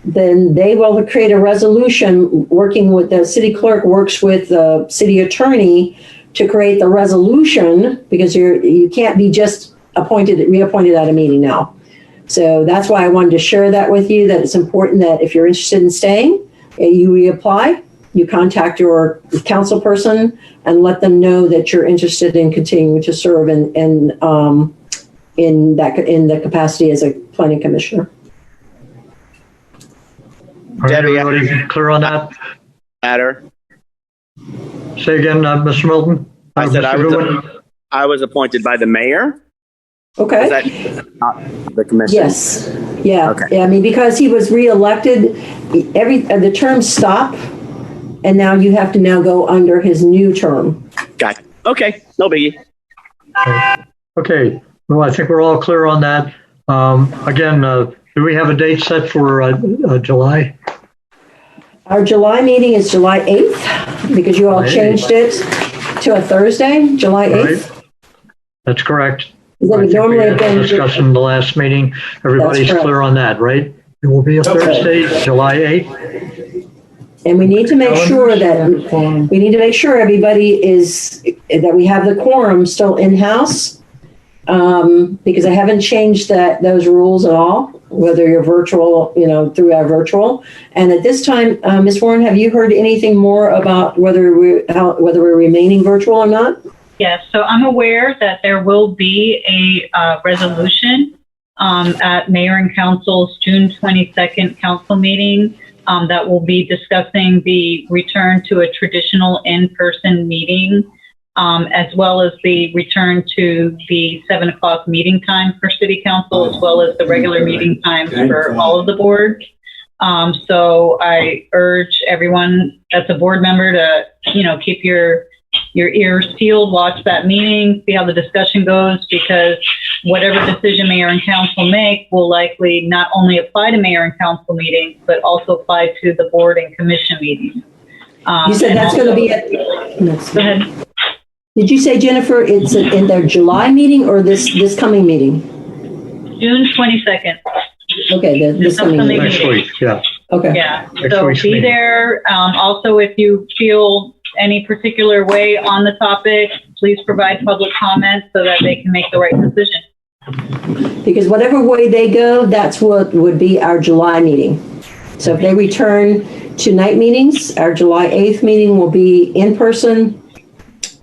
Then they will create a resolution working with the city clerk, works with the city attorney to create the resolution, because you can't be just reappointed at a meeting now. So that's why I wanted to share that with you, that it's important that if you're interested in staying, you reapply, you contact your council person and let them know that you're interested in continuing to serve in the capacity as a planning commissioner. Debbie, everybody clear on that? Matter. Say again, Mr. Milton? I said Mr. Goodwin? I was appointed by the mayor. Okay. Is that not the commission? Yes. Yeah. Okay. Yeah, I mean, because he was reelected, the terms stop, and now you have to go under his new term. Got it. Okay. No biggie. Okay. Well, I think we're all clear on that. Again, do we have a date set for July? Our July meeting is July 8th, because you all July 8th. changed it to a Thursday, July 8th. Right. That's correct. That would I think we normally had have a been- discussion in the last meeting. Everybody's correct. clear on that, right? It will be a Thursday, July 8th. And we need to make sure everybody that we have the quorum still in-house, because I haven't changed those rules at all, whether you're virtual, through our virtual. And at this time, Ms. Warren, have you heard anything more about whether we're remaining virtual or not? Yes, so I'm aware that there will be a resolution at Mayor and Council's June 22nd council meeting that will be discussing the return to a traditional in-person meeting, as well as the return to the 7 o'clock meeting time for City Council, as well as the regular meeting times for all of the boards. So I urge everyone that's a board member to, keep your ears peeled, watch that meeting, see how the discussion goes, because whatever decision mayor and council make will likely not only apply to mayor and council meetings, but also apply to the board and commission meetings. You said that's going to be at. Go ahead. Did you say, Jennifer, it's in their July meeting or this coming meeting? June 22nd. Okay, this coming meeting. Next week, yeah. Okay. Yeah, Next so week's be meeting. there. Also, if you feel any particular way on the topic, please provide public comments so that they can make the right decision. Because whatever way they go, that's what would be our July meeting. So if they return to night meetings, our July 8th meeting will be in person,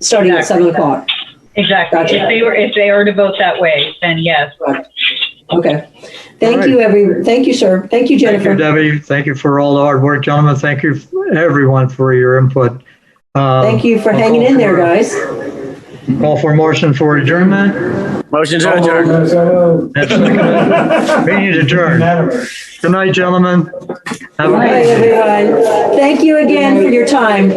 starting at 7 o'clock. Exactly. Gotcha. If they are to vote that way, then yes. Okay. Thank All you, right. Thank you, sir. Thank you, Thank Jennifer. you, Debbie. Thank you for all the hard work, gentlemen. Thank you, everyone, for your input. Thank you for I'll hanging call in there, for- guys. Call for motion for adjournment. Motion to adjourn. And seconded. Meeting adjourned. Good night, gentlemen. Have a Bye, everyone. Thank you again for your time.